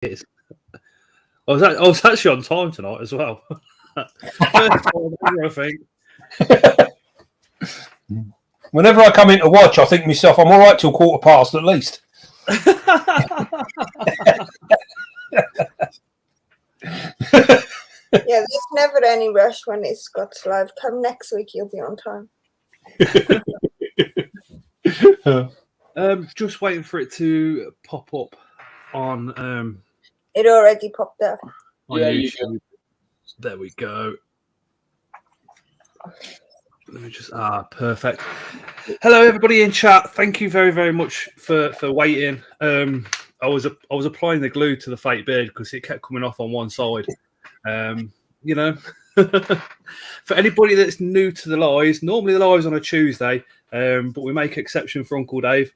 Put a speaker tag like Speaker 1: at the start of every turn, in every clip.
Speaker 1: is. I was actually on time tonight as well. First time ever, I think.
Speaker 2: Whenever I come in to watch, I think to myself, I'm all right till 1:15 at least.
Speaker 3: Yeah, there's never any rush when it's got live. Come next week, you'll be on time.
Speaker 1: Just waiting for it to pop up on
Speaker 3: It already popped up.
Speaker 1: on YouTube. There we go. Let me just perfect. Hello everybody in chat. Thank you very, very much for waiting. I was applying the glue to the fake beard because it kept coming off on one side. You know, for anybody that's new to the lives, normally the lives on a Tuesday, but we make exception for Uncle Dave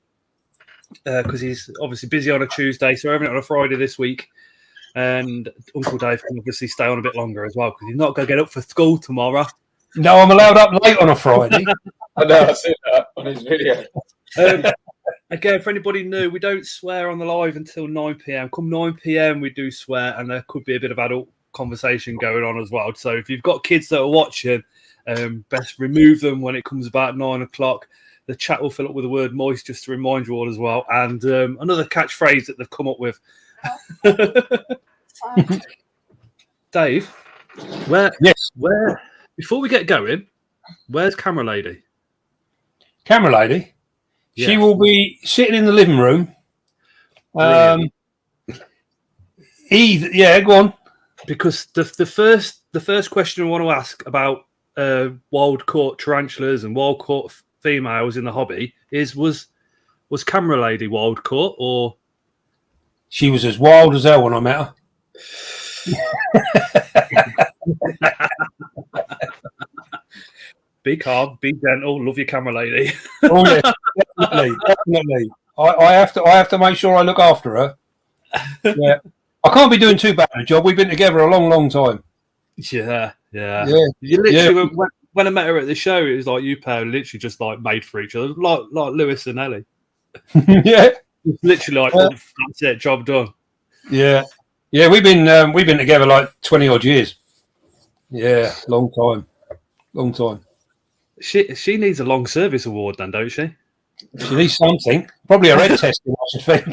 Speaker 1: because he's obviously busy on a Tuesday, so we're having it on a Friday this week. And Uncle Dave can obviously stay on a bit longer as well because he's not going to get up for school tomorrow.
Speaker 2: No, I'm allowed up late on a Friday.
Speaker 4: I know, I see that on his video.
Speaker 1: Again, for anybody new, we don't swear on the live until 9 p.m. Come 9 p.m, we do swear, and there could be a bit of adult conversation going on as well. So if you've got kids that are watching, best remove them when it comes about 9 o'clock. The chat will fill up with the word moist just to remind you all as well. And another catchphrase that they've come up with. Dave, where before we get going, where's camera lady?
Speaker 2: Camera lady?
Speaker 1: Yeah.
Speaker 2: She will be sitting in the living room. Go on.
Speaker 1: Because the first question I want to ask about wild caught tarantulas and wild caught females in the hobby is was camera lady wild caught or
Speaker 2: she was as wild as hell when I met her.
Speaker 1: Be calm, be gentle, love your camera lady.
Speaker 2: Oh yeah, definitely. I have to make sure I look after her. Yeah, I can't be doing too bad a job. We've been together a long, long time.
Speaker 1: Yeah. You literally when I met her at the show, it was like you pair literally just like made for each other, like Lewis and Ellie.
Speaker 2: Yeah,
Speaker 1: it's literally like that's it, job done.
Speaker 2: Yeah. We've been together like 20 odd years. Yeah, long time.
Speaker 1: She needs a long service award then, don't she?
Speaker 2: She needs something. Probably a red testing, I should think.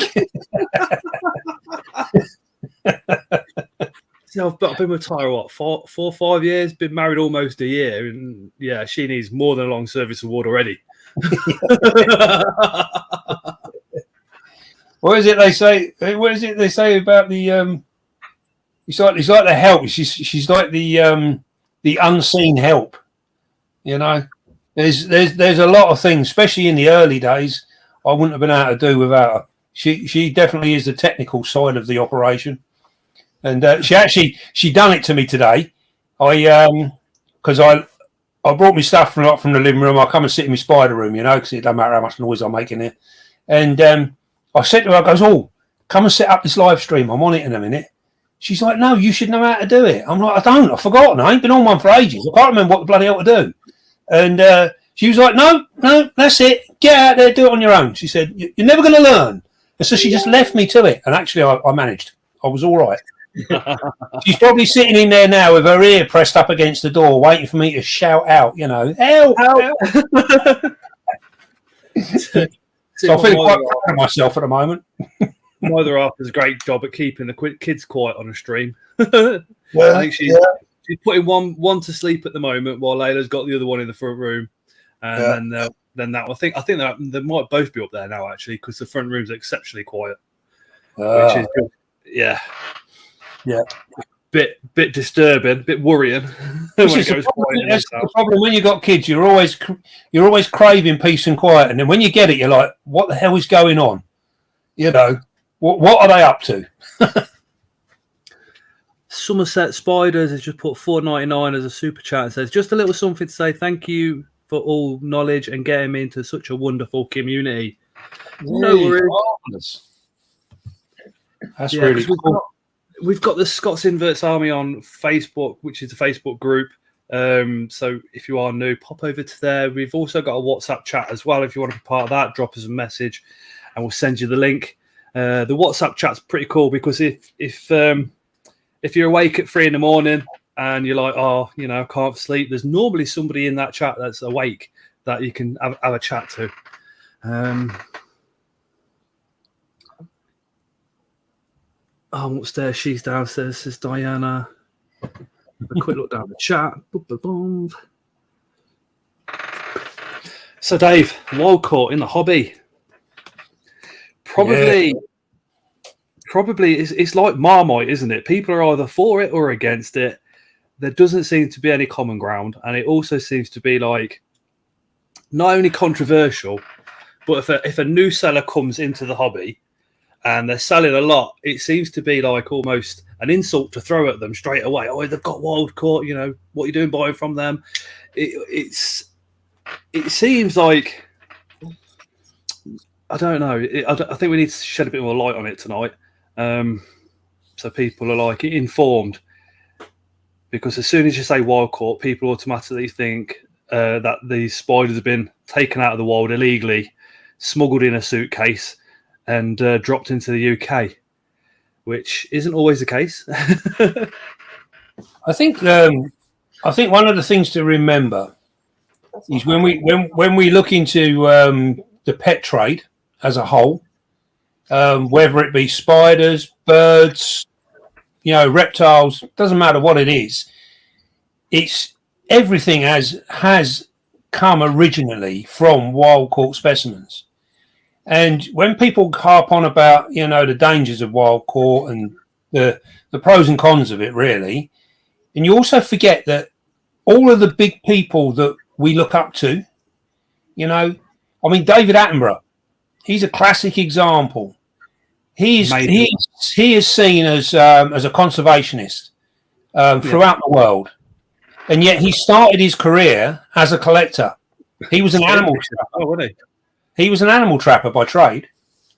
Speaker 1: So I've been with Tyra, 4 or 5 years, been married almost a year, and yeah, she needs more than a long service award already.
Speaker 2: What is it they say? What is it they say about the It's like the help. She's like the unseen help. You know, there's a lot of things, especially in the early days, I wouldn't have been able to do without her. She definitely is the technical side of the operation, and she done it to me today. Because I brought my stuff from the living room. I come and sit in my spider room, you know, because it doesn't matter how much noise I'm making here. And I said to her, I goes, "Oh, come and set up this live stream. I'm on it in a minute." She's like, "No, you should know how to do it." I'm like, "I don't. I've forgotten. I ain't been on one for ages. I can't remember what the bloody hell to do." And she was like, "No, that's it. Get out there, do it on your own." She said, "You're never going to learn." And so she just left me to it. And actually, I managed. I was all right. She's probably sitting in there now with her ear pressed up against the door, waiting for me to shout out, you know, "Help, help." So I feel quite proud of myself at the moment.
Speaker 1: Mother half does a great job at keeping the kids quiet on a stream.
Speaker 2: Yeah,
Speaker 1: I think she's putting one to sleep at the moment while Layla's got the other one in the front room, and then that I think they might both be up there now actually because the front room's exceptionally quiet, which is good. Yeah. Bit disturbing, bit worrying.
Speaker 2: That's the problem when you got kids. You're always craving peace and quiet, and then when you get it, you're like, "What the hell is going on?" You know, what are they up to?
Speaker 1: Somerset Spiders has just put $4.99 as a super chat and says, "Just a little something to say thank you for all knowledge and getting me into such a wonderful community." No worries.
Speaker 2: That's really cool.
Speaker 1: We've got the Scots Inverts Army on Facebook, which is a Facebook group. So if you are new, pop over to there. We've also got a WhatsApp chat as well. If you want to be part of that, drop us a message and we'll send you the link. The WhatsApp chat's pretty cool because if you're awake at 3 a.m. and you're like, oh, you know, I can't sleep, there's normally somebody in that chat that's awake that you can have a chat to. I'm upstairs, she's downstairs, says Diana. Have a quick look down the chat. Boom, boom, boom. So, Dave, wild caught in the hobby. Probably it's like Marmite, isn't it? People are either for it or against it. There doesn't seem to be any common ground, and it also seems to be like not only controversial, but if a new seller comes into the hobby and they're selling a lot, it seems to be like almost an insult to throw at them straight away. Oh, they've got wild caught, you know, what are you doing buying from them? It seems like, I don't know. I think we need to shed a bit more light on it tonight, so people are like informed. Because as soon as you say wild caught, people automatically think that these spiders have been taken out of the wild illegally, smuggled in a suitcase, and dropped into the UK, which isn't always the case.
Speaker 2: I think one of the things to remember is when we look into the pet trade as a whole, whether it be spiders, birds, you know, reptiles, doesn't matter what it is. It's everything has come originally from wild caught specimens. And when people harp on about, you know, the dangers of wild caught and the pros and cons of it, really, and you also forget that all of the big people that we look up to, you know, I mean, David Attenborough, he's a classic example. He is seen as a conservationist throughout the world, and yet he started his career as a collector. He was an animal trapper.
Speaker 1: Oh, wasn't he?
Speaker 2: He was an animal trapper by trade,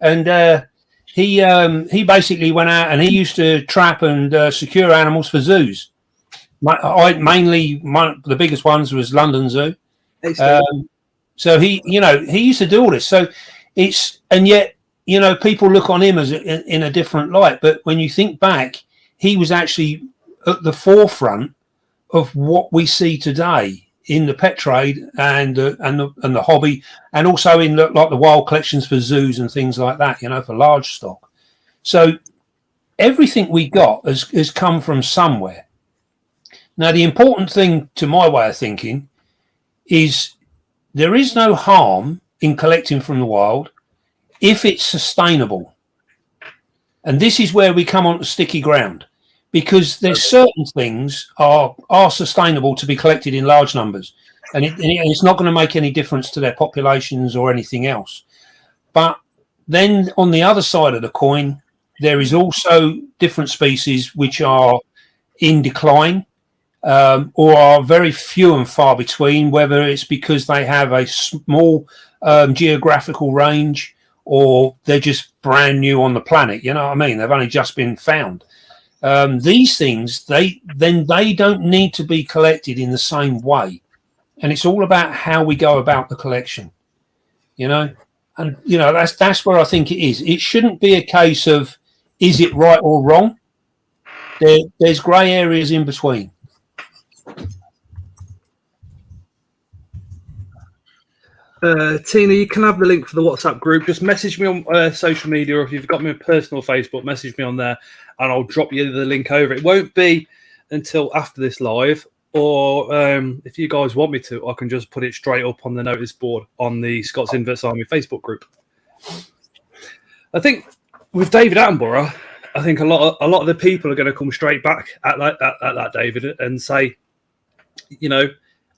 Speaker 2: and he basically went out and he used to trap and secure animals for zoos. Mainly, the biggest ones was London Zoo. So he used to do all this. So and yet, you know, people look on him as in a different light. But when you think back, he was actually at the forefront of what we see today in the pet trade and the hobby, and also in the wild collections for zoos and things like that, you know, for large stock. So everything we got has come from somewhere. Now, the important thing, to my way of thinking, is there is no harm in collecting from the wild if it's sustainable. And this is where we come onto sticky ground, because there's certain things are sustainable to be collected in large numbers, and it's not going to make any difference to their populations or anything else. But then on the other side of the coin, there is also different species which are in decline, or are very few and far between, whether it's because they have a small geographical range or they're just brand new on the planet. You know what I mean? They've only just been found. These things, they don't need to be collected in the same way. And it's all about how we go about the collection, you know? And, you know, that's where I think it is. It shouldn't be a case of, is it right or wrong? There's grey areas in between.
Speaker 1: Tina, you can have the link for the WhatsApp group. Just message me on social media, or if you've got me a personal Facebook, message me on there, and I'll drop you the link over. It won't be until after this live, or if you guys want me to, I can just put it straight up on the notice board on the Scots Inverse Army Facebook group. I think with David Attenborough, I think a lot of the people are going to come straight back at that David and say, you know,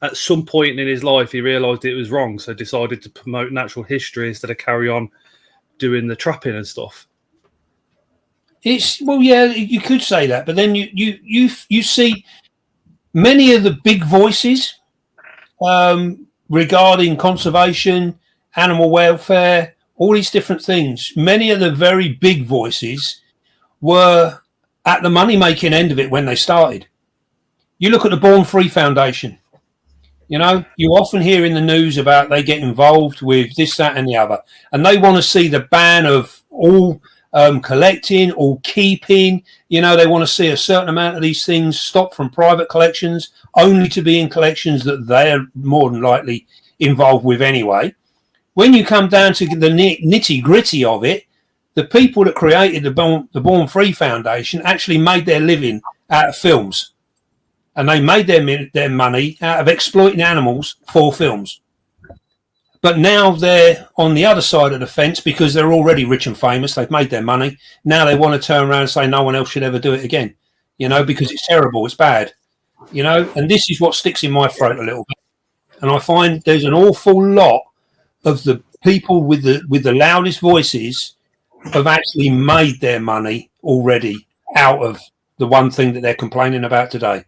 Speaker 1: at some point in his life, he realised it was wrong, so decided to promote natural history instead of carry on doing the trapping and stuff.
Speaker 2: Well, yeah, you could say that, but then you see many of the big voices regarding conservation, animal welfare, all these different things. Many of the very big voices were at the money-making end of it when they started. You look at the Born Free Foundation. You know, you often hear in the news about they get involved with this, that, and the other, and they want to see the ban of all collecting or keeping. You know, they want to see a certain amount of these things stop from private collections, only to be in collections that they're more than likely involved with anyway. When you come down to the nitty gritty of it, the people that created the Born Free Foundation actually made their living out of films. And they made their money out of exploiting animals for films. But now they're on the other side of the fence because they're already rich and famous. They've made their money. Now they want to turn around and say no one else should ever do it again, you know, because it's terrible, it's bad, you know. And this is what sticks in my throat a little bit. And I find there's an awful lot of the people with the loudest voices have actually made their money already out of the one thing that they're complaining about today.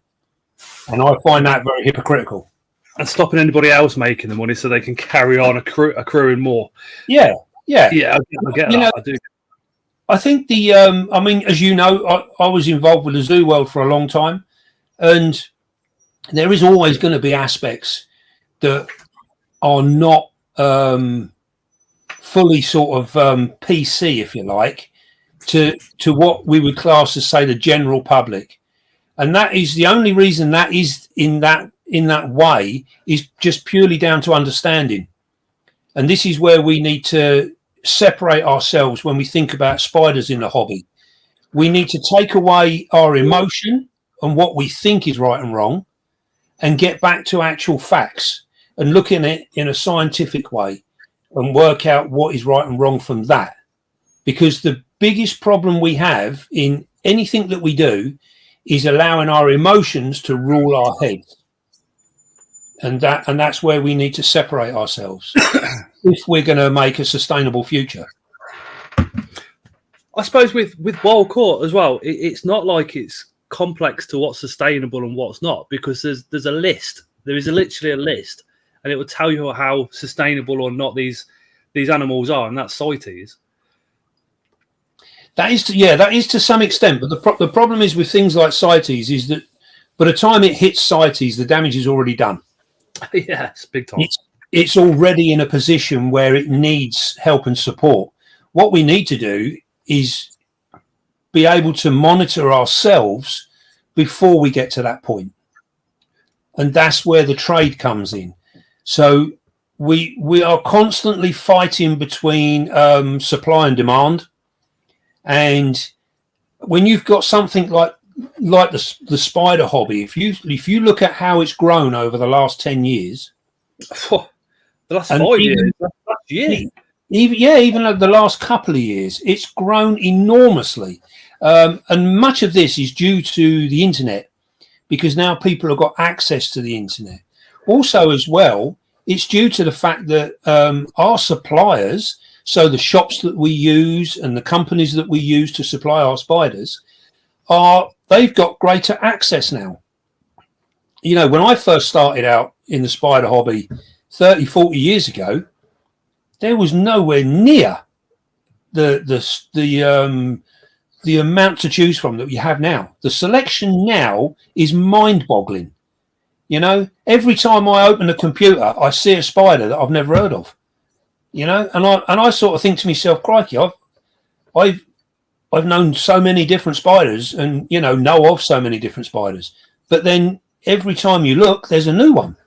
Speaker 2: And I find that very hypocritical.
Speaker 1: And stopping anybody else making the money so they can carry on accruing more.
Speaker 2: Yeah.
Speaker 1: I get that. I do.
Speaker 2: I think I mean, as you know, I was involved with the zoo world for a long time, and there is always going to be aspects that are not fully sort of PC, if you like, to what we would class as, say, the general public. And that is the only reason that is in that way is just purely down to understanding. And this is where we need to separate ourselves when we think about spiders in the hobby. We need to take away our emotion and what we think is right and wrong and get back to actual facts and look at it in a scientific way and work out what is right and wrong from that. Because the biggest problem we have in anything that we do is allowing our emotions to rule our heads. And that's where we need to separate ourselves if we're going to make a sustainable future.
Speaker 1: I suppose with wild caught as well, it's not like it's complex to what's sustainable and what's not, because there's a list. There is literally a list, and it will tell you how sustainable or not these animals are, and that's CITES.
Speaker 2: That is to some extent, but the problem is with things like CITES is that by the time it hits CITES, the damage is already done.
Speaker 1: Yeah, it's big time.
Speaker 2: It's already in a position where it needs help and support. What we need to do is be able to monitor ourselves before we get to that point. And that's where the trade comes in. So we are constantly fighting between supply and demand. And when you've got something like the spider hobby, if you look at how it's grown over the last 10 years,
Speaker 1: the last 5 years, last year,
Speaker 2: even the last couple of years, it's grown enormously. And much of this is due to the internet, because now people have got access to the internet. Also, as well, it's due to the fact that our suppliers, so the shops that we use and the companies that we use to supply our spiders, they've got greater access now. You know, when I first started out in the spider hobby 30, 40 years ago, there was nowhere near the amount to choose from that you have now. The selection now is mind-boggling. You know, every time I open a computer, I see a spider that I've never heard of. You know, and I sort of think to myself, crikey, I've known so many different spiders, and know of so many different spiders. But then every time you look, there's a new one,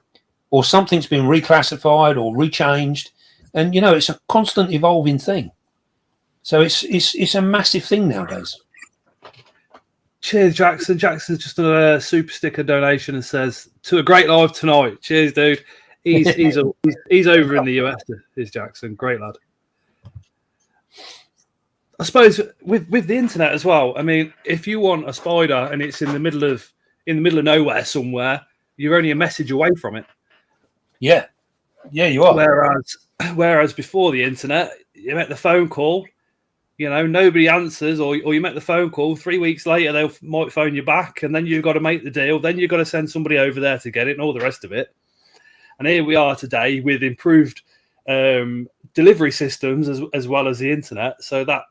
Speaker 2: or something's been reclassified or rechanged, and it's a constant evolving thing. So it's a massive thing nowadays.
Speaker 1: Cheers, Jackson. Jackson's just done a super sticker donation and says, "To a great live tonight." Cheers, dude. He's over in the US. Is Jackson? Great lad. I suppose with the internet as well. I mean, if you want a spider and it's in the middle of nowhere somewhere, you're only a message away from it.
Speaker 2: Yeah, you are.
Speaker 1: Whereas before the internet, you make the phone call. Nobody answers, or you make the phone call. 3 weeks later, they might phone you back, and then you've got to make the deal. Then you've got to send somebody over there to get it, and all the rest of it. And here we are today with improved delivery systems as well as the internet, so that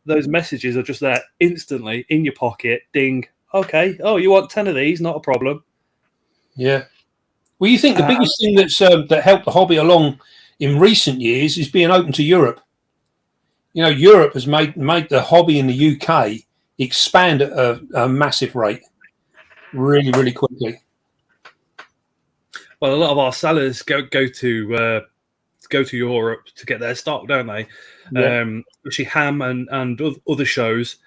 Speaker 1: those messages are just there instantly in your pocket. Ding. Okay. Oh, you want 10 of these? Not a problem.
Speaker 2: Yeah. Well, you think the biggest thing that helped the hobby along in recent years is being open to Europe. Europe has made the hobby in the UK expand at a massive rate, really, really quickly.
Speaker 1: Well, a lot of our sellers go to Europe to get their stock, don't they?
Speaker 2: Yeah.
Speaker 1: Especially Ham and other shows.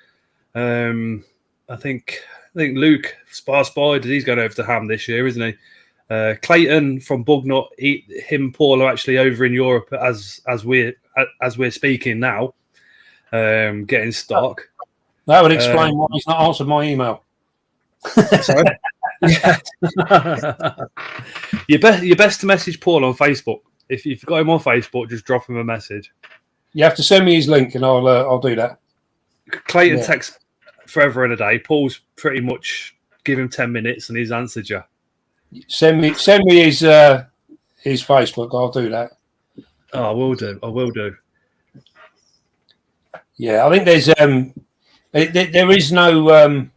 Speaker 1: I think Luke Spiders, he's going over to Ham this year, isn't he? Clayton from Bugnut, him and Paul are actually over in Europe as we're speaking now, getting stock.
Speaker 2: That would explain why he's not answered my email.
Speaker 1: Sorry. You're best to message Paul on Facebook. If you've got him on Facebook, just drop him a message.
Speaker 2: You have to send me his link, and I'll do that.
Speaker 1: Clayton texts forever and a day. Paul's pretty much give him 10 minutes, and he's answered you.
Speaker 2: Send me his Facebook. I'll do that.
Speaker 1: Oh, I will do.
Speaker 2: Yeah, I think there's there is no.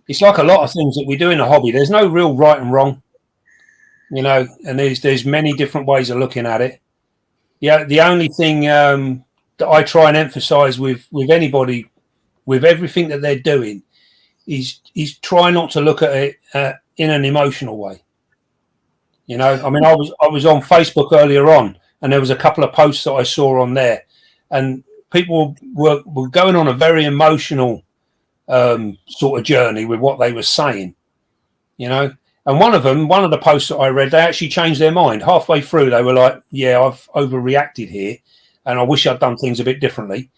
Speaker 2: It's like a lot of things that we do in a hobby. There's no real right and wrong, and there's many different ways of looking at it. Yeah, the only thing that I try and emphasise with anybody, with everything that they're doing, is try not to look at it in an emotional way. I mean, I was on Facebook earlier on, and there was a couple of posts that I saw on there, and people were going on a very emotional sort of journey with what they were saying, And one of the posts that I read, they actually changed their mind halfway through. They were like, "Yeah, I've overreacted here, and I wish I'd done things a bit differently,"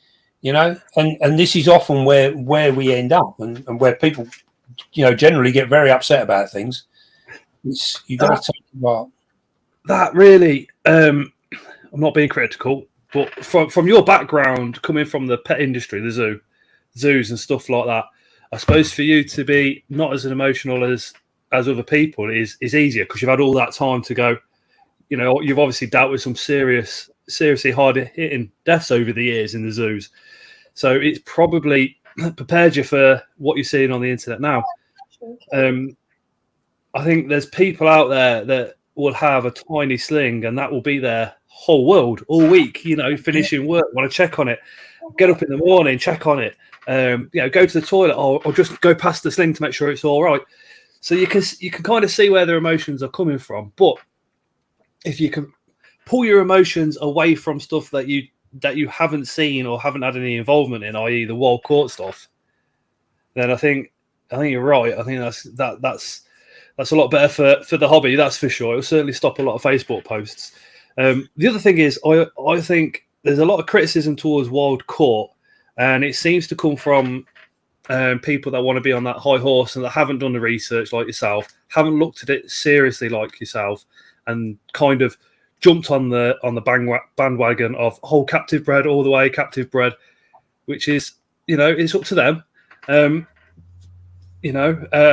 Speaker 2: And this is often where we end up, and where people, generally get very upset about things. You got to take it apart.
Speaker 1: That really, I'm not being critical, but from your background, coming from the pet industry, the zoos and stuff like that, I suppose for you to be not as emotional as other people is easier because you've had all that time to go. You've obviously dealt with some seriously hard-hitting deaths over the years in the zoos, so it's probably prepared you for what you're seeing on the internet now. I think there's people out there that will have a tiny sling, and that will be their whole world all week. Finishing work, want to check on it, get up in the morning, check on it. Go to the toilet or just go past the sling to make sure it's all right. So you can kind of see where their emotions are coming from. But if you can pull your emotions away from stuff that you haven't seen or haven't had any involvement in, i.e. the wild caught stuff, then I think you're right. I think that's a lot better for the hobby. That's for sure. It'll certainly stop a lot of Facebook posts. The other thing is, I think there's a lot of criticism towards wild caught, and it seems to come from people that want to be on that high horse and that haven't done the research like yourself, haven't looked at it seriously like yourself, and kind of jumped on the bandwagon of whole captive bred all the way captive bred, which is, it's up to them. I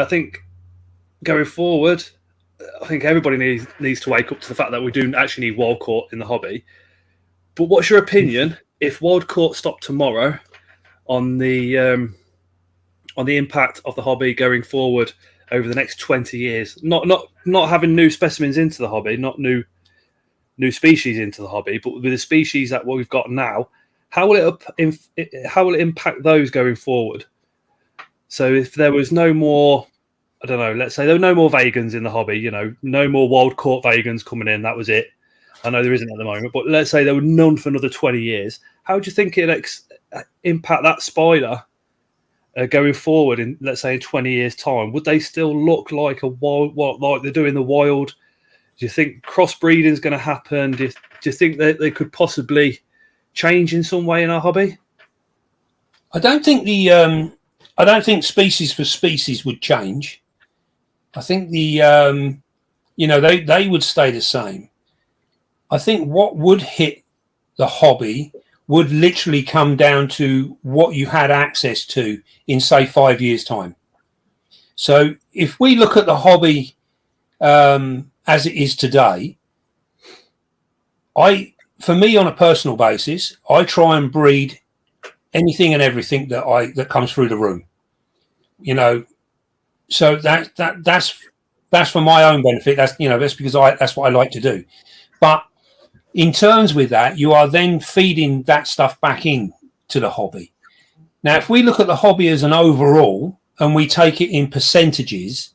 Speaker 1: think going forward, I think everybody needs to wake up to the fact that we do actually need wild caught in the hobby. But what's your opinion if wild caught stopped tomorrow on the impact of the hobby going forward over the next 20 years? Not having new specimens into the hobby, not new species into the hobby, but with the species that what we've got now, how will it impact those going forward? So if there was no more, I don't know, let's say there were no more vegans in the hobby, no more wild caught vegans coming in, that was it. I know there isn't at the moment, but let's say there were none for another 20 years. How do you think it impact that spider going forward in, let's say, in 20 years' time? Would they still look like a wild, like they do in the wild? Do you think crossbreeding is going to happen? Do you think that they could possibly change in some way in our hobby?
Speaker 2: I don't think species for species would change. I think they would stay the same. I think what would hit the hobby would literally come down to what you had access to in, say, 5 years' time. So if we look at the hobby as it is today, for me, on a personal basis, I try and breed anything and everything that comes through the room. So that's for my own benefit. That's because that's what I like to do. But in turns with that, you are then feeding that stuff back in to the hobby. Now, if we look at the hobby as an overall and we take it in percentages,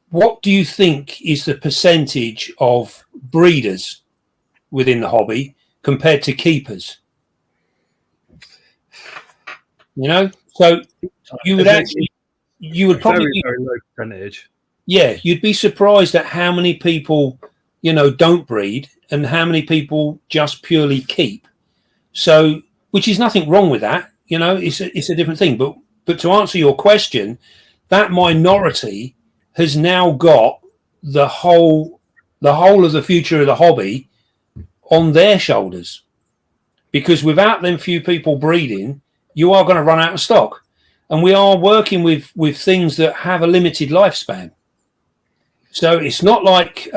Speaker 2: what do you think is the percentage of breeders within the hobby compared to keepers? You know, so you would probably
Speaker 1: very low percentage.
Speaker 2: Yeah, you'd be surprised at how many people, don't breed and how many people just purely keep. So, which is nothing wrong with that. It's a different thing. But to answer your question, that minority has now got the whole of the future of the hobby on their shoulders, because without them few people breeding, you are going to run out of stock. And we are working with things that have a limited lifespan. So it's not like,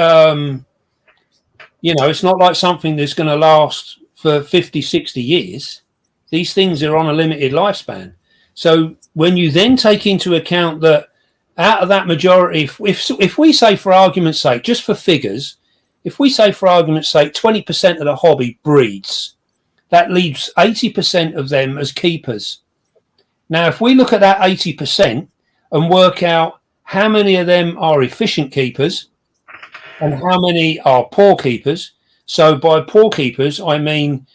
Speaker 2: it's not like something that's going to last for 50, 60 years. These things are on a limited lifespan. So when you then take into account that out of that majority, if we say for argument's sake, just for figures, if we say for argument's sake, 20% of the hobby breeds, that leaves 80% of them as keepers. Now, if we look at that 80% and work out how many of them are efficient keepers and how many are poor keepers. So by poor keepers, I mean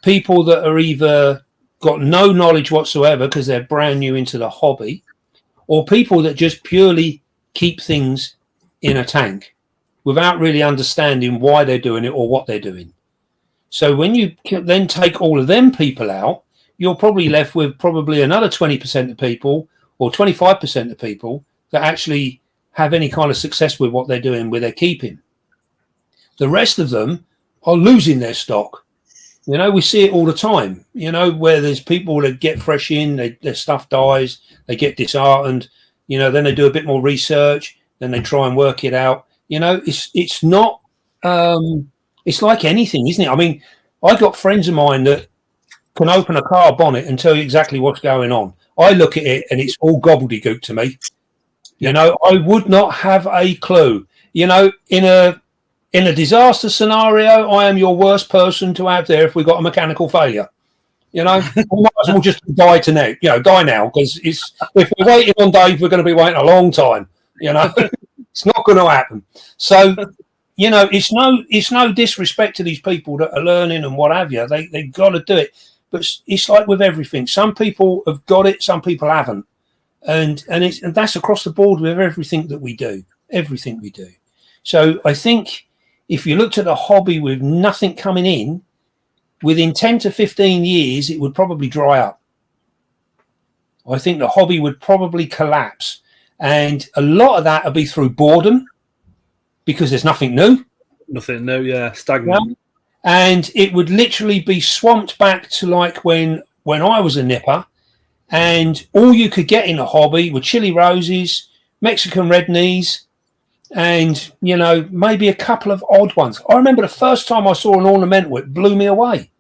Speaker 2: people that are either got no knowledge whatsoever because they're brand new into the hobby, or people that just purely keep things in a tank without really understanding why they're doing it or what they're doing. So when you then take all of them people out, you're probably left with probably another 20% of people or 25% of people that actually have any kind of success with what they're doing with their keeping. The rest of them are losing their stock. We see it all the time, where there's people that get fresh in, their stuff dies, they get disheartened, then they do a bit more research, then they try and work it out. It's not, it's like anything, isn't it? I mean, I got friends of mine that can open a car bonnet and tell you exactly what's going on. I look at it and it's all gobbledygook to me. I would not have a clue. In a disaster scenario, I am your worst person to have there if we got a mechanical failure. We might as well just die now, because if we're waiting on Dave, we're going to be waiting a long time. It's not going to happen. So, it's no disrespect to these people that are learning and what have you. They got to do it. But it's like with everything. Some people have got it, some people haven't. And that's across the board with everything that we do. Everything we do. So I think if you looked at a hobby with nothing coming in, within 10 to 15 years, it would probably dry up. I think the hobby would probably collapse. And a lot of that would be through boredom, because there's nothing new.
Speaker 1: Nothing new, yeah, stagnant.
Speaker 2: And it would literally be swamped back to like when I was a nipper, and all you could get in a hobby were chili roses, Mexican red knees, and, maybe a couple of odd ones. I remember the first time I saw an ornamental, it blew me away.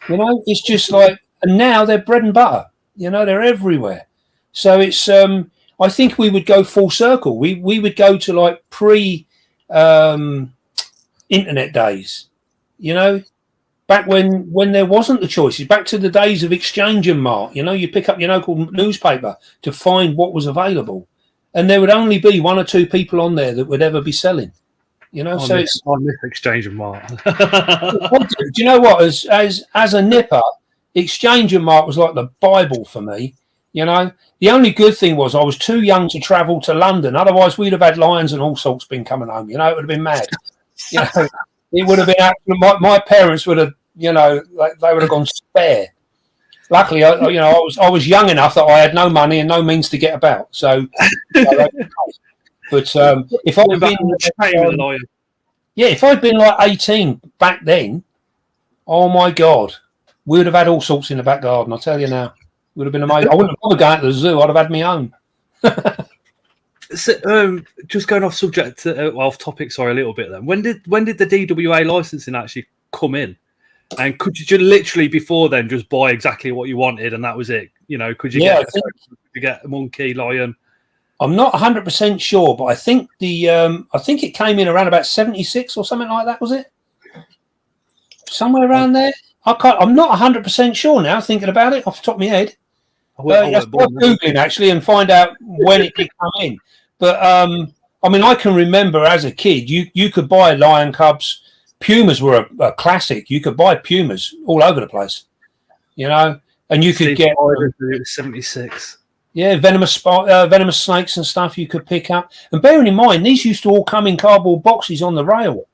Speaker 2: It's just like, and now they're bread and butter. They're everywhere. So it's, I think we would go full circle. We would go to like internet days, back when there wasn't the choices, back to the days of Exchange and Mart. You pick up your local newspaper to find what was available, and there would only be one or two people on there that would ever be selling. So it's
Speaker 1: on this Exchange and Mart.
Speaker 2: Do you know what? As a nipper, Exchange and Mart was like the Bible for me. The only good thing was I was too young to travel to London. Otherwise, we'd have had lions and all sorts been coming home. It would have been mad. It would have been. My parents would have, they would have gone spare. Luckily, I was young enough that I had no money and no means to get about. So, but if I'd been, if I'd been like 18 back then, oh my God, we would have had all sorts in the back garden. I'll tell you now, it would have been amazing. I wouldn't have bothered going to the zoo. I'd have had my own.
Speaker 1: So, just going off subject, off topic, sorry, a little bit. Then, when did the DWA licensing actually come in? And could you literally before then just buy exactly what you wanted and that was it? Could you get a monkey, lion?
Speaker 2: I'm not 100% sure, but I think it came in around about 76 or something like that. Was it? somewhere around there. I'm not 100% sure now. Thinking about it off the top of my head. That's worth Googling actually and find out when it did come in. But I mean, I can remember as a kid, you could buy lion cubs. Pumas were a classic. You could buy pumas all over the place, you know, and you could get
Speaker 1: 76.
Speaker 2: Yeah, venomous snakes and stuff you could pick up. And bearing in mind, these used to all come in cardboard boxes on the rail.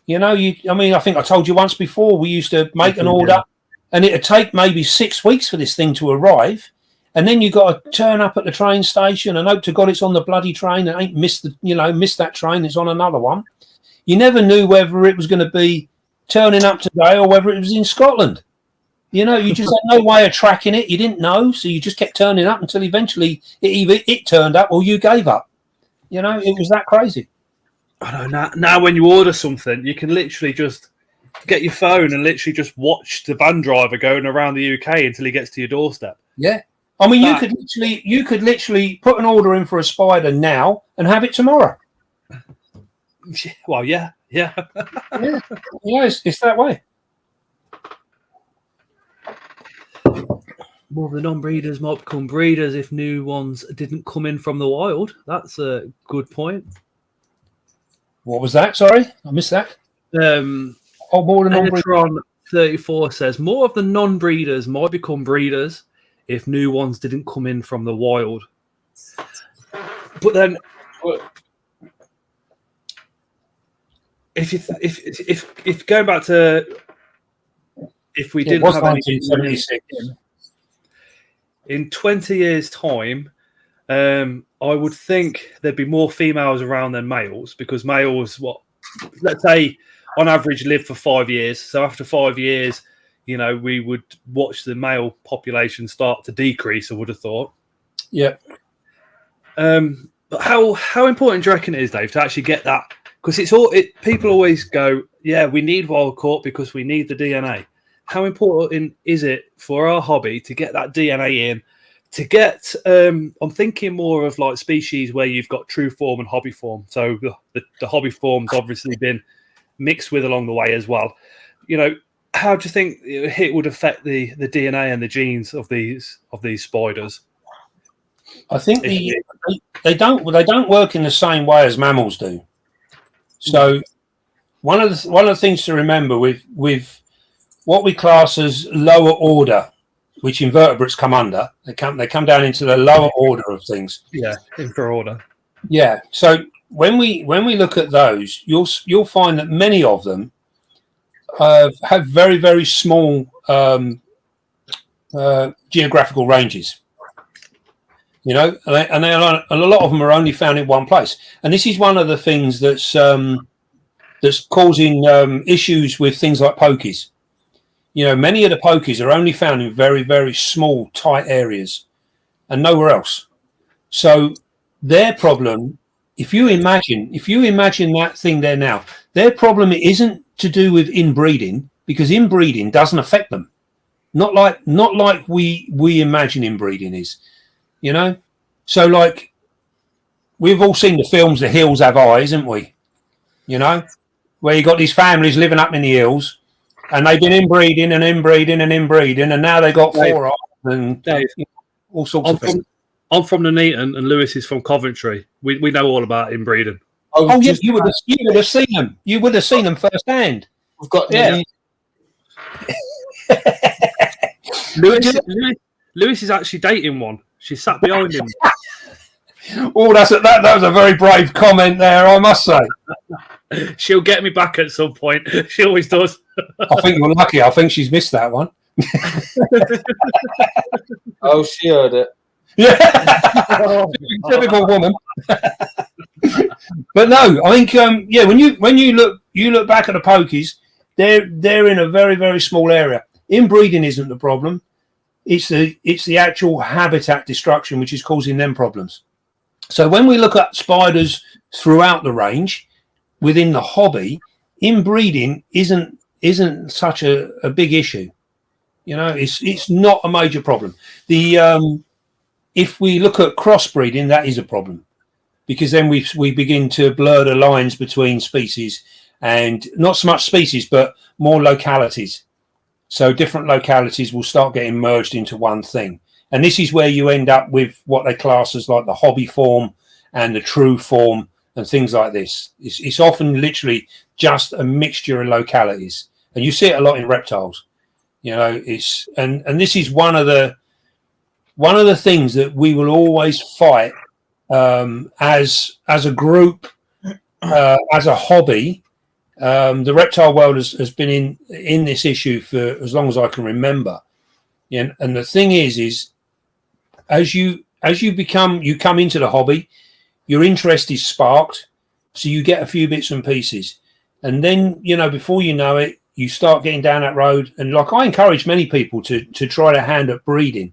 Speaker 2: You know, I think I told you once before, we used to make an order and it'd take maybe 6 weeks for this thing to arrive. And then you got to turn up at the train station and hope to God it's on the bloody train and ain't missed that train, it's on another one. You never knew whether it was going to be turning up today or whether it was in Scotland. You know, you just had no way of tracking it. You didn't know, so you just kept turning up until eventually it turned up or you gave up. You know, it was that crazy.
Speaker 1: I don't know. Now when you order something, you can literally just get your phone and literally just watch the van driver going around the UK until he gets to your doorstep.
Speaker 2: Yeah. I mean, you could literally put an order in for a spider now and have it tomorrow.
Speaker 1: Well, yeah.
Speaker 2: Yeah, it's that way.
Speaker 1: More of the non-breeders might become breeders if new ones didn't come in from the wild. That's a good point.
Speaker 2: What was that? Sorry, I missed that. More than
Speaker 1: non-breeders. 34 says more of the non-breeders might become breeders if new ones didn't come in from the wild. But then, if going back to if we didn't have
Speaker 2: 1976.
Speaker 1: In 20 years' time, I would think there'd be more females around than males because males, let's say, on average, live for 5 years. So after 5 years, you know, we would watch the male population start to decrease. I would have thought.
Speaker 2: Yeah.
Speaker 1: But how important do you reckon it is, Dave, to actually get that? Because people always go, yeah, we need wild caught because we need the DNA. How important is it for our hobby to get that DNA in? To get, I'm thinking more of like species where you've got true form and hobby form. So the hobby form's obviously been mixed with along the way as well. You know, how do you think it would affect the DNA and the genes of these spiders?
Speaker 2: I think they don't work in the same way as mammals do. So one of the things to remember with what we class as lower order, which invertebrates come under, they come down into the lower order of things.
Speaker 1: Yeah, infraorder.
Speaker 2: Yeah. So when we look at those, you'll find that many of them have very, very small geographical ranges. You know, and a lot of them are only found in one place. And this is one of the things that's causing issues with things like pokies. You know, many of the pokies are only found in very, very small, tight areas and nowhere else. So their problem, if you imagine that thing there now, their problem isn't to do with inbreeding because inbreeding doesn't affect them. Not like we imagine inbreeding is, you know. So like we've all seen the films The Hills Have Eyes, haven't we? You know, where you got these families living up in the hills. And they've been inbreeding, and now they got 4 eyes and all sorts of things.
Speaker 1: I'm from Nuneaton, and Lewis is from Coventry. We know all about inbreeding.
Speaker 2: Oh, yeah, you would have seen them. You would have seen them firsthand.
Speaker 4: We've got
Speaker 1: Lewis is actually dating one. She's sat behind him.
Speaker 2: Oh, that was a very brave comment there, I must say.
Speaker 1: She'll get me back at some point. She always does.
Speaker 2: I think you're lucky. I think she's missed that one.
Speaker 4: Oh, she heard it.
Speaker 2: Yeah, typical woman. But no, I think when you look back at the pokies, they're in a very, very small area. Inbreeding isn't the problem. It's the actual habitat destruction which is causing them problems. So when we look at spiders throughout the range, within the hobby, inbreeding isn't such a big issue. You know, it's not a major problem. If we look at crossbreeding, that is a problem because then we begin to blur the lines between species and not so much species, but more localities. So different localities will start getting merged into one thing. And this is where you end up with what they class as like the hobby form and the true form and things like this. It's often literally just a mixture of localities. And you see it a lot in reptiles. You know, and this is one of the things that we will always fight as a group, as a hobby. The reptile world has been in this issue for as long as I can remember. And the thing is as you come into the hobby, your interest is sparked, so you get a few bits and pieces, and then, you know, before you know it, you start getting down that road. And like, I encourage many people to try to hand at breeding,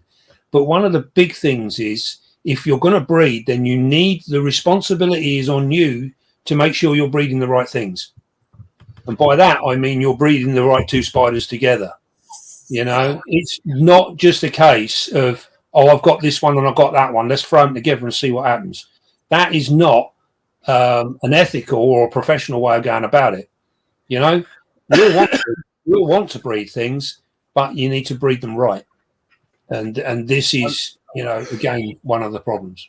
Speaker 2: but one of the big things is, if you're going to breed, then you need, the responsibility is on you to make sure you're breeding the right things. And by that, I mean you're breeding the right two spiders together. You know, it's not just a case of, oh, I've got this one and I've got that one, let's throw them together and see what happens. That is not an ethical or a professional way of going about it. You know, you'll want to breed things, but you need to breed them right. And this is, you know, again, one of the problems.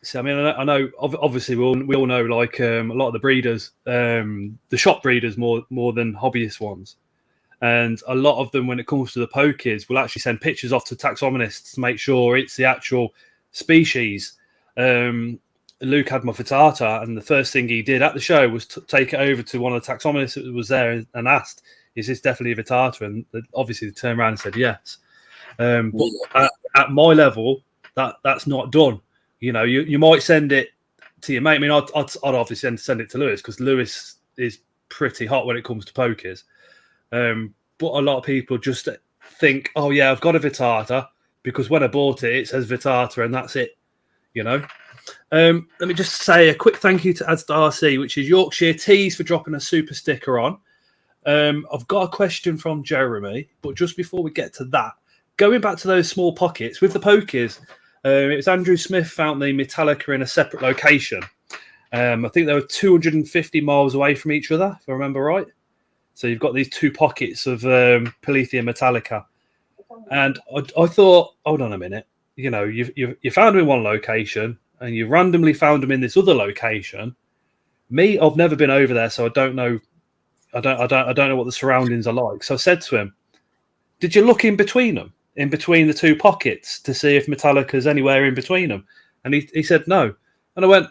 Speaker 1: So, I mean, I know obviously we all know, like, a lot of the breeders, the shop breeders more than hobbyist ones. And a lot of them, when it comes to the pokies, will actually send pictures off to taxonomists to make sure it's the actual species. Luke had my Vittata, and the first thing he did at the show was take it over to one of the taxonomists that was there and asked, is this definitely a Vittata? And obviously they turned around and said yes. But at my level, that's not done. You know, you might send it to your mate. I mean, I'd obviously send it to Lewis, because Lewis is pretty hot when it comes to pokies. But a lot of people just think, oh yeah, I've got a Vittata because when I bought it, it says Vittata and that's it. You know. Let me just say a quick thank you to Asda RC, which is Yorkshire Teas, for dropping a super sticker on. I've got a question from Jeremy, but just before we get to that, going back to those small pockets with the pokies, it was Andrew Smith found the Metallica in a separate location. I think they were 250 miles away from each other, if I remember right. So you've got these two pockets of Polythia Metallica. And I thought, hold on a minute, you know, you found them in one location and you randomly found them in this other location. Me, I've never been over there, so I don't know. I don't know what the surroundings are like. So I said to him, did you look in between them, in between the two pockets, to see if Metallica's anywhere in between them? And he said no. And I went,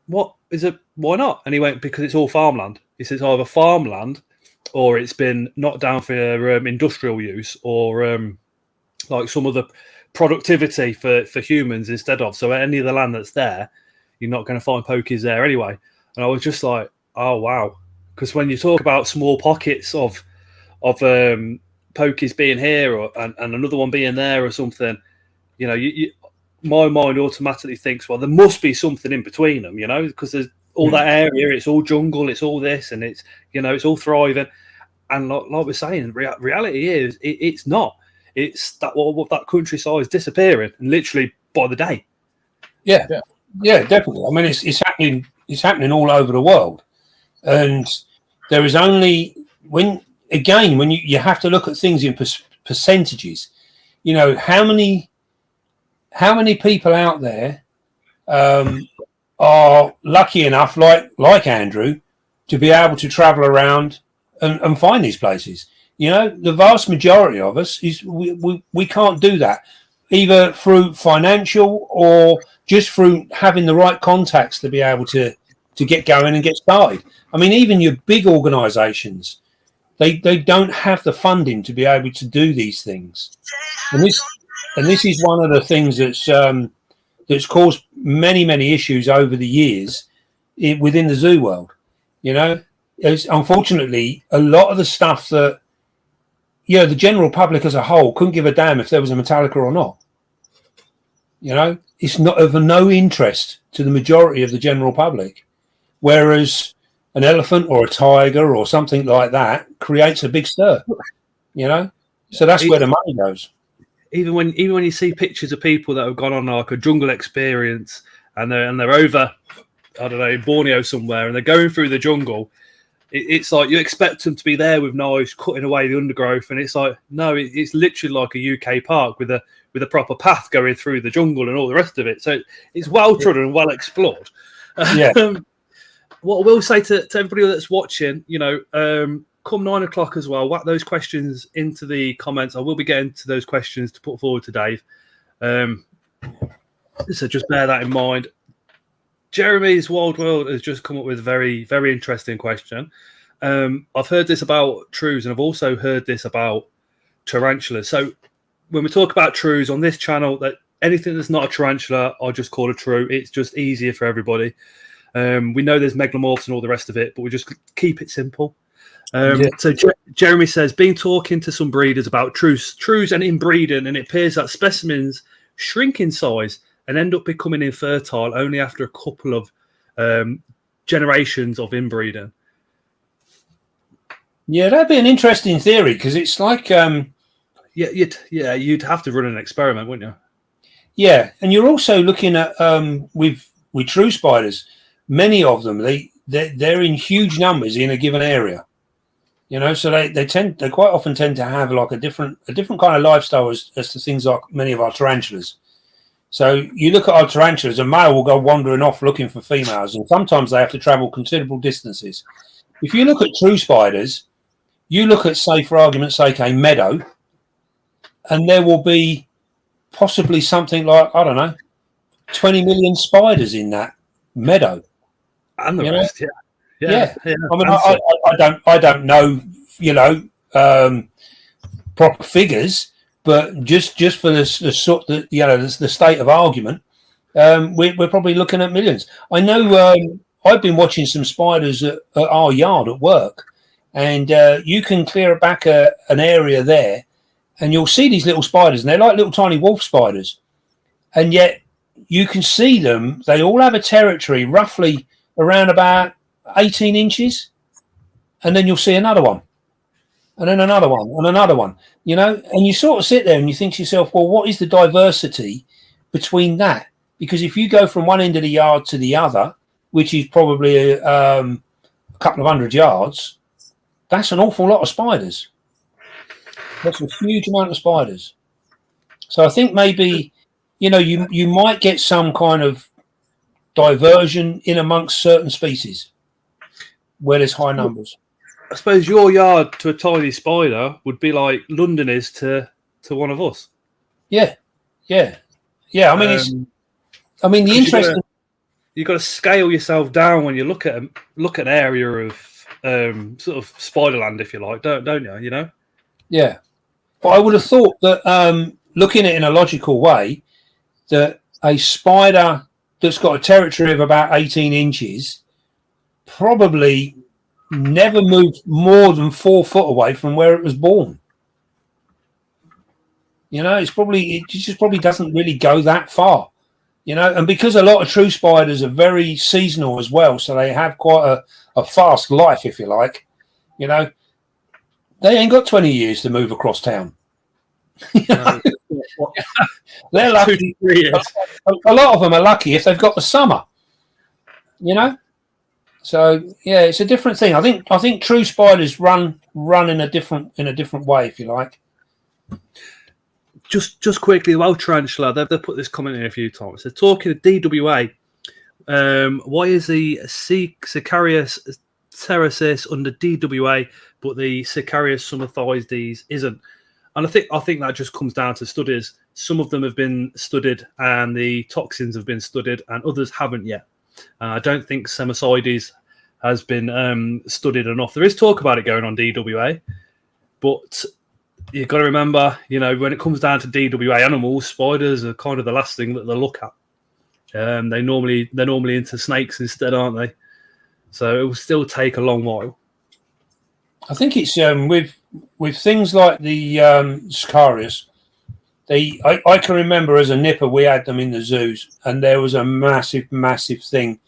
Speaker 1: what is it? Why not? And he went, because it's all farmland. He says either farmland or it's been knocked down for industrial use, or like some other productivity for humans instead of. So any of the land that's there, you're not going to find pokies there anyway. And I was just like, oh wow, because when you talk about small pockets of pokies being here and another one being there or something, you know, my mind automatically thinks, well, there must be something in between them, you know, because there's all that area, it's all jungle, it's all this, and it's, you know, it's all thriving. And like we're saying, reality is it's not. It's that countryside is disappearing, and literally by the day.
Speaker 2: Yeah, definitely. I mean, it's happening. It's happening all over the world, and there is only when you have to look at things in percentages. You know, how many people out there are lucky enough, like Andrew, to be able to travel around and find these places. You know, the vast majority of us we can't do that, either through financial or just through having the right contacts to be able to get going and get started. I mean, even your big organisations, they don't have the funding to be able to do these things, and this is one of the things that's caused many issues over the years within the zoo world. You know, unfortunately, a lot of the stuff that, yeah, the general public as a whole couldn't give a damn if there was a Metallica or not. You know, it's not of no interest to the majority of the general public, whereas an elephant or a tiger or something like that creates a big stir. You know, so that's where the money goes. Even
Speaker 1: when you see pictures of people that have gone on like a jungle experience and they're over I don't know, Borneo somewhere, and they're going through the jungle. It's like you expect them to be there with knives cutting away the undergrowth, and it's like no, it's literally like a UK park with a proper path going through the jungle and all the rest of it. So it's well trodden and well explored.
Speaker 2: Yeah.
Speaker 1: What I will say to everybody that's watching, come 9 o'clock as well, whack those questions into the comments. I will be getting to those questions to put forward to Dave. So just bear that in mind. Jeremy's Wild World has just come up with a very, very interesting question. I've heard this about shrews, and I've also heard this about tarantulas. So when we talk about shrews on this channel, that anything that's not a tarantula, I'll just call a shrew. It's just easier for everybody. We know there's megalomorphs and all the rest of it, but we just keep it simple. So Jeremy says, been talking to some breeders about shrews and inbreeding, and it appears that specimens shrink in size and end up becoming infertile only after a couple of generations of inbreeding. Yeah,
Speaker 2: that'd be an interesting theory, because it's like
Speaker 1: you'd have to run an experiment, wouldn't you?
Speaker 2: Yeah, and you're also looking at with true spiders. Many of them they're in huge numbers in a given area. So they quite often tend to have like a different kind of lifestyle as to things like many of our tarantulas. So you look at our tarantulas, a male will go wandering off looking for females, and sometimes they have to travel considerable distances. If you look at true spiders, you look at, say, for argument's sake, a meadow, and there will be possibly something like, I don't know, 20 million spiders in that meadow.
Speaker 1: And the rest,
Speaker 2: yeah. I mean, I don't know, proper figures, but just for the sort that the state of argument, we're probably looking at millions. I know I've been watching some spiders at our yard at work, and you can clear back an area there, and you'll see these little spiders, and they're like little tiny wolf spiders, and yet you can see them. They all have a territory roughly around about 18 inches, and then you'll see another one, and then another one, and another one, and you sort of sit there and you think to yourself, well, what is the diversity between that? Because if you go from one end of the yard to the other, which is probably a couple of 100 yards, that's an awful lot of spiders. That's a huge amount of spiders. So I think maybe, you might get some kind of diversion in amongst certain species where there's high numbers.
Speaker 1: I suppose your yard to a tiny spider would be like London is to one of us.
Speaker 2: Yeah. I mean, the interesting.
Speaker 1: You've got to scale yourself down when you look at an area of sort of spiderland, if you like, don't you?
Speaker 2: Yeah, but I would have thought that looking at it in a logical way, that a spider that's got a territory of about 18 inches probably never moved more than 4 foot away from where it was born. It just probably doesn't really go that far. And because a lot of true spiders are very seasonal as well, so they have quite a fast life, if you like, they ain't got 20 years to move across town. They're lucky. A lot of them are lucky if they've got the summer, So yeah, it's a different thing. I think true spiders run in a different way, if you like.
Speaker 1: Just quickly, well, tarantula, they've put this comment in a few times. They're talking of DWA. Why is the Sicarius terracis under DWA, but the Sicarius summerthides isn't? And I think that just comes down to studies. Some of them have been studied, and the toxins have been studied, and others haven't yet. I don't think Semicides has been studied enough. There is talk about it going on DWA, but you've got to remember, when it comes down to DWA animals, spiders are kind of the last thing that they look at. They're normally into snakes instead, aren't they? So it will still take a long while.
Speaker 2: I think it's with things like the Sicarius. I can remember as a nipper we had them in the zoos, and there was a massive thing.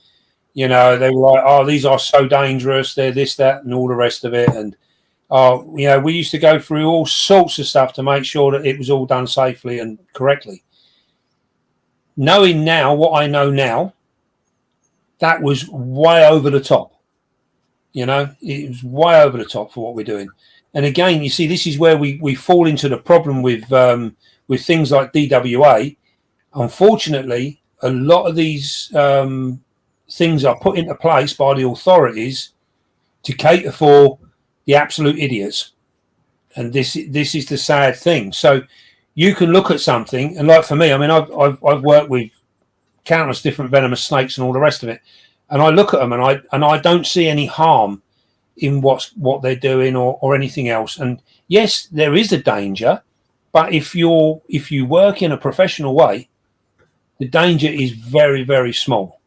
Speaker 2: They were like, oh, these are so dangerous. They're this, that, and all the rest of it. And we used to go through all sorts of stuff to make sure that it was all done safely and correctly. Knowing now what I know now, that was way over the top. You know, it was way over the top for what we're doing. And again, you see, this is where we fall into the problem with things like DWA. Unfortunately, a lot of these things are put into place by the authorities to cater for the absolute idiots. And this is the sad thing. So you can look at something, and like for me, I mean, I've worked with countless different venomous snakes and all the rest of it, and I look at them and I don't see any harm in what they're doing or anything else. And yes, there is a danger, but if you work in a professional way, the danger is very, very small.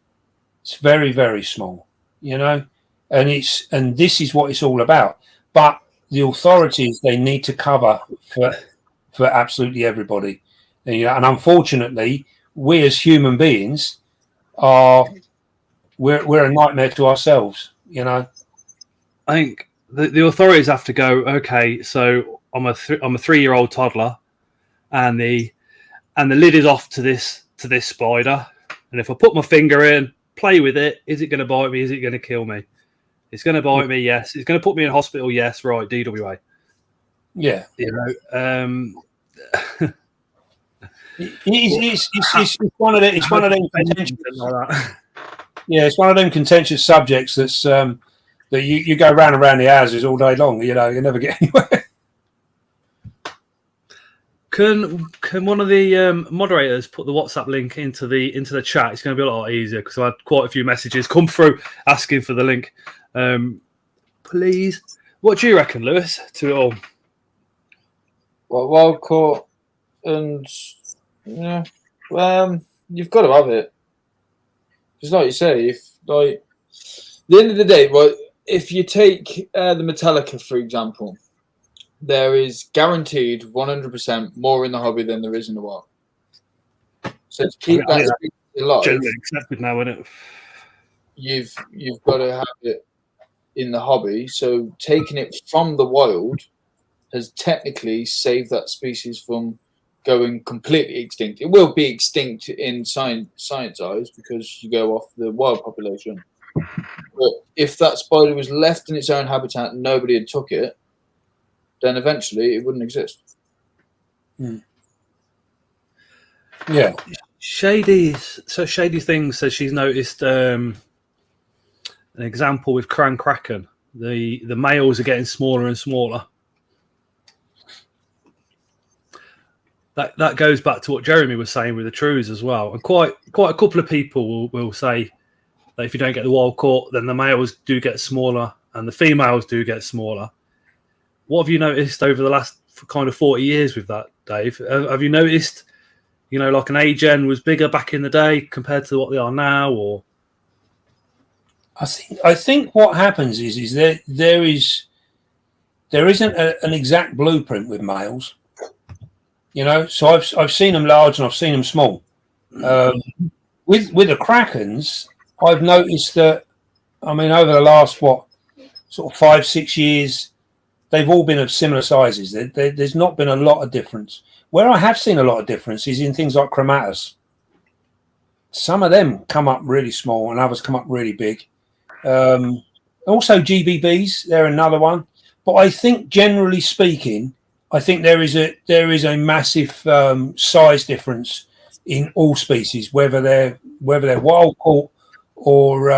Speaker 2: It's very, very small, you know, and this is what it's all about. But the authorities, they need to cover for absolutely everybody, and, you know, and unfortunately, we as human beings we're a nightmare to ourselves, you know.
Speaker 1: I think the authorities have to go, okay, so I'm a 3-year-old toddler, and the lid is off to this spider, and if I put my finger in, play with it, is it going to bite me? Is it going to kill me? It's going to bite me, yes. It's going to put me in hospital, yes. Right, DWA.
Speaker 2: Yeah,
Speaker 1: you know.
Speaker 2: It's one of them. It's one of them contentious. Yeah, it's one of them contentious subjects that's that you go round and round the houses all day long. You know, you never get anywhere.
Speaker 1: Can one of the moderators put the WhatsApp link into the chat? It's going to be a lot easier because I had quite a few messages come through asking for the link. Please, what do you reckon, Lewis, to it all?
Speaker 4: Well, wild caught, and yeah, you've got to have it. Just like you say, if like at the end of the day, right, if you take the Metallica, for example, there is guaranteed 100% more in the hobby than there is in the wild. So to keep that species alive,
Speaker 1: generally accepted now, isn't it?
Speaker 4: You've got to have it in the hobby. So taking it from the wild has technically saved that species from going completely extinct. It will be extinct in science eyes because you go off the wild population. But if that spider was left in its own habitat and nobody had took it, then eventually it wouldn't exist.
Speaker 2: Yeah.
Speaker 1: Shady Things says she's noticed an example with Kraken. The males are getting smaller and smaller. That goes back to what Jeremy was saying with the trues as well. And quite a couple of people will say that if you don't get the wild caught, then the males do get smaller and the females do get smaller. What have you noticed over the last kind of 40 years with that, Dave? Have you noticed, you know, like an A-gen was bigger back in the day compared to what they are now? Or
Speaker 2: I think what happens is there isn't an exact blueprint with males. You know, so I've seen them large and I've seen them small. With the Krakens, I've noticed that, I mean, over the last sort of 5-6 years, they've all been of similar sizes. There's not been a lot of difference. Where I have seen a lot of difference is in things like chromatus. Some of them come up really small and others come up really big. Also GBBs, they're another one. But I think generally speaking, I think there is a massive size difference in all species, whether they're wild caught or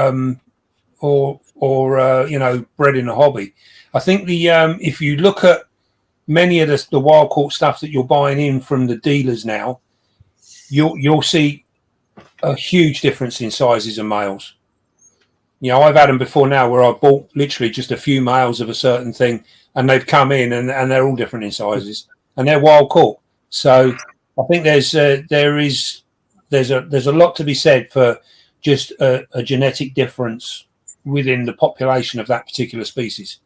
Speaker 2: you know, bred in a hobby. I think if you look at many of the wild caught stuff that you're buying in from the dealers now, you'll see a huge difference in sizes of males. You know, I've had them before now where I've bought literally just a few males of a certain thing, and they've come in and they're all different in sizes, and they're wild caught. So I think there's a lot to be said for just a genetic difference within the population of that particular species.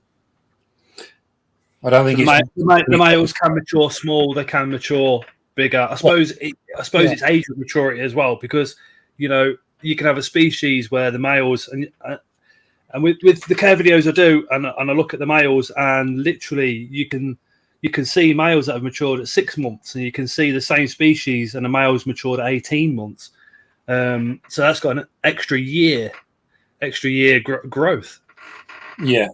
Speaker 2: I don't think
Speaker 1: the males can mature small, they can mature bigger. I suppose it's age of maturity as well, because you know you can have a species where the males and with the care videos I do, and I look at the males, and literally you can see males that have matured at 6 months, and you can see the same species and the males matured at 18 months. So that's got an extra year extra year growth.
Speaker 2: Yeah.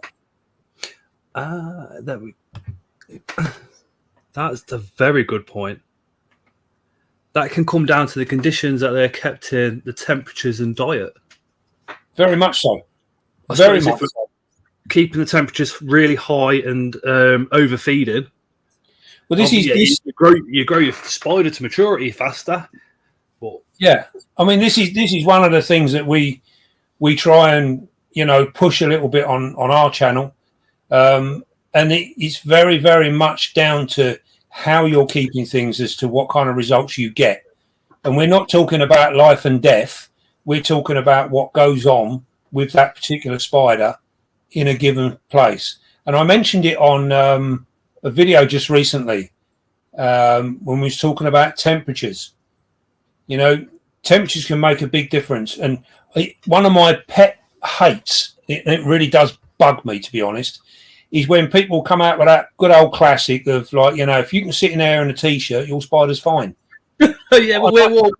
Speaker 1: That's a very good point. That can come down to the conditions that they're kept in, the temperatures and diet.
Speaker 2: Very much so.
Speaker 1: I
Speaker 2: Very
Speaker 1: suppose
Speaker 2: much
Speaker 1: if
Speaker 2: so.
Speaker 1: keeping the temperatures really high and overfeeding.
Speaker 2: Well, this is
Speaker 1: you grow your spider to maturity faster. But
Speaker 2: yeah. I mean, this is one of the things that we try and push a little bit on our channel, and it's very, very much down to how you're keeping things as to what kind of results you get. And we're not talking about life and death. We're talking about what goes on with that particular spider in a given place. And I mentioned it on a video just recently when we was talking about temperatures. Temperatures can make a big difference. And one of my pet hates, it really does bug me, to be honest, is when people come out with that good old classic of like, if you can sit in there in a t-shirt, your spider's fine.
Speaker 1: Yeah, but we're all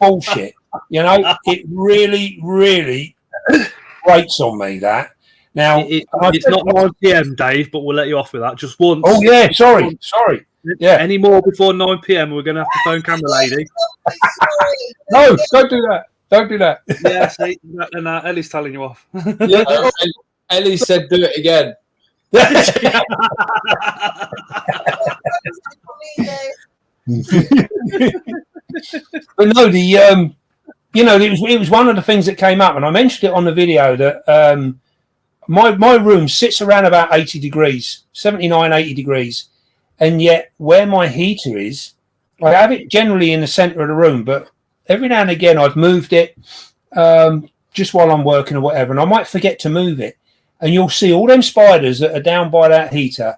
Speaker 2: bullshit. It really, really grates on me that. Now
Speaker 1: it's not 9 p.m, Dave, but we'll let you off with that just once.
Speaker 2: Oh yeah, sorry. Yeah.
Speaker 1: Any more before 9 p.m, we're going to have to phone camera lady.
Speaker 2: No, don't do that. Don't do that.
Speaker 1: Yeah, see, and Ellie's telling you off.
Speaker 2: Yeah.
Speaker 4: Ellie said, "Do it again."
Speaker 2: But no, it was one of the things that came up, and I mentioned it on the video that my room sits around about 80 degrees, 79, 80 degrees, and yet where my heater is, I have it generally in the centre of the room, but every now and again I've moved it just while I'm working or whatever, and I might forget to move it, and you'll see all them spiders that are down by that heater.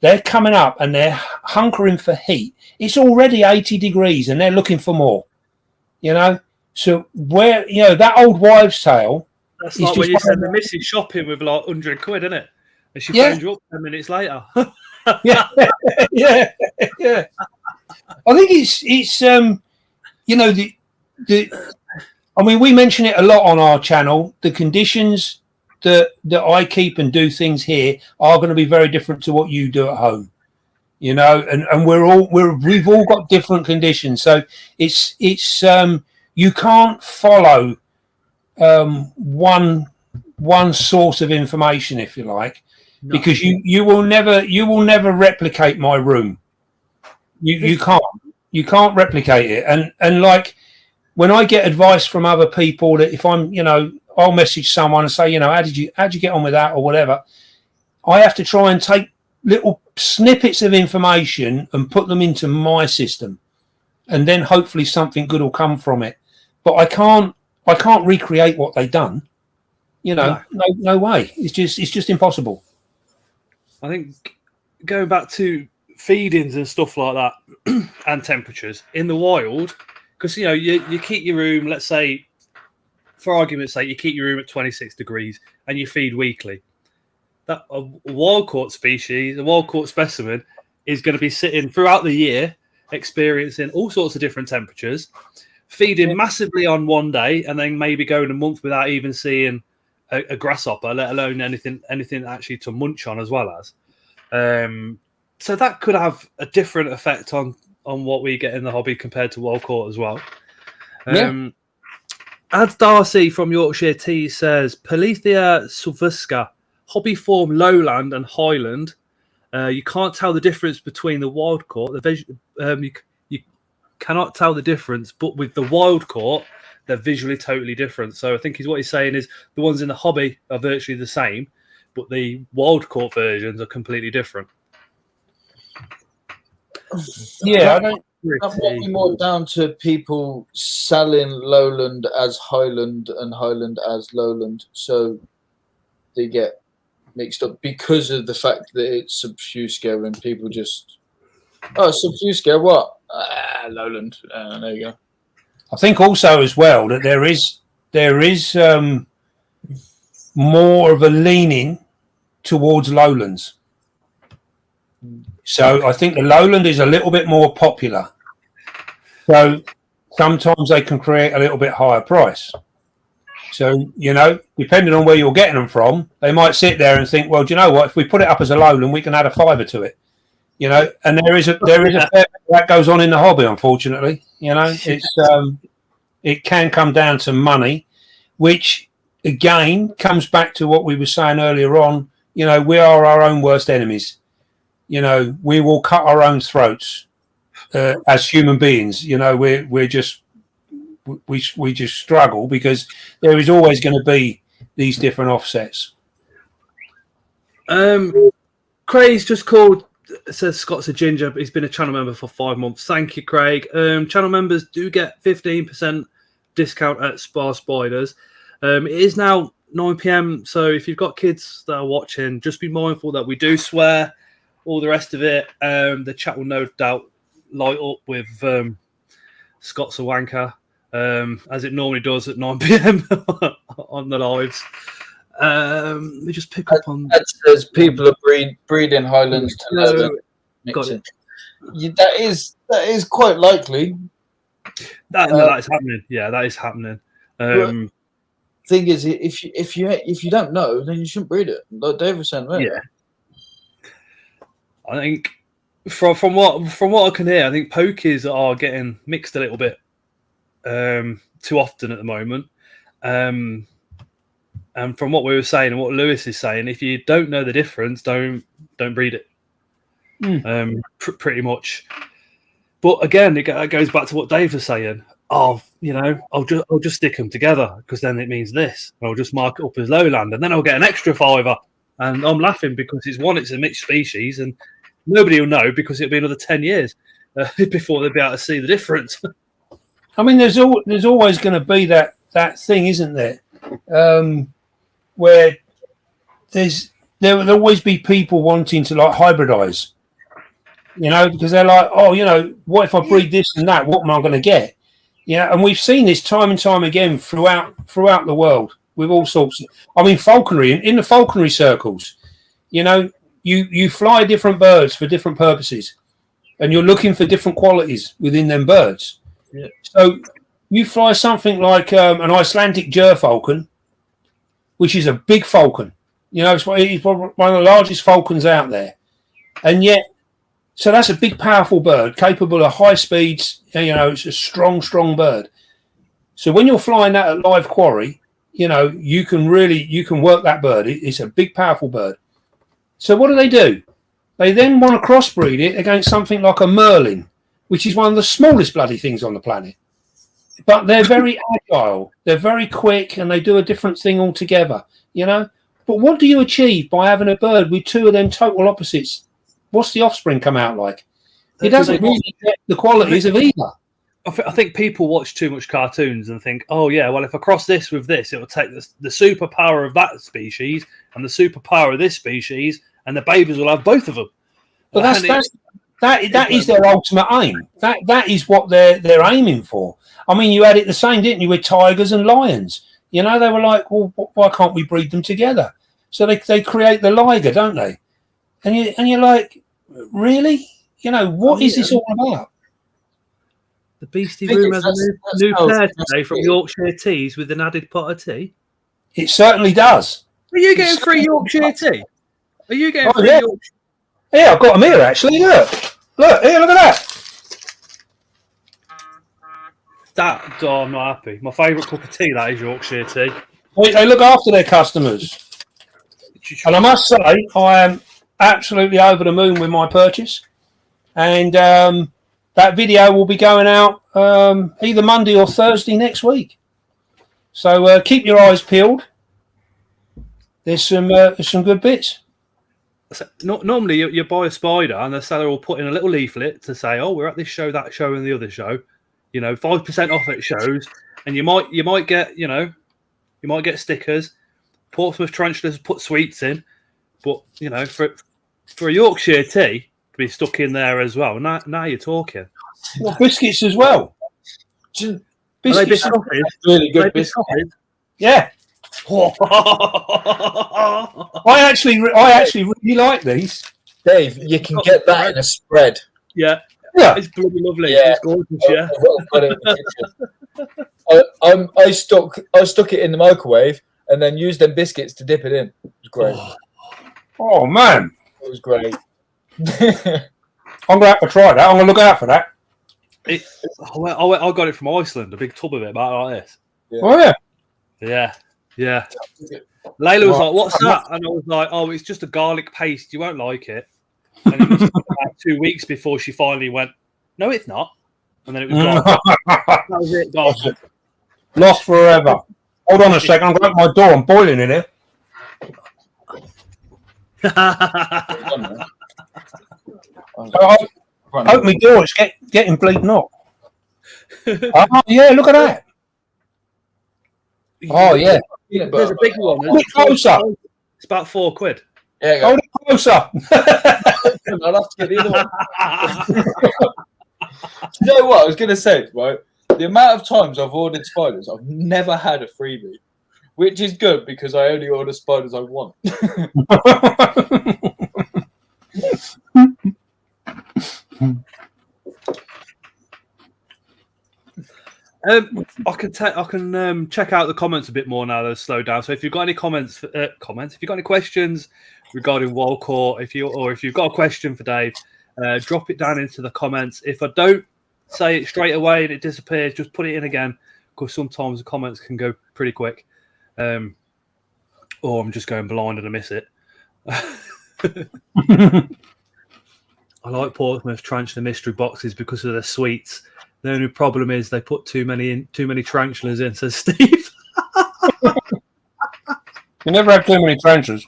Speaker 2: They're coming up and they're hunkering for heat. It's already 80 degrees and they're looking for more, So where, that old wives' tale.
Speaker 1: That's like when you send the missus shopping with like 100 quid, isn't it? And she phones you up 10 minutes later.
Speaker 2: yeah. I think it's I mean, we mention it a lot on our channel. The conditions that I keep and do things here are going to be very different to what you do at home, and we've all got different conditions. So it's you can't follow one source of information, if you like, because you will never replicate my room. You can't replicate it. And like when I get advice from other people, that if I'm, I'll message someone and say, how'd you get on with that or whatever. I have to try and take little snippets of information and put them into my system, and then hopefully something good will come from it. But I can't recreate what they've done. No way. It's just impossible.
Speaker 1: I think going back to feedings and stuff like that and temperatures in the wild, because you keep your room, let's say, for argument's sake, you keep your room at 26 degrees and you feed weekly. That a wild-caught species, a wild-caught specimen, is going to be sitting throughout the year, experiencing all sorts of different temperatures, feeding massively on one day, and then maybe going a month without even seeing a grasshopper, let alone anything actually to munch on as well as. So that could have a different effect on what we get in the hobby compared to wild-caught as well. Asda RC from Yorkshire T says, Polithia sylvesca, hobby form lowland and highland. You can't tell the difference between the wild caught. You cannot tell the difference, but with the wild caught, they're visually totally different. So I think what he's saying is the ones in the hobby are virtually the same, but the wild caught versions are completely different.
Speaker 2: Yeah, I don't.
Speaker 4: That might be more down to people selling lowland as highland and highland as lowland, so they get mixed up because of the fact that it's subfusca and people just, subfusca, what? Lowland. There you go.
Speaker 2: I think also as well that there is more of a leaning towards lowlands. So I think the lowland is a little bit more popular. So sometimes they can create a little bit higher price. So, depending on where you're getting them from, they might sit there and think, well, do you know what? If we put it up as a lowland, we can add a fiver to it. And there is a fair bit that goes on in the hobby, unfortunately. It can come down to money, which again comes back to what we were saying earlier on. We are our own worst enemies. We will cut our own throats as human beings. We just struggle because there is always going to be these different offsets.
Speaker 1: Craig's just called. Says Scott's a ginger, but he's been a channel member for 5 months. Thank you, Craig. Channel members do get 15% discount at Spiders. It is now 9 p.m. So if you've got kids that are watching, just be mindful that we do swear. All the rest of it, the chat will no doubt light up with Scott's a wanker, as it normally does at 9 p.m. on the lives. We just pick up on
Speaker 4: that says people are breeding Highlands to Lowland. That is quite likely.
Speaker 1: That is happening. Yeah, that is happening.
Speaker 4: Thing is, if you don't know, then you shouldn't breed it. Like Dave was saying, right?
Speaker 1: Yeah. I think from what I can hear, I think pokies are getting mixed a little bit too often at the moment. And from what we were saying and what Lewis is saying, if you don't know the difference, don't breed it. Pretty much. But again, it goes back to what Dave was saying. I'll just stick them together because then it means this. I'll just mark it up as lowland, and then I'll get an extra fiver. And I'm laughing because it's a mixed species, and nobody will know because it'll be another 10 years before they'll be able to see the difference.
Speaker 2: I mean, there's always going to be that thing, isn't there? Where there will always be people wanting to hybridize, because they're like, what if I breed this and that? What am I going to get? And we've seen this time and time again throughout the world with all sorts. Falconry in the falconry circles, you fly different birds for different purposes, and you're looking for different qualities within them birds.
Speaker 4: Yeah.
Speaker 2: So you fly something like an Icelandic gerfalcon, which is a big falcon. It's one of the largest falcons out there. And yet, so that's a big, powerful bird, capable of high speeds. It's a strong, strong bird. So when you're flying that at live quarry, you can work that bird. It's a big, powerful bird. So what do? They then want to crossbreed it against something like a merlin, which is one of the smallest bloody things on the planet. But they're very agile, they're very quick, and they do a different thing altogether, But what do you achieve by having a bird with two of them total opposites? What's the offspring come out like? It doesn't really get the qualities of either.
Speaker 1: I think people watch too much cartoons and think, oh, yeah, well, if I cross this with this, it will take the superpower of that species and the superpower of this species, and the babies will have both of them.
Speaker 2: But that is their ultimate aim. That is what they're aiming for. You had it the same, didn't you, with tigers and lions? They were like, well, why can't we breed them together? So they create the liger, don't they? And you're like, really? What is this all about?
Speaker 1: The Beastie Room has a new pair today from Yorkshire Teas with an added pot of tea.
Speaker 2: It certainly does.
Speaker 1: Are you getting free Yorkshire tea? Are you getting free Yorkshire?
Speaker 2: Yeah, I've got them here, actually. Look, here, look at that.
Speaker 1: I'm not happy. My favourite cup of tea, that is Yorkshire tea.
Speaker 2: They look after their customers. And I must say, I am absolutely over the moon with my purchase. And that video will be going out either Monday or Thursday next week. So keep your eyes peeled. There's some good bits.
Speaker 1: So, normally you buy a spider and the seller will put in a little leaflet to say, oh, we're at this show, that show, and the other show. 5% off at shows, and you might get stickers. Portsmouth tarantulas put sweets in, but for a Yorkshire tea to be stuck in there as well. Now you're talking.
Speaker 2: Well, biscuits as well.
Speaker 1: Biscuits,
Speaker 4: really good biscuits.
Speaker 2: Yeah. I actually really like these.
Speaker 4: Dave, you can get that in a spread.
Speaker 1: Yeah, it's bloody lovely.
Speaker 4: Yeah.
Speaker 1: It's gorgeous. Yeah.
Speaker 4: I I stuck it in the microwave and then used them biscuits to dip it in. It was great.
Speaker 2: Oh man,
Speaker 4: It was great.
Speaker 2: I'm gonna have to try that. I'm gonna look out for that.
Speaker 1: I got it from Iceland, a big tub of it, about like this.
Speaker 4: Yeah.
Speaker 2: Oh yeah.
Speaker 1: Yeah. Layla was like, "What's that?" And I was like, "Oh, it's just a garlic paste. You won't like it." And it was about 2 weeks before she finally went, "No, it's not." And then it was gone. That was it. Gone.
Speaker 2: Lost forever. Hold on a second. I'm going to my door. I'm boiling in here. I hope my door is getting bleeding up. Oh yeah, look at that. Oh yeah.
Speaker 1: There's a big one.
Speaker 2: Hold it closer.
Speaker 1: It's about £4.
Speaker 4: Yeah,
Speaker 2: Hold it closer.
Speaker 4: I'll have to get the other one. You know what I was going to say, right? The amount of times I've ordered spiders, I've never had a freebie, which is good because I only order spiders I want.
Speaker 1: I can check out the comments a bit more now. They've slowed down. So if you've got any comments, if you've got any questions regarding wild caught, if you've got a question for Dave, drop it down into the comments. If I don't say it straight away and it disappears, just put it in again, because sometimes the comments can go pretty quick, or I'm just going blind and I miss it. I like Portsmouth tarantula mystery boxes because of their sweets. The only problem is they put too many tarantulas in, says Steve.
Speaker 2: You never have too many tarantulas.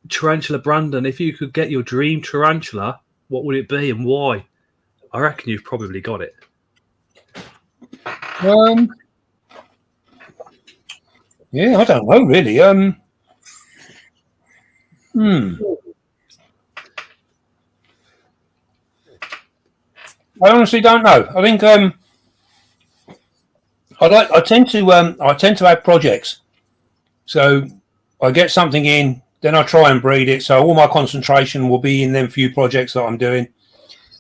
Speaker 1: Tarantula Brandon, if you could get your dream tarantula, what would it be and why? I reckon you've probably got it.
Speaker 2: Yeah, I don't know really. I honestly don't know. I think I tend to have projects. So I get something in, then I try and breed it. So all my concentration will be in them few projects that I'm doing.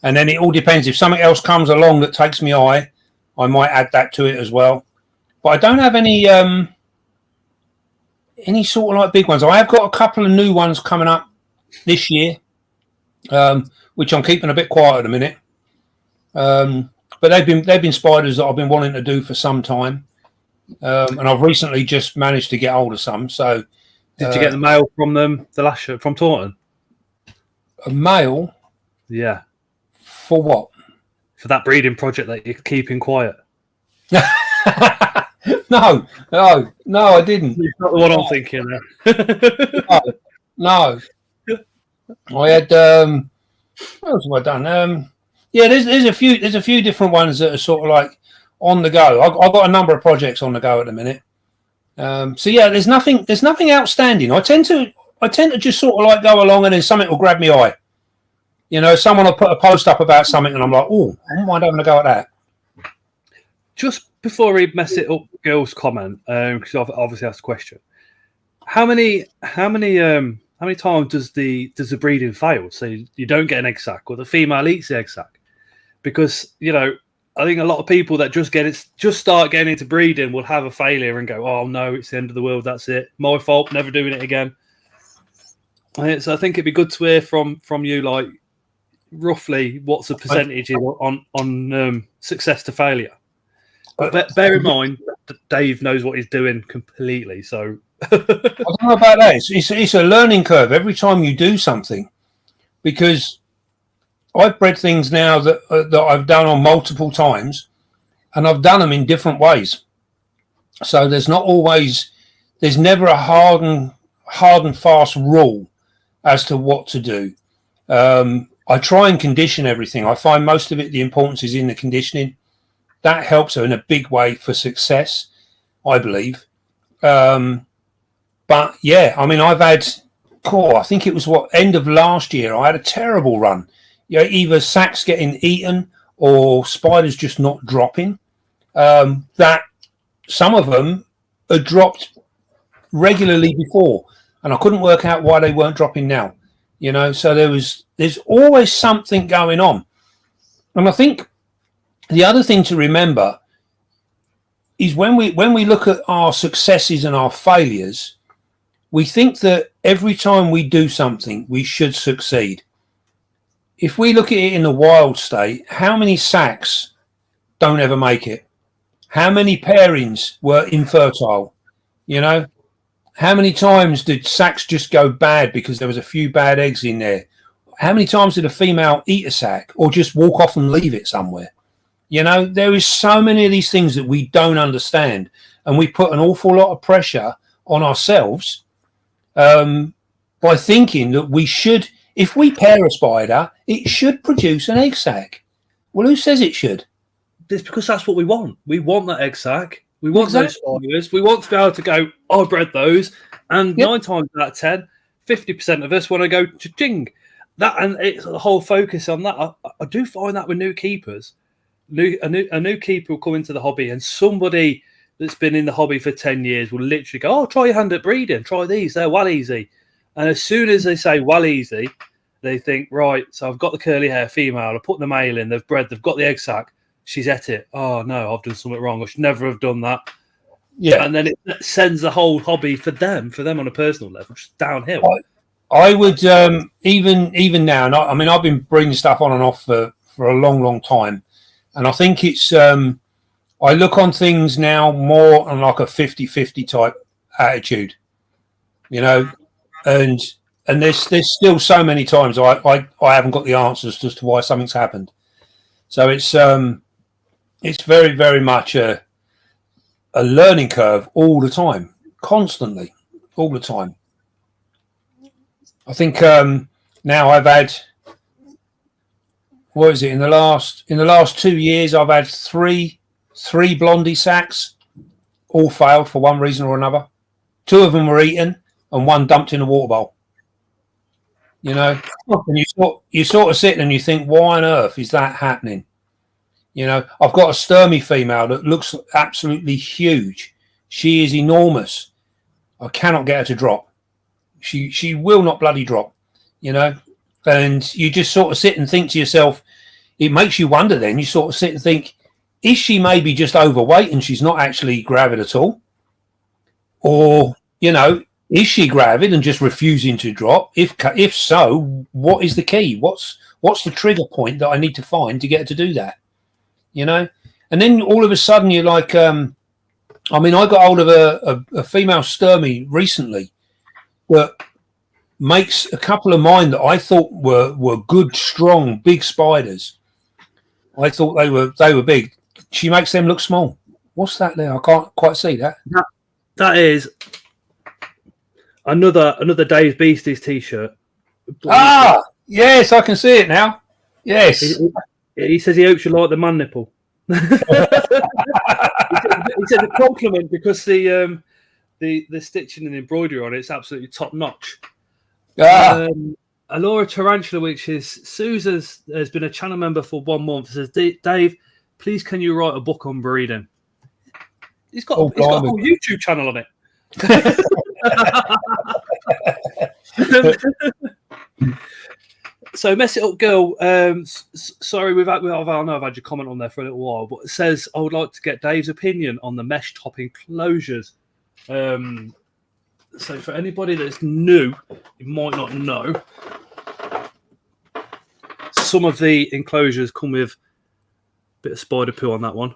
Speaker 2: And then it all depends. If something else comes along that takes me eye, I might add that to it as well. But I don't have any sort of like big ones. I have got a couple of new ones coming up this year, which I'm keeping a bit quiet at the minute. But they've been spiders that I've been wanting to do for some time, and I've recently just managed to get hold of some. So,
Speaker 1: did you get the mail from them? The last from Taunton?
Speaker 2: A mail?
Speaker 1: Yeah.
Speaker 2: For what?
Speaker 1: For that breeding project that you're keeping quiet.
Speaker 2: No, I didn't.
Speaker 1: It's not the one I'm thinking.
Speaker 2: No. I had what else have I done? Yeah, there's a few different ones that are sort of like on the go. I've got a number of projects on the go at the minute. So yeah, there's nothing outstanding. I tend to just sort of like go along and then something will grab me eye. You know, someone will put a post up about something and I'm like, oh, I don't mind having a go at that.
Speaker 1: Just before we mess it up, girls' comment, because I've obviously asked a question. How many times does the breeding fail? So you don't get an egg sac, or the female eats the egg sac? Because I think a lot of people that just start getting into breeding will have a failure and go, "Oh no, it's the end of the world. That's it. My fault. Never doing it again." So I think it'd be good to hear from you, like roughly what's the percentage on success to failure. But bear in mind, Dave knows what he's doing completely. So
Speaker 2: I don't know about that. It's a learning curve every time you do something, because I've bred things now that I've done on multiple times, and I've done them in different ways. So there's never a hard and fast rule as to what to do. I try and condition everything. I find most of it, the importance is in the conditioning. That helps in a big way for success, I believe. But yeah, I mean, I've had, I think it was end of last year, I had a terrible run. Either sacks getting eaten or spiders just not dropping. That some of them had dropped regularly before, and I couldn't work out why they weren't dropping now. So there's always something going on. And I think the other thing to remember is when we look at our successes and our failures, we think that every time we do something, we should succeed. If we look at it in the wild state, how many sacks don't ever make it? How many pairings were infertile? You know, how many times did sacks just go bad because there was a few bad eggs in there? How many times did a female eat a sack or just walk off and leave it somewhere? You know, there is so many of these things that we don't understand, and we put an awful lot of pressure on ourselves by thinking that we should, if we pair a spider, it should produce an egg sac. Well, who says it should?
Speaker 1: It's because that's what we want. We want that egg sac. We want those spiders. We want to be able to go, I bred those. And 9 times out of 10, 50% of us want to go cha-ching. That, and it's the whole focus on that. I do find that with new keepers. A new keeper will come into the hobby, and somebody that's been in the hobby for 10 years will literally go, oh, try your hand at breeding. Try these. They're well easy. And as soon as they say well easy, they think, right, so I've got the curly hair female. I put the male in. They've bred. They've got the egg sac. She's at it. Oh, no, I've done something wrong. I should never have done that. Yeah. And then it sends the whole hobby for them on a personal level, just downhill.
Speaker 2: I would, even now, and I mean, I've been bringing stuff on and off for a long, long time. And I think it's, I look on things now more on like a 50-50 type attitude, you know, and there's still so many times I haven't got the answers as to why something's happened. So it's very, very much a learning curve all the time, constantly, all the time. I think now I've had, what is it, in the last 2 years I've had three blondie sacks, all failed for one reason or another. 2 of them were eaten and 1 dumped in a water bowl. You know, and you sort of sit and you think, why on earth is that happening? You know, I've got a Sturmy female that looks absolutely huge. She is enormous. I cannot get her to drop. She will not bloody drop, you know. And you just sort of sit and think to yourself, it makes you wonder then. You sort of sit and think, is she maybe just overweight and she's not actually gravid at all? Or, you know, is she gravid and just refusing to drop? If so, what is the key? What's the trigger point that I need to find to get her to do that? You know? And then all of a sudden you're like, I mean, I got hold of a female Sturmy recently that makes a couple of mine that I thought were good, strong, big spiders. I thought they were big. She makes them look small. What's that there? I can't quite see that.
Speaker 1: That is another Dave Beasties t-shirt.
Speaker 2: Ah, yes, I can see it now. Yes.
Speaker 1: He says he hopes you like the man nipple. he said a compliment because the stitching and embroidery on it's absolutely top notch. Alora Tarantula, which is Susan's, has been a channel member for 1 month, says, Dave, please can you write a book on breeding? He's got a whole YouTube channel on it. So Mess It Up Girl, sorry, I know I've had your comment on there for a little while, but it says, I would like to get Dave's opinion on the mesh top enclosures. So for anybody that's new, you might not know, some of the enclosures come with a bit of spider poo on that one,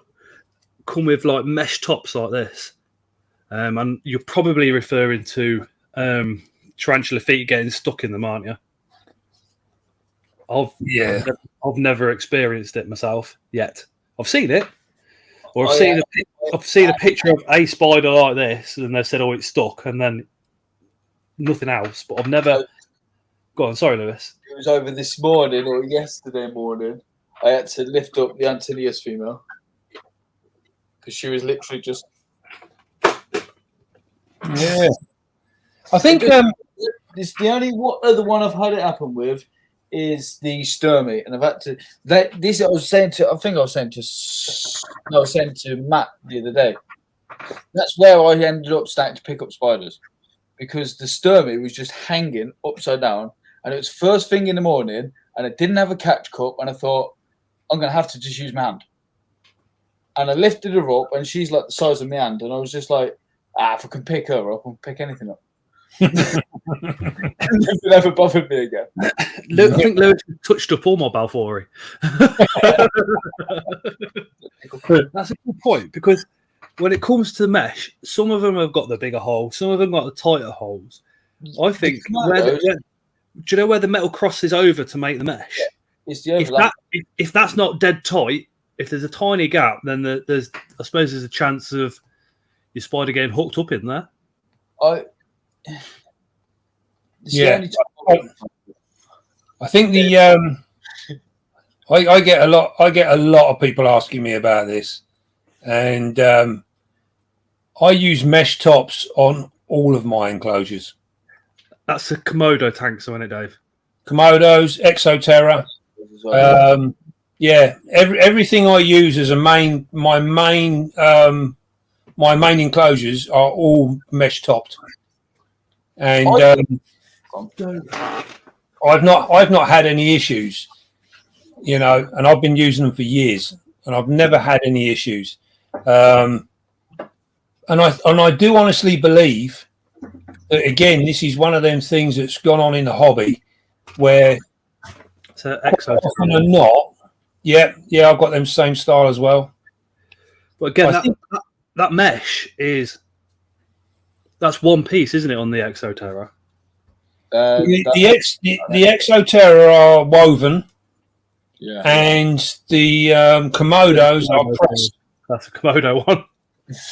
Speaker 1: come with like mesh tops like this. And you're probably referring to tarantula feet getting stuck in them, aren't you? I've never experienced it myself yet. I've seen it, or I've seen a picture of a spider like this, and they've said, "Oh, it's stuck," and then nothing else. But I've never. Go on, sorry, Lewis.
Speaker 4: It was over this morning or yesterday morning. I had to lift up the Antonius female because she was literally just.
Speaker 2: Yeah, I think
Speaker 4: it's the only other one I've had it happen with is the Sturmy, and I've had to. I was saying to Matt the other day. That's where I ended up starting to pick up spiders because the Sturmy was just hanging upside down, and it was first thing in the morning, and I didn't have a catch cup, and I thought I'm going to have to just use my hand. And I lifted her up, and she's like the size of my hand. And I was just like, if I can pick her up, I'll pick anything up. It never bothered me again.
Speaker 1: I think Lewis touched up all my Balfouri. That's a good point, because when it comes to the mesh, some of them have got the bigger holes, some of them got the tighter holes. I think, do you know where the metal crosses over to make the mesh?
Speaker 4: Yeah, it's the overlap.
Speaker 1: If that's not dead tight, if there's a tiny gap, then there's a chance of your spider getting hooked up in there.
Speaker 2: I think I get a lot of people asking me about this, and I use mesh tops on all of my enclosures.
Speaker 1: That's a Komodo tank, isn't it, Dave?
Speaker 2: Komodos, Exoterra. Everything I use as my main enclosures are all mesh topped, and I've not had any issues, and I've been using them for years, and I've never had any issues. And I do honestly believe that, again, this is one of them things that's gone on in the hobby where often or not, I've got them same style as well.
Speaker 1: But again, that mesh that's one piece, isn't it, on the Exoterra?
Speaker 2: The Exoterra are woven, and the Komodos are pressed.
Speaker 1: That's a Komodo one.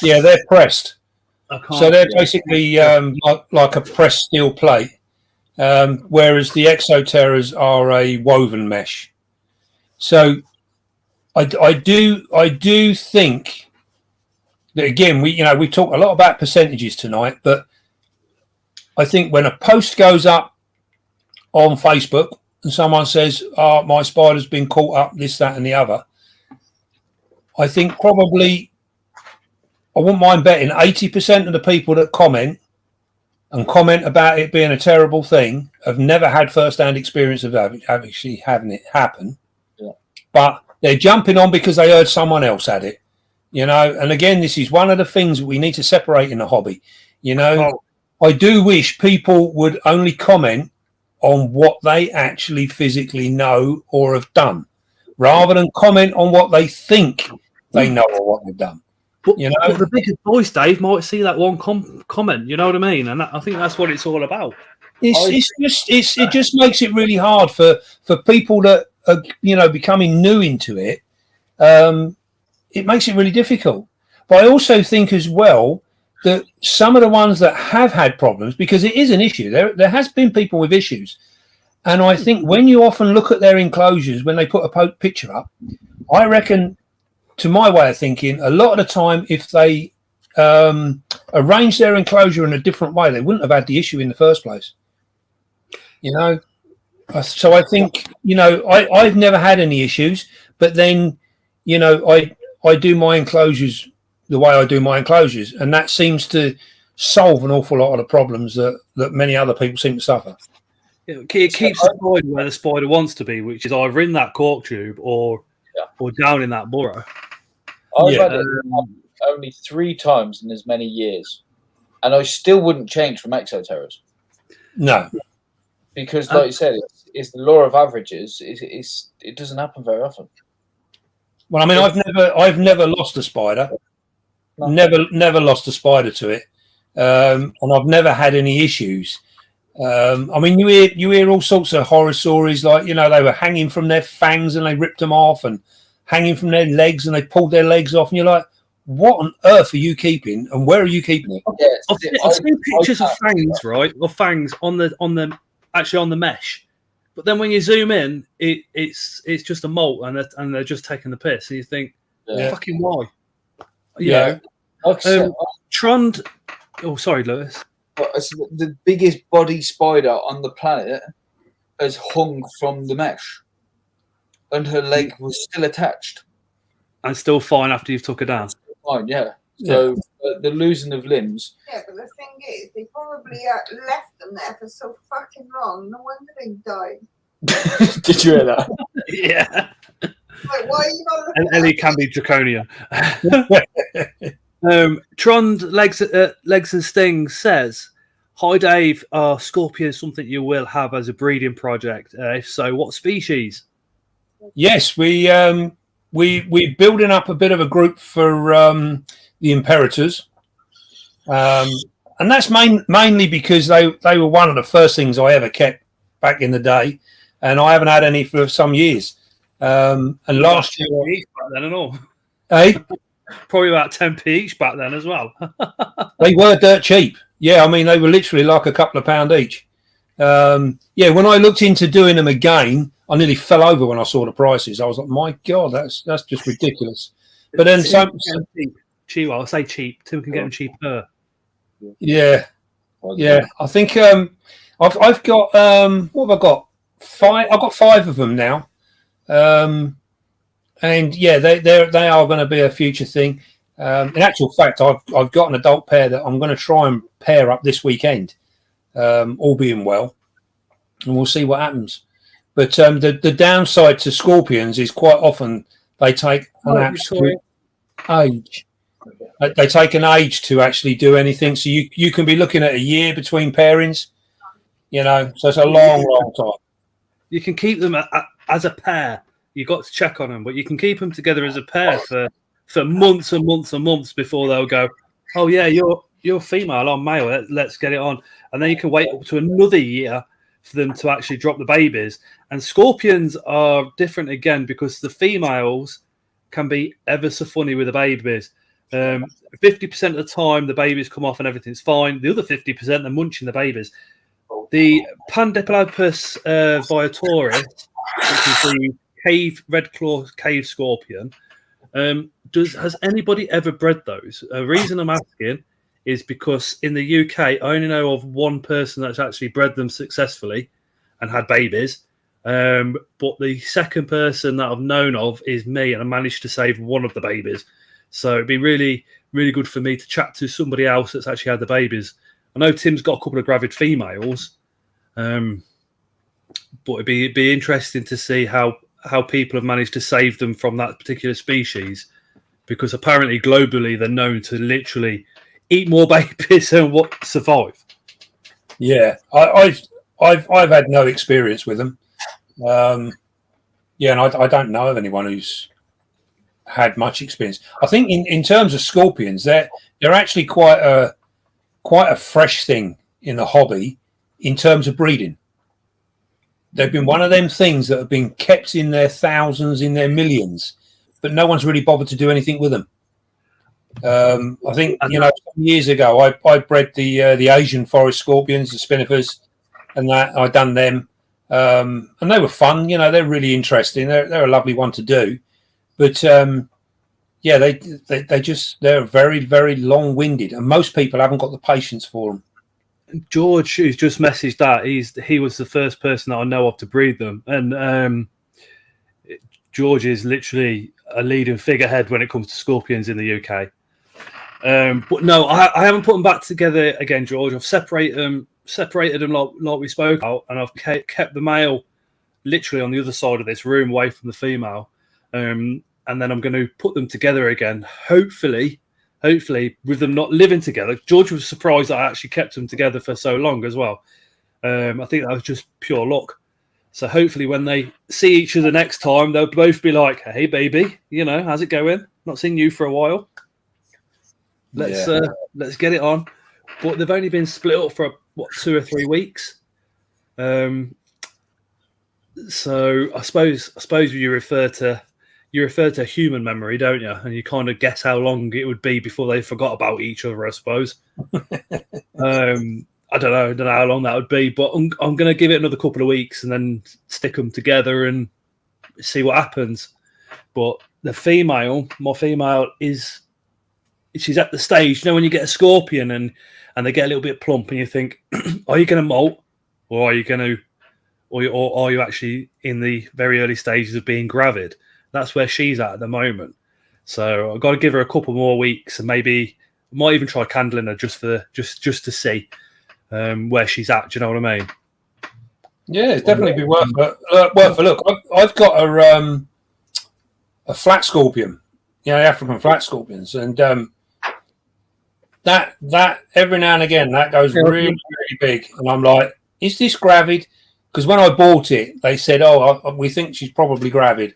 Speaker 2: Yeah, they're pressed. So they're basically like a pressed steel plate, whereas the Exoterras are a woven mesh. So I do think that, again, we talk a lot about percentages tonight, but I think when a post goes up on Facebook and someone says, my spider's been caught up, this, that, and the other, I think probably, I wouldn't mind betting 80% of the people that comment about it being a terrible thing have never had first-hand experience of actually having it happen.
Speaker 4: Yeah.
Speaker 2: But they're jumping on because they heard someone else had it, And again, this is one of the things that we need to separate in the hobby. I do wish people would only comment on what they actually physically know or have done, rather than comment on what they think they know or what they've done.
Speaker 1: But the biggest voice, Dave, might see that one comment. You know what I mean? And I think that's what it's all about.
Speaker 2: It just makes it really hard for people that are becoming new into it. It makes it really difficult. But I also think as well that some of the ones that have had problems, because it is an issue, there has been people with issues. And I think when you often look at their enclosures, when they put a picture up, I reckon, to my way of thinking, a lot of the time, if they arrange their enclosure in a different way, they wouldn't have had the issue in the first place. So I think, I've never had any issues, but then, I do my enclosures the way I do my enclosures, and that seems to solve an awful lot of the problems that many other people seem to suffer.
Speaker 1: It keeps the spider where the spider wants to be, which is either in that cork tube or down in that burrow.
Speaker 4: I've had it only 3 times in as many years, and I still wouldn't change from Exoterras.
Speaker 2: No,
Speaker 4: because, like you said, it's the law of averages. It doesn't happen very often.
Speaker 2: Well, I mean, I've never lost a spider. No. Never lost a spider to it, and I've never had any issues. I mean, you hear all sorts of horror stories, like they were hanging from their fangs and they ripped them off, and hanging from their legs and they pulled their legs off, and you're like, what on earth are you keeping, and where are you keeping it?
Speaker 1: I've seen pictures of fangs, right? Or fangs on the mesh, but then when you zoom in, it's just a molt, and they're just taking the piss, and you think, fucking why? Trond. Oh, sorry, Lewis.
Speaker 4: The biggest body spider on the planet has hung from the mesh, and her leg was still attached,
Speaker 1: and still fine after you've took her down.
Speaker 4: Fine, yeah. So the losing of limbs.
Speaker 3: Yeah, but the thing is, they probably left them there for so fucking long. No wonder they died.
Speaker 4: Did you hear that?
Speaker 1: Yeah.
Speaker 3: Wait, why are you not looking
Speaker 1: And
Speaker 3: at
Speaker 1: Ellie can be draconian. Trond Legs and Stings says, "Hi Dave, are scorpions something you will have as a breeding project? If so, what species?"
Speaker 2: Yes, we're building up a bit of a group for the Imperators, and that's mainly because they were one of the first things I ever kept back in the day, and I haven't had any for some years. And last year,
Speaker 1: each back then and all.
Speaker 2: eh?
Speaker 1: Probably about 10p each back then as well.
Speaker 2: They were dirt cheap. Yeah, I mean they were literally like a couple of pound each. Yeah, when I looked into doing them again, I nearly fell over when I saw the prices. I was like, my God, that's just ridiculous. But then
Speaker 1: cheap. I'll say cheap. Tim can get them cheaper.
Speaker 2: Yeah. I think I've got what have I got? 5. I've got 5 of them now. And yeah, they are going to be a future thing. In actual fact, I've got an adult pair that I'm going to try and pair up this weekend, all being well, and we'll see what happens. But the downside to scorpions is quite often they take an absolute age. They take an age to actually do anything. So you can be looking at a year between pairings, so it's a long time.
Speaker 1: You can keep them as a pair. You've got to check on them, but you can keep them together as a pair for months and months and months before they'll go, oh, yeah, you're female, I'm male, let's get it on. And then you can wait up to another year for them to actually drop the babies. And scorpions are different again because the females can be ever so funny with the babies. 50% of the time, the babies come off and everything's fine. The other 50%, they're munching the babies. The Pandipalpus viatoris, which is the red claw cave scorpion, has anybody ever bred those? The reason I'm asking is because in the UK, I only know of one person that's actually bred them successfully and had babies. But the second person that I've known of is me, and I managed to save one of the babies. So it'd be really, really good for me to chat to somebody else that's actually had the babies. I know Tim's got a couple of gravid females, but it'd be interesting to see how people have managed to save them from that particular species, because apparently globally they're known to literally eat more babies than what survive.
Speaker 2: Yeah, I've had no experience with them. And I don't know of anyone who's had much experience. I think in terms of scorpions, they're actually quite a fresh thing in the hobby in terms of breeding. They've been one of them things that have been kept in their thousands, in their millions, but no one's really bothered to do anything with them. I think, years ago, I bred the Asian forest scorpions, the spinifers, and that I'd done them. And they were fun, they're really interesting. They're a lovely one to do. But, they're very, very long-winded, and most people haven't got the patience for them.
Speaker 1: George, who's just messaged that, he was the first person that I know of to breed them. And George is literally a leading figurehead when it comes to scorpions in the UK. But no, I haven't put them back together again, George. I've separated them like we spoke about, and I've kept the male literally on the other side of this room away from the female. And then I'm going to put them together again, hopefully with them not living together. George was surprised that I actually kept them together for so long as well. I think that was just pure luck. So hopefully when they see each other next time, they'll both be like, hey, baby, how's it going? Not seen you for a while. Let's get it on. But they've only been split up for 2 or 3 weeks. So I suppose you refer to human memory, don't you? And you kind of guess how long it would be before they forgot about each other, I suppose. I don't know how long that would be, but I'm going to give it another couple of weeks and then stick them together and see what happens. But my female she's at the stage, when you get a scorpion and they get a little bit plump and you think, are you going to molt, or are you going to, or are you actually in the very early stages of being gravid? That's where she's at the moment. So I've got to give her a couple more weeks, and maybe I might even try candling her just to see where she's at. Do you know what I mean?
Speaker 2: Yeah, it's definitely be worth a look. I've got a flat scorpion, African flat scorpions, and that every now and again that goes really, really big, and I'm like, is this gravid? Because when I bought it, they said, we think she's probably gravid,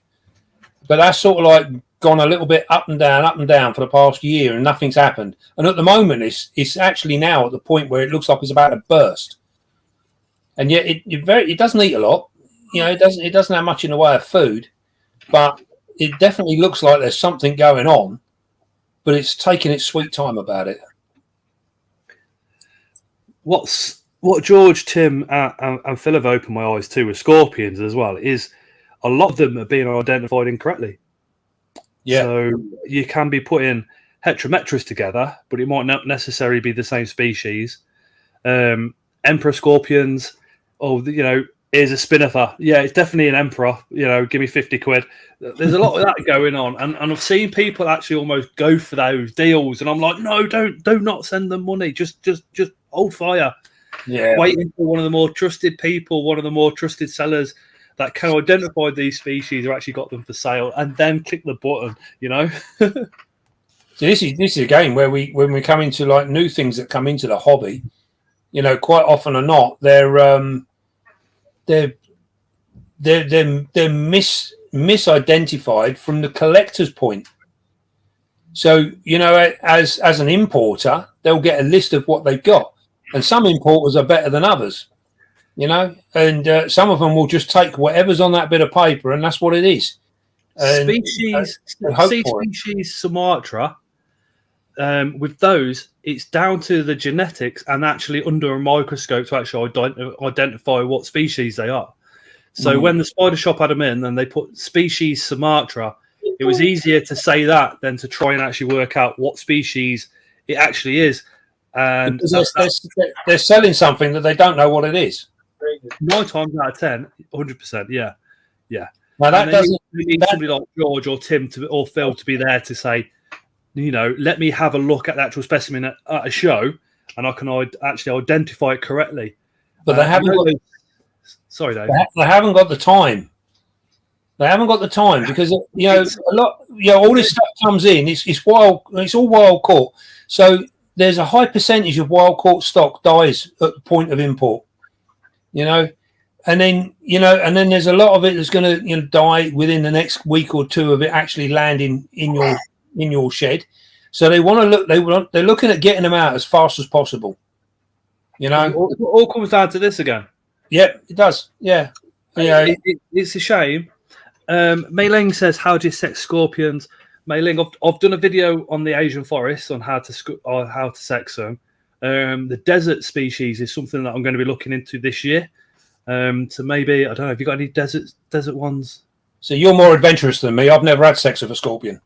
Speaker 2: but that's sort of like gone a little bit up and down for the past year, and nothing's happened. And at the moment, it's actually now at the point where it looks like it's about to burst, and yet it doesn't eat a lot. It doesn't have much in the way of food, but it definitely looks like there's something going on, but it's taking its sweet time about it.
Speaker 1: What George, Tim, and Phil have opened my eyes to with scorpions as well is a lot of them are being identified incorrectly. Yeah. So you can be putting heterometris together, but it might not necessarily be the same species. Emperor scorpions, here's a spinnaker. Yeah, it's definitely an emperor. Give me 50 quid. There's a lot of that going on, and I've seen people actually almost go for those deals, and I'm like, no, do not send them money. Just hold fire. Yeah, waiting for one of the more trusted people, one of the more trusted sellers that can identify these species who actually got them for sale, and then click the button.
Speaker 2: So this is again where when we come into like new things that come into the hobby, quite often or not, they're misidentified from the collector's point. So as an importer, they'll get a list of what they've got, and some importers are better than others, and some of them will just take whatever's on that bit of paper, and that's what it is. And,
Speaker 1: species Sumatra. With those, it's down to the genetics and actually under a microscope to actually identify what species they are. So when the spider shop had them in and they put species Sumatra, it was easier to say that than to try and actually work out what species it actually is. And
Speaker 2: they're selling something that they don't know what it is.
Speaker 1: 9 times out of 10, 100%, yeah.
Speaker 2: Now that doesn't.
Speaker 1: You need somebody like George or Tim or Phil to be there to say, let me have a look at the actual specimen at a show, and I can actually identify it correctly.
Speaker 2: But they haven't got.
Speaker 1: Sorry, Dave.
Speaker 2: They haven't got the time. They haven't got the time because a lot. All this stuff comes in. It's wild. It's all wild caught. So there's a high percentage of wild caught stock dies at the point of import. And then there's a lot of it that's going to die within the next week or two of it actually landing in your shed. So they want to look. They're looking at getting them out as fast as possible.
Speaker 1: It all comes down to this again.
Speaker 2: Yeah, it does. Yeah,
Speaker 1: it's a shame. Mei Ling says, "How do you sex scorpions?" Mei Ling, I've done a video on the Asian forest on how to sex them. The desert species is something that I'm going to be looking into this year. So maybe I don't know. Have you got any desert ones?
Speaker 2: So you're more adventurous than me. I've never had sex with a scorpion.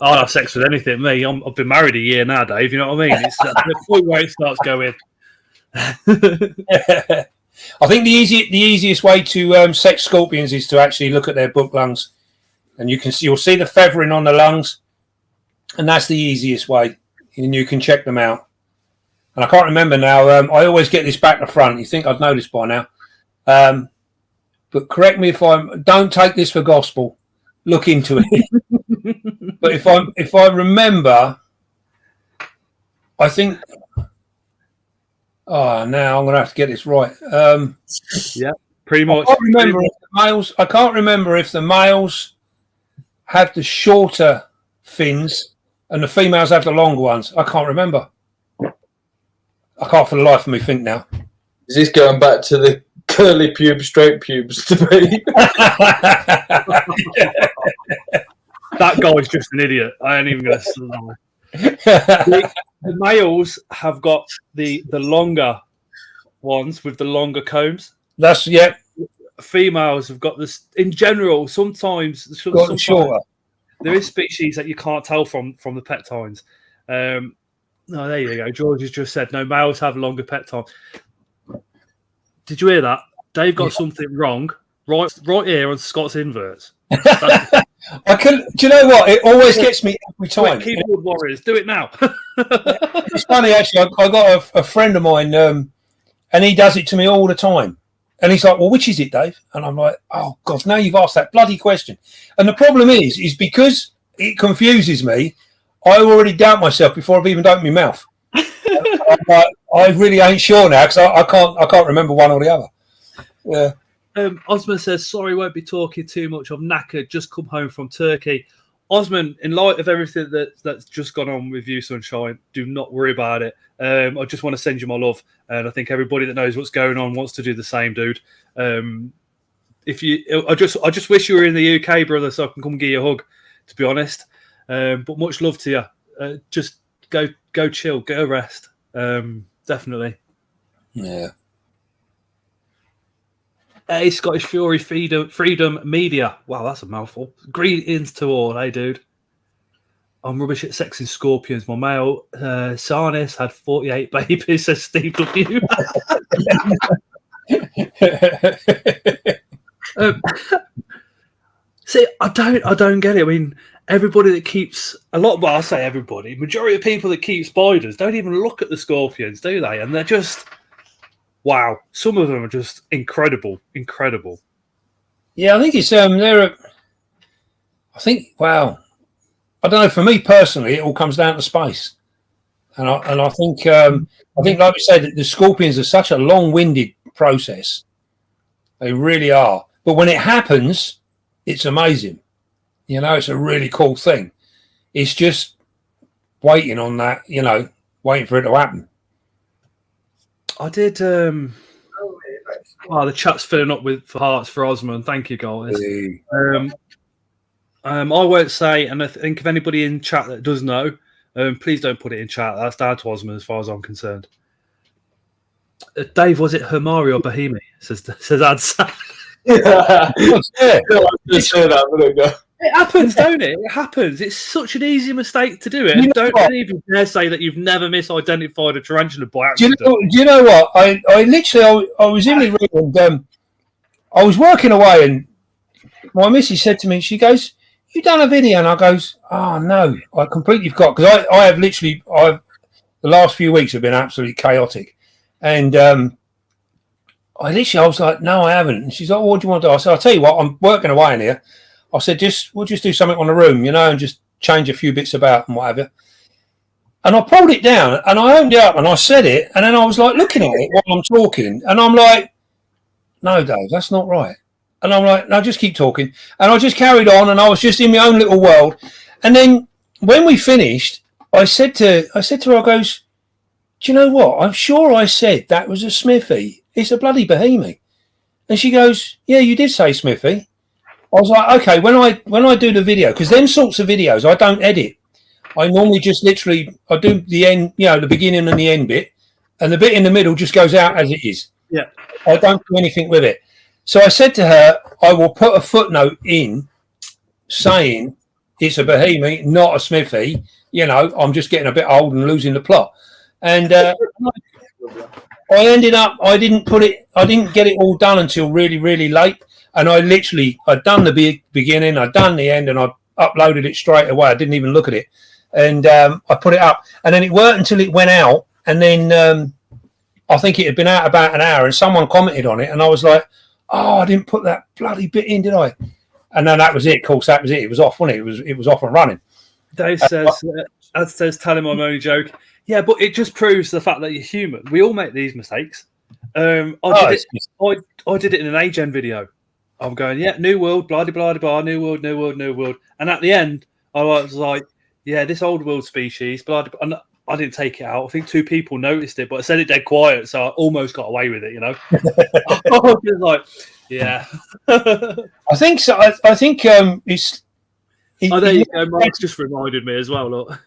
Speaker 1: I'll have sex with anything. Me, I've been married a year now, Dave. You know what I mean? It's the point where it starts going.
Speaker 2: I think the easiest way to sex scorpions is to actually look at their book lungs, and you'll see the feathering on the lungs, and that's the easiest way, and you can check them out. And I can't remember now. I always get this back to front. You think I'd know this by now, but correct me if don't take this for gospel. Look into it. But if I remember, I think. Oh, now I'm going to have to get this right.
Speaker 1: Yeah, pretty much.
Speaker 2: I can't remember if the males have the shorter fins and the females have the longer ones. I can't remember. I can't for the life of me think now.
Speaker 4: Is this going back to the curly pubes, straight pubes debate?
Speaker 1: That guy's just an idiot. I ain't even going to say. The males have got the longer ones with the longer combs.
Speaker 2: That's
Speaker 1: Females have got this. In general, sometimes
Speaker 2: shorter.
Speaker 1: There is species that you can't tell from the pet tines. No, there you go. George has just said no. Males have longer pet time. Did you hear that? Dave got something wrong right here on Scott's inverts.
Speaker 2: Do you know what? It always gets me every time.
Speaker 1: Quick, keyboard warriors, do it now.
Speaker 2: It's funny actually. I got a friend of mine, and he does it to me all the time. And he's like, well, which is it, Dave? And I'm like, oh, God, now you've asked that bloody question. And the problem is because it confuses me, I already doubt myself before I've even opened my mouth. I'm like, I really ain't sure now because I can't remember one or the other. Yeah.
Speaker 1: Osman says, sorry, won't be talking too much. I'm knackered. Just come home from Turkey. Osman, in light of everything that's just gone on with you, Sunshine, do not worry about it. I just want to send you my love, and I think everybody that knows what's going on wants to do the same, dude. I just wish you were in the UK, brother, so I can come give you a hug. To be honest, but much love to you. Just go chill, go rest. Definitely.
Speaker 2: Yeah.
Speaker 1: Hey, Scottish Fury Freedom Media. Wow, that's a mouthful. Greetings to all. Hey, dude. I'm rubbish at sexing scorpions. My male Sarnis had 48 babies, says Steve W. See, I don't get it. I mean, everybody that keeps I say everybody, majority of people that keep spiders don't even look at the scorpions, do they? And they're just wow. Some of them are just incredible.
Speaker 2: Yeah, I think it's wow. I don't know. For me personally, it all comes down to space, and I think like we said, the scorpions are such a long-winded process. They really are. But when it happens, it's amazing. You know, it's a really cool thing. It's just waiting on that. You know, waiting for it to happen.
Speaker 1: I did. The chat's filling up for hearts for Osman. Thank you, guys. I won't say, and I think if anybody in chat that does know, please don't put it in chat. That's down to Osman as far as I'm concerned. Dave, was it Hermari or Bahimi? Says Adsa.
Speaker 4: Yeah.
Speaker 1: It happens, don't it? It happens. It's such an easy mistake to do it. And don't even dare say that you've never misidentified a tarantula by accident.
Speaker 2: Do you know what? I literally was in the room and I was working away, and my missus said to me, she goes, "You done a video?" And I goes, "Oh no, I completely forgot," because I've the last few weeks have been absolutely chaotic, and I was like, "No, I haven't." And she's like, "What do you want to do?" I said, "I'll tell you what, I'm working away in here." I said, we'll just do something on the room, you know, and just change a few bits about and whatever. And I pulled it down and I opened it up and I said it, and then I was like looking at it while I'm talking, and I'm like, "No, Dave, that's not right." And I'm like, "No, just keep talking." And I just carried on, and I was just in my own little world. And then when we finished, I said to her, I goes, "Do you know what? I'm sure I said that was a Smithy. It's a bloody Bahimi." And she goes, "Yeah, you did say Smithy." I was like, "Okay, when I do the video, because them sorts of videos I don't edit. I normally just literally I do the end, you know, the beginning and the end bit, and the bit in the middle just goes out as it is.
Speaker 1: Yeah,
Speaker 2: I don't do anything with it." So I said to her, "I will put a footnote in saying it's a Bahimi, not a Smithy. You know, I'm just getting a bit old and losing the plot." And I ended up, I didn't get it all done until really, really late. And I'd done the beginning, I'd done the end, and I uploaded it straight away. I didn't even look at it. And I put it up. And then it weren't until it went out. And then I think it had been out about an hour, and someone commented on it. And I was like, "Oh, I didn't put that bloody bit in, did I?" And then that was it. Of course, that was it. It was off, wasn't it? It was off and running.
Speaker 1: Dave says, "Tell him I'm only joking." Yeah, but it just proves the fact that you're human. We all make these mistakes. I did it in an AGen video. I'm going, "Yeah, new world, blah, blah, blah, new world. And at the end, I was like, "Yeah, this old world species, blah, blah." And I didn't take it out. I think 2 people noticed it, but I said it dead quiet, so I almost got away with it, you know? I was just like, yeah.
Speaker 2: I think so. I think it's...
Speaker 1: there you go. Mark's just reminded me as well, look.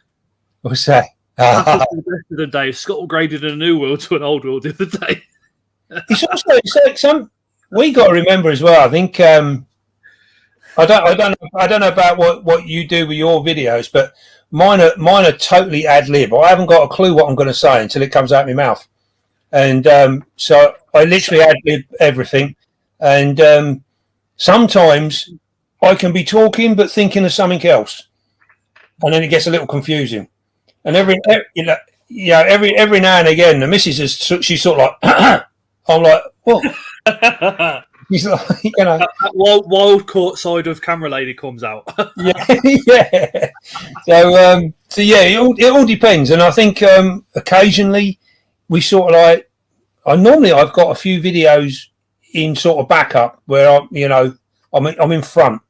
Speaker 2: What's that?
Speaker 1: The day Scott graded a new world to an old world the other day.
Speaker 2: It's like we got to remember as well. I think I don't know about what you do with your videos, but mine are totally ad lib. I haven't got a clue what I'm going to say until it comes out of my mouth, and so I literally ad lib everything. And sometimes I can be talking but thinking of something else, and then it gets a little confusing. And every now and again, the missus she's sort of like, I'm like, "What?" He's like, you know,
Speaker 1: that wild caught side of camera lady comes out.
Speaker 2: yeah. So yeah, it all depends, and I think occasionally we sort of like. I've got a few videos in sort of backup where I'm in front,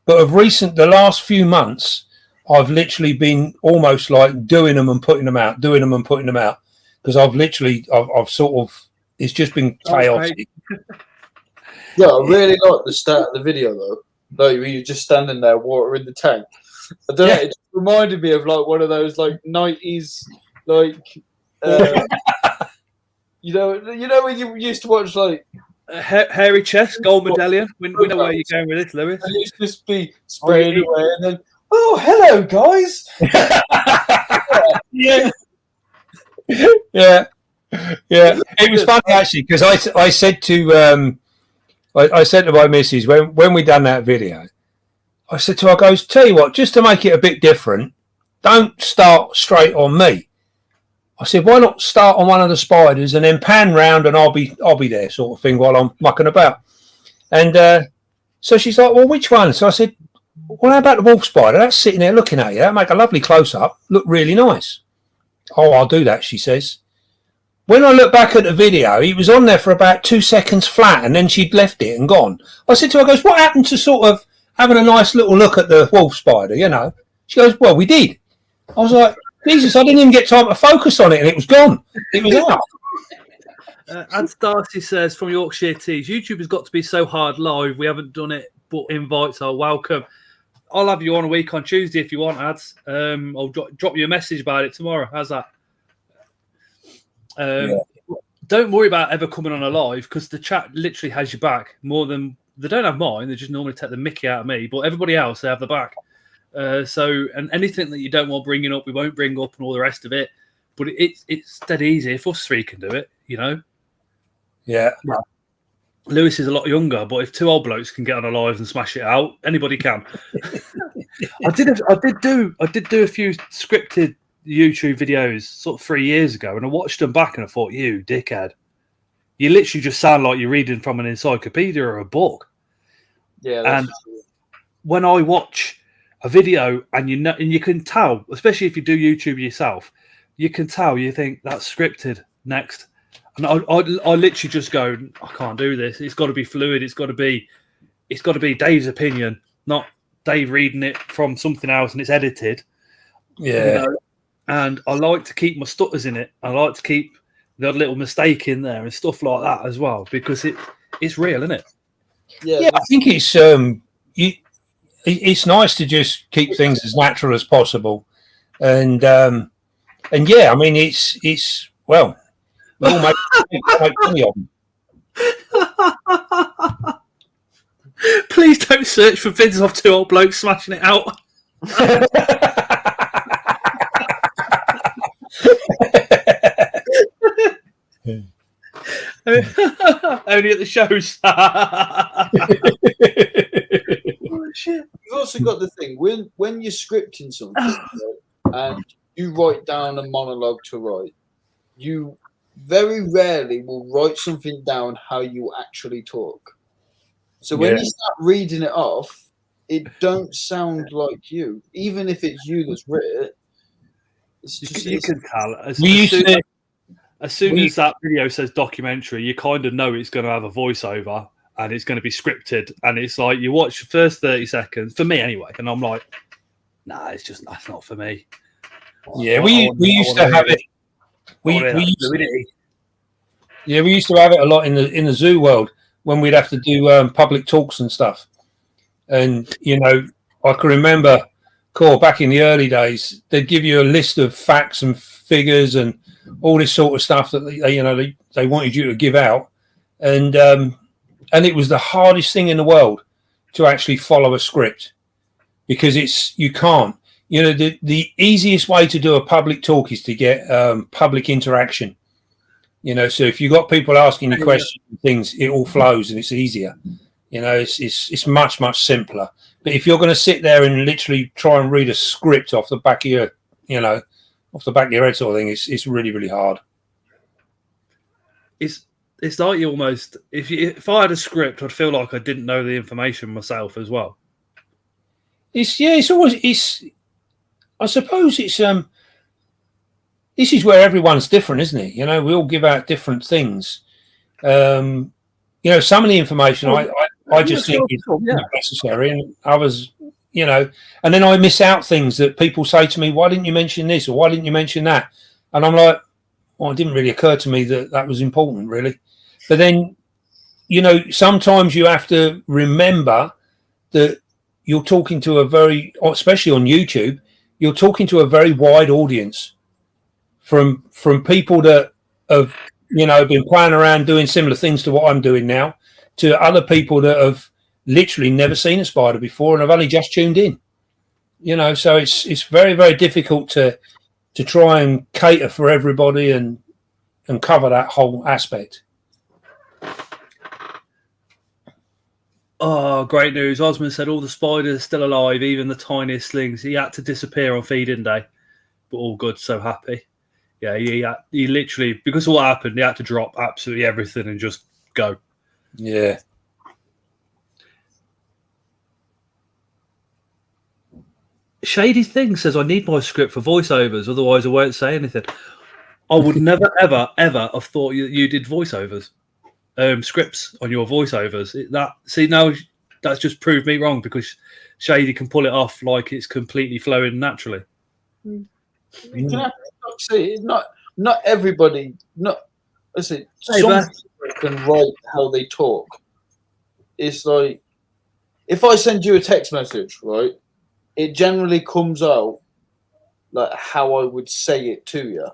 Speaker 2: but the last few months, I've literally been almost like doing them and putting them out, because I've sort of, it's just been chaotic.
Speaker 4: Yeah, I really like the start of the video though. Like when you're just standing there watering the tank. I don't know, it just reminded me of like one of those like 90s like you know when you used to watch like
Speaker 1: hairy chest, gold medallion. We know where you're going with this, Lewis.
Speaker 4: And it used to just be spraying away and then, oh hello guys.
Speaker 2: Yeah. It was funny actually because I said to I said to my missus when we done that video, I said to her, I goes, tell you what, just to make it a bit different, don't start straight on me. I said, why not start on one of the spiders and then pan round and I'll be there, sort of thing, while I'm mucking about. And so she's like, well, which one? So I said, well, how about the wolf spider? That's sitting there looking at you. That'll make a lovely close up. Look really nice. Oh, I'll do that, she says. When I look back at the video, he was on there for about 2 seconds flat and then she'd left it and gone. I said to her, I goes, what happened to sort of having a nice little look at the wolf spider, you know? She goes, well, we did. I was like, Jesus, I didn't even get time to focus on it and it was gone. It was out.
Speaker 1: As Darcy says from Yorkshire Tees, YouTube has got to be so hard live. We haven't done it, but invites are welcome. I'll have you on a week on Tuesday if you want, Ads. I'll drop you a message about it tomorrow. How's that? Don't worry about ever coming on a live because the chat literally has your back more than they don't have mine. They just normally take the mickey out of me, but everybody else they have the back. And anything that you don't want bringing up, we won't bring up, and all the rest of it. But it's dead easy if us three can do it, you know.
Speaker 2: Yeah.
Speaker 1: Lewis is a lot younger, but if two old blokes can get on a live and smash it out, anybody can. I did do a few scripted YouTube videos sort of 3 years ago, and I watched them back and I thought, you dickhead, you literally just sound like you're reading from an encyclopedia or a book.
Speaker 4: Yeah,
Speaker 1: and when I watch a video and you can tell, especially if you do YouTube yourself, you can tell, you think that's scripted. Next. And I literally just go, I can't do this. It's got to be fluid. It's got to be Dave's opinion, not Dave reading it from something else and it's edited.
Speaker 2: Yeah.
Speaker 1: You know? And I like to keep my stutters in it. I like to keep the odd little mistake in there and stuff like that as well, because it's real, isn't it?
Speaker 2: Yeah, I think it's nice to just keep things as natural as possible. And yeah, I mean, it's well, we all make money of them.
Speaker 1: Please don't search for vids of two old blokes smashing it out. Only at the shows.
Speaker 4: Oh, shit. You've also got the thing when you're scripting something and you write down a monologue to write, you very rarely will write something down how you actually talk. So when you start reading it off, it don't sound like you, even if it's you that's written it. It's just,
Speaker 1: you can tell. As soon as that video says documentary, you kind of know it's going to have a voiceover and it's going to be scripted. And it's like you watch the first 30 seconds, for me anyway, and I'm like, nah, that's not for me.
Speaker 2: Yeah, we used to have it. We used to have it a lot in the zoo world when we'd have to do public talks and stuff. And you know, I can remember, back in the early days, they'd give you a list of facts and figures and all this sort of stuff that they wanted you to give out, and it was the hardest thing in the world to actually follow a script, because you can't. You know, the easiest way to do a public talk is to get public interaction. You know, so if you've got people asking you questions and things, it all flows and it's easier. You know, it's much, much simpler. But if you're going to sit there and literally try and read a script off the back of your, off the back of your head sort of thing, it's really, really hard.
Speaker 1: it's like you almost if I had a script, I'd feel like I didn't know the information myself as well.
Speaker 2: It's always. I suppose it's this is where everyone's different, isn't it? You know, we all give out different things. You know, some of the information I just think is not necessary, and others, you know, and then I miss out things that people say to me, why didn't you mention this or why didn't you mention that? And I'm like, well, it didn't really occur to me that was important, really. But then, you know, sometimes you have to remember that you're talking to especially on YouTube, you're talking to a very wide audience from people that have, you know, been playing around doing similar things to what I'm doing now, to other people that have literally never seen a spider before and have only just tuned in. You know, so it's very, very difficult to try and cater for everybody and cover that whole aspect.
Speaker 1: Oh, great news. Osmond said all the spiders are still alive, even the tiniest slings. He had to disappear on feeding day, but all good, so happy. Yeah, he literally, because of what happened, he had to drop absolutely everything and just go.
Speaker 2: Yeah.
Speaker 1: Shady Thing says, I need my script for voiceovers, otherwise I won't say anything. I would never, ever, ever have thought you did voiceovers, scripts on your voiceovers. Now that's just proved me wrong, because Shady can pull it off like it's completely flowing naturally.
Speaker 4: Can I say, not everybody, some people can write how they talk. It's like, if I send you a text message, right, it generally comes out like how I would say it to you.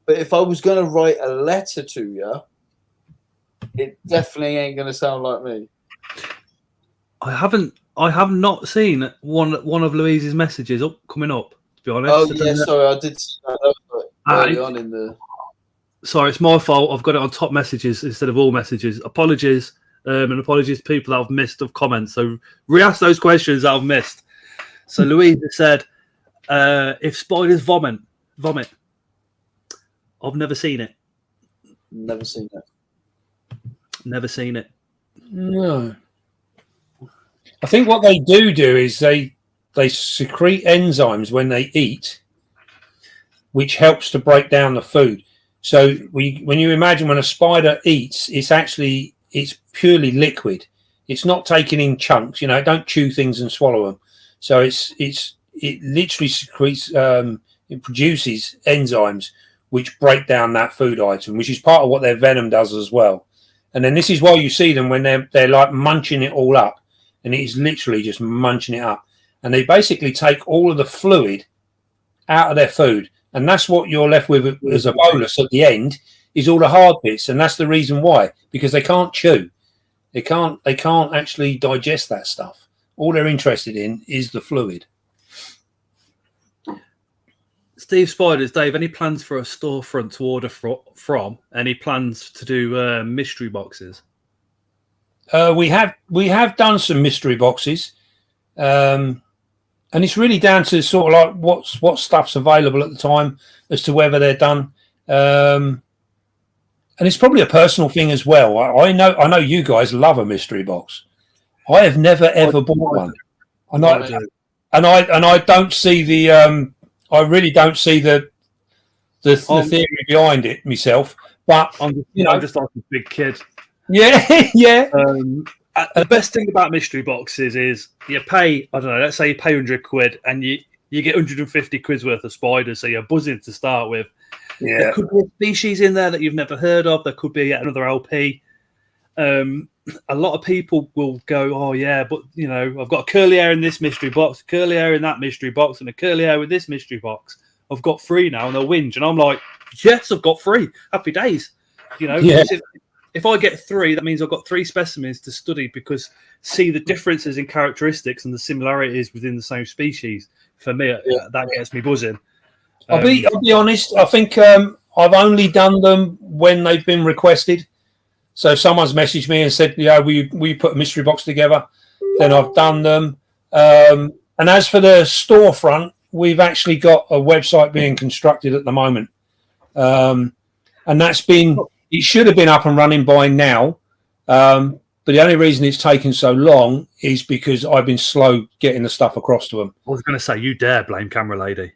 Speaker 4: But if I was going to write a letter to you, it definitely ain't going to sound like me. I
Speaker 1: have not seen one of Louise's messages coming up, to be honest.
Speaker 4: Oh, yeah, sorry, I did see that early on in the...
Speaker 1: Sorry, it's my fault. I've got it on top messages instead of all messages. Apologies, and apologies to people that I've missed of comments. So re-ask those questions that I've missed. So Louise said, if spiders vomit. I've never seen it.
Speaker 4: Never seen it.
Speaker 1: Never seen it.
Speaker 2: No. I think what they do is they secrete enzymes when they eat, which helps to break down the food. So when you imagine when a spider eats, it's purely liquid. It's not taken in chunks. You know, don't chew things and swallow them. So it literally secretes, it produces enzymes which break down that food item, which is part of what their venom does as well. And then this is why you see them when they're like munching it all up, and it is literally just munching it up. And they basically take all of the fluid out of their food, and that's what you're left with as a bolus at the end, is all the hard bits. And that's the reason why, because they can't chew, they can't actually digest that stuff. All they're interested in is the fluid.
Speaker 1: Steve Spiders, Dave, any plans for a storefront to order from? Any plans to do mystery boxes?
Speaker 2: We have done some mystery boxes, and it's really down to sort of like what stuff's available at the time as to whether they're done. And it's probably a personal thing as well. I know you guys love a mystery box. I have never ever bought one, and I don't see the I really don't see the theory behind it myself. But
Speaker 1: I'm just like a big kid.
Speaker 2: Yeah, yeah.
Speaker 1: The best thing about mystery boxes is you pay, I don't know, let's say you pay £100 and you get 150 quid's worth of spiders, so you're buzzing to start with. Yeah. There could be a species in there that you've never heard of. There could be another LP. A lot of people will go, oh yeah, but you know, I've got a curly hair in this mystery box, a curly hair in that mystery box, and a curly hair with this mystery box. I've got 3 now, and they'll whinge, and I'm like, yes, I've got 3. Happy days. You know,
Speaker 2: yeah.
Speaker 1: If I get 3, that means I've got 3 specimens to study, because see the differences in characteristics and the similarities within the same species. For me, that gets me buzzing.
Speaker 2: I'll be honest. I think I've only done them when they've been requested. So if someone's messaged me and said, "Yeah, we put a mystery box together," then I've done them. And as for the storefront, we've actually got a website being constructed at the moment, and that's been it should have been up and running by now. But the only reason it's taken so long is because I've been slow getting the stuff across to them.
Speaker 1: I was going to say, you dare blame camera lady.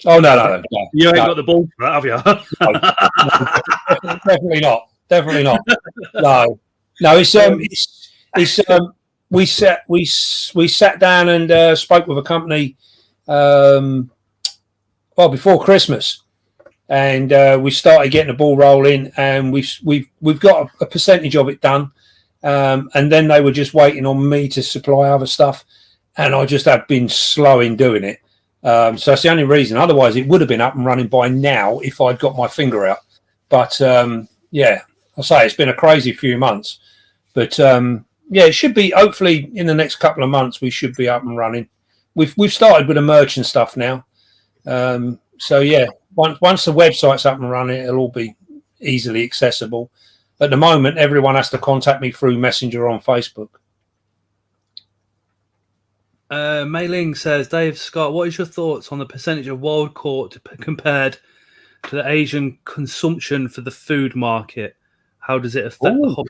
Speaker 2: Oh, no.
Speaker 1: You ain't got the ball for that, have you?
Speaker 2: No, definitely not. Definitely not. No. We sat down and spoke with a company before Christmas, and we started getting the ball rolling, and we've got a percentage of it done. And then they were just waiting on me to supply other stuff, and I just have been slow in doing it. So that's the only reason. Otherwise, it would have been up and running by now if I'd got my finger out. But yeah, I say it's been a crazy few months. But yeah, it should be. Hopefully, in the next couple of months, we should be up and running. We've started with the merch and stuff now. So yeah, once the website's up and running, it'll all be easily accessible. At the moment, everyone has to contact me through Messenger on Facebook.
Speaker 1: Mei Ling says, Dave Scott, what is your thoughts on the percentage of wild caught compared to the Asian consumption for the food market? How does it affect the hobby?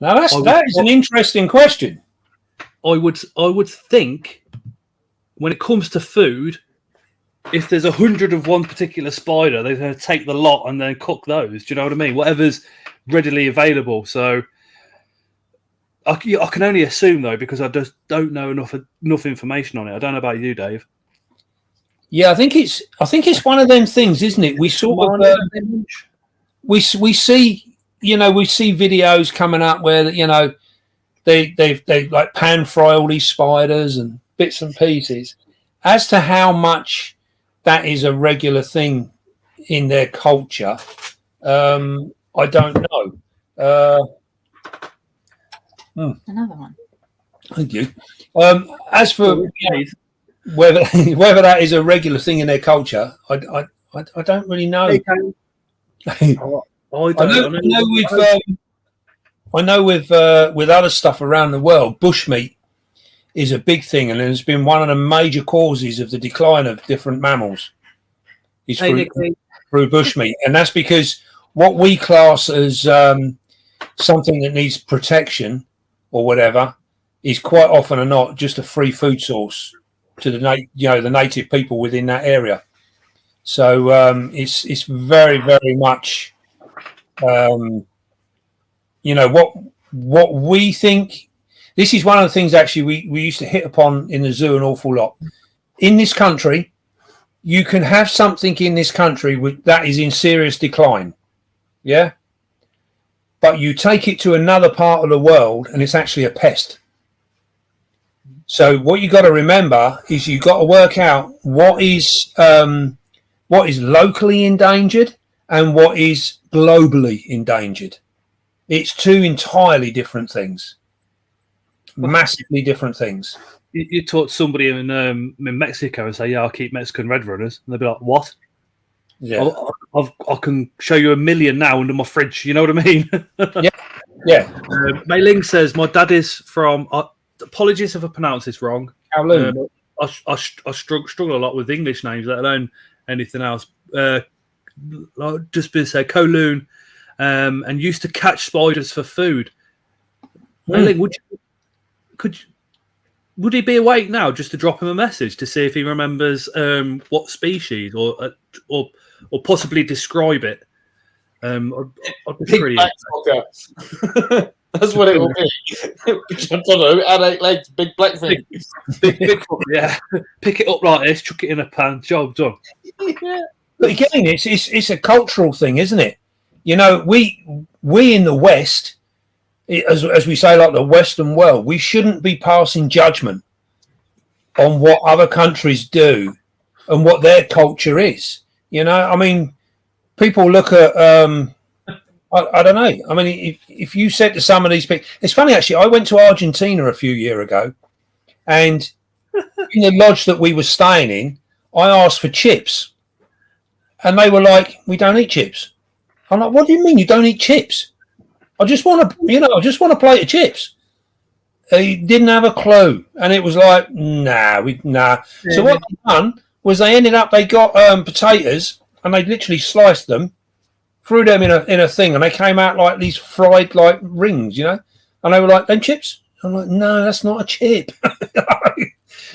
Speaker 2: Now that is an interesting question.
Speaker 1: I would think when it comes to food, if there's 100 of one particular spider, they're going to take the lot and then cook those. Do you know what I mean? Whatever's readily available. So I can only assume, though, because I just don't know enough information on it. I don't know about you, Dave.
Speaker 2: Yeah, I think it's one of them things, isn't it? We sort of we see, we see videos coming up where they like pan fry all these spiders and bits and pieces. As to how much that is a regular thing in their culture, I don't know.
Speaker 5: Another one.
Speaker 2: Thank you. As for whether that is a regular thing in their culture, I don't really know. I know with other stuff around the world, bushmeat is a big thing, and it's been one of the major causes of the decline of different mammals. Is through bushmeat, and that's because what we class as something that needs protection or whatever is quite often or not just a free food source to the native people within that area. So it's very, very much what we think. This is one of the things actually we used to hit upon in the zoo an awful lot. In this country, you can have something in this country that is in serious decline, yeah? But you take it to another part of the world and it's actually a pest. So what you got to remember is you got to work out what is locally endangered and what is globally endangered. It's two entirely different things. Massively different things.
Speaker 1: You talk to somebody in Mexico and say, "Yeah, I'll keep Mexican red runners," and they'll be like, "What?"
Speaker 2: Yeah,
Speaker 1: I can show you a million now under my fridge. You know what I mean?
Speaker 2: yeah.
Speaker 1: Mei Ling says, "My dad is from." Apologies if I pronounce this wrong.
Speaker 2: Kowloon.
Speaker 1: I struggle a lot with English names, let alone anything else. Just been said Kowloon, and used to catch spiders for food. Mei Ling, would he be awake now just to drop him a message to see if he remembers what species or possibly describe it? I'd be pretty.
Speaker 4: That's what it will be. I don't know. Add 8 legs, big black thing.
Speaker 1: Big, yeah. Pick it up like this, chuck it in a pan, job done.
Speaker 4: Yeah.
Speaker 2: But again, it's a cultural thing, isn't it? We in the West, as we say, like the Western world, we shouldn't be passing judgment on what other countries do and what their culture is. I mean, people look at, I don't know. I mean, if you said to some of these people, it's funny actually, I went to Argentina a few years ago, and in the lodge that we were staying in, I asked for chips, and they were like, "We don't eat chips." I'm like, "What do you mean you don't eat chips? I just want a plate of chips." They didn't have a clue, and it was like, nah. So what they done was they got potatoes, and they literally sliced them, threw them in a thing, and they came out like these fried like rings, you know. And they were like, "Them chips?" I'm like, "No, that's not a chip."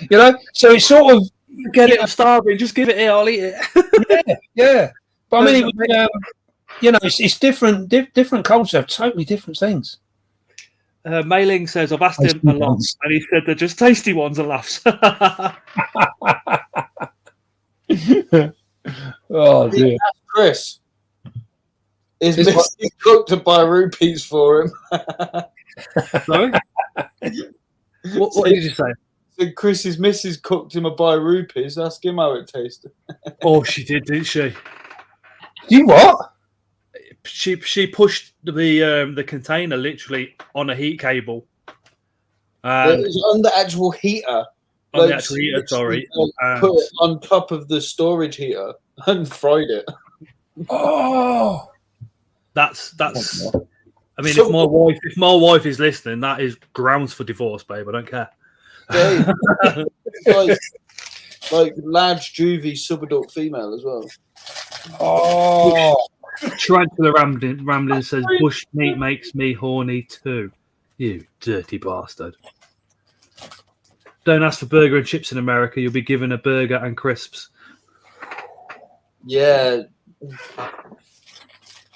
Speaker 2: You know. So it's sort of
Speaker 1: get it. I'm starving. Just give it here. I'll eat it.
Speaker 2: yeah. But I mean, you know, it's different. Different cultures have totally different things.
Speaker 1: Mailing says, I've asked him a lot, and he said they're just tasty ones and laughs.
Speaker 2: Oh dear.
Speaker 4: Chris, is Missy cooked to buy rupees for him?
Speaker 1: Sorry? What did you say?
Speaker 4: So Chris's missus cooked him a buy rupees. Ask him how it tasted.
Speaker 1: Oh, she did, didn't she?
Speaker 2: You what?
Speaker 1: She pushed the container literally on a heat cable.
Speaker 4: It was on the actual heater.
Speaker 1: On the actual heater, sorry.
Speaker 4: Put it on top of the storage heater and fried it.
Speaker 2: Oh,
Speaker 1: that's. I mean, if my wife is listening, that is grounds for divorce, babe. I don't care.
Speaker 4: like large juvie subadult female as well.
Speaker 2: Oh.
Speaker 1: Tarantula Ramblin says bush meat makes me horny too. You dirty bastard. Don't ask for burger and chips in America. You'll be given a burger and crisps.
Speaker 4: Yeah.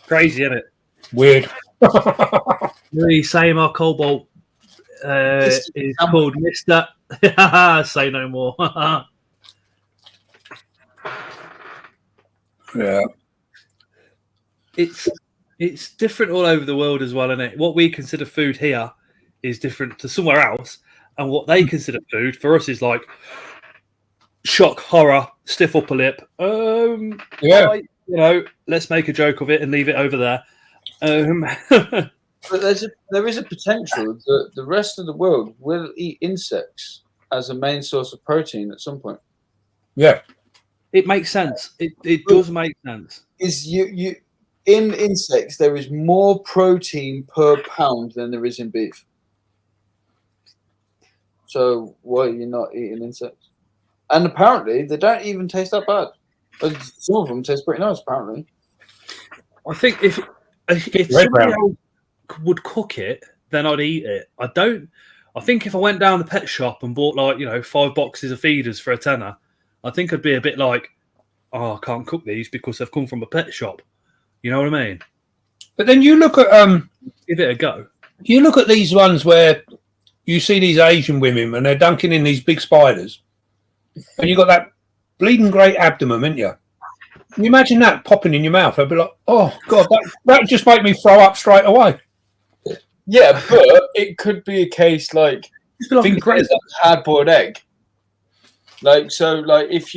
Speaker 1: Crazy, isn't it?
Speaker 2: Weird.
Speaker 1: The same our cobalt is called Mr. Say no more.
Speaker 2: Yeah.
Speaker 1: It's different all over the world as well, isn't it? What we consider food here is different to somewhere else, and what they consider food for us is like shock, horror, stiff upper lip.
Speaker 2: Yeah.
Speaker 1: You know, let's make a joke of it and leave it over there.
Speaker 4: But there is a potential that the rest of the world will eat insects as a main source of protein at some point.
Speaker 2: Yeah.
Speaker 1: It makes sense. It does make sense.
Speaker 4: Is you in insects there is more protein per pound than there is in beef. So why are you not eating insects? And apparently they don't even taste that bad. Some of them taste pretty nice, apparently.
Speaker 1: I think if somebody else would cook it, then I'd eat it. I think if I went down the pet shop and bought 5 boxes of feeders for £10, I think I'd be a bit like, oh, I can't cook these because they've come from a pet shop. You know what I mean?
Speaker 2: But then you look at
Speaker 1: give it a go.
Speaker 2: You look at these ones where you see these Asian women and they're dunking in these big spiders, and you got that bleeding great abdomen, ain't you? Can you imagine that popping in your mouth? I'd be like, oh god, that just make me throw up straight away.
Speaker 4: Yeah, but it could be a case like think of it as a hard-boiled egg. If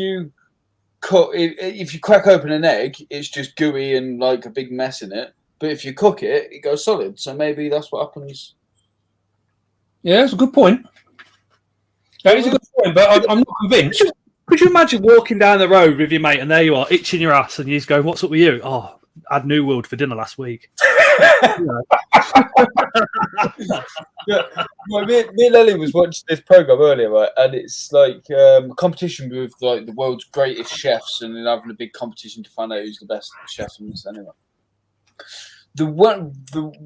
Speaker 4: you crack open an egg, it's just gooey and like a big mess in it. But if you cook it, it goes solid. So maybe that's what happens.
Speaker 2: Yeah, that's a good point. That is a good point, but I'm not convinced.
Speaker 1: Could you imagine walking down the road with your mate and there you are, itching your ass, and you just go, "What's up with you?" "Oh, I had New World for dinner last week."
Speaker 4: Yeah, well, me and Ellie was watching this program earlier, right? And it's like a competition with like the world's greatest chefs, and then having a big competition to find out who's the best chef in this. Anyway,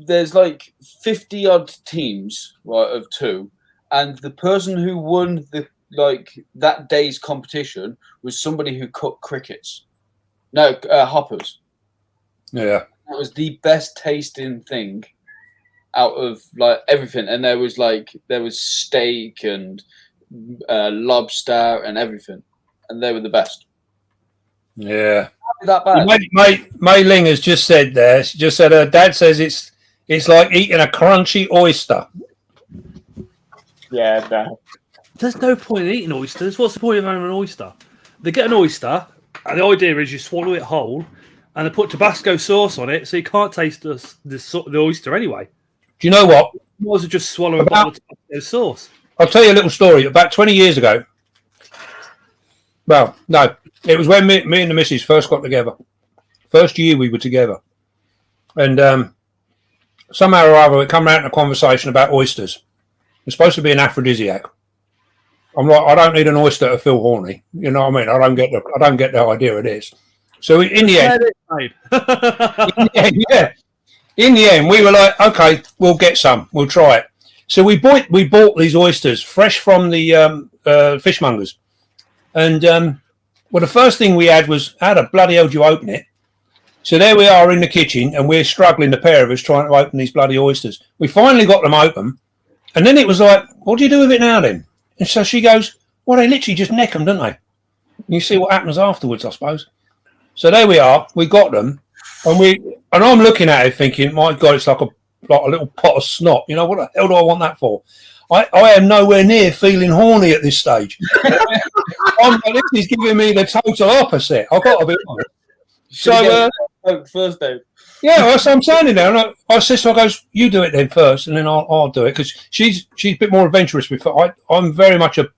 Speaker 4: there's like 50 odd teams, right, of 2, and the person who won that day's competition was somebody who cooked crickets, hoppers.
Speaker 2: Yeah,
Speaker 4: that was the best tasting thing out of like everything, and there was steak and lobster and everything, and they were the best.
Speaker 2: Yeah,
Speaker 4: that bad.
Speaker 2: Mei Ling has just said there. She just said her dad says it's like eating a crunchy oyster.
Speaker 4: Yeah, no.
Speaker 1: There's no point in eating oysters. What's the point of having an oyster? They get an oyster, and the idea is you swallow it whole, and they put Tabasco sauce on it, so you can't taste the oyster anyway.
Speaker 2: Do you know what?
Speaker 1: You might as well just swallow a bottle of Tabasco sauce.
Speaker 2: I'll tell you a little story. About 20 years ago, well, no, it was when me and the missus first got together. First year we were together. And somehow or other, it come out in a conversation about oysters. It's supposed to be an aphrodisiac. I'm like, I don't need an oyster to feel horny. You know what I mean? I don't get the idea of this. So in the end, in the end, we were like, okay, we'll get some, we'll try it. So we bought these oysters fresh from the fishmongers, and well, the first thing we had was, how the bloody hell do you open it? So there we are in the kitchen, and we're struggling, the pair of us, trying to open these bloody oysters. We finally got them open, and then it was like, what do you do with it now then? And so she goes, well, they literally just neck them, don't they? You see what happens afterwards, I suppose. So there we are. We got them, and I'm looking at it thinking, my God, it's like a little pot of snot. You know, what the hell do I want that for? I am nowhere near feeling horny at this stage. This is giving me the total opposite. I've got to be honest. So
Speaker 4: first day.
Speaker 2: Yeah, so I'm standing there, and I said to her, I goes, you do it then first, and then I'll do it, because she's a bit more adventurous. I'm very much a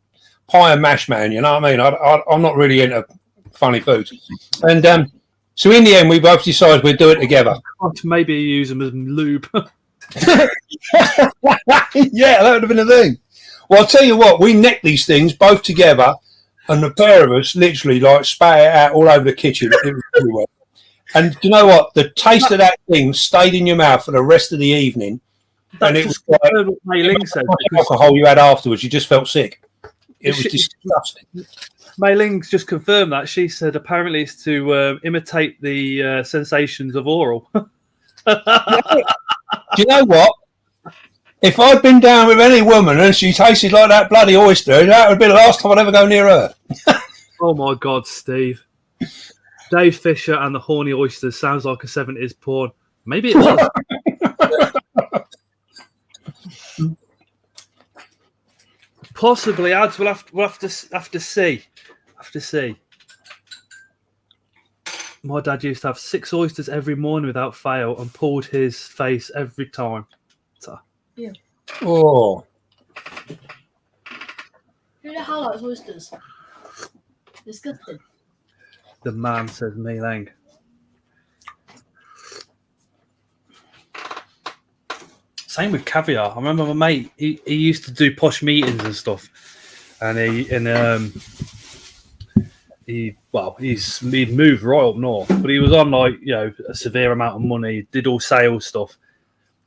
Speaker 2: pie and mash man, you know what I mean? I'm not really into funny foods. And so in the end, we both decided we'd do it together.
Speaker 1: Maybe use them as lube.
Speaker 2: Yeah, that would have been a thing. Well, I'll tell you what, we necked these things both together, and the pair of us literally like spat it out all over the kitchen. It was everywhere. And you know what? The taste of that thing stayed in your mouth for the rest of the evening. And it was like alcohol you had afterwards. You just felt sick. It was disgusting.
Speaker 1: Mei Ling's just confirmed that. She said apparently it's to imitate the sensations of oral.
Speaker 2: Do you know what? If I'd been down with any woman and she tasted like that bloody oyster, that would be the last time I'd ever go near her.
Speaker 1: Oh my God, Steve. Dave Fisher and the Horny Oysters sounds like a 70s porn. Maybe it was. Possibly, ads. We'll have to see. My dad used to have 6 oysters every morning without fail, and pulled his face every time. So.
Speaker 5: Yeah.
Speaker 2: Oh.
Speaker 5: Who the hell likes oysters? Disgusting.
Speaker 1: The man, says Mei Ling. Same with caviar. I remember my mate. He used to do posh meetings and stuff, and he'd moved right up north, but he was on like a severe amount of money. Did all sales stuff,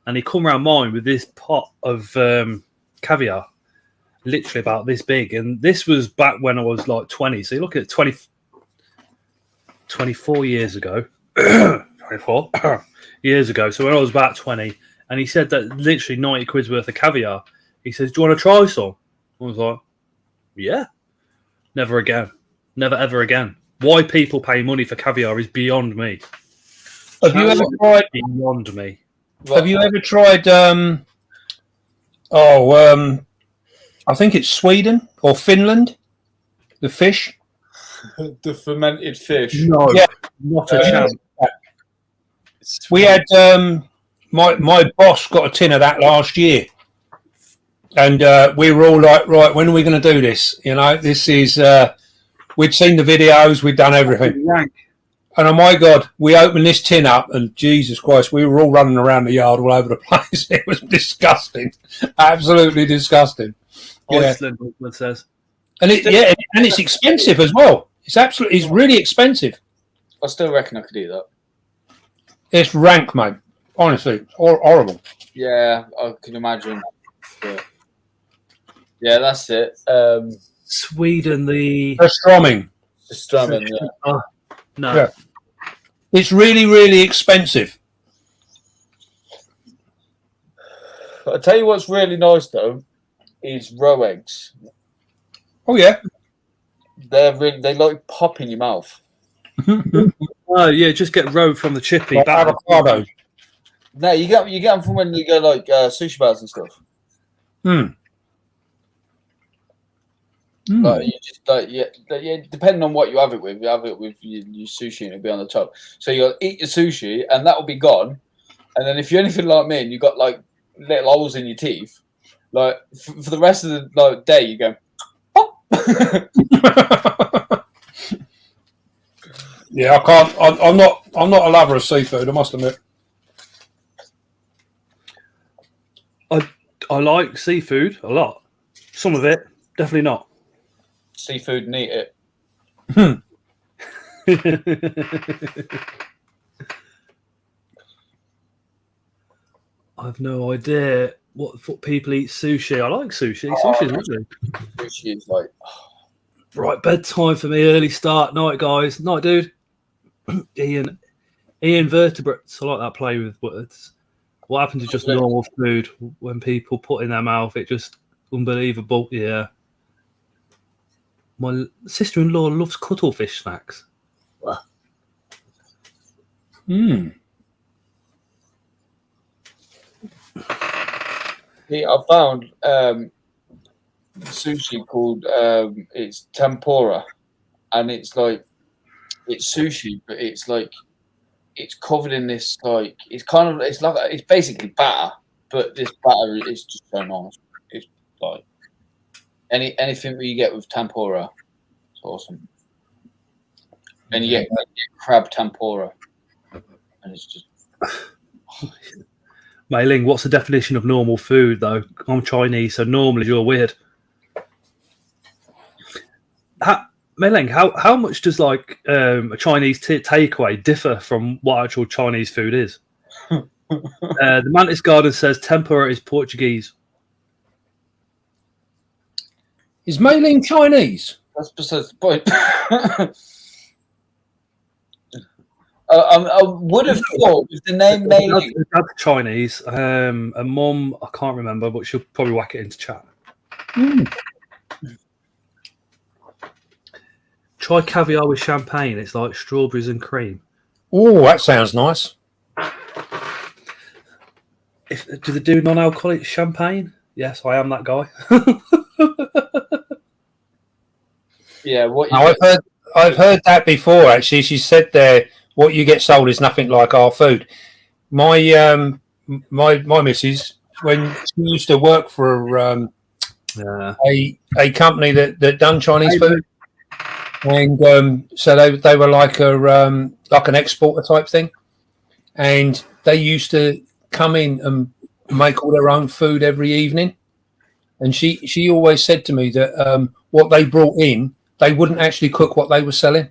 Speaker 1: and he come round mine with this pot of caviar, literally about this big. And this was back when I was like 20. So you look at 24 years ago, 24 years ago. So when I was about 20. And he said that literally 90 quid's worth of caviar. He says, do you want to try some? I was like, yeah. Never again. Never, ever again. Why people pay money for caviar is beyond me.
Speaker 2: Have you ever tried...
Speaker 1: Beyond me.
Speaker 2: Have you ever tried... I think it's Sweden or Finland. The fish.
Speaker 4: The fermented fish.
Speaker 1: No,
Speaker 2: yeah.
Speaker 1: Not a chance.
Speaker 2: We had... My boss got a tin of that last year, and we were all like, right, when are we going to do this? You know, this is, we'd seen the videos, we'd done everything. And oh my God, we opened this tin up, and Jesus Christ, we were all running around the yard all over the place. It was disgusting. Absolutely disgusting.
Speaker 1: Iceland, it says.
Speaker 2: And it's expensive as well. It's really expensive.
Speaker 4: I still reckon I could eat that.
Speaker 2: It's rank, mate. Honestly, it's horrible.
Speaker 4: Yeah, I can imagine. Yeah, that's it.
Speaker 1: Sweden, the
Speaker 2: strumming.
Speaker 4: The strumming, yeah.
Speaker 1: No.
Speaker 2: Yeah. It's really, really expensive.
Speaker 4: I'll tell you what's really nice, though, is roe eggs.
Speaker 2: Oh, yeah.
Speaker 4: They like pop in your mouth.
Speaker 1: Oh, yeah, just get roe from the chippy.
Speaker 2: Like avocado.
Speaker 4: No, you get them from when you go like sushi bars and stuff. Like you just depending on what you have it with. You have it with your sushi and it'll be on the top. So you'll eat your sushi and that will be gone. And then if you're anything like me and you've got like little holes in your teeth, like for the rest of the day you go. Oh.
Speaker 2: Yeah, I can't. I'm not a lover of seafood. I must admit.
Speaker 1: I like seafood a lot. Some of it, definitely not.
Speaker 4: Seafood and eat it.
Speaker 1: I've no idea what people eat sushi. I like sushi. Sushi's lovely.
Speaker 4: Sushi is like
Speaker 1: Right, bedtime for me. Early start. Night, guys. Night, dude. Ian vertebrates. I like that play with words. What happened to just normal food when people put in their mouth? It just unbelievable. Yeah. My sister-in-law loves cuttlefish snacks.
Speaker 2: Hmm.
Speaker 4: Yeah, I found sushi called it's tempura, and it's like it's sushi, but it's like it's covered in this like it's basically batter, but this batter is just so nice. It's like anything that you get with tempura, it's awesome. And you get crab tempura, and it's just.
Speaker 1: Mei Ling, what's the definition of normal food, though? I'm Chinese, so normally you're weird. Mei Ling, how much does like a Chinese takeaway differ from what actual Chinese food is? The Mantis Garden says tempura is Portuguese.
Speaker 2: Is Mei Ling Chinese?
Speaker 4: That's besides the point. I would have thought with the name Mei Ling.
Speaker 1: Dad's Chinese. A mum, I can't remember, but she'll probably whack it into chat. Try caviar with champagne. It's like strawberries and cream.
Speaker 2: Oh, that sounds nice.
Speaker 1: Do they do non-alcoholic champagne? Yes, I am that guy.
Speaker 4: Yeah,
Speaker 2: I've heard that before. Actually, she said there, what you get sold is nothing like our food. My missus, when she used to work for a company that done Chinese food, and so they were like an exporter type thing, and they used to come in and make all their own food every evening. And she always said to me that what they brought in, they wouldn't actually cook what they were selling.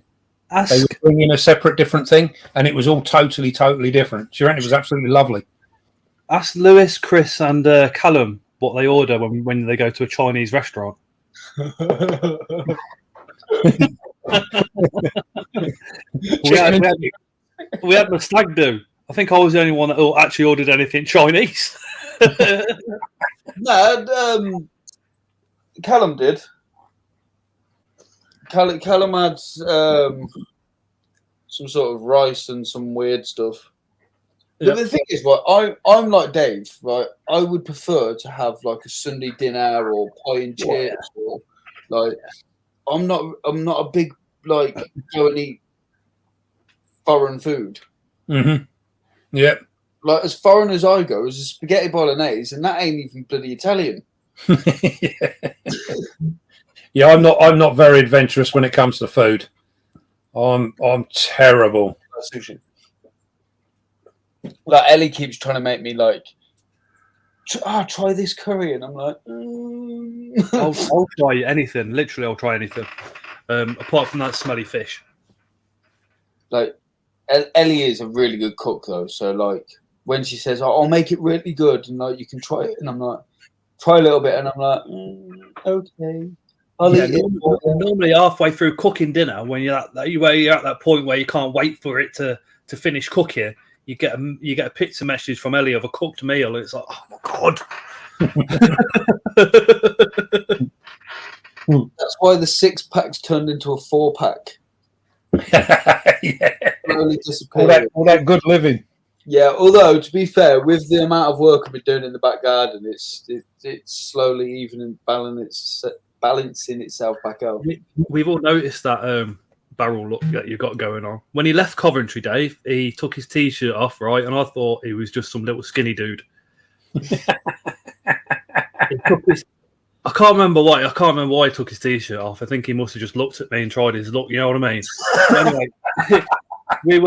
Speaker 2: They would bring in a separate different thing, and it was all totally different. She reckon it was absolutely lovely.
Speaker 1: Ask Lewis, Chris, and Callum what they order when they go to a Chinese restaurant. we had the stag do. I think I was the only one that actually ordered anything Chinese.
Speaker 4: No, Callum did. Callum had some sort of rice and some weird stuff. But the thing is, right, I'm like Dave, right? I would prefer to have like a Sunday dinner or pie and chips, or like I'm not a big like go and eat foreign food.
Speaker 2: Mm-hmm. Yeah.
Speaker 4: Like as foreign as I go is a spaghetti bolognese, and that ain't even bloody Italian.
Speaker 2: Yeah, I'm not very adventurous when it comes to food. I'm terrible.
Speaker 4: Sushi. Like Ellie keeps trying to make me like, try this curry, and I'm like,
Speaker 1: I'll try anything. Literally, I'll try anything. Apart from that smelly fish.
Speaker 4: Like Ellie is a really good cook though, so like when she says, I'll make it really good, and like you can try it, and I'm like, try a little bit, and I'm like, okay.
Speaker 1: Normally halfway through cooking dinner, when you're at that point where you can't wait for it to finish cooking, you get a pizza message from Ellie of a cooked meal, and it's like, oh my god.
Speaker 4: That's why the 6-pack's turned into a 4-pack.
Speaker 2: Yeah.
Speaker 4: All
Speaker 2: that good living.
Speaker 4: Yeah, although to be fair, with the amount of work I've been doing in the back garden, it's slowly even balancing itself back out.
Speaker 1: We've all noticed that barrel look that you've got going on. When he left Coventry, Dave, he took his t-shirt off, right, and I thought he was just some little skinny dude. I can't remember why he took his t-shirt off. I think he must have just looked at me and tried his look. You know what I mean? Anyway, we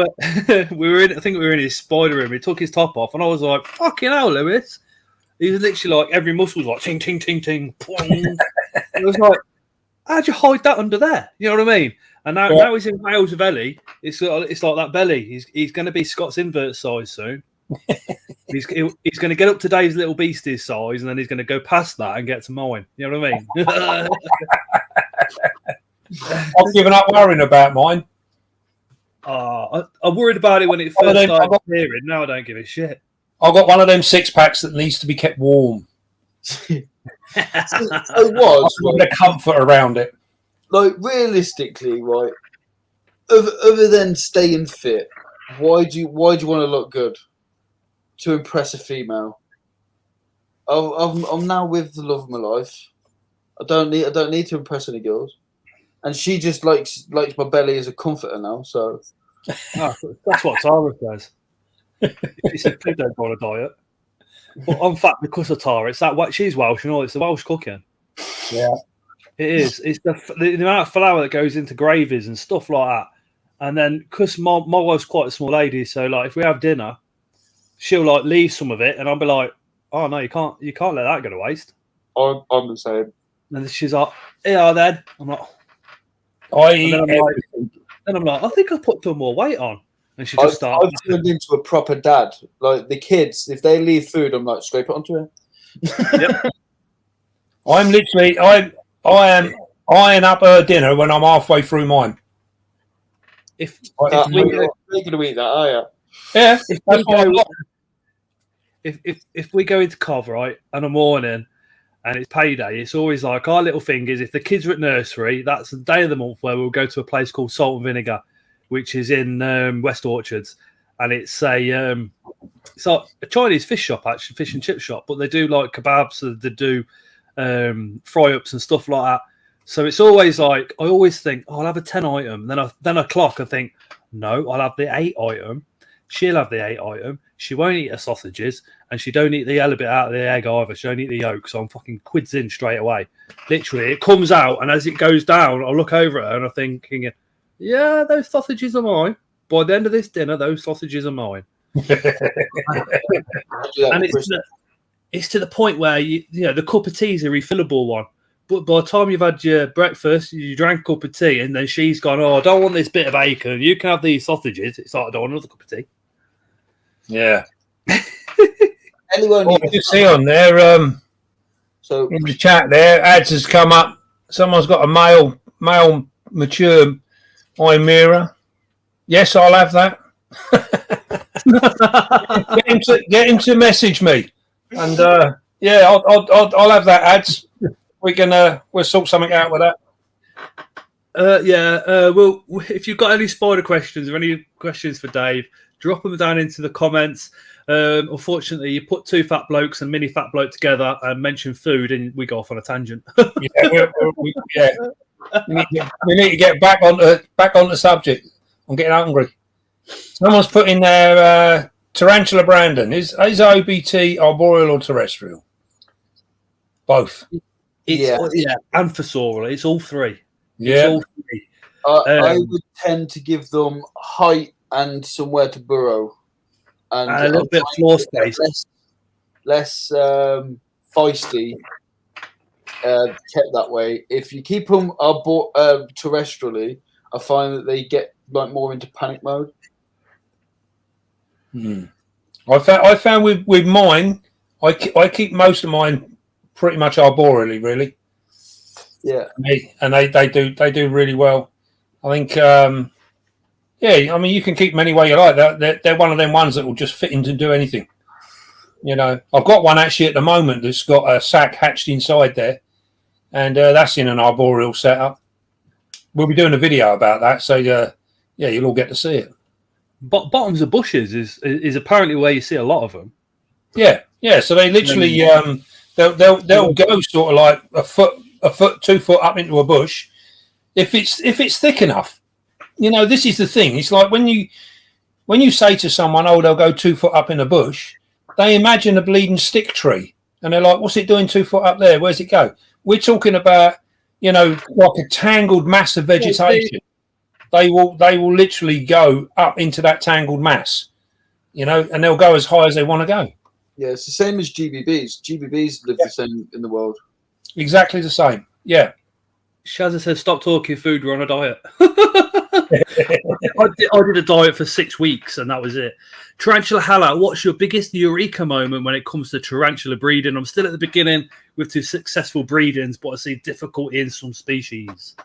Speaker 1: were in. I think we were in his spider room. He took his top off, and I was like, "Fucking hell, Lewis!" He was literally like every muscle was like ting ting ting ting. It was like, how'd you hide that under there? You know what I mean? And now he's in Wales with Ellie. It's like that belly. He's going to be Scott's invert size soon. he's going to get up to Dave's little beasties size, and then he's going to go past that and get to mine. You know what I mean?
Speaker 2: I've given up worrying about mine.
Speaker 1: I worried about it when it first started appearing. Now I don't give a shit.
Speaker 2: I've got one of them 6-packs that needs to be kept warm.
Speaker 4: It was
Speaker 2: with a comfort around it.
Speaker 4: Like realistically, right? Other than staying fit, why do you want to look good? To impress a female. I'm now with the love of my life. I don't need to impress any girls, and she just likes my belly as a comforter now. So
Speaker 1: that's what Tara says. She said, "Please don't go on a diet." But I'm fat because of Tara. It's that she's Welsh, and all. It's the Welsh cooking.
Speaker 2: Yeah,
Speaker 1: it is. It's the amount of flour that goes into gravies and stuff like that. And then because my wife's quite a small lady, so like if we have dinner, she'll like leave some of it, and I'll be like, "Oh no, you can't let that go to waste."
Speaker 4: I'm the same.
Speaker 1: And she's like, "Yeah, then." I'm like, I'm like, I think I put some more weight on. And she just started.
Speaker 4: I've turned into a proper dad. Like the kids, if they leave food, I'm like, scrape it onto her.
Speaker 1: Yep.
Speaker 2: I'm literally, I am eyeing up her dinner when I'm halfway through mine.
Speaker 4: If we're going to eat that, are you?
Speaker 2: Yeah.
Speaker 1: If we go into Cov, right, in the morning, and it's payday, it's always like our little thing is if the kids are at nursery, that's the day of the month where we'll go to a place called Salt and Vinegar, which is in West Orchards, and it's like a Chinese fish shop, actually, fish and chip shop, but they do like kebabs, they do fry ups and stuff like that. So it's always like I always think, I'll have a 10 item, then I clock and think, no, I'll have the 8 item. She'll have the 8 item. She won't eat her sausages, and she don't eat the yellow bit out of the egg either. She don't eat the yolk, so I'm fucking quids in straight away. Literally, it comes out, and as it goes down, I look over at her and I'm thinking, yeah, those sausages are mine. By the end of this dinner, those sausages are mine. And it's to the point where you know the cup of tea is a refillable one. But by the time you've had your breakfast, you drank a cup of tea, and then she's gone, "Oh, I don't want this bit of bacon. You can have these sausages." It's like, I don't want another cup of tea.
Speaker 2: Yeah.
Speaker 4: Anyone
Speaker 2: you see on there,
Speaker 4: so
Speaker 2: in the chat there, ads has come up. Someone's got a male mature eye mirror. Yes, I'll have that. get him to message me, and yeah, I'll have that, ads. We'll sort something out with that.
Speaker 1: Well, if you've got any spider questions or any questions for Dave, drop them down into the comments. Unfortunately, you put 2 fat blokes and mini fat bloke together and mention food, and we go off on a tangent.
Speaker 2: We need to get back on the subject. I'm getting hungry. Someone's put in there tarantula Brandon. Is OBT arboreal or terrestrial? Both. And fossorial. It's all 3. Yeah.
Speaker 1: All 3.
Speaker 4: I would tend to give them height and somewhere to burrow, and
Speaker 1: a little bit of floor space.
Speaker 4: Less feisty. Kept that way. If you keep them terrestrially, I find that they get like more into panic mode.
Speaker 2: I found with mine, I keep most of mine pretty much arboreally, really.
Speaker 4: Yeah,
Speaker 2: and they do really well. I think, yeah. I mean, you can keep them any way you like. They're one of them ones that will just fit in to do anything. You know, I've got one actually at the moment that's got a sack hatched inside there, and that's in an arboreal setup. We'll be doing a video about that, so yeah, you'll all get to see it.
Speaker 1: But bottoms of bushes is apparently where you see a lot of them.
Speaker 2: Yeah. So they literally they'll go sort of like a foot, 2 foot up into a bush, if it's thick enough. You know, this is the thing. It's like when you say to someone, "Oh, they'll go 2 foot up in a bush," they imagine a bleeding stick tree, and they're like, "What's it doing 2 foot up there? Where's it go?" We're talking about, you know, like a tangled mass of vegetation. They will literally go up into that tangled mass, you know, and they'll go as high as they want to go.
Speaker 4: Yeah, it's the same as GBBs. GBBs live the same in the world.
Speaker 2: Exactly the same. Yeah.
Speaker 1: Shazza says, "Stop talking food. We're on a diet." I did a diet for 6 weeks, and that was it. Tarantula Halla, what's your biggest eureka moment when it comes to tarantula breeding? I'm still at the beginning with 2 successful breedings, but I see difficulty in some species.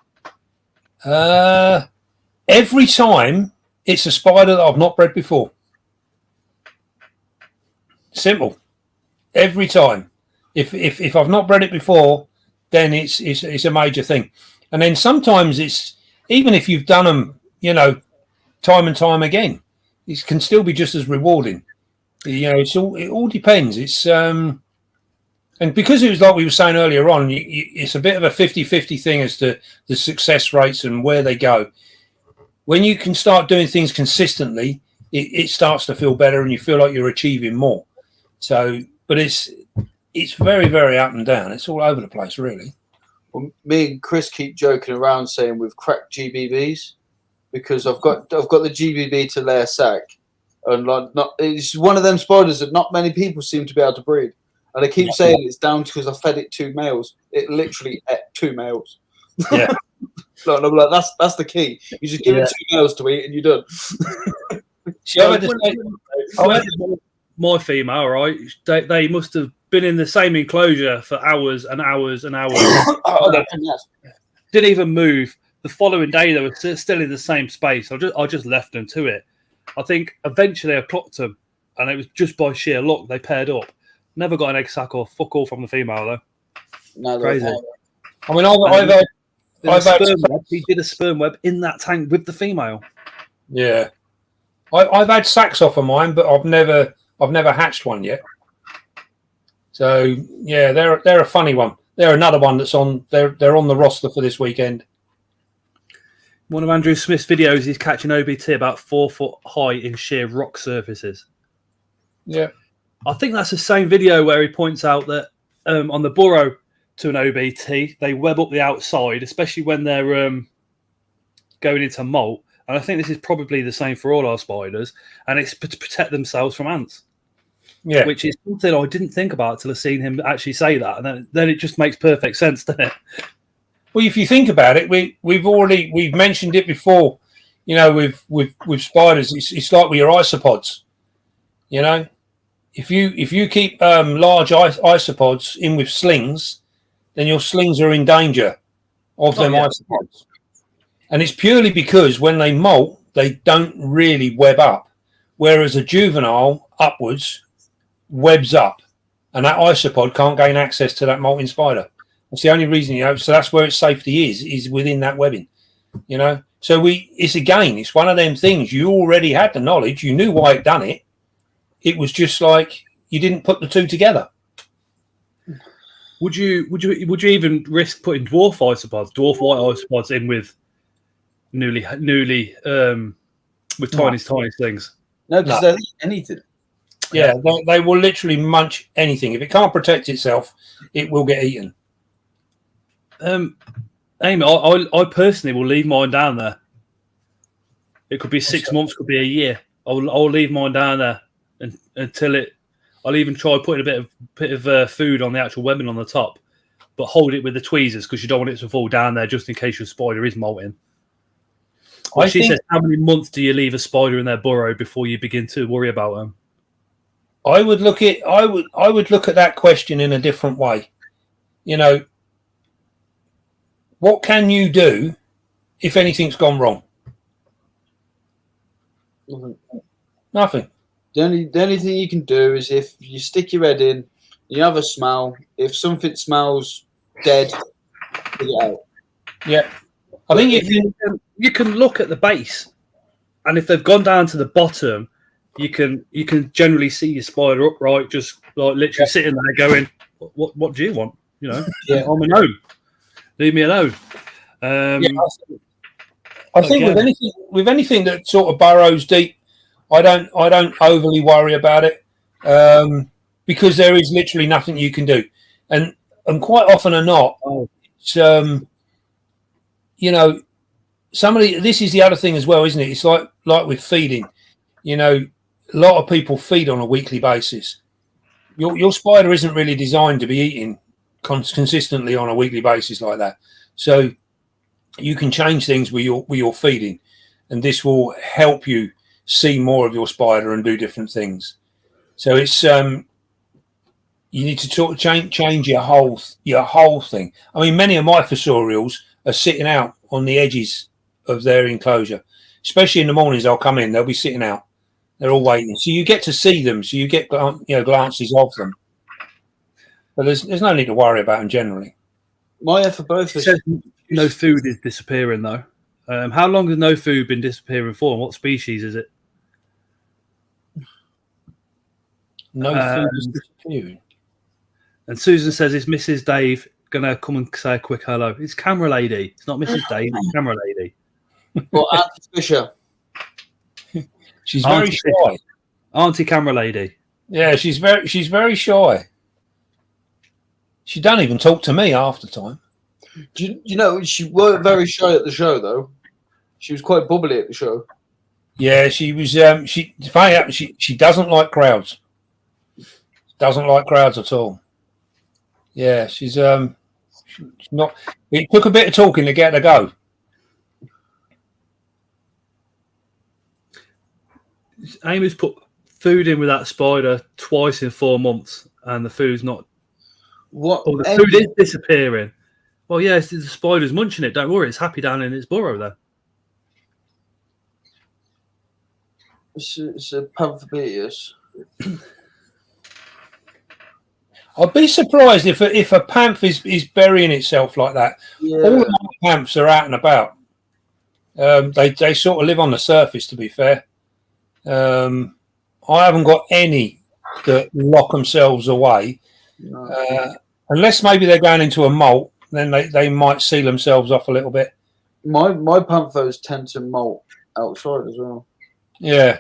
Speaker 2: Every time it's a spider that I've not bred before. Simple. Every time. If I've not bred it before, then it's a major thing. And then sometimes it's, even if you've done them, you know, time and time again, it can still be just as rewarding. You know, it all depends. It's and because it was like we were saying earlier on, it's a bit of a 50-50 thing as to the success rates and where they go. When you can start doing things consistently, it starts to feel better and you feel like you're achieving more. So, but it's very, very up and down. It's all over the place, really.
Speaker 4: Well, me and Chris keep joking around saying we've cracked GBBs because I've got the GBB to lay a sack, and it's one of them spiders that not many people seem to be able to breed. And I keep saying it's down to because I fed it 2 males. It literally ate 2 males.
Speaker 2: Yeah.
Speaker 4: No, I'm like, that's the key. You just give it 2 males to eat, and you're done.
Speaker 1: My female, right? They must have been in the same enclosure for hours and hours and hours. Didn't even move. The following day, they were still in the same space. I just left them to it. I think eventually I clocked them, and it was just by sheer luck they paired up. Never got an egg sac or fuck all from the female though.
Speaker 4: No,
Speaker 1: crazy.
Speaker 2: I mean,
Speaker 1: he did a sperm web in that tank with the female.
Speaker 2: Yeah, I've had sacks off of mine, but I've never hatched one yet. So yeah, they're a funny one. They're another one that's on. They're on the roster for this weekend.
Speaker 1: One of Andrew Smith's videos, he's catching OBT about 4 foot high in sheer rock surfaces.
Speaker 2: Yeah,
Speaker 1: I think that's the same video where he points out that on the burrow to an OBT, they web up the outside, especially when they're going into molt. And I think this is probably the same for all our spiders, and it's to protect themselves from ants.
Speaker 2: Yeah,
Speaker 1: which is something I didn't think about till I seen him actually say that, and then it just makes perfect sense, doesn't it?
Speaker 2: Well, if you think about it, we've mentioned it before. You know, with spiders, it's like with your isopods. You know, if you keep large isopods in with slings, then your slings are in danger of them isopods. And it's purely because when they molt, they don't really web up, whereas a juvenile upwards webs up, and that isopod can't gain access to that molting spider. That's the only reason, you know. So that's where its safety is within that webbing, you know. So it's one of them things. You already had the knowledge. You knew why it done it. It was just like you didn't put the two together.
Speaker 1: Would you even risk putting dwarf white isopods in with newly with tiny things?
Speaker 4: No, because they'll eat anything.
Speaker 2: Yeah, they will literally munch anything. If it can't protect itself, it will get eaten.
Speaker 1: Amy, I personally will leave mine down there. It could be 6 months, could be a year. I'll leave mine down there until it. I'll even try putting a bit of food on the actual webbing on the top, but hold it with the tweezers because you don't want it to fall down there just in case your spider is molting. She says, how many months do you leave a spider in their burrow before you begin to worry about them?
Speaker 2: I would look at that question in a different way. You know, what can you do if anything's gone wrong? Nothing.
Speaker 4: The only thing you can do is if you stick your head in, you have a smell. If something smells dead, get it out.
Speaker 2: Yeah, I think
Speaker 1: you can look at the base, and if they've gone down to the bottom, you can generally see your spider upright, just like literally sitting there going, "What do you want?" You know, I'm alone. Leave me alone.
Speaker 2: I think with anything that sort of burrows deep, I don't overly worry about it because there is literally nothing you can do, and quite often or not, it's, you know, this is the other thing as well, isn't it? It's like with feeding, you know, a lot of people feed on a weekly basis. Your spider isn't really designed to be eating consistently on a weekly basis like that. So you can change things with your feeding, and this will help you see more of your spider and do different things. So it's you need to sort of change your whole thing. I mean, many of my fossorials are sitting out on the edges of their enclosure, especially in the mornings. They'll come in, they'll be sitting out, they're all waiting, so you get to see them, so you get glances of them, but there's no need to worry about them generally.
Speaker 4: My for both
Speaker 1: It says no food is disappearing though. How long has no food been disappearing for, and what species is it?
Speaker 2: No food is disappearing.
Speaker 1: And Susan says, is Mrs. Dave going to come and say a quick hello? It's camera lady. It's not Mrs. Dave, it's camera lady.
Speaker 4: Well, Auntie Fisher.
Speaker 2: She's very shy.
Speaker 1: Auntie camera lady.
Speaker 2: Yeah, she's very shy. She don't even talk to me half the time.
Speaker 4: Do you know, she weren't very shy at the show, though. She was quite bubbly at the show.
Speaker 2: Yeah, she was. She doesn't like crowds. Doesn't like crowds at all. Yeah, she's not. It took a bit of talking to get her to go.
Speaker 1: Amy's put food in with that spider twice in 4 months, and the food's not.
Speaker 4: What?
Speaker 1: Oh, the food is disappearing. Well, yeah, the spider's munching it. Don't worry, it's happy down in its burrow there.
Speaker 4: It's a Pamphobeus.
Speaker 2: I'd be surprised if a panther is burying itself like that.
Speaker 4: Yeah.
Speaker 2: All of my panthers are out and about. They sort of live on the surface, to be fair. I haven't got any that lock themselves away.
Speaker 4: No.
Speaker 2: Unless maybe they're going into a molt, then they might seal themselves off a little bit.
Speaker 4: My panthers tend to molt outside as well.
Speaker 2: Yeah.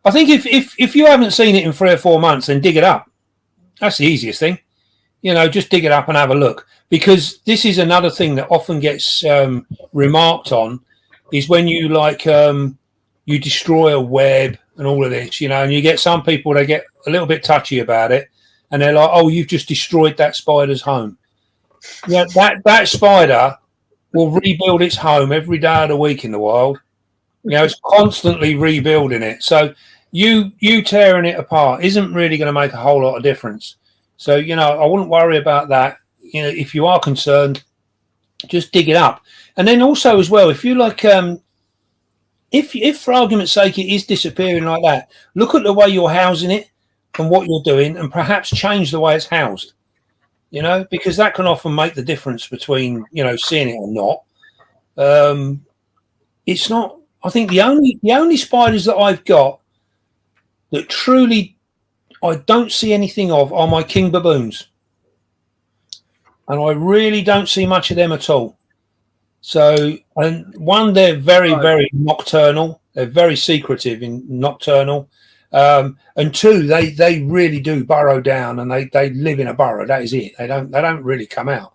Speaker 2: I think if you haven't seen it in 3 or 4 months, then dig it up. That's the easiest thing. Just dig it up and have a look. Because this is another thing that often gets remarked on, is when you you destroy a web and all of this, and you get some people, they get a little bit touchy about it, and they're like, oh, you've just destroyed that spider's home. Yeah, that spider will rebuild its home every day of the week in the wild. It's constantly rebuilding it. So you tearing it apart isn't really going to make a whole lot of difference. So, I wouldn't worry about that. If you are concerned, just dig it up. And then also as well, if you if for argument's sake it is disappearing like that, look at the way you're housing it and what you're doing, and perhaps change the way it's housed. Because that can often make the difference between seeing it or not. It's not. I think the only spiders that I've got that truly I don't see anything of are my king baboons, and I really don't see much of them at all. So, and one, they're very, very nocturnal. They're very secretive in nocturnal. And two, they really do burrow down, and they live in a burrow. That is it. They don't really come out.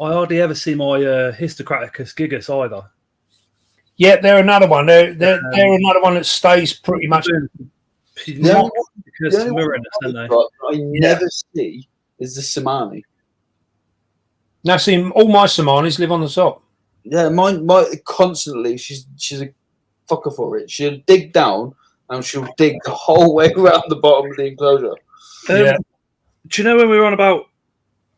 Speaker 1: I hardly ever see my Histocraticus gigas either.
Speaker 2: Yeah, they're another one. They're another one that stays pretty much.
Speaker 1: Because
Speaker 4: The only
Speaker 1: mirroring
Speaker 4: one
Speaker 1: us, don't they?
Speaker 4: I never see is the Samani.
Speaker 2: Now, see, all my Samanis live on the top.
Speaker 4: Yeah, mine constantly. She's a fucker for it. She'll dig down and she'll dig the whole way around the bottom of the enclosure.
Speaker 2: Yeah.
Speaker 1: Do you know when we were on about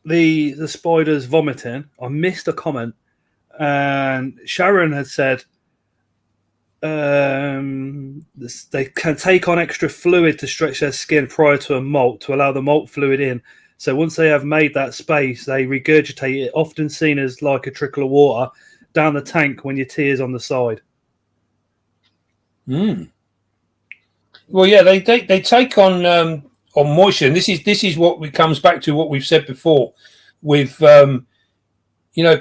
Speaker 1: the spiders vomiting? I missed a comment, and Sharon had said they can take on extra fluid to stretch their skin prior to a molt to allow the molt fluid in. So once they have made that space, they regurgitate it, often seen as like a trickle of water down the tank when your tea is on the side.
Speaker 2: Well, yeah, they take on moisture, and this is what comes back to what we've said before with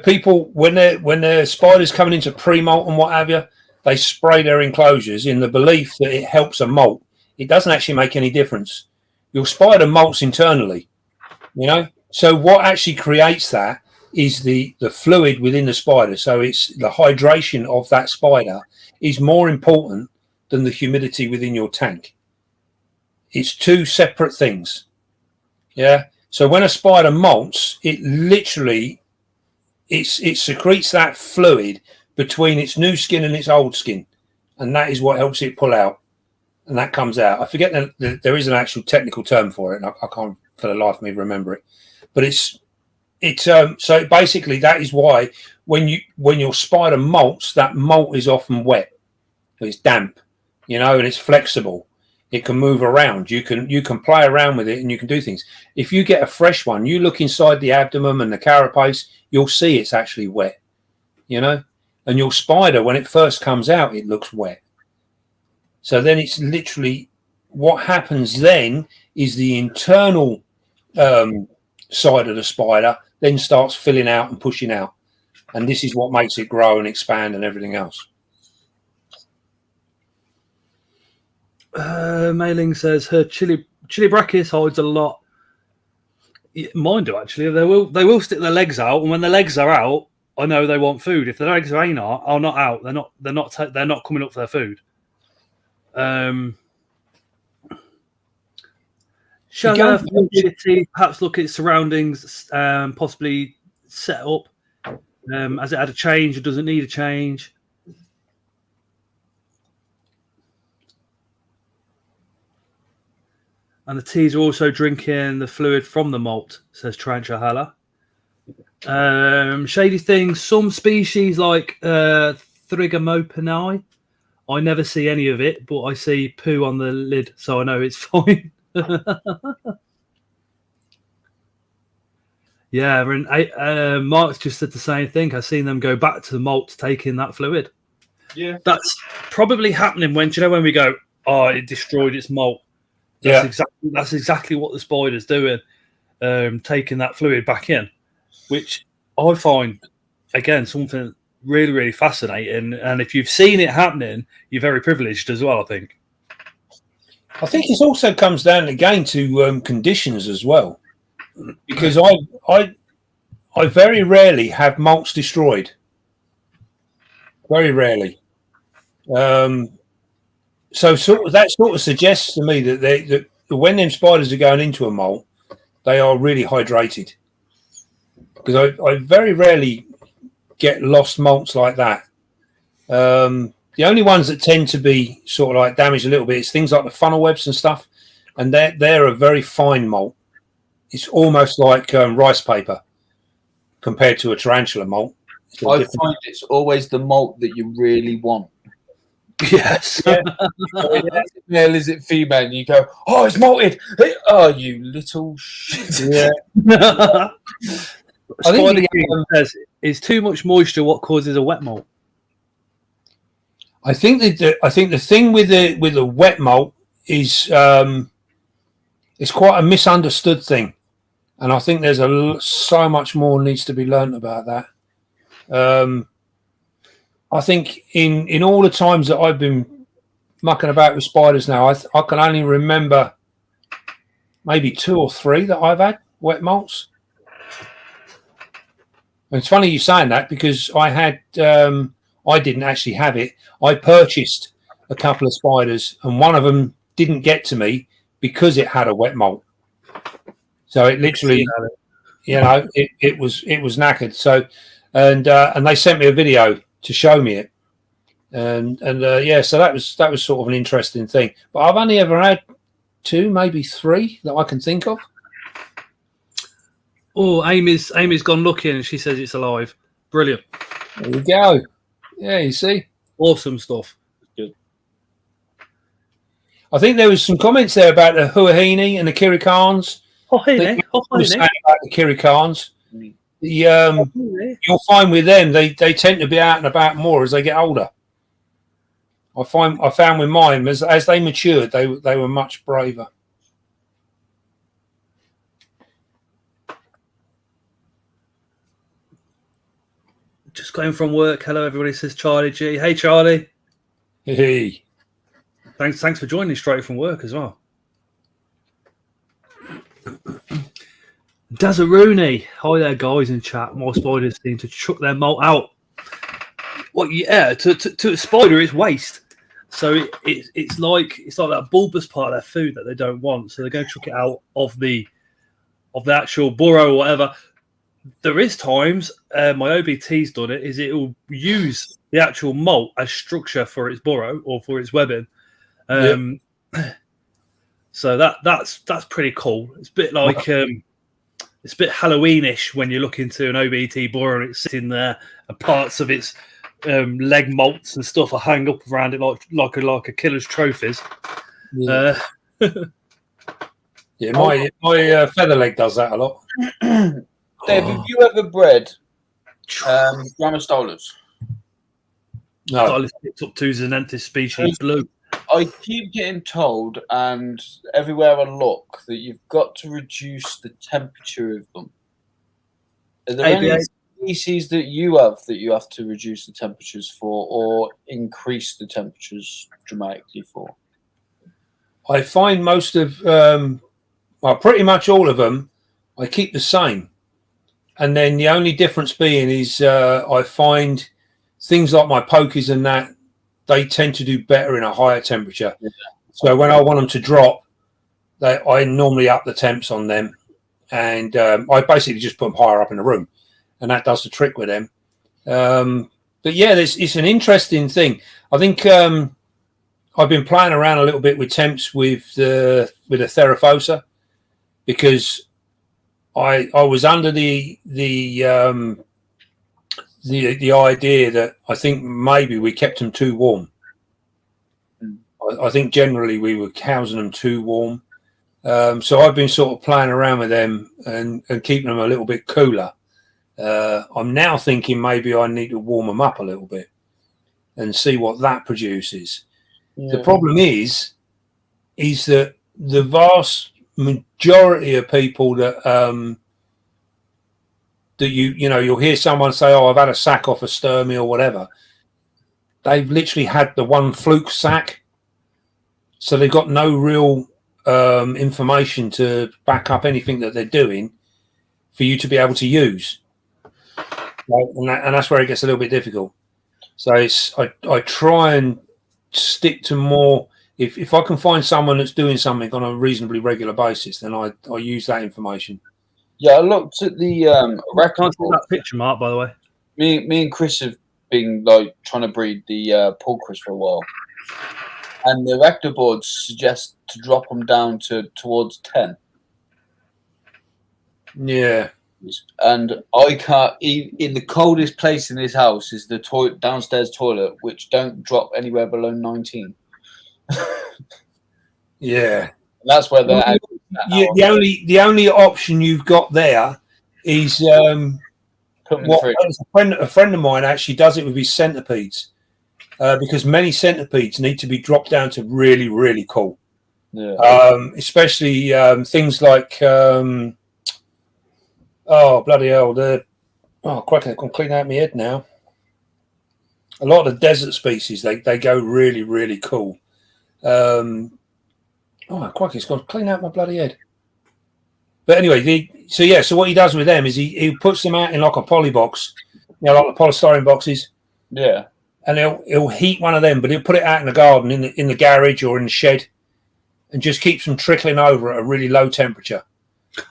Speaker 2: people when they're spiders coming into pre-molt and what have you, they spray their enclosures in the belief that it helps a molt. It doesn't actually make any difference. Your spider molts internally, So what actually creates that is the fluid within the spider. So it's the hydration of that spider is more important than the humidity within your tank. It's two separate things. Yeah. So when a spider molts, it literally it secretes that fluid between its new skin and its old skin, and that is what helps it pull out, and that comes out. I forget that there is an actual technical term for it, and I can't for the life of me remember it. But it's so basically that is why when your spider molts, that molt is often wet, it's damp, and it's flexible. It can move around. You can play around with it, and you can do things. If you get a fresh one, you look inside the abdomen and the carapace, you'll see it's actually wet, And your spider, when it first comes out, it looks wet. So then it's literally what happens then is the internal side of the spider then starts filling out and pushing out. And this is what makes it grow and expand and everything else.
Speaker 1: Mailing says her chili brachis hides a lot. Mine do actually. They will stick their legs out, and when the legs are out, I know they want food. If the legs are not out, they're not coming up for their food. Shallow fluidity, perhaps look at its surroundings, possibly set up. Has it had a change or does it need a change? And the teas are also drinking the fluid from the molt, says Tranchahala. Shady things, some species like Thrigamopinae, I never see any of it, but I see poo on the lid, so I know it's fine. Yeah, and Mark's just said the same thing. I've seen them go back to the molt taking that fluid.
Speaker 4: Yeah.
Speaker 1: That's probably happening when we go, oh, it destroyed its molt. That's exactly what the spider's doing, taking that fluid back in, which I find, again, something really, really fascinating. And if you've seen it happening, you're very privileged as well, I think.
Speaker 2: I think it also comes down again to conditions as well, because I very rarely have molts destroyed. Very rarely. So that sort of suggests to me that when them spiders are going into a molt, they are really hydrated. Because I very rarely get lost molts like that. The only ones that tend to be sort of like damaged a little bit is things like the funnel webs and stuff, and they're a very fine molt. It's almost like rice paper compared to a tarantula molt.
Speaker 4: I find it's always the molt that you really want.
Speaker 1: Yes.
Speaker 4: Yeah. Is it male, is it female? And you go, oh, it's molted. Oh, you little shit.
Speaker 2: Yeah.
Speaker 1: I think says, is too much moisture what causes a wet molt?
Speaker 2: I think the thing with the wet molt is it's quite a misunderstood thing, and I think there's so much more needs to be learnt about that. I think in all the times that I've been mucking about with spiders now, I can only remember maybe 2 or 3 that I've had wet molts. And it's funny you saying that because I didn't actually have it. I purchased a couple of spiders, and one of them didn't get to me because it had a wet molt. So it literally, it was knackered. So, and they sent me a video to show me it, and so that was sort of an interesting thing. But I've only ever had 2, maybe 3 that I can think of.
Speaker 1: Oh, Amy's gone looking and she says it's alive. Brilliant.
Speaker 2: There you go. Yeah, you see,
Speaker 1: awesome stuff.
Speaker 4: Good.
Speaker 2: I think there was some comments there about the huahini and the kirikans.
Speaker 1: About the
Speaker 2: kirikans. You'll find with them they tend to be out and about more as they get older. I found with mine as they matured they were much braver.
Speaker 1: Just going from work. Hello, everybody. Says Charlie G. Hey, Charlie.
Speaker 2: Hey.
Speaker 1: Thanks for joining straight from work as well. Dazaruni. Hi there, guys in chat. More spiders seem to chuck their molt out. Well, yeah, to a spider, it's waste. So it's like that bulbous part of their food that they don't want. So they're going to chuck it out of the actual burrow or whatever. there is times my OBT's done it. Is it will use the actual molt as structure for its burrow or for its webbing. So that's pretty cool. It's a bit like it's a bit Halloweenish when you look into an OBT burrow and it's sitting there, and parts of its leg molts and stuff are hung up around it like a killer's trophies.
Speaker 2: Yeah, my feather leg does that a lot.
Speaker 4: Dave, have you ever bred Grammostolas?
Speaker 1: I just picked up two Zenentis species blue.
Speaker 4: I keep getting told, and everywhere I look, that you've got to reduce the temperature of them. Are there any species that you have to reduce the temperatures for, or increase the temperatures dramatically for?
Speaker 2: I find most of, pretty much all of them, I keep the same. And then the only difference being is I find things like my pokies and that, they tend to do better in a higher temperature. Yeah. So when I want them to drop, I normally up the temps on them. And I basically just put them higher up in the room. And that does the trick with them. But yeah, it's an interesting thing. I think I've been playing around a little bit with temps with the Theraphosa, because I was under the idea that I think maybe we kept them too warm. I think generally we were housing them too warm. So I've been sort of playing around with them and keeping them a little bit cooler. I'm now thinking maybe I need to warm them up a little bit and see what that produces. Yeah. The problem is that the vast majority of people that you'll hear someone say, "Oh, I've had a sack off a Sturmy or whatever." They've literally had the one fluke sack, so they've got no real information to back up anything that they're doing for you to be able to use. And that's where it gets a little bit difficult. So I try and stick to more. If I can find someone that's doing something on a reasonably regular basis, then I use that information.
Speaker 4: Yeah, I looked at the record.
Speaker 1: That picture, Mark, by the way.
Speaker 4: Me and Chris have been trying to breed the Pulchris for a while, and the vector boards suggest to drop them down towards 10.
Speaker 2: Yeah.
Speaker 4: And I can't. In the coldest place in this house is the downstairs toilet, which don't drop anywhere below 19.
Speaker 2: Yeah,
Speaker 4: and that's where they're.
Speaker 2: The only option you've got there is a friend of mine actually does it with his centipedes, because many centipedes need to be dropped down to really, really cool.
Speaker 4: Yeah.
Speaker 2: Especially things like oh bloody hell! Cracking! I'm cleaning out my head now. A lot of the desert species they go really, really cool. Crikey, it's gone clean out my bloody head. But anyway, so what he does with them is he puts them out in like a poly box, like the polystyrene boxes.
Speaker 4: Yeah.
Speaker 2: And he'll heat one of them, but he'll put it out in the garden, in the garage or in the shed, and just keeps them trickling over at a really low temperature.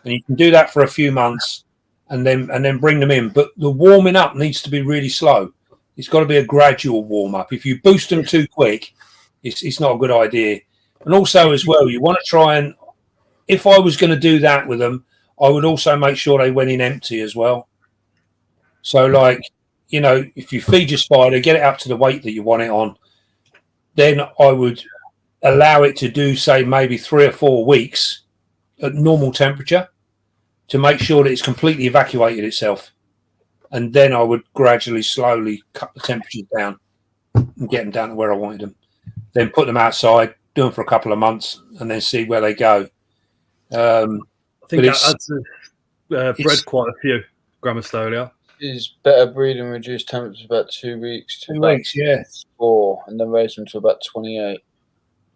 Speaker 2: And you can do that for a few months, and then bring them in. But the warming up needs to be really slow. It's got to be a gradual warm up. If you boost them too quick, it's not a good idea. And also as well, you want to try and, if I was going to do that with them, I would also make sure they went in empty as well. So if you feed your spider, get it up to the weight that you want it on, then I would allow it to do, say, maybe 3 or 4 weeks at normal temperature to make sure that it's completely evacuated itself. And then I would gradually, slowly cut the temperatures down and get them down to where I wanted them. Then put them outside, do them for a couple of months, and then see where they go.
Speaker 1: I think that's bred quite a few Grammostolia.
Speaker 4: Is better breeding reduced temperatures about 2 weeks.
Speaker 2: 2 weeks, yeah.
Speaker 4: 4, and then raise them to about 28.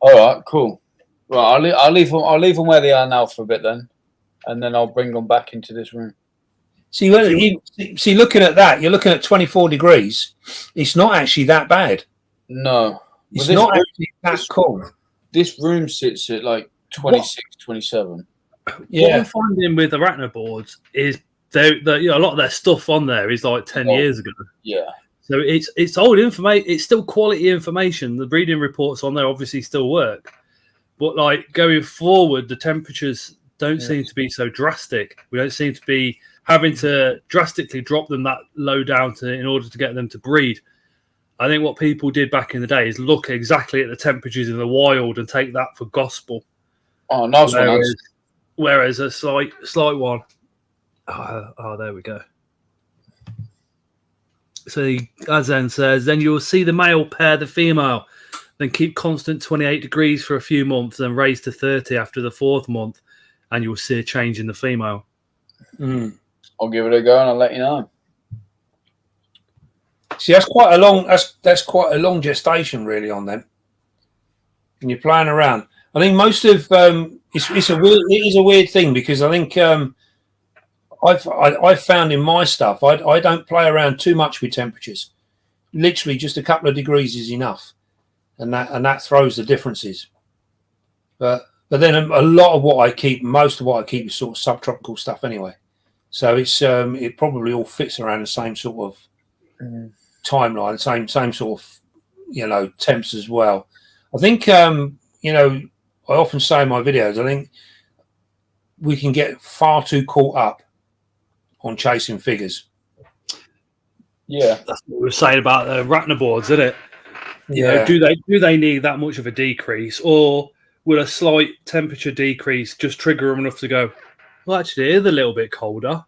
Speaker 4: All right, cool. Right, I'll leave them where they are now for a bit then, and then I'll bring them back into this room.
Speaker 2: See, looking at that, you're looking at 24 degrees. It's not actually that bad.
Speaker 4: No.
Speaker 2: It's not actually that cold.
Speaker 4: This room sits at like 26, 27.
Speaker 1: Yeah. What I'm finding with arachnoboards is a lot of their stuff on there is like 10 years ago.
Speaker 4: Yeah.
Speaker 1: So it's old information. It's still quality information. The breeding reports on there obviously still work, but like going forward, the temperatures don't seem to be so drastic. We don't seem to be having to drastically drop them that low down in order to get them to breed. I think what people did back in the day is look exactly at the temperatures in the wild and take that for gospel.
Speaker 4: Oh, nice one.
Speaker 1: Whereas a slight one. Oh, there we go. So Azen says, then you'll see the male pair the female, then keep constant 28 degrees for a few months, then raise to 30 after the 4th month, and you'll see a change in the female.
Speaker 4: I'll give it a go and I'll let you know.
Speaker 2: See, that's quite a long gestation really on them. And you're playing around. I think most of it is a weird thing because I think I've found in my stuff I don't play around too much with temperatures. Literally, just a couple of degrees is enough, and that throws the differences. But then a lot of what I keep, most of what I keep is sort of subtropical stuff anyway. So it probably all fits around the same sort of timeline, same sort of temps as well. I think I often say in my videos, I think we can get far too caught up on chasing figures.
Speaker 4: Yeah,
Speaker 1: that's what we were saying about the Ratner boards, isn't it?
Speaker 2: Yeah.
Speaker 1: Do they need that much of a decrease, or will a slight temperature decrease just trigger them enough to go, well, actually, it is a little bit colder.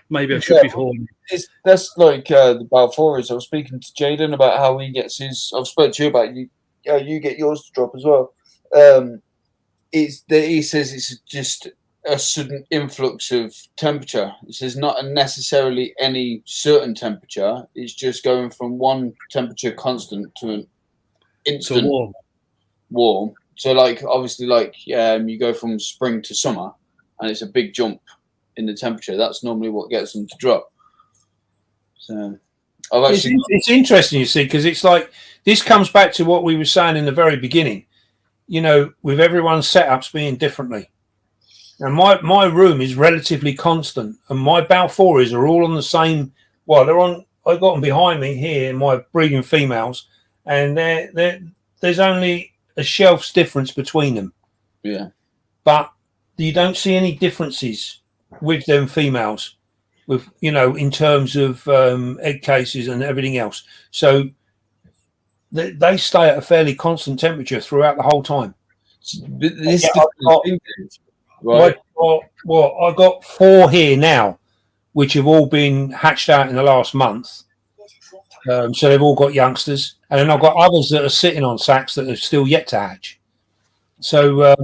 Speaker 1: Maybe I should be horny.
Speaker 4: That's like the Balfours. I was speaking to Jaden about how he gets his. I've spoken to you about you. You get yours to drop as well. He says it's just a sudden influx of temperature. It says not necessarily any certain temperature. It's just going from one temperature constant to an instant warm. So like obviously you go from spring to summer, and it's a big jump in the temperature. That's normally what gets them to drop. So
Speaker 2: it's interesting, you see, because it's like this comes back to what we were saying in the very beginning. With everyone's setups being differently. And my room is relatively constant, and my Balfours are all on the same. Well, they're on. I got them behind me here, my breeding females, and there's only a shelf's difference between them.
Speaker 4: Yeah,
Speaker 2: but you don't see any differences with them females, with in terms of egg cases and everything else. So they stay at a fairly constant temperature throughout the whole time. I've got 4 here now, which have all been hatched out in the last month. So they've all got youngsters, and then I've got others that are sitting on sacks that are still yet to hatch. So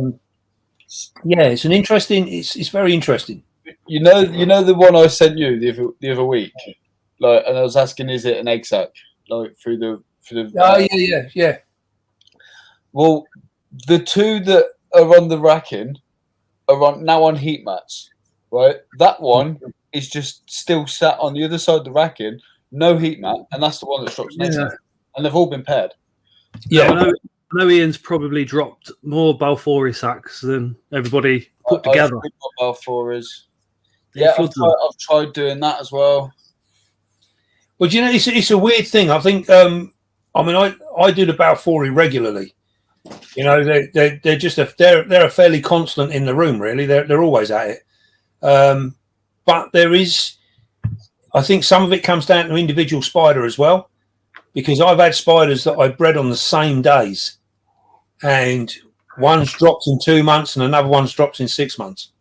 Speaker 2: it's an interesting. It's very interesting.
Speaker 4: You know the one I sent you the other week, and I was asking, is it an egg sac? Through the.
Speaker 2: Oh yeah.
Speaker 4: Well, the 2 that are on the racking are now on heat mats, right? That one is just still sat on the other side of the racking, no heat mat, and that's the one that drops next to it. And they've all been paired.
Speaker 1: Yeah, I know Ian's probably dropped more Balfour sacks than everybody put together.
Speaker 4: Balfours. Yeah, I've tried doing that as well.
Speaker 2: Well, it's a weird thing. I think, I do the Balfour regularly. They're just they're a fairly constant in the room, really. They're always at it. But there is, I think some of it comes down to individual spider as well, because I've had spiders that I bred on the same days, and one's dropped in 2 months and another one's dropped in 6 months.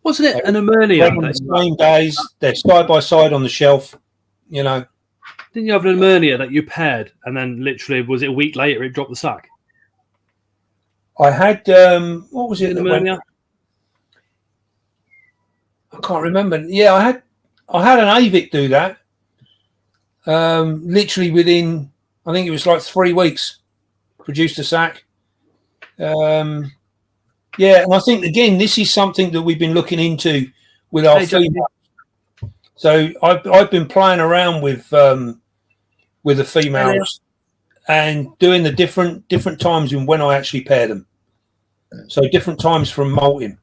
Speaker 1: Wasn't it an Emernia?
Speaker 2: On the same days, they're side by side on the shelf. Didn't
Speaker 1: you have an Emernia that you paired, and then literally was it a week later it dropped the sack?
Speaker 2: I had what was it?
Speaker 1: Emernia?
Speaker 2: I can't remember. Yeah, I had an Avic do that. Literally within, I think it was like 3 weeks, produced a sack. And I think again this is something that we've been looking into with our females. So I've been playing around with the females and doing the different times in when I actually pair them. So different times from molting,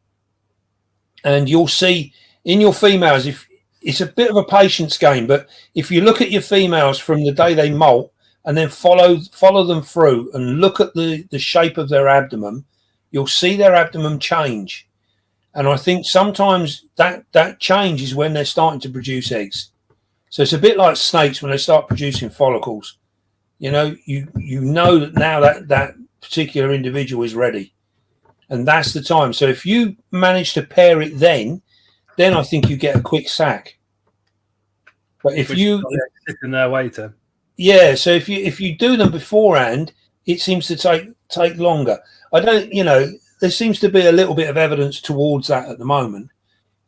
Speaker 2: and you'll see in your females, if it's a bit of a patience game, but if you look at your females from the day they molt and then follow them through and look at the shape of their abdomen, you'll see their abdomen change. And I think sometimes that change is when they're starting to produce eggs. So it's a bit like snakes when they start producing follicles. You know that now that particular individual is ready. And that's the time. So if you manage to pair it then I think you get a quick sack. But if you
Speaker 1: sitting there waiting,
Speaker 2: yeah. So if you do them beforehand, it seems to take longer. I don't. There seems to be a little bit of evidence towards that at the moment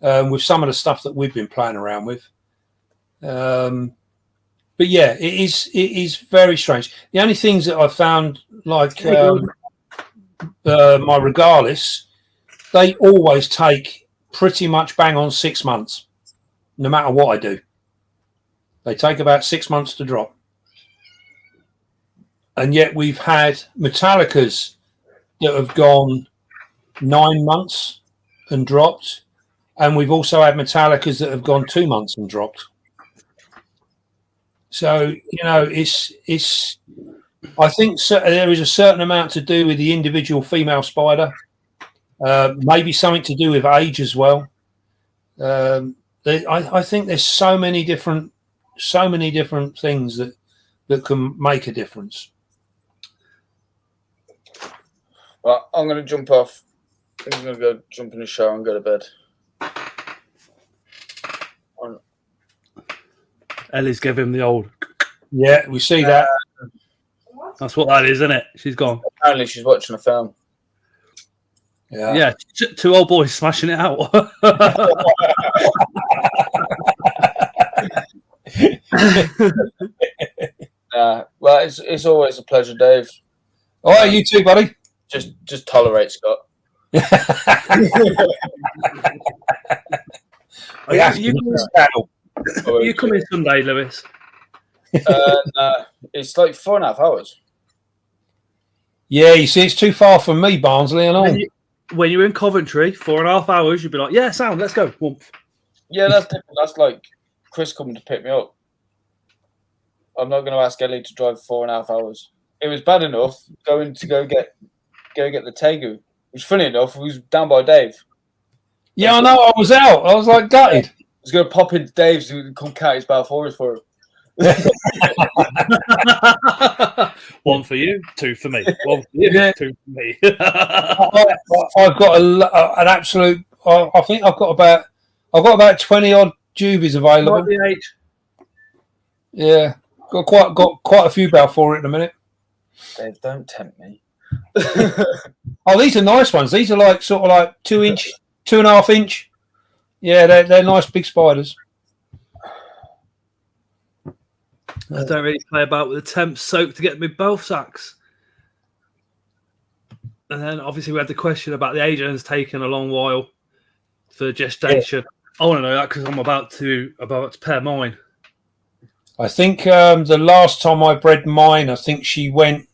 Speaker 2: with some of the stuff that we've been playing around with. But yeah, it is very strange. The only things that I've found, like my regalis, they always take pretty much bang on 6 months, no matter what I do. They take about 6 months to drop. And yet we've had Metallicas that have gone 9 months and dropped. And we've also had Metallicas that have gone 2 months and dropped. So, it's I think there is a certain amount to do with the individual female spider. Maybe something to do with age as well. I think there's so many different things that can make a difference.
Speaker 4: Well, I'm going to jump off. I'm going to go jump in the shower and go to bed.
Speaker 1: Ellie's gave him the old.
Speaker 2: Yeah, we see that.
Speaker 1: That's what that is, isn't it? She's gone.
Speaker 4: Apparently, she's watching a film.
Speaker 2: Yeah.
Speaker 1: Two old boys smashing it out.
Speaker 4: Well, it's always a pleasure, Dave.
Speaker 2: All right, you too, buddy.
Speaker 4: Just tolerate Scott.
Speaker 1: You come in Sunday, Lewis.
Speaker 4: It's like 4.5 hours.
Speaker 2: Yeah, you see, it's too far from me, Barnsley, and all.
Speaker 1: When you're in Coventry, 4.5 hours, you'd be like, "Yeah, sound, let's go." Woomph.
Speaker 4: Yeah, that's different. That's like Chris coming to pick me up. I'm not going to ask Ellie to drive 4.5 hours. It was bad enough going to go get the Tegu. Which, funny enough, we was down by Dave.
Speaker 2: Yeah, I know. I was out. I was like gutted.
Speaker 4: I was going to pop into Dave's and come count his Balfours for him.
Speaker 1: One for you, two for me. One for you,
Speaker 2: Yeah.
Speaker 1: two for me.
Speaker 2: I've got an absolute. I think I've got about 20 odd juvies available.
Speaker 1: What the age?
Speaker 2: Yeah, got quite a few Balfour at the minute.
Speaker 4: Dave, don't tempt me.
Speaker 2: Oh, these are nice ones. These are like sort of like 2 inch, 2.5 inch. Yeah, they're nice big spiders.
Speaker 1: I don't really play about with the temp soak to get me both sacks. And then obviously we had the question about the age, and it's taken a long while for gestation. Yeah. I want to know that because I'm about to pair mine.
Speaker 2: I think the last time I bred mine, I think she went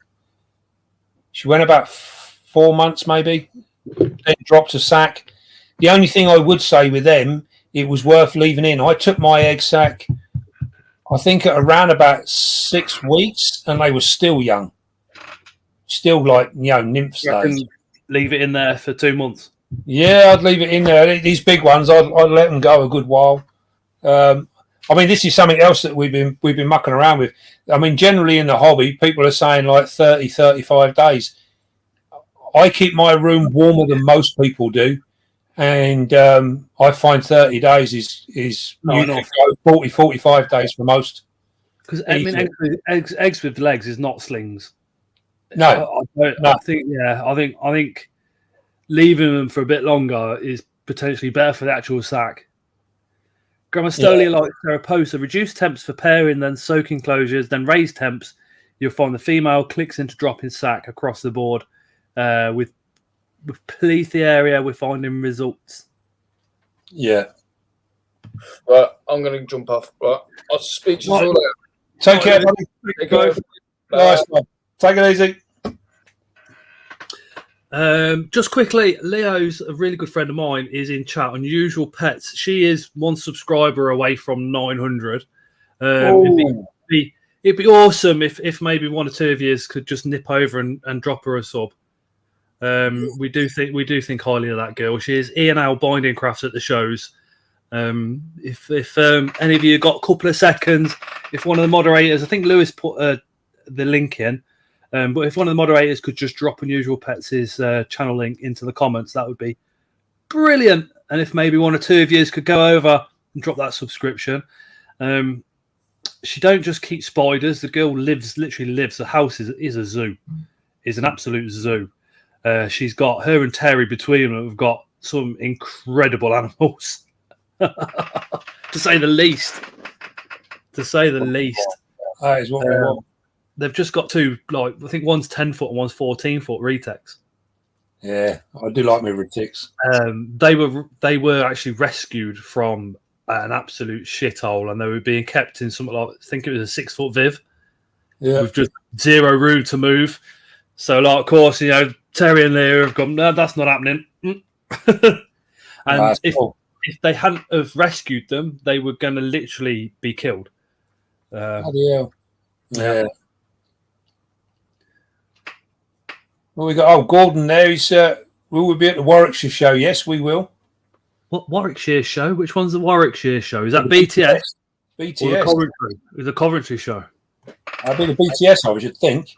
Speaker 2: about 4 months maybe, then dropped a sack. The only thing I would say with them, it was worth leaving in. I took my egg sack, I think at around about 6 weeks, and they were still young. Still like, nymph stage.
Speaker 1: Leave it in there for 2 months.
Speaker 2: Yeah, I'd leave it in there. These big ones, I'd let them go a good while. I mean, this is something else that we've been mucking around with. I mean, generally in the hobby, people are saying like 30, 35 days. I keep my room warmer than most people do. And I find 30 days is you can go 40, 45 days for most.
Speaker 1: Because I mean, eggs with legs is not slings.
Speaker 2: No,
Speaker 1: I think leaving them for a bit longer is potentially better for the actual sack. Grammastolia like Saraposa, reduce temps for pairing, then soaking closures, then raise temps. You'll find the female clicks into drop in sack across the board. With Plethia, we're finding results.
Speaker 2: Yeah.
Speaker 4: Right, I'm going to jump off. Right, I'll speak to you all later.
Speaker 2: Take care, buddy.
Speaker 4: Take care.
Speaker 2: Nice one. Take it easy.
Speaker 1: Just quickly, Leo's a really good friend of mine, is in chat. Unusual Pets. She is one subscriber away from 900. It'd be awesome if maybe one or two of you could just nip over and drop her a sub. We do think highly of that girl. She is E&L Binding Crafts at the shows. If any of you got a couple of seconds, if one of the moderators, I think Lewis put the link in, but if one of the moderators could just drop Unusual Pets' channel link into the comments, that would be brilliant. And if maybe one or two of you could go over and drop that subscription. She don't just keep spiders. The girl literally lives. The house is a zoo. Is an absolute zoo. She's got her and Terry between them have got some incredible animals, to say the least.
Speaker 2: That is what we want.
Speaker 1: They've just got two, like I think one's 10-foot and one's 14-foot retecs.
Speaker 2: Yeah, I do like my reticks.
Speaker 1: They were actually rescued from an absolute shithole, and they were being kept in something like, I think it was a 6-foot Viv, with just zero room to move. So, like, of course, Terry and Leah have gone, no, that's not happening. And if they hadn't have rescued them, they were going to literally be killed.
Speaker 2: Yeah. Well, we got Gordon there. He's will we be at the Warwickshire show? Yes, we will.
Speaker 1: What Warwickshire show? Which one's the Warwickshire show? Is that BTS?
Speaker 2: BTS.
Speaker 1: Or Coventry? Is the Coventry show?
Speaker 2: I'll be the BTS. I should think.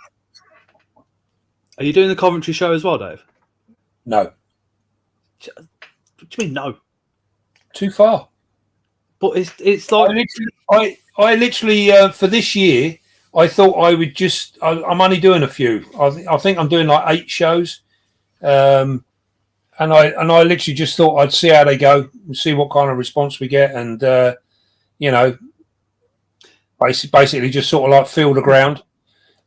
Speaker 1: Are you doing the Coventry show as well, Dave?
Speaker 2: No.
Speaker 1: What do you mean no?
Speaker 2: Too far.
Speaker 1: But it's like
Speaker 2: I literally for this year I thought I would just. I'm only doing a few. I think I'm doing like 8 shows. And I literally just thought I'd see how they go and see what kind of response we get, and basically just sort of like feel the ground,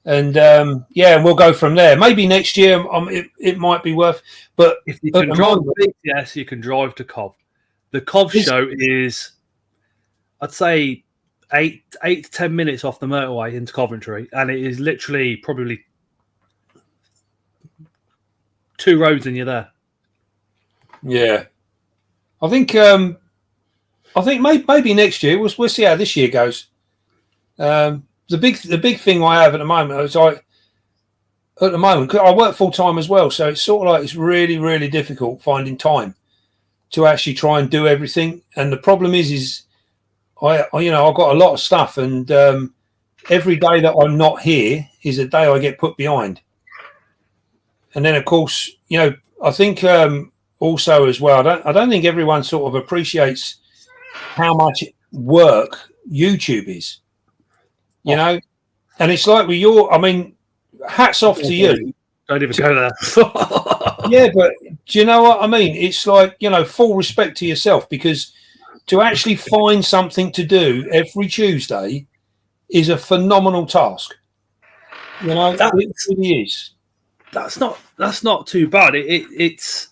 Speaker 2: and and we'll go from there. Maybe next year it might be worth. But
Speaker 1: if you can drive to BTS, you can drive to Cov. The Cov show is, I'd say, 8 to 10 minutes off the motorway into Coventry, and it is literally probably 2 roads and you're there.
Speaker 2: Yeah, I think maybe next year we'll see how this year goes. The big thing I have at the moment is I work full time as well, so it's sort of like it's really, really difficult finding time to actually try and do everything. And the problem is I've got a lot of stuff, and every day that I'm not here is a day I get put behind. And then of course, I think. Also, as well, I don't think everyone sort of appreciates how much work YouTube is, and it's like hats off to you.
Speaker 1: Don't even go there.
Speaker 2: Yeah, but do you know what I mean? It's like, full respect to yourself, because to actually find something to do every Tuesday is a phenomenal task. It really is.
Speaker 1: That's not too bad. It's.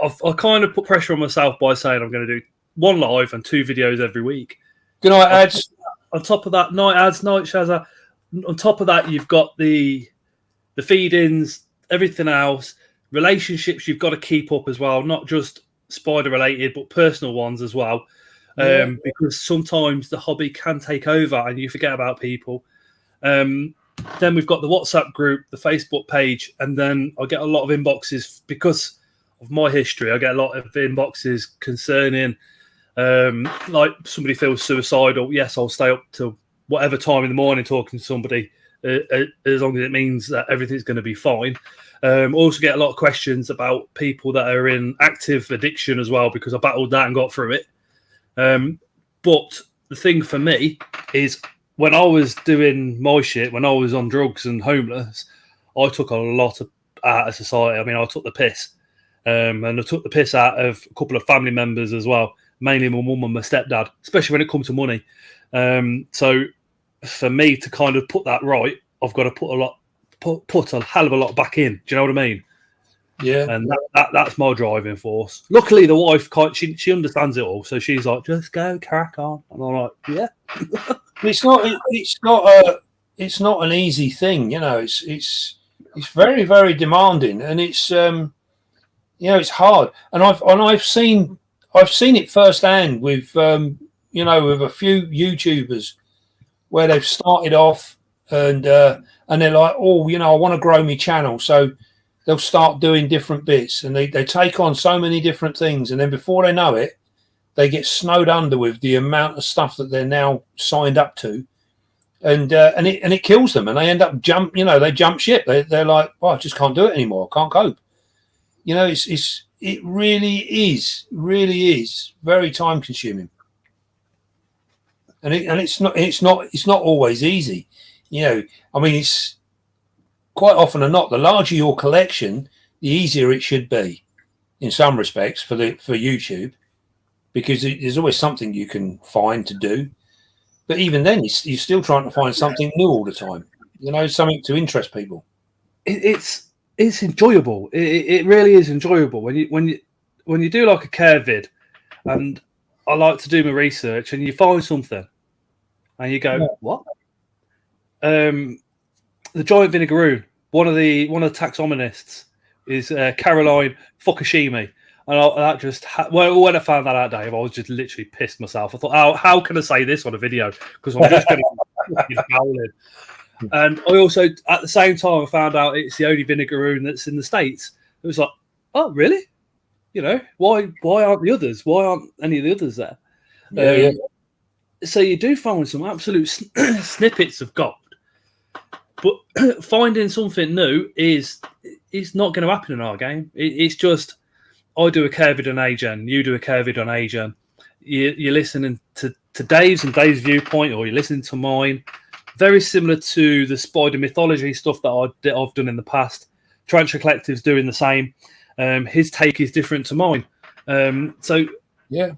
Speaker 1: I kind of put pressure on myself by saying I'm going to do 1 live and 2 videos every week.
Speaker 2: Good night, ads.
Speaker 1: On top of that, night ads, night Shazza. On top of that, you've got the feed-ins, everything else, relationships you've got to keep up as well, not just spider related, but personal ones as well. Because sometimes the hobby can take over and you forget about people. Then we've got the WhatsApp group, the Facebook page, and then I get a lot of inboxes because of my history. I get a lot of inboxes concerning, like somebody feels suicidal. Yes, I'll stay up till whatever time in the morning talking to somebody, as long as it means that everything's going to be fine. Also get a lot of questions about people that are in active addiction as well, because I battled that and got through it. But the thing for me is, when I was doing my shit, when I was on drugs and homeless, I took a lot out of society. I took the piss. And I took the piss out of a couple of family members as well, mainly my mum and my stepdad, especially when it comes to money. So for me to kind of put that right, I've got to put a hell of a lot back in. Do you know what I mean?
Speaker 2: Yeah.
Speaker 1: And that's my driving force. Luckily, the wife, she understands it all. So she's like, just go, crack on. And I'm like, yeah.
Speaker 2: It's not an easy thing, It's It's very, very demanding, and it's it's hard. And I've seen it firsthand with with a few YouTubers where they've started off and they're like, oh, I want to grow my channel, so they'll start doing different bits, and they take on so many different things, and then before they know it, they get snowed under with the amount of stuff that they're now signed up to, and it kills them, and they end up they jump ship. They're like, well, I just can't do it anymore. I can't cope. It really is very time consuming, and it's not always easy. I mean, it's quite often or not, the larger your collection, the easier it should be in some respects for YouTube, because there's always something you can find to do. But even then, you're still trying to find something new all the time. Something to interest people.
Speaker 1: It's enjoyable. It really is enjoyable when you do like a care vid, and I like to do my research, and you find something, and you go, what? The giant vinegaroon. One of the taxonomists is Caroline Fukushima. And that just when I found that out, Dave, I was just literally pissed myself. I thought, how can I say this on a video? Because I'm just going to be howling. And I also, at the same time, I found out it's the only vinegaroon that's in the States. It was like, oh, really? Why aren't the others? Why aren't any of the others there?
Speaker 2: Yeah.
Speaker 1: So you do find some absolute snippets of gold, but finding something new is not going to happen in our game. It's just, I do a care vid on Agen, you do a care vid on Agen. You're listening to Dave's and Dave's viewpoint, or you're listening to mine. Very similar to the spider mythology stuff that I've done in the past. Tarantula Collective's doing the same. His take is different to mine. So
Speaker 2: yeah,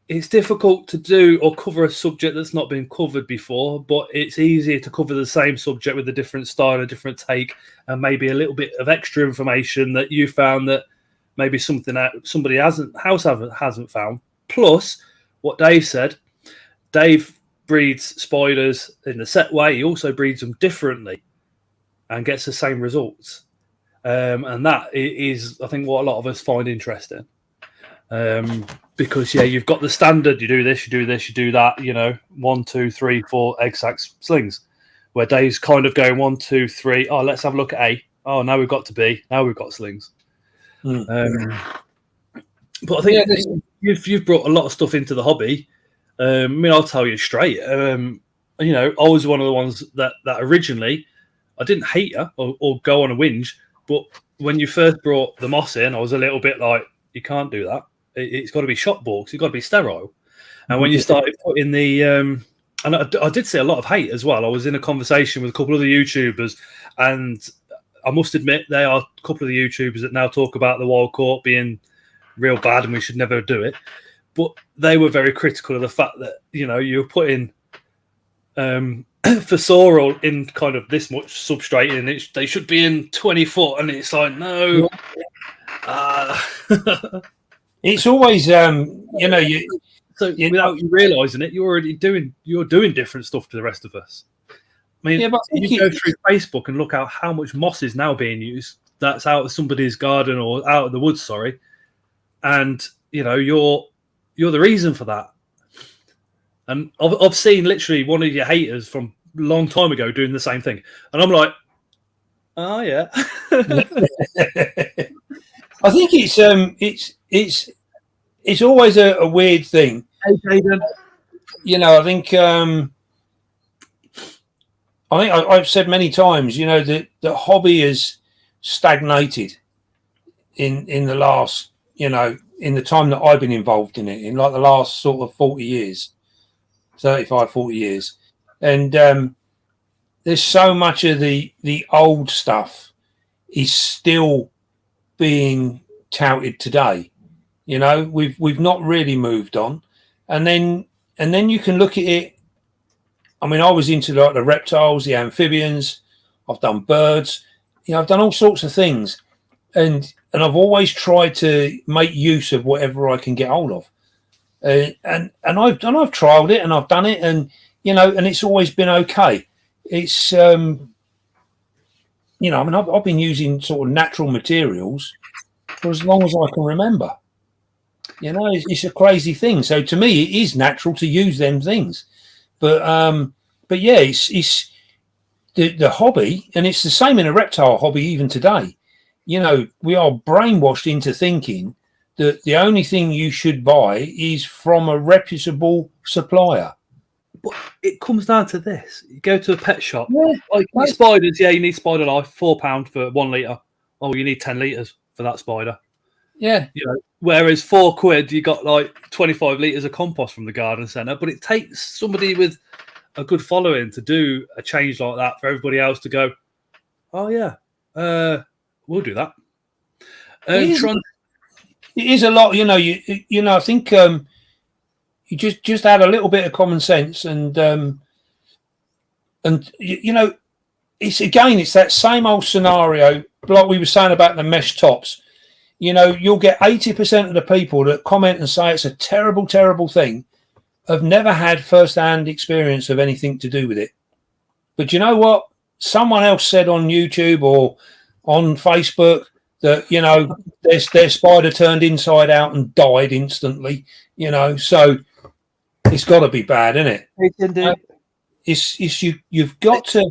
Speaker 1: it's difficult to do or cover a subject that's not been covered before, but it's easier to cover the same subject with a different style, a different take, and maybe a little bit of extra information that you found that maybe something that somebody hasn't found. Plus, what Dave said, Dave breeds spiders in the set way. He also breeds them differently and gets the same results. And that is, I think, what a lot of us find interesting. Because you've got the standard, you do this, you do this, you do that, 1, 2, 3, 4 egg sacs slings, where Dave's kind of going 1, 2, 3, oh, let's have a look at A, oh, now we've got to B, now we've got slings. But I think you've brought a lot of stuff into the hobby. I mean, I'll tell you straight, I was one of the ones that originally, I didn't hate you or go on a whinge, but when you first brought the moss in, I was a little bit like, you can't do that. It's got to be shot balks. It's got to be sterile. And when you started putting the, and I did see a lot of hate as well. I was in a conversation with a couple of the YouTubers, and I must admit they are a couple of the YouTubers that now talk about the wild caught being real bad and we should never do it. But they were very critical of the fact that, you're putting fossorial in kind of this much substrate, and they should be in 20 foot. And it's like, no.
Speaker 2: It's always, without
Speaker 1: you realising it, you're doing different stuff to the rest of us. I mean, but you go through Facebook and look at how much moss is now being used. That's out of somebody's garden or out of the woods, sorry. And you're the reason for that. And I've seen literally one of your haters from a long time ago doing the same thing, and I'm like, oh yeah.
Speaker 2: I think it's always a weird thing.
Speaker 1: Hey, Jaden.
Speaker 2: I think I've said many times, that the hobby has stagnated in the last, in the time that I've been involved in it, in like the last sort of 40 years, 35, 40 years. And there's so much of the old stuff is still being touted today. We've not really moved on. And then you can look at it. I mean, I was into like the reptiles, the amphibians. I've done birds. I've done all sorts of things, and I've always tried to make use of whatever I can get hold of. And I've trialed it and I've done it, and and it's always been okay. It's you know, I mean, I've been using sort of natural materials for as long as I can remember. You know, it's a crazy thing. So to me, it is natural to use them things. But yeah, it's the hobby, and it's the same in a reptile hobby even today. You know, we are brainwashed into thinking that the only thing you should buy is from a reputable supplier.
Speaker 1: But it comes down to this: you go to a pet shop,
Speaker 2: Yeah,
Speaker 1: like your spiders. Yeah, you need Spider Life, £4 for 1 litre. Oh, you need 10 litres for that spider.
Speaker 2: yeah.
Speaker 1: You know, whereas £4, you got like 25 litres of compost from the garden centre. But it takes somebody with a good following to do a change like that for everybody else to go, oh yeah, we'll do that.
Speaker 2: It is a lot, you know. You know, I think you just add a little bit of common sense, and you know, it's that same old scenario, like we were saying about the mesh tops. You know, you'll get 80% of the people that comment and say it's a terrible, terrible thing have never had first-hand experience of anything to do with it. But you know what? Someone else said on YouTube or on Facebook that, you know, their spider turned inside out and died instantly, you know, so it's got to be bad, isn't it? You've got to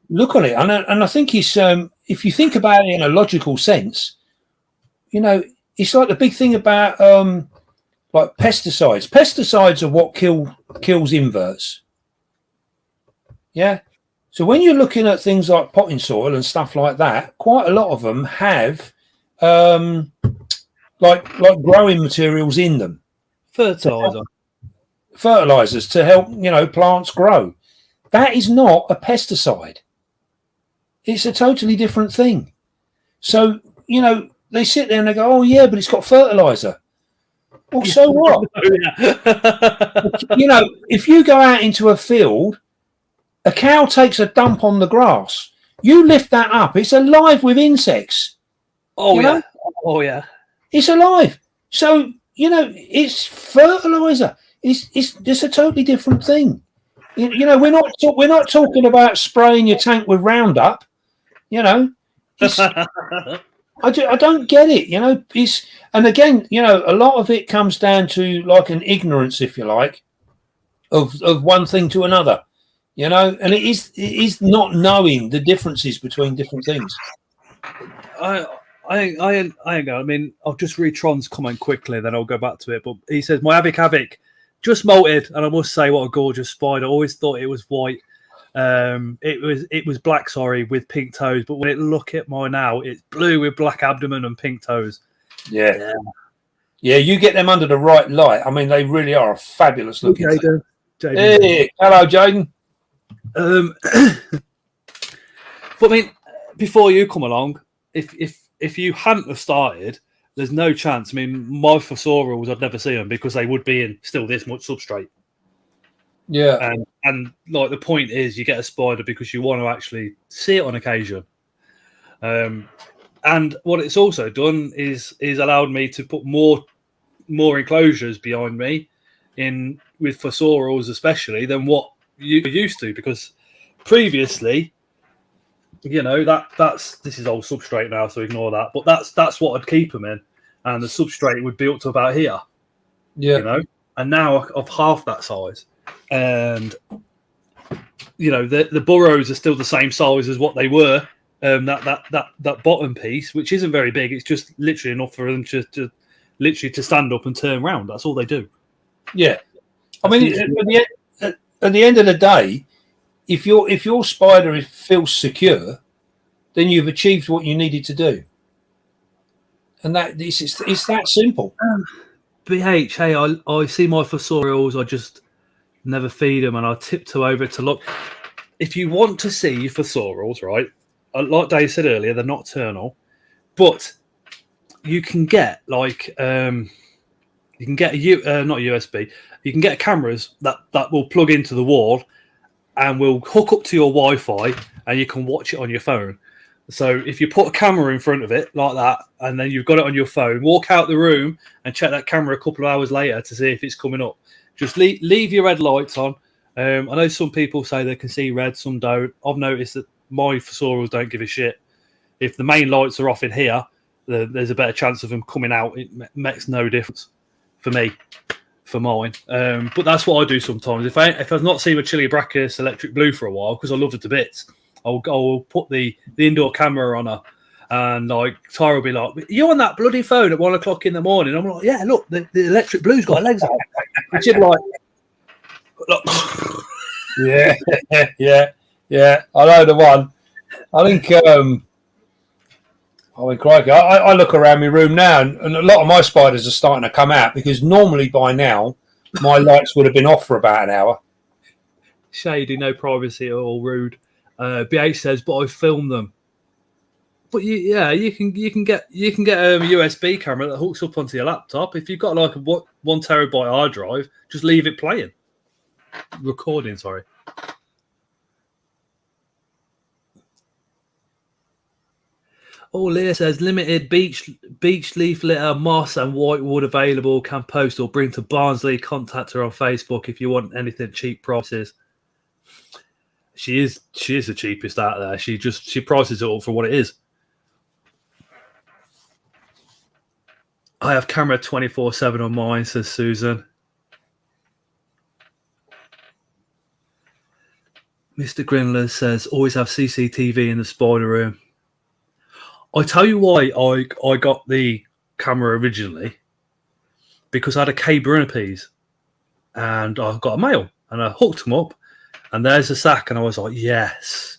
Speaker 2: look on it. And I think it's, if you think about it in a logical sense, you know, it's like the big thing about like pesticides. Pesticides are what kills inverts. Yeah. So when you're looking at things like potting soil and stuff like that, quite a lot of them have like growing materials in them. Fertilizers to help, you know, plants grow. That is not a pesticide. It's a totally different thing. So, you know, they sit there and they go, oh, yeah, but it's got fertilizer. Well, so what? You know, if you go out into a field, a cow takes a dump on the grass. You lift that up. It's alive with insects.
Speaker 1: Oh, yeah.
Speaker 2: Know?
Speaker 1: Oh, yeah.
Speaker 2: It's alive. So, you know, it's fertilizer. It's a totally different thing. You know, we're not talking about spraying your tank with Roundup. You know, I don't get it, you know. And again, you know, a lot of it comes down to like an ignorance, if you like, of one thing to another, you know. And it is not knowing the differences between different things.
Speaker 1: I mean, I'll just read Tron's comment quickly, then I'll go back to it. But he says, my Havoc just molted, and I must say, what a gorgeous spider. I always thought it was white. It was black, sorry, with pink toes, but when it look at mine now, it's blue with black abdomen and pink toes.
Speaker 2: Yeah, you get them under the right light. I mean, they really are a fabulous looking.
Speaker 1: Jaden.
Speaker 2: Hey, hello, Jaden.
Speaker 1: But I mean, before you come along, if you hadn't have started, there's no chance. I mean, my fossorials, I'd never see them because they would be in still this much substrate.
Speaker 2: Yeah,
Speaker 1: and like the point is, you get a spider because you want to actually see it on occasion. And what it's also done is allowed me to put more enclosures behind me in with fossorials, especially than what you used to, because previously, you know, this is old substrate now, so ignore that. But that's what I'd keep them in, and the substrate would be up to about here.
Speaker 2: Yeah,
Speaker 1: you know, and now I've half that size. And you know the burrows are still the same size as what they were. That bottom piece, which isn't very big, it's just literally enough for them to literally to stand up and turn around. That's all they do.
Speaker 2: Yeah, I mean, at the end of the day, if your spider feels secure, then you've achieved what you needed to do, and it's that simple.
Speaker 1: BH, hey, I see my fossorials, I just never feed them, and I tiptoe over to look. If you want to see your fossorials, right, like Dave said earlier, they're nocturnal, but you can get like you can get not USB, you can get cameras that will plug into the wall and will hook up to your Wi-Fi, and you can watch it on your phone. So if you put a camera in front of it like that, and then you've got it on your phone, walk out the room and check that camera a couple of hours later to see if it's coming up. Just leave your red lights on. I know some people say they can see red, some don't. I've noticed that my fossorials don't give a shit. If the main lights are off in here, there's a better chance of them coming out. It makes no difference for me, for mine. But that's what I do sometimes. If I've not seen a Chilibrachus electric blue for a while, because I love it to bits, I'll put the indoor camera on her, and like Tyra will be like, "You on that bloody phone at 1 o'clock in the morning?" I'm like, "Yeah, look, the electric blue's got legs out." And she'd be like, look.
Speaker 2: Yeah. I know the one. I think, crikey, I look around my room now, and a lot of my spiders are starting to come out, because normally by now my lights would have been off for about an hour.
Speaker 1: Shady, no privacy, all rude. BH says, but I filmed them. But you can get a USB camera that hooks up onto your laptop. If you've got like a 1 terabyte hard drive, just leave it playing. Recording, sorry. Oh, Leah says limited beach leaf litter, moss, and whitewood available. Can post or bring to Barnsley. Contact her on Facebook if you want anything cheap prices. She is the cheapest out there. She prices it all for what it is. I have camera 24/7 on mine, says Susan. Mr. Grinler says always have CCTV in the spider room. I tell you why I got the camera originally, because I had a K Brunipes and I got a male and I hooked them up and there's a sack and I was like, yes.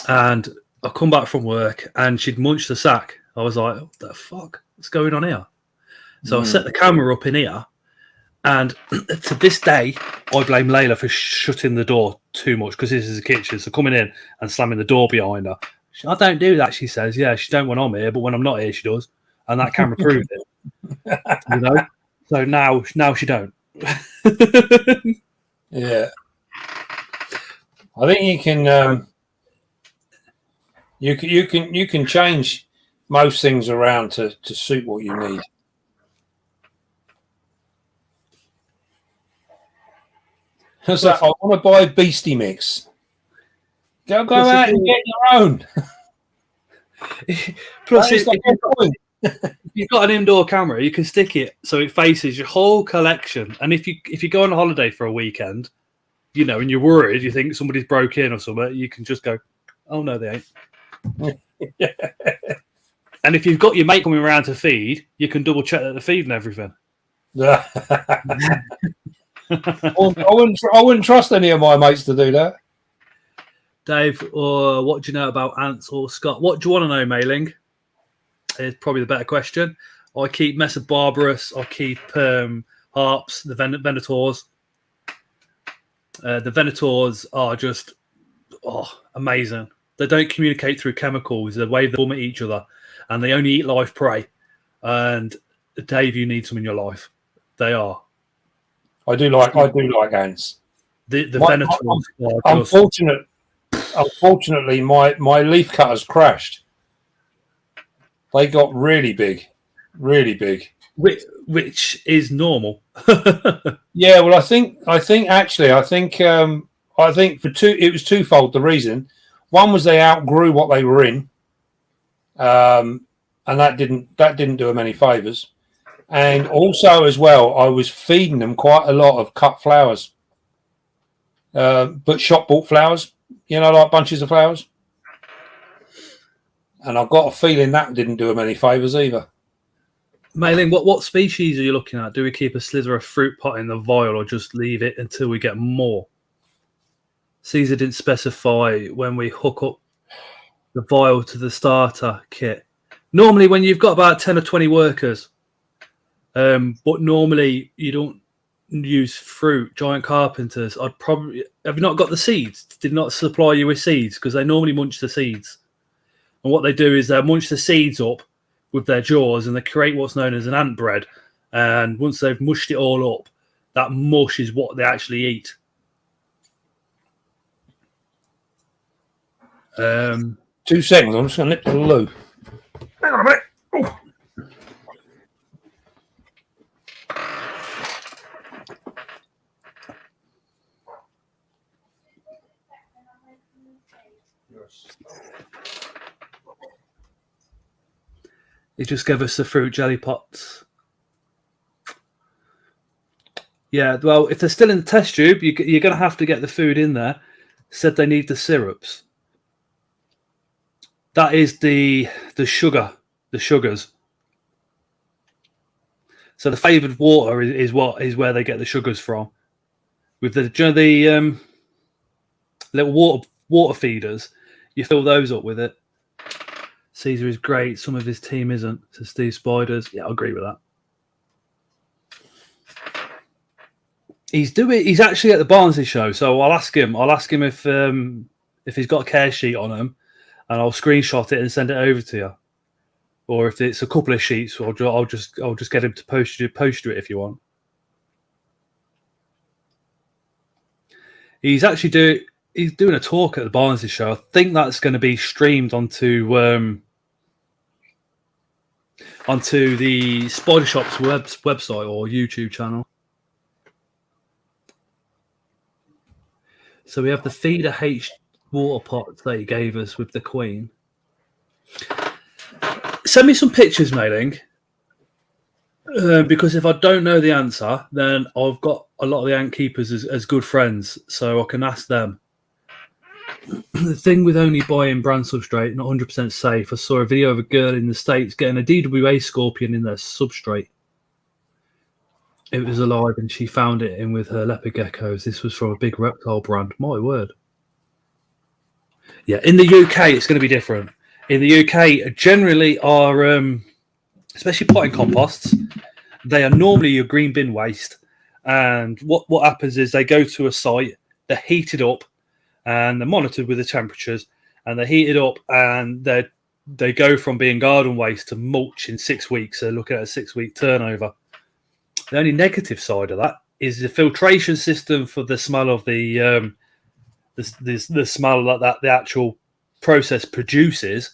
Speaker 1: And I come back from work and she'd munched the sack. I was like, what the fuck? What's going on here? So I set the camera up in here, and to this day, I blame Layla for shutting the door too much, because this is a kitchen. So coming in and slamming the door behind her. I don't do that, she says. Yeah, she don't when I'm here, but when I'm not here, she does. And that camera proved it. You know? So now she don't.
Speaker 2: Yeah. I think you can change most things around to suit what you need. So I want to buy a beastie mix. Go out and get your own.
Speaker 1: Plus, if you've got an indoor camera, you can stick it so it faces your whole collection. And if you go on a holiday for a weekend, you know, and you're worried, you think somebody's broke in or something, you can just go, oh no, they ain't.
Speaker 2: Yeah.
Speaker 1: And if you've got your mate coming around to feed, you can double check that they're feeding everything.
Speaker 2: I wouldn't trust any of my mates to do that.
Speaker 1: Dave, what do you know about ants or Scott? What do you want to know, Mailing? Is probably the better question. I keep Mesobarbarus. I keep harps, the Venators. The Venators are just amazing. They don't communicate through chemicals. They wave them at each other, and they only eat live prey. And Dave, you need some in your life. They are. I do like
Speaker 2: ants.
Speaker 1: The Venators.
Speaker 2: Unfortunately, my leaf cutters crashed. They got really big,
Speaker 1: which is normal.
Speaker 2: Yeah, well, I think it was twofold. The reason, one was they outgrew what they were in, and that didn't do them any favors. And also, as well, I was feeding them quite a lot of cut flowers, but shop bought flowers, you know, like bunches of flowers. And I've got a feeling that didn't do them any favors either.
Speaker 1: Mailing, what species are you looking at? Do we keep a slither of fruit pot in the vial or just leave it until we get more? Caesar didn't specify when we hook up the vial to the starter kit. Normally, when you've got about 10 or 20 workers, but normally you don't use fruit, giant carpenters. Have you not got the seeds? Did not supply you with seeds, because they normally munch the seeds. And what they do is they munch the seeds up with their jaws and they create what's known as an ant bread. And once they've mushed it all up, that mush is what they actually eat.
Speaker 2: 2 seconds. I'm just going to nip to the loo. Hang on a minute. Oh.
Speaker 1: He just gave us the fruit jelly pots. Yeah, well, if they're still in the test tube, you're going to have to get the food in there. Said they need the syrups. That is the sugars. So the favoured water is where they get the sugars from. With the little water feeders, you fill those up with it. Caesar is great. Some of his team isn't. So Steve Spiders. Yeah, I agree with that. He's actually at the Barnsley show, so I'll ask him if he's got a care sheet on him, and I'll screenshot it and send it over to you. Or if it's a couple of sheets, I'll just get him to post you it if you want. He's doing a talk at the Barnsley show. I think that's going to be streamed onto the Spider Shop's website or YouTube channel. So we have the Feeder H water pot that he gave us with the Queen. Send me some pictures, Mailing, because if I don't know the answer, then I've got a lot of the ant keepers as good friends, so I can ask them. The thing with only buying brand substrate, not 100% safe. I saw a video of a girl in the States getting a DWA scorpion in their substrate. It was alive and she found it in with her leopard geckos. This was from a big reptile brand. My word. Yeah, in the UK, it's going to be different. In the UK, generally are, especially potting composts, they are normally your green bin waste. And what happens is they go to a site, they're heated up, and they're monitored with the temperatures, and they're heated up, and they go from being garden waste to mulch in 6 weeks. So looking at a 6-week turnover. The only negative side of that is the filtration system for the smell of the smell that the actual process produces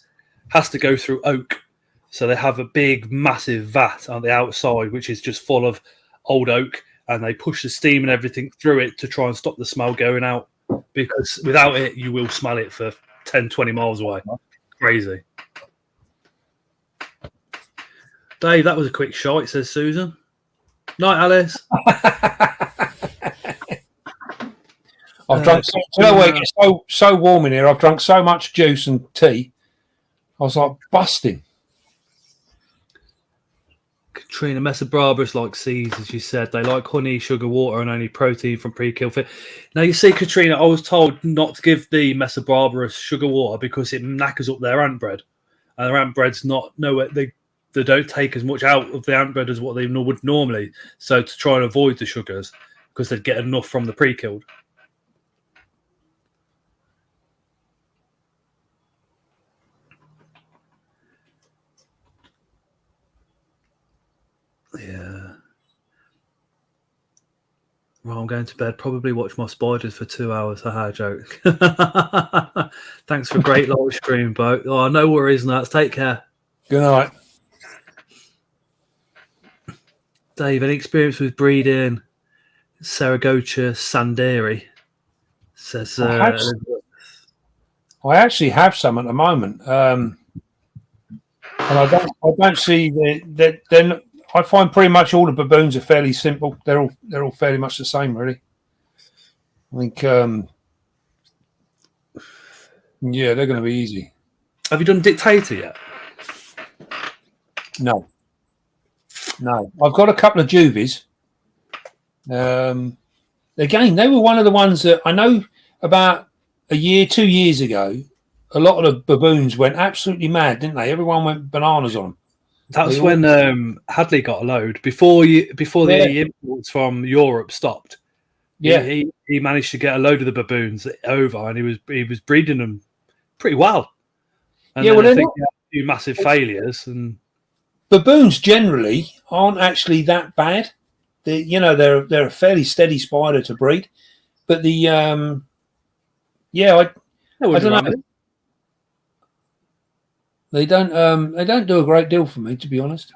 Speaker 1: has to go through oak. So they have a big, massive vat on the outside, which is just full of old oak, and they push the steam and everything through it to try and stop the smell going out. Because without it, you will smell it for 10, 20 miles away. Crazy. Dave, that was a quick shot, says Susan. Night, Alice.
Speaker 2: I've drunk. You know where it gets so warm in here. I've drunk so much juice and tea. I was like busting.
Speaker 1: Katrina, Mesobarbus like seeds, as you said. They like honey, sugar, water, and only protein from pre-kill fit. Now, you see, Katrina, I was told not to give the Mesobarbarus sugar water because it knackers up their ant bread. And their ant bread's not nowhere. They don't take as much out of the ant bread as what they would normally. So to try and avoid the sugars, because they'd get enough from the pre-killed. Yeah. Well, I'm going to bed. Probably watch my spiders for 2 hours. Haha, joke. Thanks for a great live stream, Bo. Oh, no worries, nuts. Take care.
Speaker 2: Good night.
Speaker 1: Dave, any experience with breeding Saragocha Sanderi? Says
Speaker 2: I actually have some at the moment, and I don't see that. Then I find pretty much all the baboons are fairly simple. They're all fairly much the same, really. I think, yeah, they're going to be easy.
Speaker 1: Have you done Dictator yet?
Speaker 2: No. I've got a couple of juvies. Again, they were one of the ones that I know about 2 years ago. A lot of the baboons went absolutely mad, didn't they? Everyone went bananas on them.
Speaker 1: That's when Hadley got a load before the imports from Europe stopped.
Speaker 2: Yeah,
Speaker 1: he managed to get a load of the baboons over, and he was breeding them pretty well. And
Speaker 2: yeah,
Speaker 1: then
Speaker 2: well,
Speaker 1: I think he had a few massive failures. And
Speaker 2: baboons generally aren't actually that bad. They're a fairly steady spider to breed, but I don't know. They don't do a great deal for me, to be honest.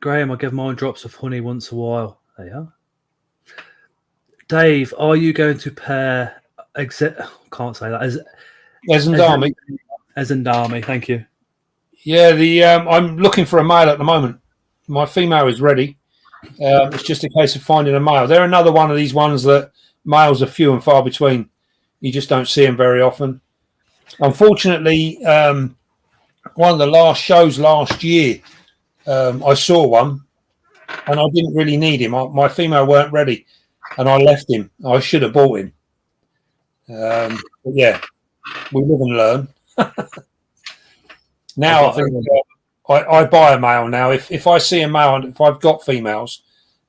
Speaker 1: Graham, I give mine drops of honey once a while. There you are. Dave, are you going to pair Can't say that.
Speaker 2: Asdami.
Speaker 1: Thank you.
Speaker 2: Yeah, I'm looking for a male at the moment. My female is ready. It's just a case of finding a male. They're another one of these ones that males are few and far between. You just don't see them very often. Unfortunately, one of the last shows last year, I saw one, and I didn't really need him. My female weren't ready, and I left him. I should have bought him. But yeah, we live and learn. Now I think I buy a male now. If I see a male and if I've got females,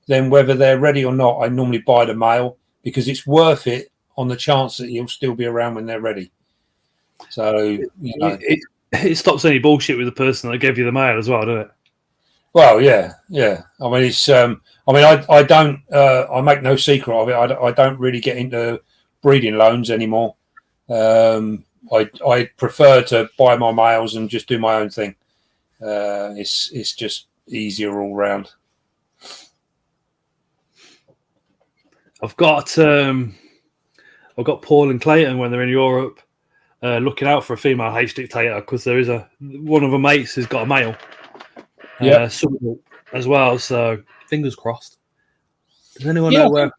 Speaker 2: then whether they're ready or not, I normally buy the male because it's worth it on the chance that he'll still be around when they're ready. So
Speaker 1: it stops any bullshit with the person that gave you the male as well, doesn't it?
Speaker 2: Well, yeah. I mean, it's. I don't. I make no secret of it. I don't really get into breeding loans anymore. I prefer to buy my males and just do my own thing. It's just easier all round.
Speaker 1: I've got Paul and Clayton when they're in Europe, looking out for a female H dictator because there is one of the mates who's got a male, as well. So fingers crossed. Does anyone know where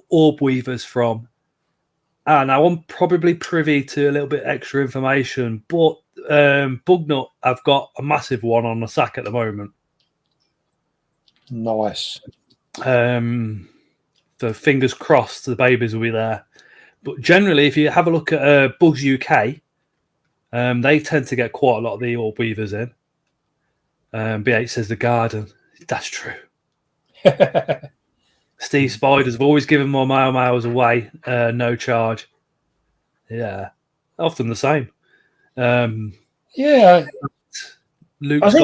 Speaker 1: orb weavers from? Now I'm probably privy to a little bit extra information, but Bugnut, I've got a massive one on the sack at the moment.
Speaker 2: Nice.
Speaker 1: So fingers crossed the babies will be there. But generally, if you have a look at Bugs UK, they tend to get quite a lot of the orb weavers in. B8 says the garden. That's true. Steve Spiders have always given more males away, no charge. Yeah, often the same. Luke's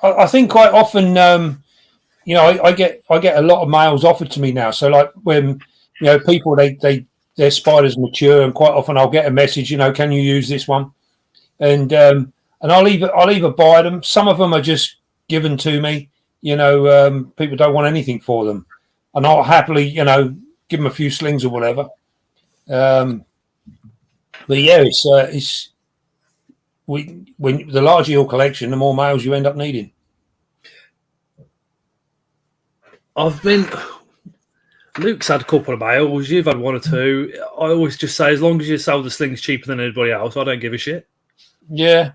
Speaker 2: I think quite often, I get a lot of males offered to me now. So like when people their spiders mature, and quite often I'll get a message, can you use this one? And I'll either buy them. Some of them are just given to me. People don't want anything for them, and I'll happily, give them a few slings or whatever. But yeah, when the larger your collection, the more males you end up needing.
Speaker 1: Luke's had a couple of males. You've had one or two. I always just say, as long as you sell the slings cheaper than anybody else, I don't give a shit.
Speaker 2: Yeah.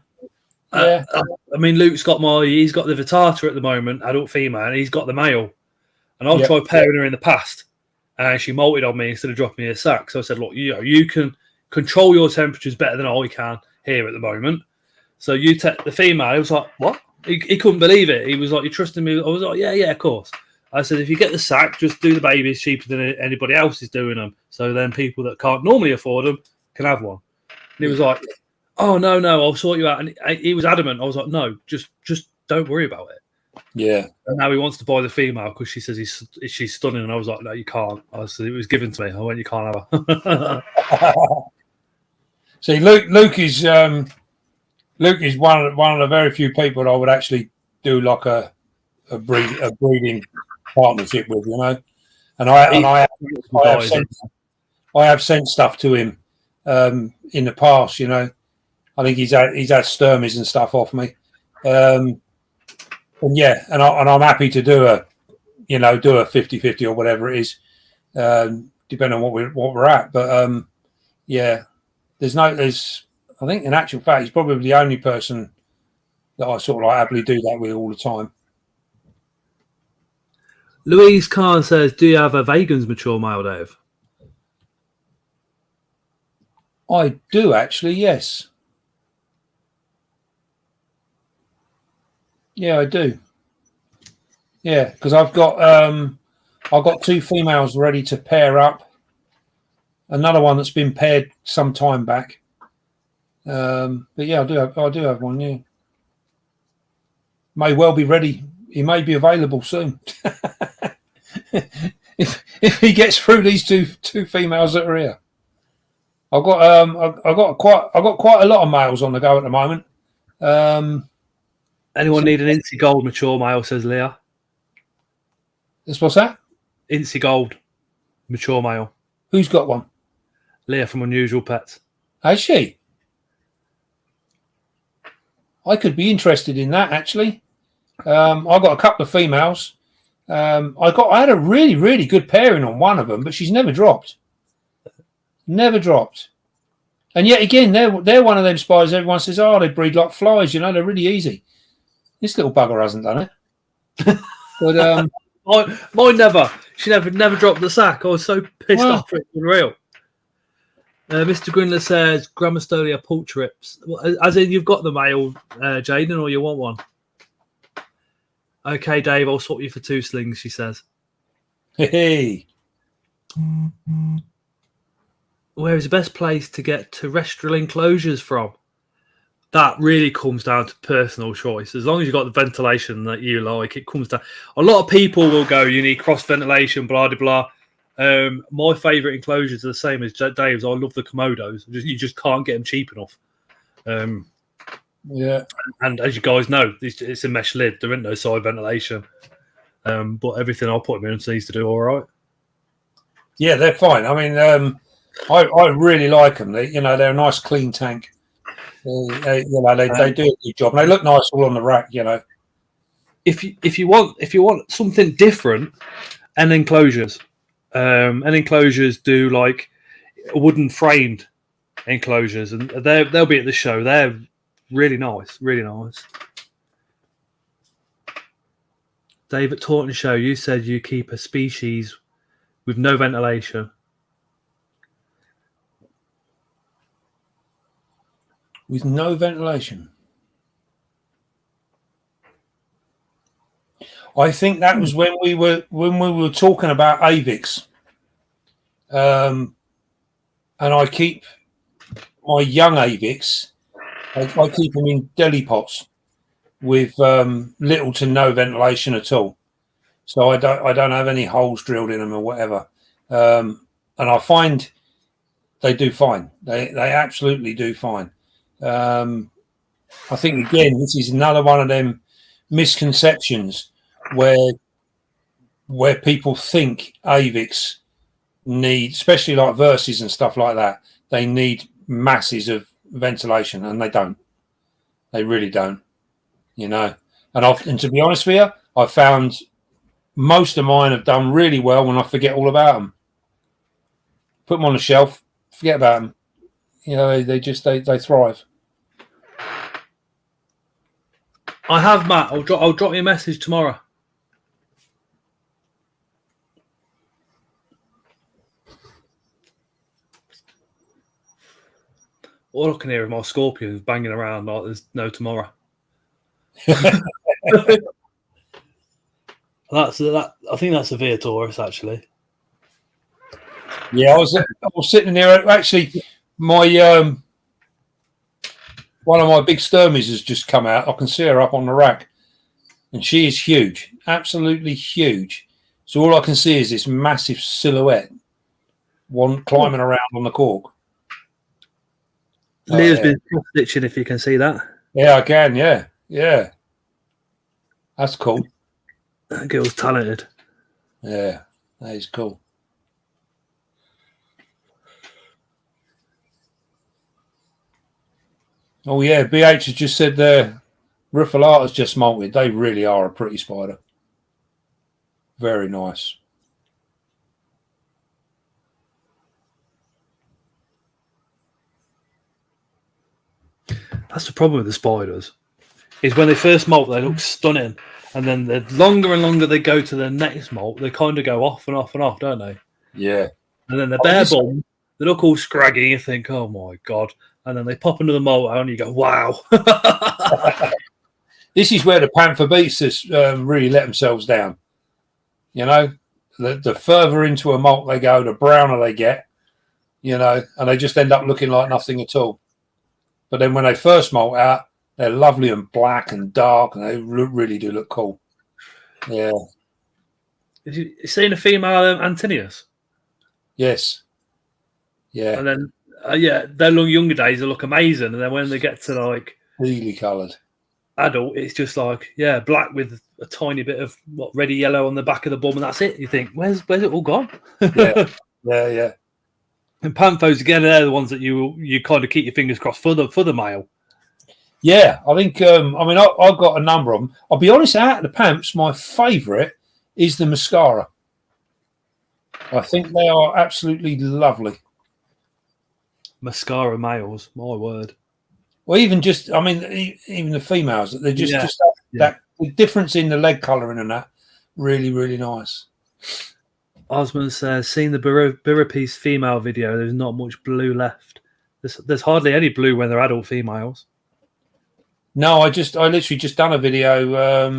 Speaker 1: Luke's got he's got the Vitata at the moment, adult female, and he's got the male. And I've tried pairing her in the past, and she molted on me instead of dropping me a sack. So I said, look, you can control your temperatures better than I can here at the moment. So you take the female. He was like, what? He couldn't believe it. He was like, you trusting me? I was like, yeah, of course. I said, if you get the sack, just do the babies cheaper than anybody else is doing them. So then people that can't normally afford them can have one. And he was like, oh, no, I'll sort you out. And he was adamant. I was like, no, just don't worry about it.
Speaker 2: Yeah.
Speaker 1: And now he wants to buy the female because she says she's stunning. And I was like, no, you can't. I said, it was given to me. I went, you can't have her.
Speaker 2: See, Luke is one of the very few people that I would actually do like a breeding partnership with, and I have sent stuff to him in the past. I think he's had sturmies and stuff off me, and I'm happy to do a 50-50 or whatever it is, depending on what we're at. But I think in actual fact he's probably the only person that I sort of happily do that with all the time.
Speaker 1: Louise Khan says, do you have a Vegans mature male, Dave?
Speaker 2: I do actually, yes. Yeah, I do. Yeah, because I've got two females ready to pair up. Another one that's been paired some time back. But yeah, I do have one. Yeah, may well be ready. He may be available soon. if he gets through these two females that are here. I've got quite a lot of males on the go at the moment.
Speaker 1: Anyone need an Incy Gold mature male, says Leah.
Speaker 2: What's that?
Speaker 1: Incy Gold mature male.
Speaker 2: Who's got one?
Speaker 1: Leah from Unusual Pets.
Speaker 2: Has she? I could be interested in that, actually. I've got a couple of females. I had a really, really good pairing on one of them, but she's never dropped. Never dropped. And yet again, they're one of them spiders. Everyone says, "Oh, they breed like flies." You know, they're really easy. This little bugger hasn't done it. But
Speaker 1: mine never. She never dropped the sack. I was so pissed off. It's unreal. Mr. Grindler says Grammostolia pultrips. As in, you've got the male, Jaden, or you want one? Okay, Dave, I'll swap you for 2 slings, she says.
Speaker 2: hey,
Speaker 1: Where is the best place to get terrestrial enclosures from? That really comes down to personal choice. As long as you've got the ventilation that you like, it comes down. A lot of people will go, you need cross ventilation, blah, blah, blah. My favourite enclosures are the same as Dave's. I love the Komodos. You just can't get them cheap enough.
Speaker 2: yeah.
Speaker 1: And as you guys know, it's a mesh lid. There isn't no side ventilation. But everything I'll put them in needs to do all right.
Speaker 2: Yeah, they're fine. I mean, I really like them. They're a nice clean tank. They do a good job. And they look nice all on the rack.
Speaker 1: If you want something different, and enclosures do like wooden framed enclosures, and they'll be at the show. They're really nice, really nice. Dave at Taunton Show, you said you keep a species with no ventilation.
Speaker 2: With no ventilation. I think that was when we were talking about Avix. And I keep my young Avix, I keep them in deli pots with little to no ventilation at all. So I don't have any holes drilled in them or whatever. And I find they do fine. They absolutely do fine. I think again, this is another one of them misconceptions where people think Avix need, especially like verses and stuff like that, they need masses of ventilation, and they don't. They really don't. And to be honest with you, I found most of mine have done really well when I forget all about them. Put them on the shelf, forget about them. They thrive.
Speaker 1: I have, Matt. I'll drop you a message tomorrow. All I can hear is my scorpions banging around like there's no tomorrow. I think that's a Veotaurus, actually.
Speaker 2: Yeah, I was sitting there. Actually, my one of my big Sturmies has just come out. I can see her up on the rack, and she is huge, absolutely huge. So all I can see is this massive silhouette, one climbing around on the cork.
Speaker 1: Leah's been stitching, if you can see that.
Speaker 2: Yeah, I can. Yeah, that's cool.
Speaker 1: That girl's talented.
Speaker 2: Yeah, that is cool. Oh yeah, BH has just said there, Ruffalata's just molted. They really are a pretty spider. Very nice.
Speaker 1: That's the problem with the spiders, is when they first molt, they look stunning. And then the longer and longer they go to the next molt, they kind of go off and off and off, don't they?
Speaker 2: Yeah.
Speaker 1: And then the bare bum, they look all scraggy. You think, oh my God. And then they pop into the molt and you go, wow.
Speaker 2: This is where the panther beasts really let themselves down. The further into a molt they go, the browner they get, and they just end up looking like nothing at all. But then when they first molt out, they're lovely and black and dark, and they really do look cool. Yeah.
Speaker 1: Have you seen a female Antinius?
Speaker 2: Yes. Yeah.
Speaker 1: And then, their younger days, they look amazing. And then when they get to like
Speaker 2: really coloured
Speaker 1: adult, it's just like, black with a tiny bit of reddy yellow on the back of the bum, and that's it. You think, where's it all gone?
Speaker 2: Yeah.
Speaker 1: And panthos again, they're the ones that you kind of keep your fingers crossed for the male.
Speaker 2: Yeah, I think. I mean, I've got a number of them. I'll be honest. Out of the pamps, my favourite is the mascara. I think they are absolutely lovely.
Speaker 1: Mascara males, my word.
Speaker 2: Well, even just, I mean, even the females, they're just that the difference in the leg colouring and that, really, really nice.
Speaker 1: Osmond says, seen the Biripi's female video, there's not much blue left. There's hardly any blue when they're adult females.
Speaker 2: No, I literally just done a video.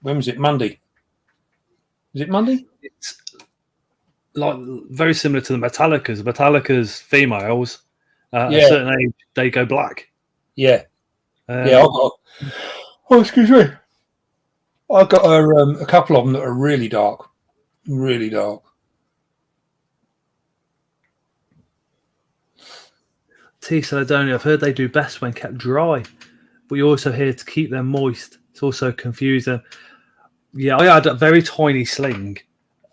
Speaker 2: When was it? Monday. Was it Monday?
Speaker 1: It's like very similar to the Metallicas. Metallicas females, at a certain age, they go black.
Speaker 2: Yeah. Excuse me. I've got a couple of them that are really dark. Really dark.
Speaker 1: T. Caledonia, I've heard they do best when kept dry, but you also hear to keep them moist. It's also confusing. Yeah, I had a very tiny sling,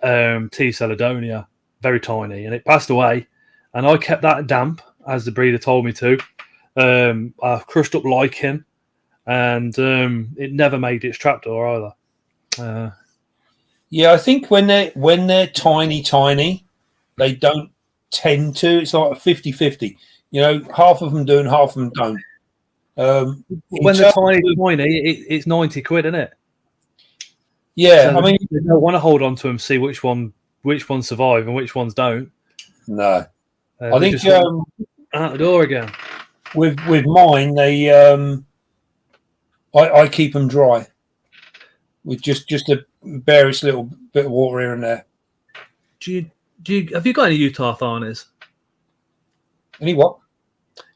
Speaker 1: T. Caledonia, very tiny, and it passed away. And I kept that damp, as the breeder told me to. I crushed up lichen, and it never made its trapdoor either.
Speaker 2: Yeah, I think when they're tiny, they don't tend to. It's like a 50-50. You know, half of them do and half of them don't.
Speaker 1: When they're tiny, it's 90 quid, isn't it?
Speaker 2: Yeah,
Speaker 1: so
Speaker 2: I mean,
Speaker 1: you don't want to hold on to them, see which ones survive and which ones don't.
Speaker 2: No, I think
Speaker 1: out the door again.
Speaker 2: With mine, they I keep them dry with just a barest little bit of water here and there.
Speaker 1: Have you got any Utah Tharnies?
Speaker 2: Any what?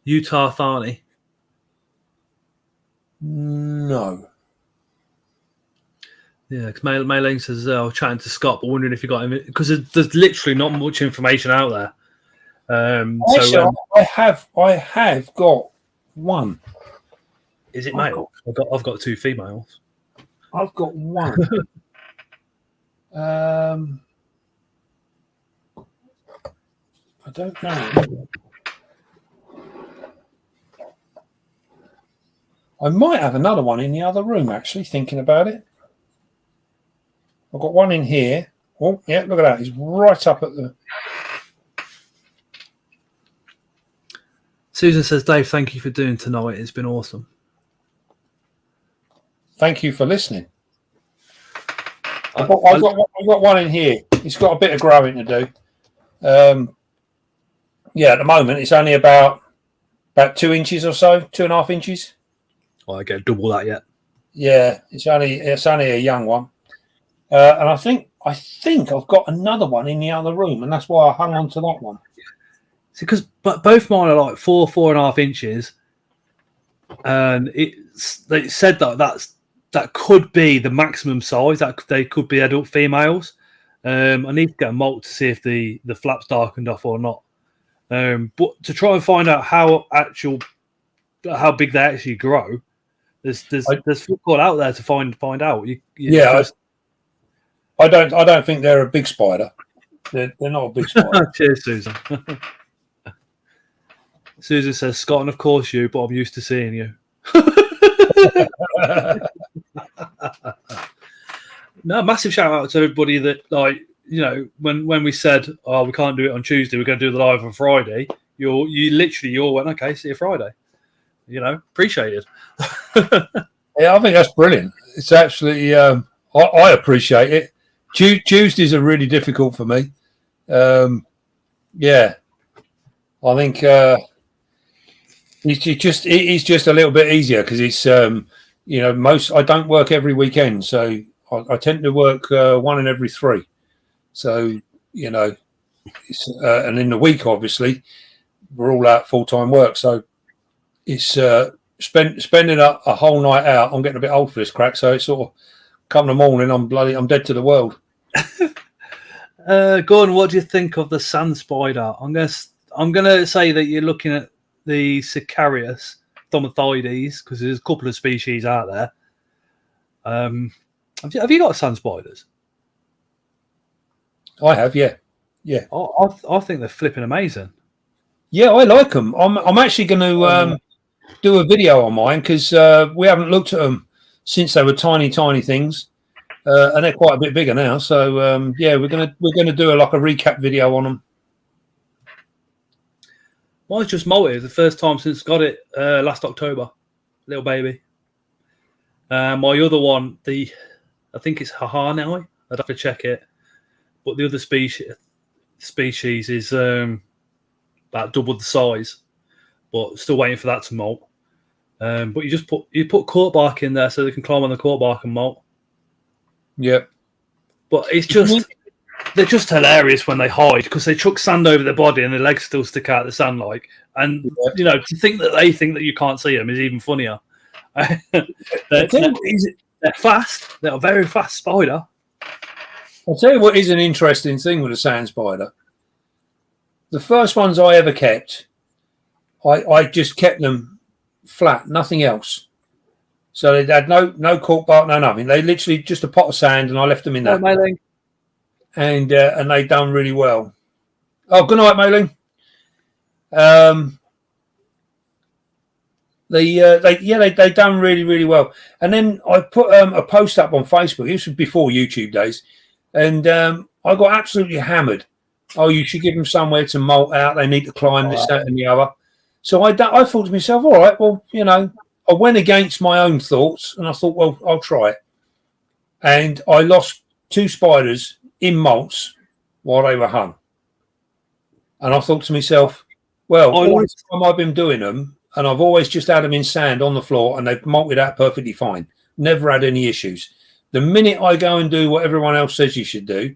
Speaker 1: Utah Tharny.
Speaker 2: No.
Speaker 1: Yeah, because Mailing says, I was chatting to Scott, but wondering if you got him, because there's literally not much information out there.
Speaker 2: I have got one.
Speaker 1: Is it male? I've got two females.
Speaker 2: I've got one. I don't know. I might have another one in the other room, actually, thinking about it. I've got one in here. Oh, yeah, look at that. He's right up at the...
Speaker 1: Susan says, Dave, thank you for doing tonight. It's been awesome.
Speaker 2: Thank you for listening. I've got one in here. It's got a bit of growing to do. Yeah, at the moment, it's only about 2 inches or so, 2.5 inches.
Speaker 1: Well, I get double that yet.
Speaker 2: Yeah, it's only a young one, and I think I've got another one in the other room, and that's why I hung on to that one.
Speaker 1: Because both mine are like 4.5 inches, and they said that could be the maximum size. That they could be adult females. I need to get a molt to see if the flaps darkened off or not. But to try and find out how big they actually grow, there's football out there to find out.
Speaker 2: I don't think they're a big spider. They're not a big spider.
Speaker 1: Cheers, Susan. Susan says, Scott, and of course you, but I'm used to seeing you. No, massive shout out to everybody that, like, you know, when we said, oh, we can't do it on Tuesday, we're going to do the live on Friday, you literally all went, okay, see you Friday. You know, appreciate it.
Speaker 2: Yeah, I think that's brilliant. It's actually, I appreciate it. Tuesdays are really difficult for me. Yeah, I think it's just a little bit easier because it's you know, I don't work every weekend, so I tend to work one in every 3. So you know, it's, and in the week, obviously, we're all out full-time work, so it's spending a whole night out. I'm getting a bit old for this crack, so it's sort of come the morning, I'm dead to the world.
Speaker 1: Gordon, what do you think of the sand spider? I'm gonna say that you're looking at the Sicarius thomothoides because there's a couple of species out there. Have you got sand spiders?
Speaker 2: I have, yeah. Yeah.
Speaker 1: I think they're flipping amazing.
Speaker 2: Yeah, I like them. I'm actually going to do a video on mine because we haven't looked at them since they were tiny things, and they're quite a bit bigger now. So yeah, we're gonna do a recap video on them.
Speaker 1: Mine's just molted. The first time since got it last October, little baby. My other one, I think it's haha now. I'd have to check it, but the other species is about double the size, but still waiting for that to molt. But you put cork bark in there so they can climb on the cork bark and molt.
Speaker 2: Yeah,
Speaker 1: but they're just hilarious when they hide because they chuck sand over their body and their legs still stick out of the sand and to think that they think that you can't see them is even funnier. they're fast. They're a very fast spider.
Speaker 2: I'll tell you what is an interesting thing with a sand spider. The first ones I ever kept, I just kept them flat, nothing else. So they had no cork bark, no nothing. They literally just a pot of sand, and I left them in there. And they done really well. Oh, good night, Mailing. They done really well. And then I put a post up on Facebook. This was before YouTube days, and I got absolutely hammered. Oh, you should give them somewhere to molt out. They need to climb this, that, and the other. So I thought to myself, all right, well, I went against my own thoughts, and I thought, well, I'll try it. And I lost 2 spiders in molts while they were hung. And I thought to myself, well, all this time I've been doing them, and I've always just had them in sand on the floor, and they've molted out perfectly fine. Never had any issues. The minute I go and do what everyone else says you should do,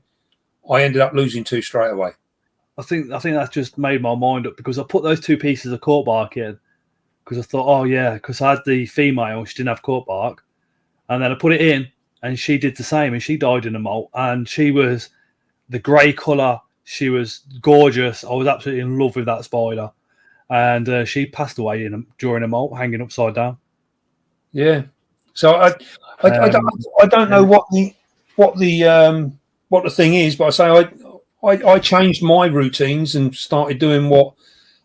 Speaker 2: I ended up losing 2 straight away.
Speaker 1: I think that's just made my mind up because I put those 2 pieces of cork bark in because I thought, oh yeah, because I had the female, she didn't have cork bark, and then I put it in, and she did the same, and she died in a molt, and she was the grey colour. She was gorgeous. I was absolutely in love with that spider, and she passed away during a molt, hanging upside down.
Speaker 2: Yeah. So I don't know what the thing is, but I say I changed my routines and started doing what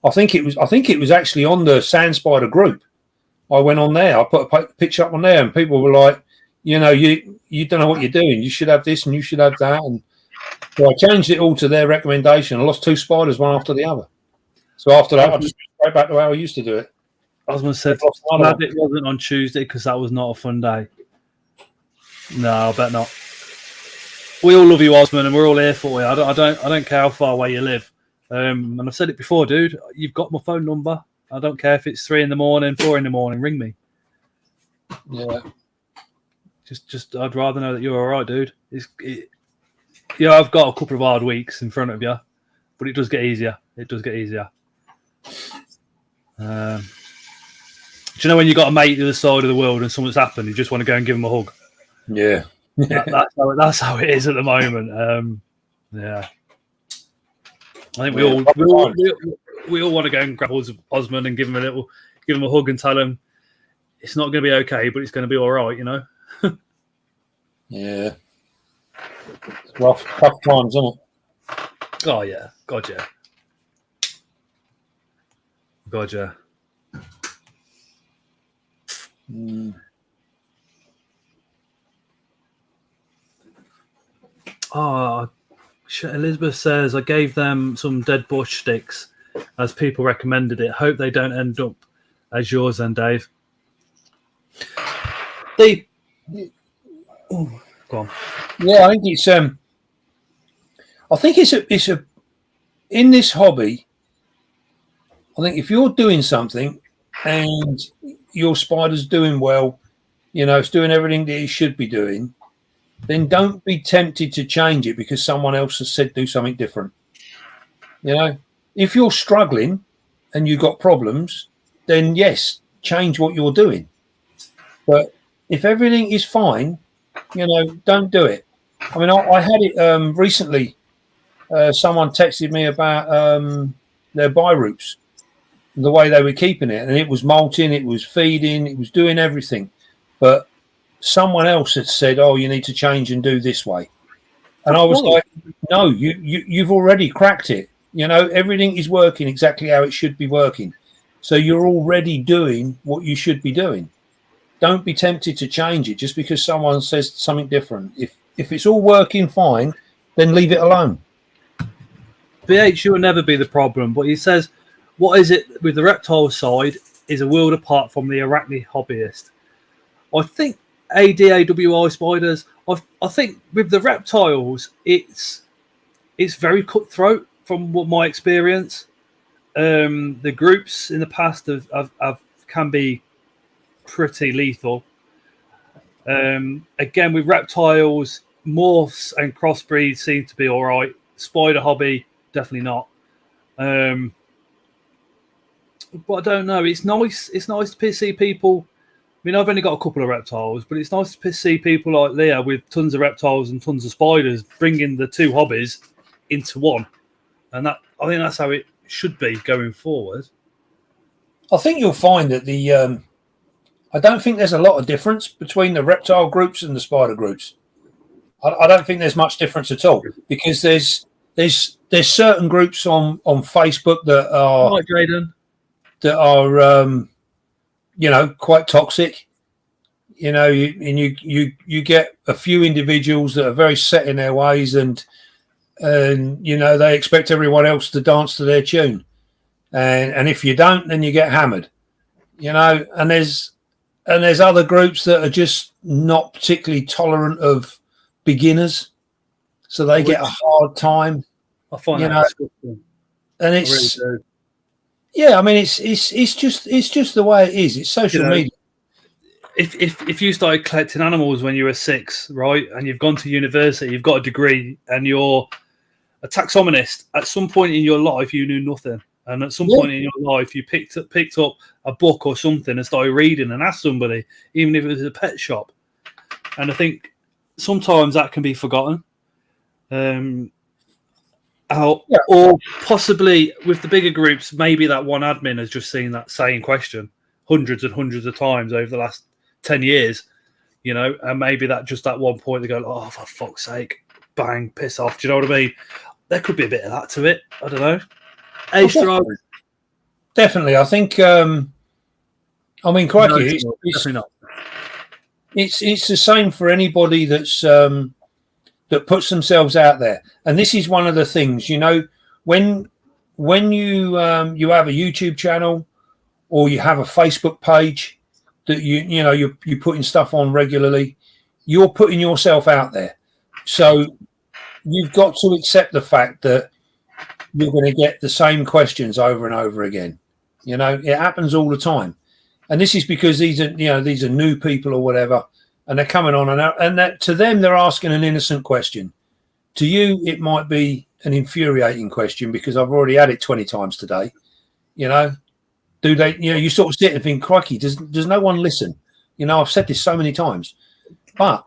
Speaker 2: I think it was actually on the Sand Spider group. I went on there. I put a picture up on there, and people were like, you don't know what you're doing. You should have this and you should have that. And so I changed it all to their recommendation. I lost 2 spiders, one after the other. So after that, I just went back to how I used to do it.
Speaker 1: I was going to say, I'm glad it wasn't on Tuesday because that was not a fun day. No, I bet not. We all love you, Osman, and we're all here for you. I don't care how far away you live. And I've said it before, dude. You've got my phone number. I don't care if it's 3 in the morning, 4 in the morning. Ring me.
Speaker 2: Yeah.
Speaker 1: Just I'd rather know that you're all right, dude. I've got a couple of hard weeks in front of you, but it does get easier. It does get easier. Do you know when you got a mate the other side of the world and something's happened, you just want to go and give them a hug?
Speaker 2: Yeah.
Speaker 1: That's how it is at the moment. Yeah. I think we all want to go and grab Osman and give him a hug and tell him it's not going to be okay, but it's going to be all right,
Speaker 2: Yeah. It's rough, tough times, isn't it?
Speaker 1: Oh yeah, God yeah. God yeah. Oh, Elizabeth says I gave them some dead bush sticks as people recommended it. Hope they don't end up as yours then, Dave. Go on.
Speaker 2: Yeah, I think it's in this hobby. I think if you're doing something and your spider's doing well, it's doing everything that it should be doing, then don't be tempted to change it because someone else has said do something different. If you're struggling and you've got problems, then yes, change what you're doing. But if everything is fine, don't do it. I mean, I had it recently. Someone texted me about their bi-roots, the way they were keeping it, and it was molting, it was feeding, it was doing everything. But someone else had said, "Oh, you need to change and do this way," And I was like, no, you've already cracked it. You know, everything is working exactly how it should be working. So you're already doing what you should be doing. Don't be tempted to change it just because someone says something different. If it's all working fine, then leave it alone.
Speaker 1: BH will never be the problem, but he says, what is it with the reptile side is a world apart from the arachne hobbyist. I think ADAWI spiders, I think with the reptiles, it's very cutthroat from what my experience. The groups in the past have can be pretty lethal. Again, with reptiles, morphs and crossbreeds seem to be all right. Spider hobby, definitely not. But I don't know. It's nice. It's nice to see people. I mean, I've only got a couple of reptiles, but it's nice to see people like Leah with tons of reptiles and tons of spiders bringing the two hobbies into one. And I think that's how it should be going forward.
Speaker 2: I think you'll find that I don't think there's a lot of difference between the reptile groups and the spider groups. I don't think there's much difference at all, because there's certain groups on Facebook that are
Speaker 1: Right, Jaden.
Speaker 2: that are quite toxic. You know, you get a few individuals that are very set in their ways, and they expect everyone else to dance to their tune, and if you don't, then you get hammered. You know, and there's other groups that are just not particularly tolerant of beginners, so they get a hard time.
Speaker 1: I find that disgusting.
Speaker 2: And it's really yeah, I mean, it's just the way it is. It's social media.
Speaker 1: If you started collecting animals when you were 6, right, and you've gone to university, you've got a degree, and you're a taxonomist, at some point in your life you knew nothing, and at some point in your life you picked up a book or something and started reading and asked somebody, even if it was a pet shop. And I think sometimes that can be forgotten. Or possibly with the bigger groups, maybe that one admin has just seen that same question hundreds and hundreds of times over the last 10 years, and maybe that one point they go, oh, for fuck's sake, bang, piss off. Do you know what I mean? There could be a bit of that to it. I don't know.
Speaker 2: Definitely. I think, crikey,
Speaker 1: definitely not.
Speaker 2: It's the same for anybody that's that puts themselves out there. And this is one of the things, when you have a YouTube channel or you have a Facebook page that you're putting stuff on regularly, you're putting yourself out there. So you've got to accept the fact that you're going to get the same questions over and over again. It happens all the time. And this is because these are new people or whatever, and they're coming on and that to them, they're asking an innocent question. To you, it might be an infuriating question because I've already had it 20 times today. Do they, you sort of sit and think, crikey, does no one listen? I've said this so many times, but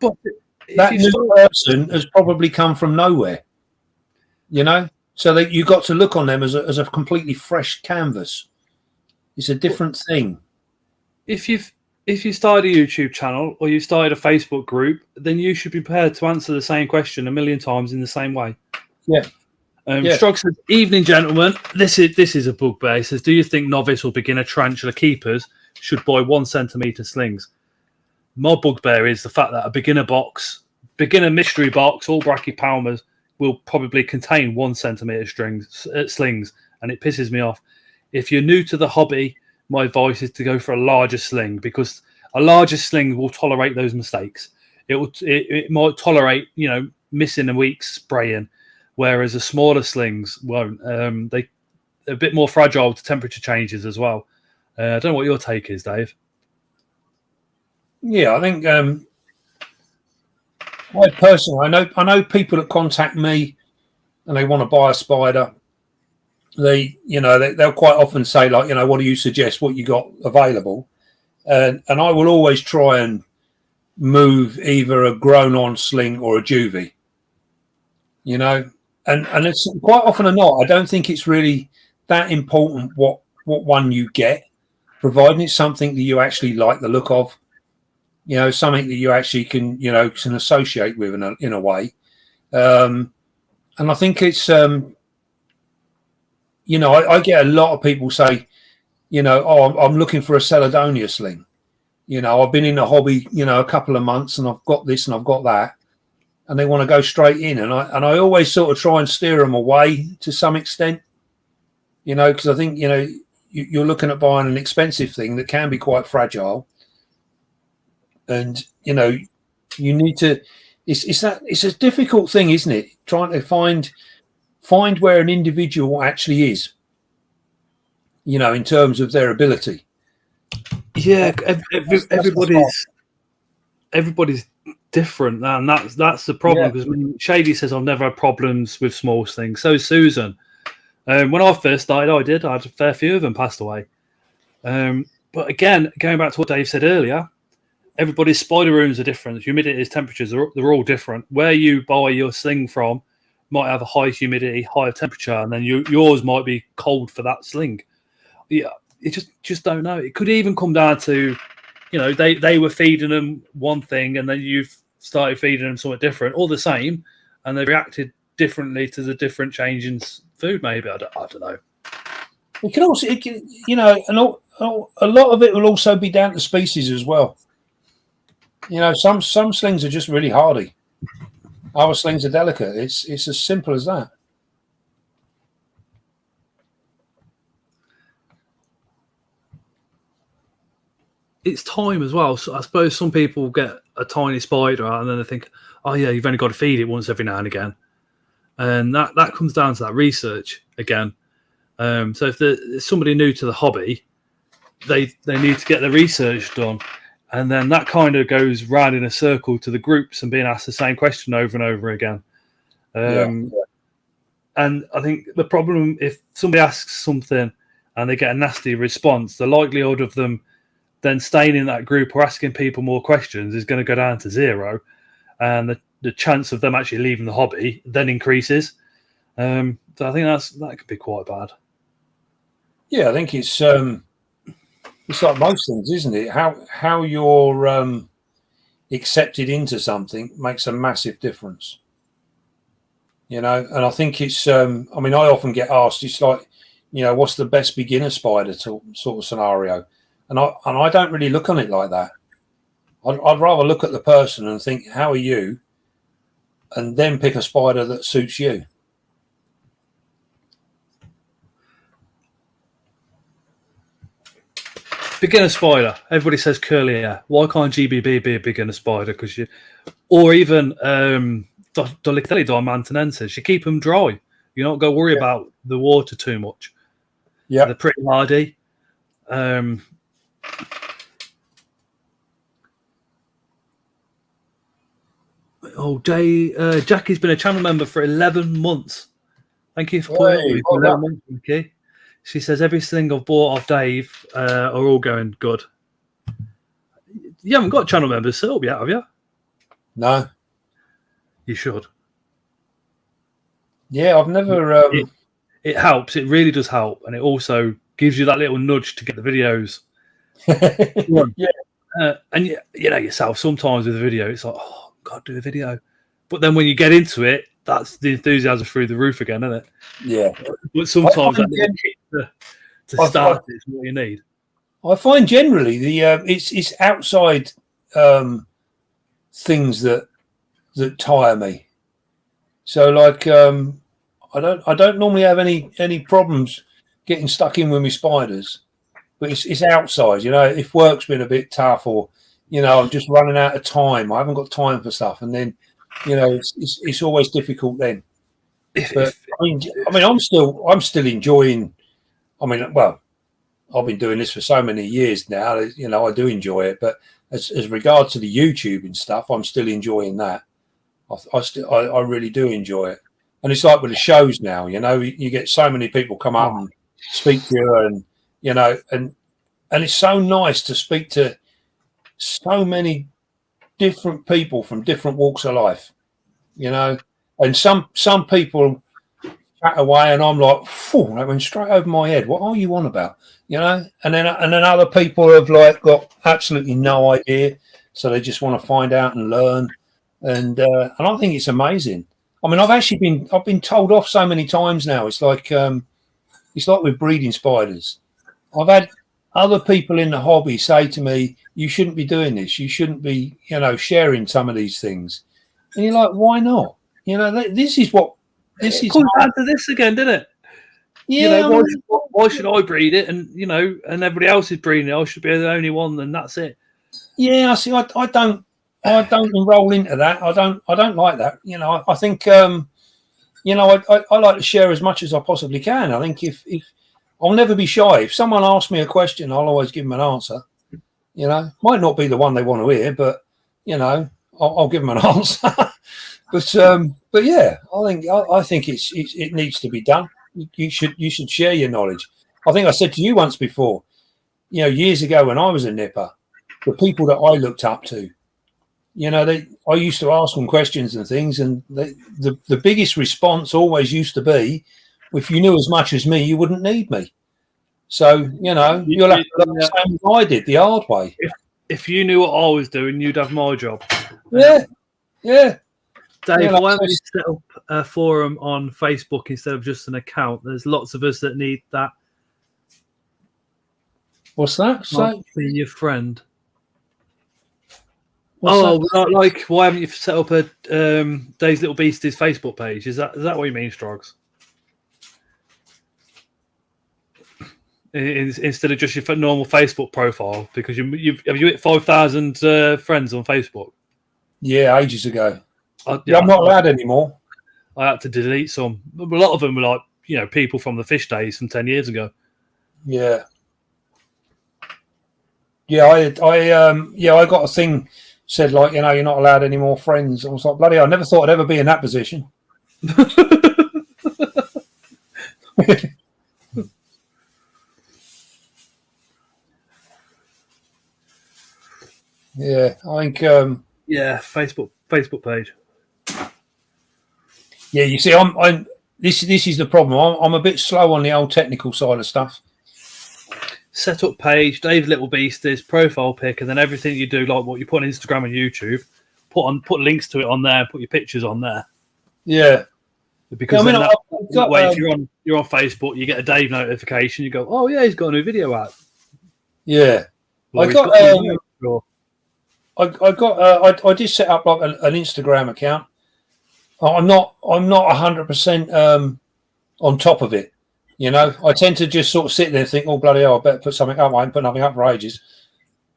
Speaker 2: that new person has probably come from nowhere, so that you got to look on them as a completely fresh canvas. It's a different thing. If
Speaker 1: you started a YouTube channel or you started a Facebook group, then you should be prepared to answer the same question a million times in the same way.
Speaker 2: Yeah.
Speaker 1: Strog says, evening, gentlemen. This is a bugbear. He says, do you think novice or beginner tarantula keepers should buy 1 centimetre slings? My bugbear is the fact that a beginner mystery box, all brachypalmas, will probably contain 1 centimetre slings, and it pisses me off. If you're new to the hobby, my advice is to go for a larger sling, because a larger sling will tolerate those mistakes. It might tolerate, missing a week spraying, whereas the smaller slings won't. They're a bit more fragile to temperature changes as well. I don't know what your take is, Dave.
Speaker 2: Yeah, I think I personally, I know people that contact me and they want to buy a spider. They'll quite often say, like, what do you suggest? What you got available? And I will always try and move either a grown-on sling or a juvie. And it's quite often or not, I don't think it's really that important what one you get, providing it's something that you actually like the look of. Something that you actually can associate with in a way. And I think it's, I get a lot of people say, oh, I'm looking for a Caledonia sling. I've been in the hobby, a couple of months, and I've got this and I've got that, and they want to go straight in. And I always sort of try and steer them away to some extent, because I think, you're looking at buying an expensive thing that can be quite fragile. And, you need to, it's a difficult thing, isn't it? Trying to find where an individual actually is, in terms of their ability.
Speaker 1: Yeah, everybody's different, and that's the problem. Because Shady says I've never had problems with small things. So Susan, when I first started, I had a fair few of them passed away. But again, going back to what Dave said earlier, everybody's spider rooms are different. Humidity, temperatures, they're all different. Where you buy your sling from might have a high humidity, higher temperature, and then yours might be cold for that sling. Yeah, you just don't know. It could even come down to, they were feeding them one thing, and then you've started feeding them something different, all the same, and they reacted differently to the different change in food. Maybe I don't know.
Speaker 2: It can also, a lot of it will also be down to species as well. Some slings are just really hardy. Other slings are delicate. It's as simple as that.
Speaker 1: It's time as well. So I suppose some people get a tiny spider and then they think, oh yeah, you've only got to feed it once every now and again. And that comes down to that research again. So if there's somebody new to the hobby, they need to get the research done. And then that kind of goes round in a circle to the groups and being asked the same question over and over again. And I think the problem, if somebody asks something and they get a nasty response, the likelihood of them then staying in that group or asking people more questions is going to go down to zero. And the chance of them actually leaving the hobby then increases. So I think that could be quite bad.
Speaker 2: Yeah, I think it's like most things, isn't it? How you're accepted into something makes a massive difference. And I think it's, I often get asked, it's like, what's the best beginner spider sort of scenario? And I don't really look on it like that. I'd rather look at the person and think, how are you? And then pick a spider that suits you.
Speaker 1: Beginner spider. Everybody says curly hair. Why can't GBB be a beginner spider? Or even Dolicatelli diamantinensis. You keep them dry. You don't go worry about the water too much. Yeah, they're pretty hardy. Jackie's been a channel member for 11 months. Thank you for putting up with 11 months, Jackie. She says everything I've bought off Dave are all going good. You haven't got channel members set up yet, have you?
Speaker 2: No.
Speaker 1: You should.
Speaker 2: Yeah, I've never...
Speaker 1: It helps. It really does help. And it also gives you that little nudge to get the videos. And you know yourself, sometimes with a video, it's like, oh, I've got to do a video. But then when you get into it, that's the enthusiasm through the roof again, isn't it?
Speaker 2: Yeah.
Speaker 1: But sometimes to start is what you need.
Speaker 2: I find generally it's outside things that tire me. So like I don't normally have any problems getting stuck in with my spiders, but it's outside. If work's been a bit tough, or I'm just running out of time, I haven't got time for stuff, and then it's always difficult then. But I'm still enjoying. I've been doing this for so many years now. I do enjoy it, but as regards to the YouTube and stuff, I'm still enjoying that. I really do enjoy it, and it's like with the shows now. You get so many people come up and speak to you, and it's so nice to speak to so many different people from different walks of life. And some people chat away, and I'm like, that went straight over my head. What are you on about? And then other people have like got absolutely no idea, so they just want to find out and learn. And I think it's amazing. I mean, I've been told off so many times now. It's like with breeding spiders. I've had other people in the hobby say to me, "You shouldn't be doing this. You shouldn't be, sharing some of these things." And you're like, "Why not?" This is what this is.
Speaker 1: Comes down to this again, didn't it?
Speaker 2: Yeah.
Speaker 1: Why should I breed it? And and everybody else is breeding it. I should be the only one, and that's it.
Speaker 2: Yeah, I see. I don't enroll into that. I don't like that. I think I like to share as much as I possibly can. I think if I'll never be shy. If someone asks me a question, I'll always give them an answer. Might not be the one they want to hear, but I'll give them an answer. But yeah, I think it needs to be done. You should share your knowledge. I think I said to you once before, years ago when I was a nipper, the people that I looked up to, I used to ask them questions and things, and the biggest response always used to be, if you knew as much as me, you wouldn't need me. So, you'll have to learn the same as I did, the hard way.
Speaker 1: If you knew what I was doing, you'd have my job.
Speaker 2: Yeah.
Speaker 1: Dave, why haven't you set up a forum on Facebook instead of just an account? There's lots of us that need that.
Speaker 2: What's that?
Speaker 1: Be your friend.
Speaker 2: What's that?
Speaker 1: Like, why haven't you set up a Dave's Little Beasties Facebook page? Is that what you mean, Strogs? Instead of just your normal Facebook profile, because have you hit 5,000 friends on Facebook?
Speaker 2: Yeah, ages ago. I'm not allowed anymore.
Speaker 1: I had to delete some. A lot of them were like, people from the fish days from 10 years ago.
Speaker 2: Yeah. Yeah, I got a thing said like, you're not allowed any more friends. I was like, bloody hell, I never thought I'd ever be in that position. Yeah, I think
Speaker 1: Facebook page.
Speaker 2: Yeah, you see, this is the problem. I'm a bit slow on the old technical side of stuff.
Speaker 1: Set up page, Dave Little Beasties, profile pic, and then everything you do, like what you put on Instagram and YouTube, put links to it on there, put your pictures on there.
Speaker 2: Yeah,
Speaker 1: because that way, if you're on Facebook, you get a Dave notification. You go, oh yeah, he's got a new video out.
Speaker 2: Yeah, I did set up like an Instagram account. I'm not 100% on top of it. I tend to just sort of sit there and think, oh, bloody hell, I better put something up. I ain't put nothing up for ages.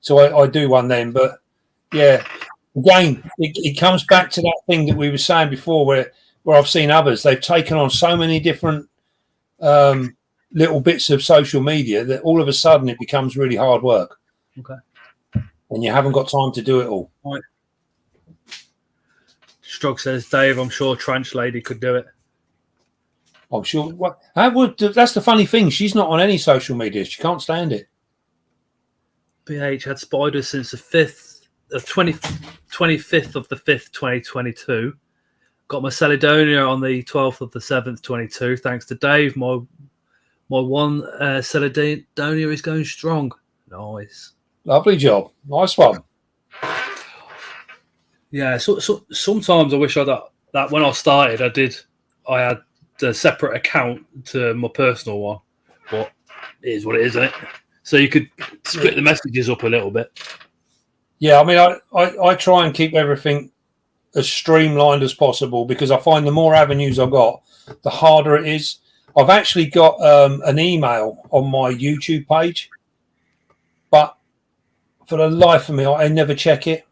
Speaker 2: So I do one then. But, yeah, again, it comes back to that thing that we were saying before where I've seen others. They've taken on so many different little bits of social media that all of a sudden it becomes really hard work.
Speaker 1: Okay. And
Speaker 2: you haven't got time to do it all.
Speaker 1: Right. Strug says, Dave, I'm sure Tranch Lady could do it.
Speaker 2: I'm sure. That's the funny thing. She's not on any social media. She can't stand it.
Speaker 1: BH had spiders since the 25th of the 5th, 2022. Got my Celedonia on the 12th of the 7th, 22. Thanks to Dave, my one Celedonia is going strong. Nice.
Speaker 2: Lovely job. Nice one.
Speaker 1: Yeah, so sometimes I wish that when I started, I had a separate account to my personal one, but it is what it is, isn't it? So you could split the messages up a little bit.
Speaker 2: Yeah, I mean, I try and keep everything as streamlined as possible because I find the more avenues I've got, the harder it is. I've actually got an email on my YouTube page, but for the life of me, I never check it.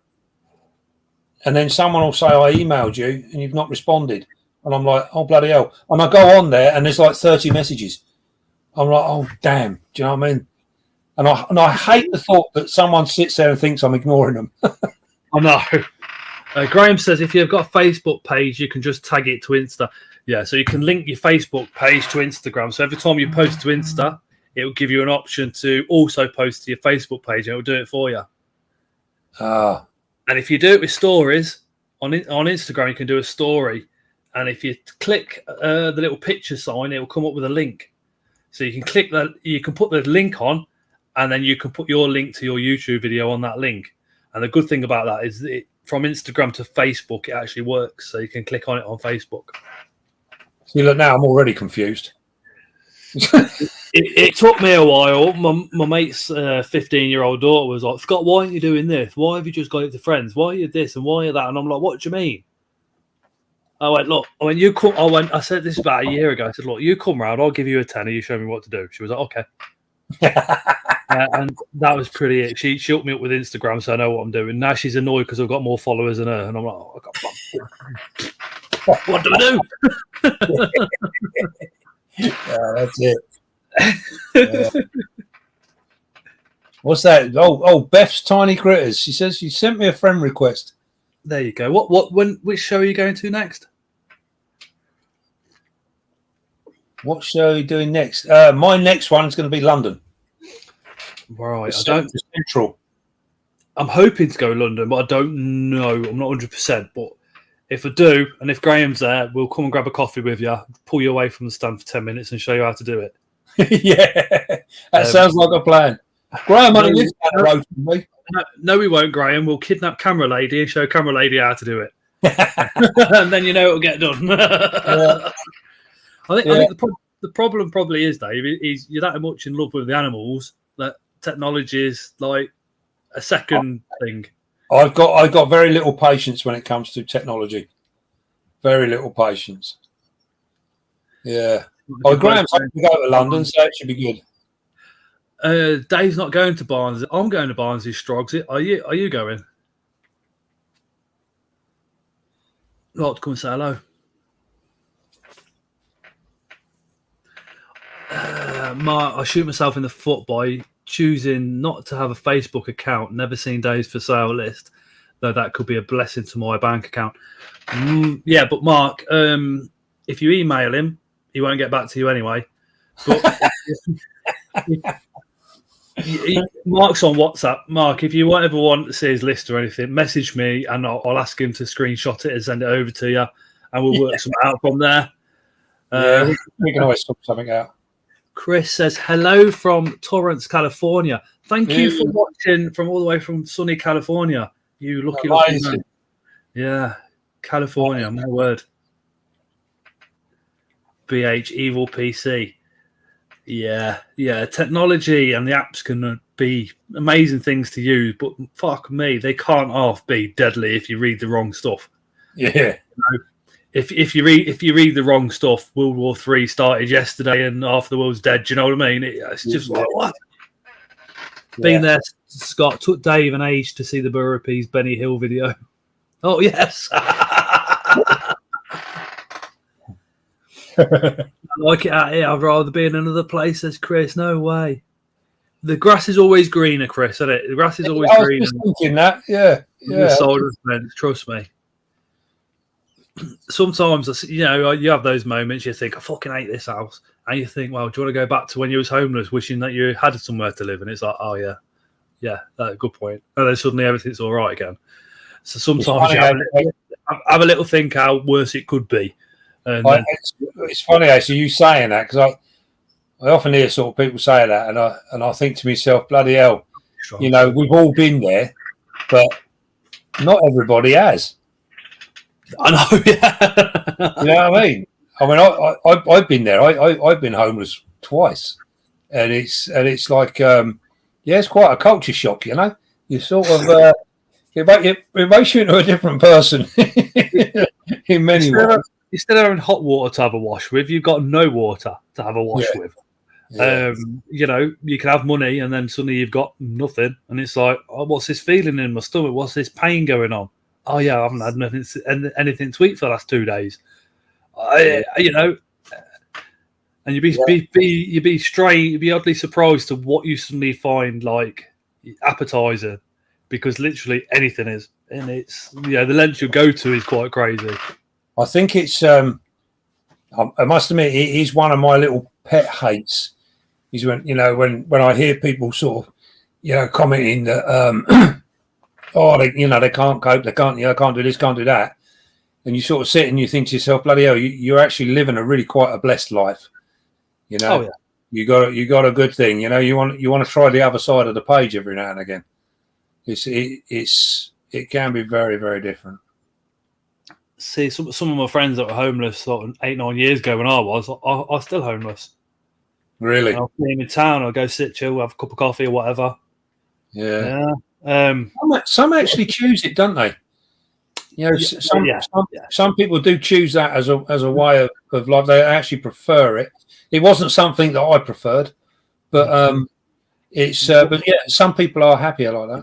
Speaker 2: And then someone will say, I emailed you and you've not responded. And I'm like, oh, bloody hell. And I go on there and there's like 30 messages. I'm like, oh, damn. Do you know what I mean? And I hate the thought that someone sits there and thinks I'm ignoring them.
Speaker 1: I know. Graham says if you've got a Facebook page, you can just tag it to Insta. Yeah, so you can link your Facebook page to Instagram. So every time you post to Insta, it will give you an option to also post to your Facebook page and it will do it for you. And if you do it with stories on Instagram, you can do a story. And if you click the little picture sign, it will come up with a link. So you can click that, you can put the link on, and then you can put your link to your YouTube video on that link. And the good thing about that is from Instagram to Facebook, it actually works. So you can click on it on Facebook.
Speaker 2: See, look, now I'm already confused.
Speaker 1: It took me a while. My mate's 15-year-old daughter was like, Scott, why aren't you doing this? Why have you just got it to friends? Why are you this and why are you that? And I'm like, what do you mean? I went, look, you come. I said this about a year ago. I said, look, you come round, I'll give you a tenner, you show me what to do. She was like, okay. And that was pretty it. She hooked me up with Instagram, so I know what I'm doing. Now she's annoyed because I've got more followers than her. And I'm like, oh, what do I do?
Speaker 2: That's it. What's that? Oh, Beth's Tiny Critters. She says she sent me a friend request.
Speaker 1: There you go. Which show are you going to next?
Speaker 2: What show are you doing next? My next one is going to be London.
Speaker 1: Right.
Speaker 2: Central.
Speaker 1: I'm hoping to go to London, but I don't know. I'm not 100%. But if I do, and if Graham's there, we'll come and grab a coffee with you, pull you away from the stand for 10 minutes and show you how to do it.
Speaker 2: Yeah, that sounds like a plan. Graham only lives down the road from me.
Speaker 1: No, we won't, Graham. We'll kidnap Camera Lady and show Camera Lady how to do it. And then it'll get done.
Speaker 2: Yeah.
Speaker 1: I think the problem probably is, Dave, is you're that much in love with the animals that technology is like a second thing.
Speaker 2: I've got very little patience when it comes to technology. Very little patience. Yeah. Graham's hoping to go to London, so it should be good.
Speaker 1: Dave's not going to Barnes. I'm going to Barnsley Strogs. Are you going? I'd like to come and say hello. I shoot myself in the foot by choosing not to have a Facebook account, never seen Dave's for sale list, though that could be a blessing to my bank account. Yeah, but Mark, if you email him, he won't get back to you anyway. But Mark's on WhatsApp. Mark, if you ever want to see his list or anything, message me and I'll ask him to screenshot it and send it over to you, and we'll work something out from there.
Speaker 2: We can always sort something out.
Speaker 1: Chris says, hello from Torrance, California. Thank you for watching from all the way from sunny California. You lucky man. Yeah, California, my word. BH, evil PC. Yeah. Technology and the apps can be amazing things to use, but fuck me, they can't half be deadly if you read the wrong stuff.
Speaker 2: Yeah.
Speaker 1: You know, if you read the wrong stuff, World War III started yesterday and half the world's dead. Do you know what I mean? It's just like what? Yeah. Been there, Scott. Took Dave an age to see the Burrapees Benny Hill video. Oh yes. I like it out here. I'd rather be in another place, says Chris. No way. The grass is always greener, Chris, isn't it? The grass is always greener. I was
Speaker 2: thinking that, yeah.
Speaker 1: Trust me. Sometimes, you have those moments you think, I fucking hate this house. And you think, well, do you want to go back to when you was homeless, wishing that you had somewhere to live? And it's like, oh, yeah, that's a good point. And then suddenly everything's all right again. So sometimes you have a little think how worse it could be. And
Speaker 2: it's funny actually you saying that, because I often hear sort of people say that, and I think to myself, bloody hell, we've all been there, but not everybody has.
Speaker 1: I know, yeah.
Speaker 2: You know what I mean? I've been there. I've been homeless twice, and it's like it's quite a culture shock. You sort of it makes you into a different person in many ways.
Speaker 1: Instead of having hot water to have a wash with, you've got no water to have a wash with. Yeah. You can have money and then suddenly you've got nothing. And it's like, oh, what's this feeling in my stomach? What's this pain going on? Oh, yeah, I haven't had anything to eat for the last 2 days. And you'd be oddly surprised to what you suddenly find like appetizer, because literally anything is. And it's, the length you go to is quite crazy.
Speaker 2: I think it's, I must admit, it is one of my little pet hates. Is when I hear people sort of, commenting that, they can't cope, they can't do this, can't do that, and you sort of sit and you think to yourself, bloody hell, you're actually living a really quite a blessed life. You got a good thing. You want to try the other side of the page every now and again. It's It can be very, very different.
Speaker 1: See, some of my friends that were homeless sort of 8-9 years ago when I was still homeless.
Speaker 2: Really?
Speaker 1: I'll see him in town. I'll go sit, chill, have a cup of coffee or whatever.
Speaker 2: Yeah.
Speaker 1: Yeah.
Speaker 2: Some actually choose it, don't they? You know, some people do choose that as a way of life. They actually prefer it. It wasn't something that I preferred, but but yeah, some people are happier like that.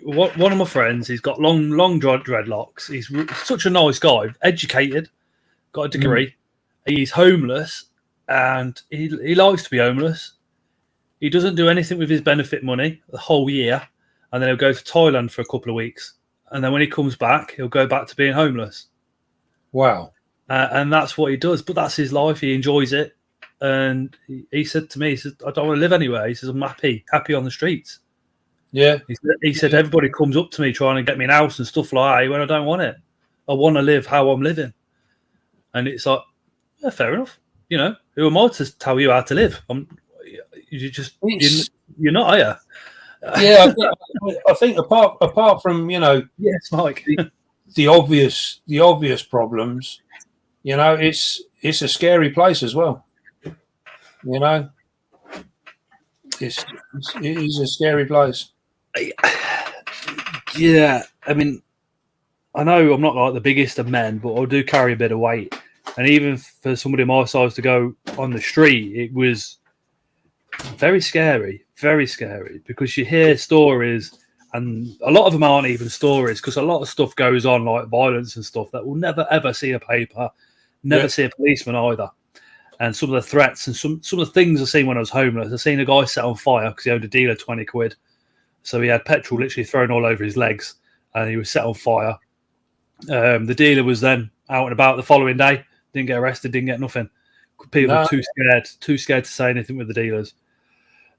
Speaker 1: One of my friends, he's got long dreadlocks. He's such a nice guy, educated, got a degree. He's homeless, and he likes to be homeless. He doesn't do anything with his benefit money the whole year, and then he'll go to Thailand for a couple of weeks, and then when he comes back, he'll go back to being homeless.
Speaker 2: Wow.
Speaker 1: And that's what he does. But that's his life. He enjoys it. And he said to me, he said, I don't want to live anywhere. He says, I'm happy on the streets.
Speaker 2: Yeah.
Speaker 1: He said, everybody comes up to me trying to get me an house and stuff like that when I don't want it. I want to live how I'm living. And it's like, yeah, fair enough. You know, who am I to tell you how to live? You're not, are you?
Speaker 2: Yeah, I think apart from, you know,
Speaker 1: yes, Mike,
Speaker 2: the obvious problems, you know, it's a scary place as well. You know, it is a scary place.
Speaker 1: Yeah, I mean, I know I'm not like the biggest of men, but I do carry a bit of weight. And even for somebody my size to go on the street, it was very scary, because you hear stories, and a lot of them aren't even stories, because a lot of stuff goes on, like violence and stuff, that will never ever see a paper, never see a policeman either. And some of the threats and some of the things I've seen when I was homeless, I've seen a guy set on fire because he owed a dealer 20 quid. So he had petrol literally thrown all over his legs, and he was set on fire. The dealer was then out and about the following day, didn't get arrested, didn't get nothing. People were too scared to say anything with the dealers.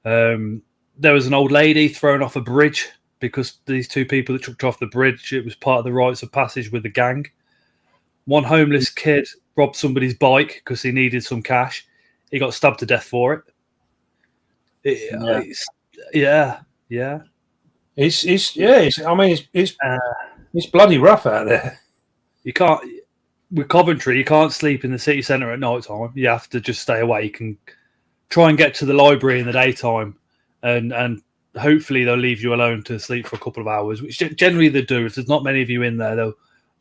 Speaker 1: There was an old lady thrown off a bridge because these two people that chucked her off the bridge, it was part of the rites of passage with the gang. One homeless kid robbed somebody's bike because he needed some cash. He got stabbed to death for it. It's
Speaker 2: bloody rough out there.
Speaker 1: You can't, with Coventry, you can't sleep in the city centre at night time. You have to just stay awake and try and get to the library in the daytime, and hopefully they'll leave you alone to sleep for a couple of hours, which generally they do. If there's not many of you in there,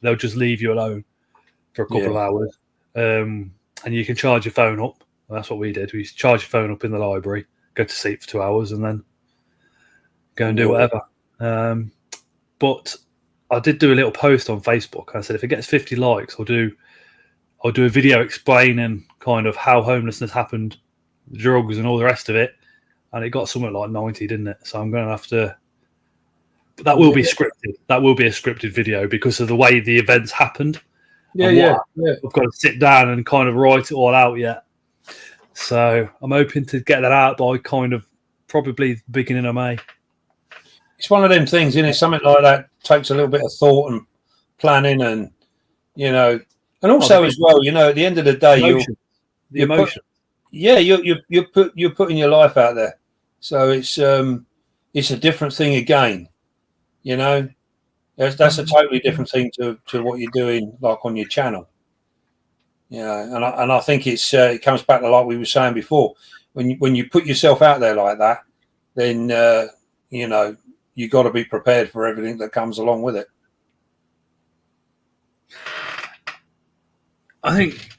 Speaker 1: they'll just leave you alone for a couple of hours. And you can charge your phone up. Well, that's what we did. We used to charge your phone up in the library, go to sleep for 2 hours, and then go and do whatever. But I did do a little post on Facebook. I said, if it gets 50 likes, I'll do a video explaining kind of how homelessness happened, drugs and all the rest of it. And it got something like 90, didn't it? So I'm going to have to... But that will be scripted. That will be a scripted video because of the way the events happened. I've got to sit down and kind of write it all out yet. So I'm hoping to get that out by kind of probably the beginning of May.
Speaker 2: It's one of them things, isn't it? Something like that takes a little bit of thought and planning, and you know, and also as well, you know, at the end of the day, you're putting your life out there, so it's a different thing again, you know. That's a totally different thing to what you're doing, like on your channel. Yeah, and I think it comes back to like we were saying before. When you put yourself out there like that, then you know, you got to be prepared for everything that comes along with it.
Speaker 1: I think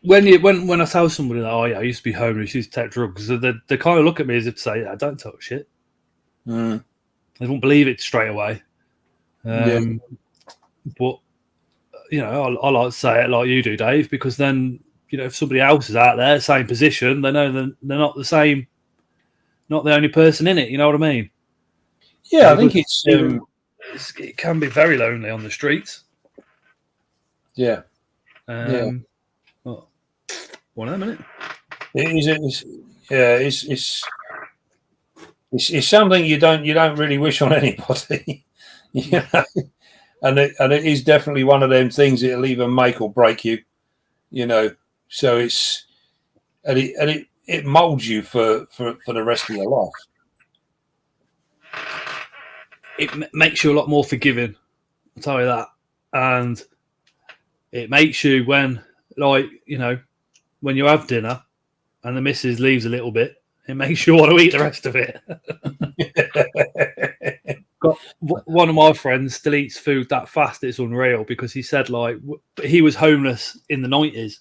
Speaker 1: when I tell somebody that, oh yeah, I used to be homeless, used to take drugs, they kind of look at me as if to say, yeah, don't talk shit. They won't believe it straight away. But you know, I like to say it like you do, Dave, because then, you know, if somebody else is out there, same position, they know they're not the same, not the only person in it. You know what I mean?
Speaker 2: Yeah, I think
Speaker 1: it can be very lonely on the streets.
Speaker 2: Yeah.
Speaker 1: Well, one of them,
Speaker 2: it's something you don't really wish on anybody. You know? And it is definitely one of them things that'll either make or break you, you know. So it molds you for the rest of your life.
Speaker 1: makes you a lot more forgiving. I'll tell you that. And it makes you when you have dinner and the missus leaves a little bit, it makes you want to eat the rest of it. Got one of my friends still eats food that fast, it's unreal, because he said he was homeless in the 90s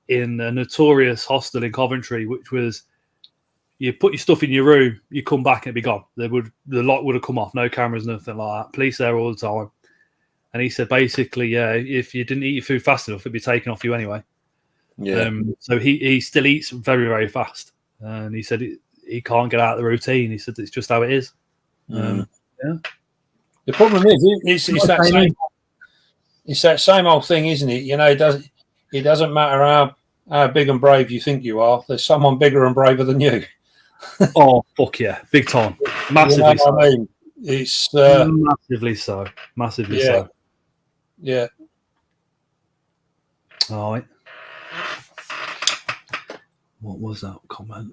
Speaker 1: in a notorious hostel in Coventry, which was you put your stuff in your room, you come back and it'd be gone. The light would have come off, no cameras, nothing like that. Police there all the time. And he said basically, if you didn't eat your food fast enough, it'd be taken off you anyway.
Speaker 2: Yeah.
Speaker 1: So he still eats very, very fast. And he said he can't get out of the routine. He said it's just how it is. Yeah.
Speaker 2: The problem is, it's that same old thing, isn't it? It doesn't matter how big and brave you think you are. There's someone bigger and braver than you.
Speaker 1: Oh, fuck yeah. Big time. Massively so.
Speaker 2: I mean? It's
Speaker 1: massively so. Massively so.
Speaker 2: Yeah.
Speaker 1: All right. What was that comment?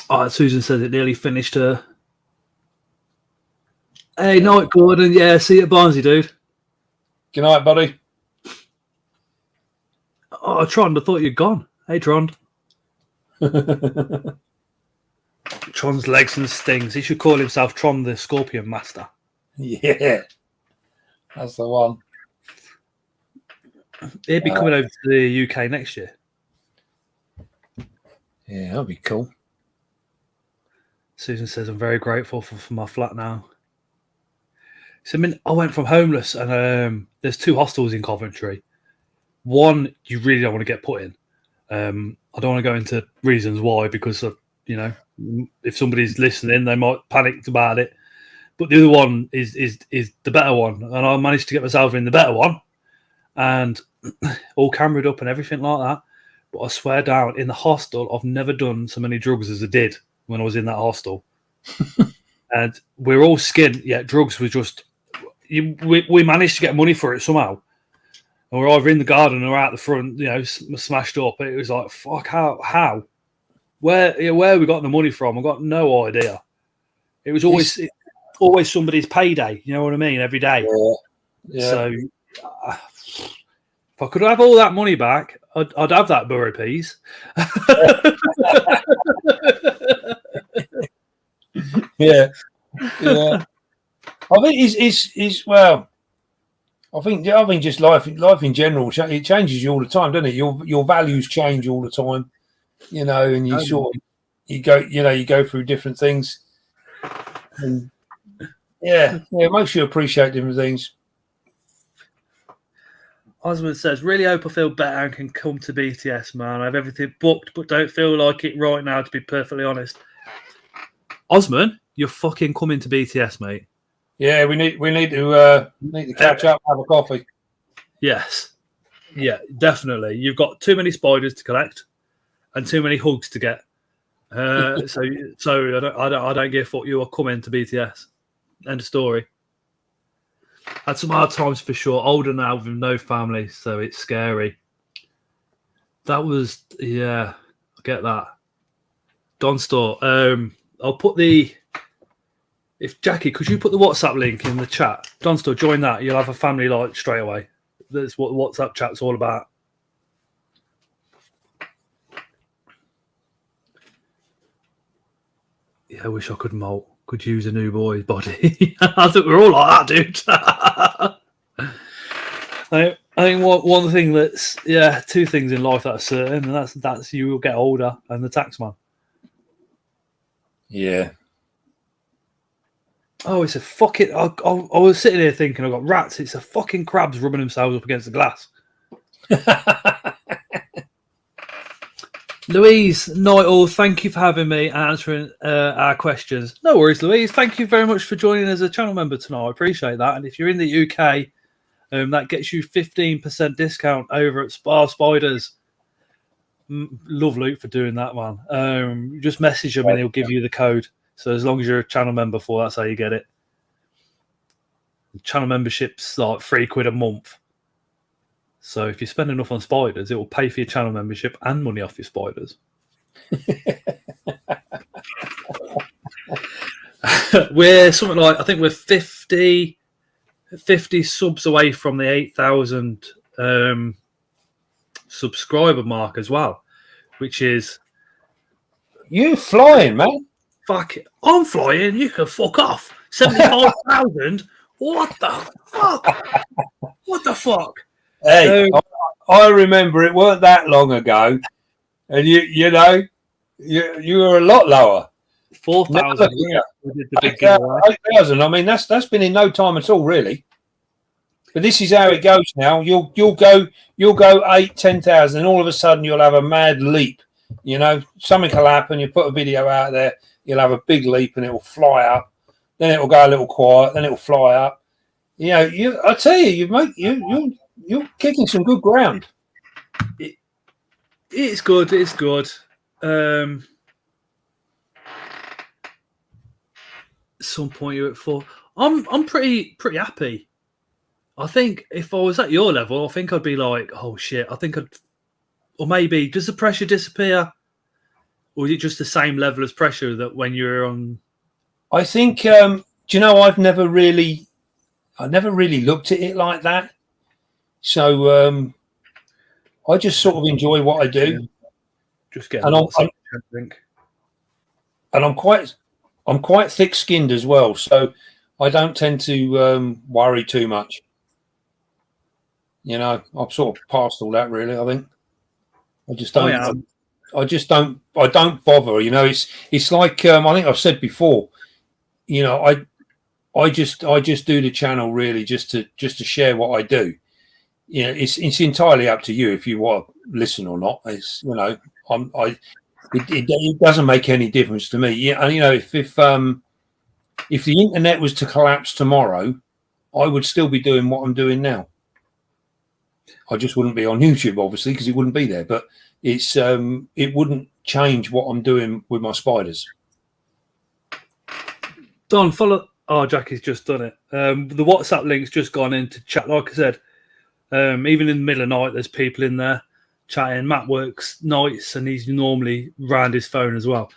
Speaker 1: Oh, Susan says it nearly finished her. Hey, night, Gordon. Yeah, see you at Barnsley, dude.
Speaker 2: Good night, buddy.
Speaker 1: Oh, Trond, I thought you'd gone. Hey, Trond. Tron's legs and stings. He should call himself Tron the Scorpion Master.
Speaker 2: Yeah. That's the one.
Speaker 1: He'd be coming over to the UK next year.
Speaker 2: Yeah, that'd be cool.
Speaker 1: Susan says, I'm very grateful for my flat now. So, I went from homeless, and there's 2 hostels in Coventry. One, you really don't want to get put in. I don't want to go into reasons why, because if somebody's listening, they might panic about it. But the other one is the better one, and I managed to get myself in the better one, and all cameraed up and everything like that. But I swear down, in the hostel, I've never done so many drugs as I did when I was in that hostel. And we're all skinned, yet drugs were just... We managed to get money for it somehow. And we're either in the garden or out the front, smashed up. It was like, fuck, how? Where we got the money from? I got no idea. It was always somebody's payday, you know what I mean, every day.
Speaker 2: Yeah.
Speaker 1: So if I could have all that money back, I'd have that Borough piece.
Speaker 2: Yeah. I think it's well. I think just life in general, it changes you all the time, doesn't it? Your values change all the time, and you go through different things, and it makes you appreciate different things.
Speaker 1: Osmond says, really hope I feel better and can come to BTS, man. I have everything booked, but don't feel like it right now, to be perfectly honest. Osmond, you're fucking coming to BTS, mate.
Speaker 2: Yeah, we need to catch up, have a coffee.
Speaker 1: Yes. Yeah, definitely. You've got too many spiders to collect and too many hugs to get. So I don't give a fuck. You are coming to BTS. End of story. Had some hard times for sure. Older now with no family, so it's scary. That was, I get that. Don Store. I'll put Jackie, could you put the WhatsApp link in the chat? Don Store, join that. You'll have a family like straight away. That's what the WhatsApp chat's all about. Yeah, I wish I could molt. Could use a new boy's body. I think we're all like that, dude. I think one thing that's 2 things in life that are certain, and that's you will get older and the taxman.
Speaker 2: Yeah.
Speaker 1: Oh, it's a fucking... I was sitting here thinking I've got rats. It's a fucking crabs rubbing themselves up against the glass. Louise Nightle, thank you for having me and answering our questions. No worries, Louise. Thank you very much for joining as a channel member tonight. I appreciate that. And if you're in the UK, that gets you 15% discount over at Spiders. Love Luke for doing that, man. Just message him and he'll give you the code. So as long as you're a channel member for, that's how you get it. Channel membership's like £3 a month. So if you spend enough on spiders, it will pay for your channel membership and money off your spiders. We're something like, I think we're 50 subs away from the 8,000 subscriber mark as well, which is
Speaker 2: You flying, man.
Speaker 1: fuck it. I'm flying. You can fuck off. 75,000. What the fuck? What the fuck?
Speaker 2: Hey, I remember it weren't that long ago, and you know, you were a lot lower.
Speaker 1: 4,000.
Speaker 2: Yeah.
Speaker 1: We did the big giveaway.
Speaker 2: 8,000. I mean, that's been in no time at all, really. But this is how it goes now. You'll go 8,000-10,000, and all of a sudden you'll have a mad leap. You know, something will happen. You put a video out there, you'll have a big leap, and it will fly up. Then it will go a little quiet. Then it will fly up. You know, I tell you, you're kicking some good ground.
Speaker 1: It's good. It's good. At some point you're at 4. I'm pretty happy. I think if I was at your level, I think I'd be like, oh shit. I think or maybe does the pressure disappear, or is it just the same level as pressure that when you're on?
Speaker 2: I think. Do you know? I never really looked at it like that. So I just sort of enjoy what I do.
Speaker 1: Just get.
Speaker 2: And I'm quite thick-skinned as well, so I don't tend to worry too much. You know, I've sort of passed all that, really. I think I just don't. I don't bother. You know, it's like I think I've said before. You know, I just do the channel really just to share what I do. You know, it's entirely up to you if you want to listen or not. It's, you know, it doesn't make any difference to me. Yeah, and you know, if the internet was to collapse tomorrow, I would still be doing what I'm doing now. I just wouldn't be on YouTube, obviously, because it wouldn't be there. But it wouldn't change what I'm doing with my spiders.
Speaker 1: Don, follow. Oh, Jackie's just done it. The WhatsApp link's just gone into chat. Like I said, even in the middle of the night, there's people in there chatting. Matt works nights, and he's normally round his phone as well.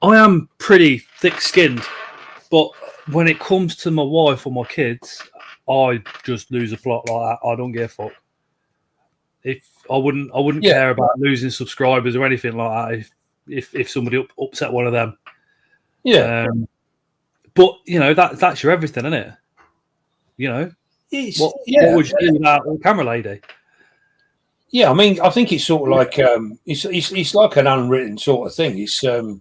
Speaker 1: I am pretty thick-skinned, but when it comes to my wife or my kids, I just lose a plot like that. I don't give a fuck. If I wouldn't care about losing subscribers or anything like that. If somebody upset one of them,
Speaker 2: yeah.
Speaker 1: But you know that's your everything, isn't it? You know, what would you do without a camera lady?
Speaker 2: Yeah, I mean, I think it's sort of like it's like an unwritten sort of thing. It's but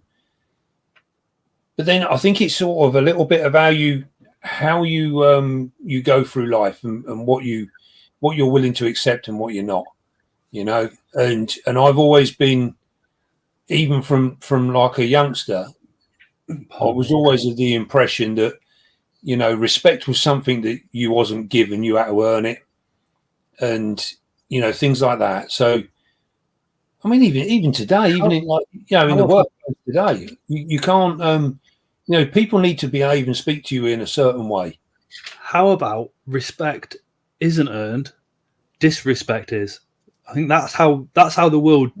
Speaker 2: then I think it's sort of a little bit of how you go through life and what you're willing to accept and what you're not. You know, and I've always been, even from like a youngster, I was always of the impression that, you know, respect was something that you wasn't given, you had to earn it, and you know, things like that. So, I mean, even today, even in like, you know, in the workplace today, you can't, you know, people need to behave and speak to you in a certain way.
Speaker 1: How about respect isn't earned, disrespect is? I think that's how the world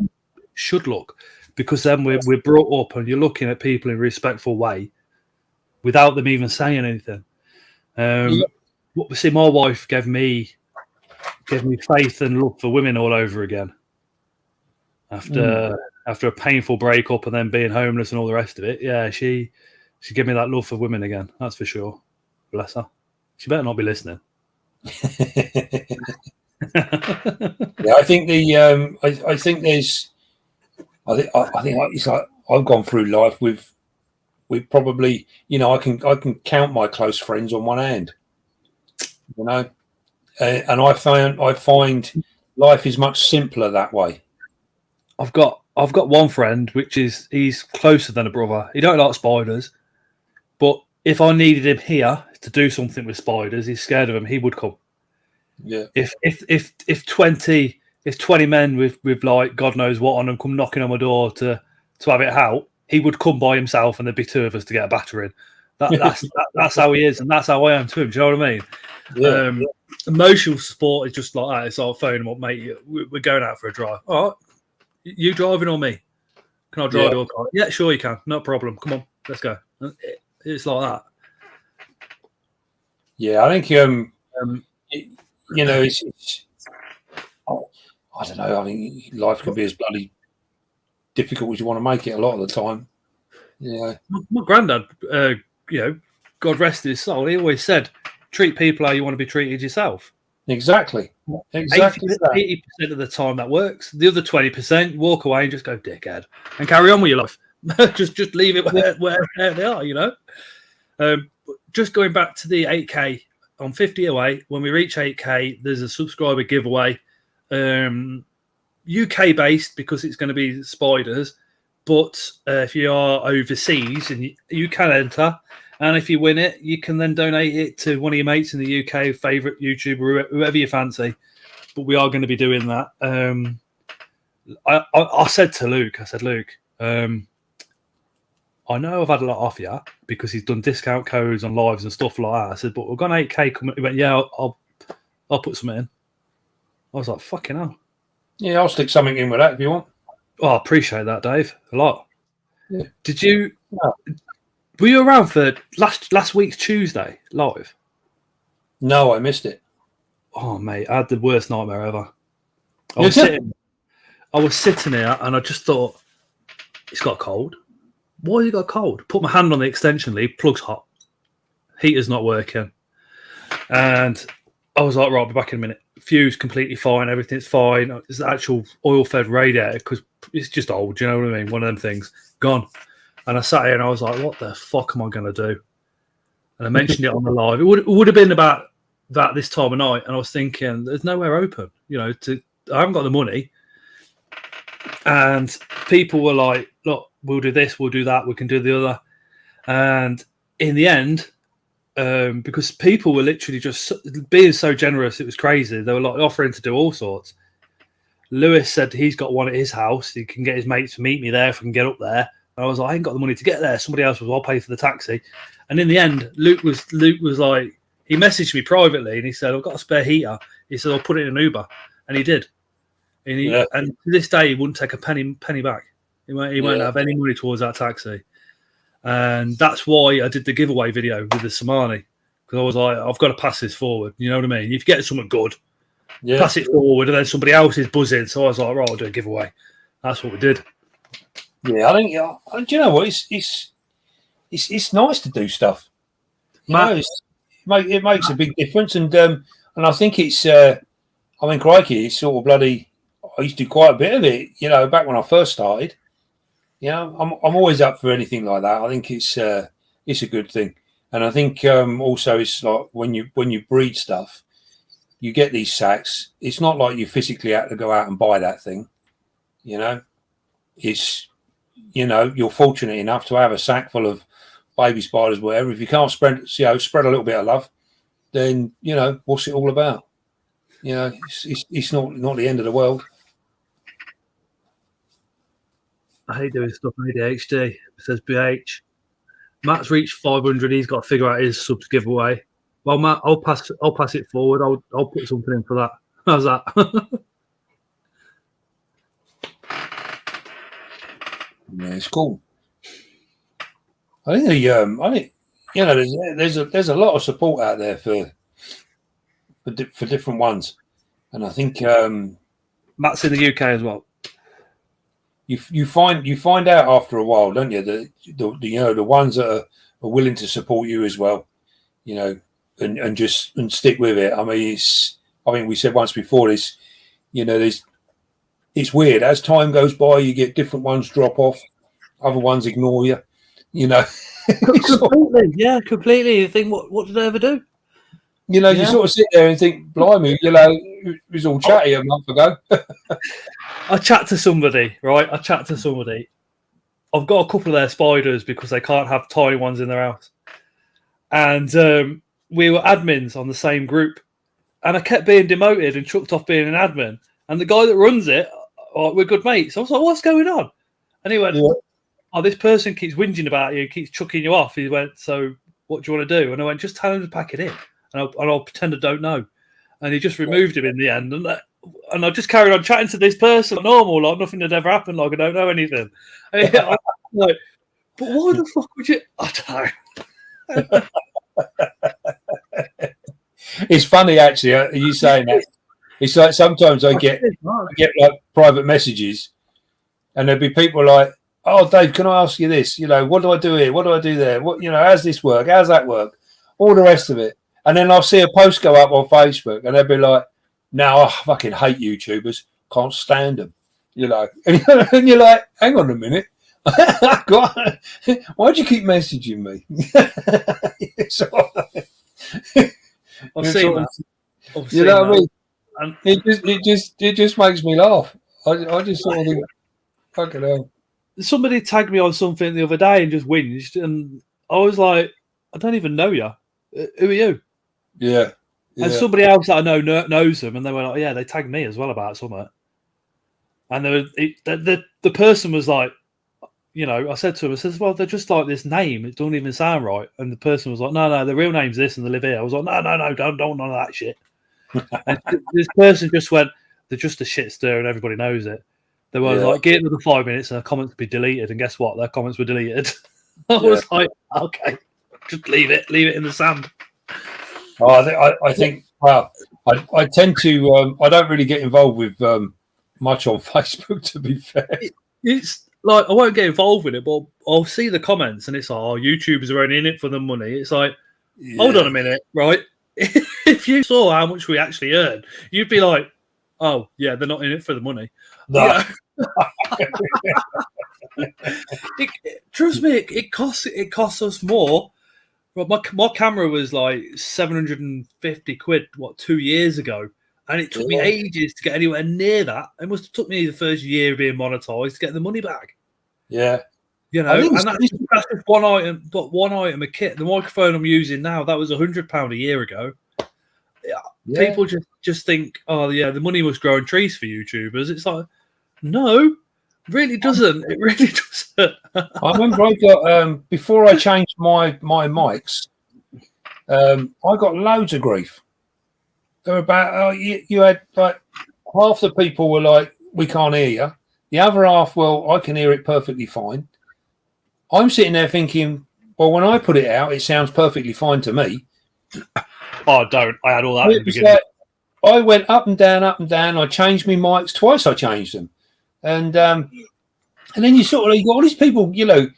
Speaker 1: should look, because then we're brought up and you're looking at people in a respectful way without them even saying anything. See, my wife gave me faith and love for women all over again after a painful breakup and then being homeless and all the rest of it. Yeah, she gave me that love for women again. That's for sure. Bless her. She better not be listening.
Speaker 2: Yeah, I think I think there's. I think it's like I've gone through life with probably, you know, I can count my close friends on one hand, you know, and I find life is much simpler that way.
Speaker 1: I've got one friend which is he's closer than a brother. He don't like spiders, but if I needed him here to do something with spiders, he's scared of them. He would come.
Speaker 2: Yeah.
Speaker 1: If 20 men with like God knows what on them come knocking on my door to have it out, he would come by himself, and there'd be two of us to get a batter in. That's how he is, and that's how I am to him. Do you know what I mean? Yeah. Emotional support is just like that. It's like phone him up, mate. We're going out for a drive. All right, you driving or me? Can I drive your car? Yeah, sure you can. No problem. Come on, let's go. It's like that.
Speaker 2: Yeah, I think it's I don't know. I think life can be as bloody difficult as you want to make it a lot of the time. Yeah.
Speaker 1: My granddad, God rest his soul, he always said, treat people how you want to be treated yourself.
Speaker 2: Exactly.
Speaker 1: 80% of the time that works. The other 20%, walk away and just go dickhead and carry on with your life. just leave it where they are, just going back to the 8K on 50 away, when we reach 8K, there's a subscriber giveaway. UK based because it's going to be spiders, but if you are overseas and you can enter, and if you win it, you can then donate it to one of your mates in the UK, favourite YouTuber, whoever you fancy. But we are going to be doing that. I said to Luke, Luke, I know I've had a lot off you because he's done discount codes on lives and stuff like that. I said, but we've got an 8K coming. He went, yeah, I'll put something in. I was like, fucking hell.
Speaker 2: Yeah, I'll stick something in with that if you want.
Speaker 1: Oh, I appreciate that, Dave, a lot.
Speaker 2: Yeah.
Speaker 1: Did you? Were you around for last week's Tuesday live?
Speaker 2: No, I missed it.
Speaker 1: Oh, mate, I had the worst nightmare ever. I was sitting here and I just thought, it's got cold. Why has it got cold? Put my hand on the extension lead, plug's hot. Heater's not working. And I was like, right, I'll be back in a minute. Fuse completely fine, everything's fine. It's the actual oil-fed radiator because it's just old, you know what I mean? One of them things. Gone. And I sat here and I was like, what the fuck am I going to do? And I mentioned it on the live. It would have been about that this time of night. And I was thinking, there's nowhere open. I haven't got the money. And people were like, look, we'll do this, we'll do that, we can do the other. And in the end, because people were literally just being so generous, it was crazy. They were like offering to do all sorts. Lewis said he's got one at his house. He can get his mates to meet me there if I can get up there. And I was like, I ain't got the money to get there. Somebody else was, I'll pay for the taxi. And in the end, Luke was like, he messaged me privately and he said, I've got a spare heater. He said, I'll put it in an Uber. And he did. And, and to this day, he wouldn't take a penny back. He won't have any money towards that taxi. And that's why I did the giveaway video with the Somali. Because I was like, I've got to pass this forward. You know what I mean? If you get something good, pass it forward, and then somebody else is buzzing. So I was like, right, I'll do a giveaway. That's what we did.
Speaker 2: Yeah, I think. Do you know what? It's nice to do stuff. It makes a big difference, and I think it's. I mean, crikey, it's sort of bloody. I used to do quite a bit of it, back when I first started. I'm always up for anything like that. I think it's a good thing, and I think also it's like when you breed stuff, you get these sacks. It's not like you physically have to go out and buy that thing. It's you're fortunate enough to have a sack full of baby spiders, whatever. If you can't spread a little bit of love, then what's it all about? It's not the end of the world.
Speaker 1: I hate doing stuff on ADHD. It says BH. Matt's reached 500. He's got to figure out his subs giveaway. Well, Matt, I'll pass it forward. I'll put something in for that. How's that?
Speaker 2: Yeah, it's cool. I think there's a lot of support out there for different ones, and I think
Speaker 1: Matt's in the UK as well.
Speaker 2: You find out after a while, don't you? The ones that are willing to support you as well, and stick with it. I mean, I think we said once before this, it's weird. As time goes by, you get different ones drop off, other ones ignore you.
Speaker 1: Completely, yeah, completely. You think, what did I ever do?
Speaker 2: You sort of sit there and think, blimey, it was all chatty a month ago.
Speaker 1: I chat to somebody, right? I've got a couple of their spiders because they can't have tiny ones in their house. And we were admins on the same group. And I kept being demoted and chucked off being an admin. And the guy that runs it, we're good mates. I was like, what's going on? And he went, this person keeps whinging about you, keeps chucking you off. He went, so what do you want to do? And I went, just tell him to pack it in. And I'll pretend I don't know. And he just removed him in the end. And and I just carried on chatting to this person normal, like nothing had ever happened, like I don't know anything. I'm like, but why the fuck would you? I don't know.
Speaker 2: It's funny actually. You saying that? It's like sometimes I get like private messages, and there'll be people like, "Oh, Dave, can I ask you this? You know, what do I do here? What do I do there? What, you know, how's this work? How's that work? All the rest of it." And then I'll see a post go up on Facebook, and they'll be like, "No, I fucking hate YouTubers. Can't stand them." You know, and you're like, "Hang on a minute. Why'd you keep messaging me?"
Speaker 1: I've seen that.
Speaker 2: You know what I mean? It just makes me laugh. I just sort of think, fucking hell.
Speaker 1: Somebody tagged me on something the other day and just whinged, and I was like, I don't even know you. Who are you?
Speaker 2: Yeah.
Speaker 1: And somebody else that I know knows them, and they were like, yeah, they tagged me as well about something. And the person was like, you know, I said to him, I says, well, they're just like this name. It don't even sound right. And the person was like, no, the real name's this and they live here. I was like, no, don't none of that shit. And this person just went, they're just a shit stir and everybody knows it. They were like, give it another 5 minutes and their comments would be deleted. And guess what? Their comments were deleted. I was like, okay, just leave it in the sand.
Speaker 2: Oh, I think, well, I tend to, I don't really get involved with much on Facebook, to be fair.
Speaker 1: It's like, I won't get involved with it, but I'll see the comments and it's like, oh, YouTubers are only in it for the money. It's like, hold on a minute, right? If you saw how much we actually earn, you'd be like, oh, yeah, they're not in it for the money.
Speaker 2: No.
Speaker 1: Trust me, it costs us more. Well, my camera was like 750 quid, 2 years ago? And it took me ages to get anywhere near that. It must have took me the first year of being monetized to get the money back.
Speaker 2: Yeah.
Speaker 1: You know, and that's just one item, but one item a kit. The microphone I'm using now, that was £100 a year ago. Yeah. People just think, oh yeah, the money must grow in trees for YouTubers. It's like, no, really doesn't. It really doesn't.
Speaker 2: I remember I got before I changed my mics, I got loads of grief. They were about you had like half the people were like, we can't hear you. The other half, well, I can hear it perfectly fine. I'm sitting there thinking, well, when I put it out, it sounds perfectly fine to me.
Speaker 1: Oh, don't. I had all that in the beginning.
Speaker 2: Like, I went up and down. I changed my mics twice. I changed them. And then you sort of, you got all these people, you know,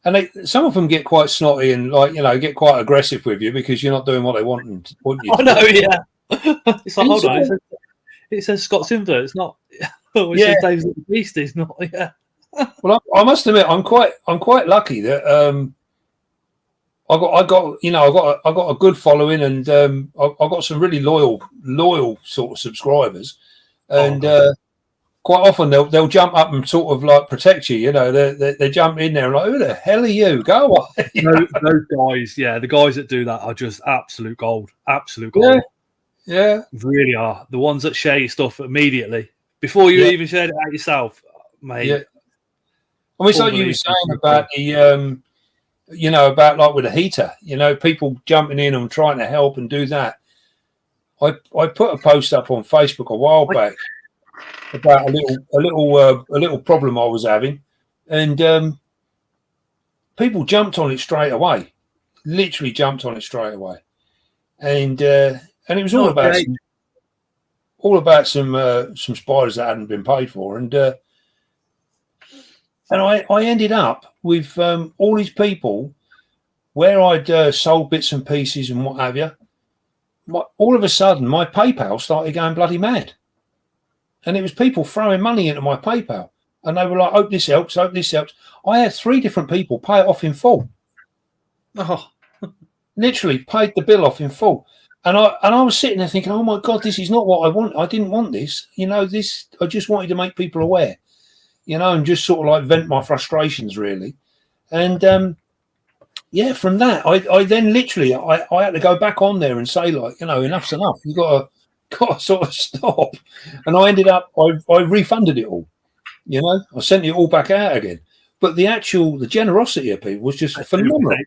Speaker 2: and some of them get quite snotty and like, you know, get quite aggressive with you because you're not doing what they want you to.
Speaker 1: I know, yeah. It's like, hold on. It says Scott's Invert. It's not. It says Dave's Beasties. Not. Yeah.
Speaker 2: Well, I must admit, I'm quite lucky that I got a good following, and I got some really loyal sort of subscribers, and quite often they'll jump up and sort of like protect you. You know, they jump in there and like, who the hell are you? Go away.
Speaker 1: Those guys, the guys that do that are just absolute gold. Absolute gold.
Speaker 2: Yeah,
Speaker 1: really are. The ones that share your stuff immediately before you even shared it out yourself, mate. Yeah.
Speaker 2: I mean, it's like you were saying about the, you know, about like with a heater, you know, people jumping in and trying to help and do that. I put a post up on Facebook a while back about a little problem I was having, and people jumped on it straight away. Literally jumped on it straight away, and it was all about some spiders that hadn't been paid for, and I ended up with all these people where I'd sold bits and pieces and what have you. All of a sudden, my PayPal started going bloody mad, and it was people throwing money into my PayPal, and they were like, "Hope this helps. Hope this helps." I had 3 different people pay it off in full.
Speaker 1: Oh,
Speaker 2: literally paid the bill off in full. And I was sitting there thinking, oh my God, this is not what I want. I didn't want this. You know, this, I just wanted to make people aware, you know, and just sort of like vent my frustrations really. And from that, I then literally, I had to go back on there and say like, you know, enough's enough. You got to sort of stop. And I ended up, I refunded it all, you know, I sent it all back out again. But the generosity of people was just phenomenal.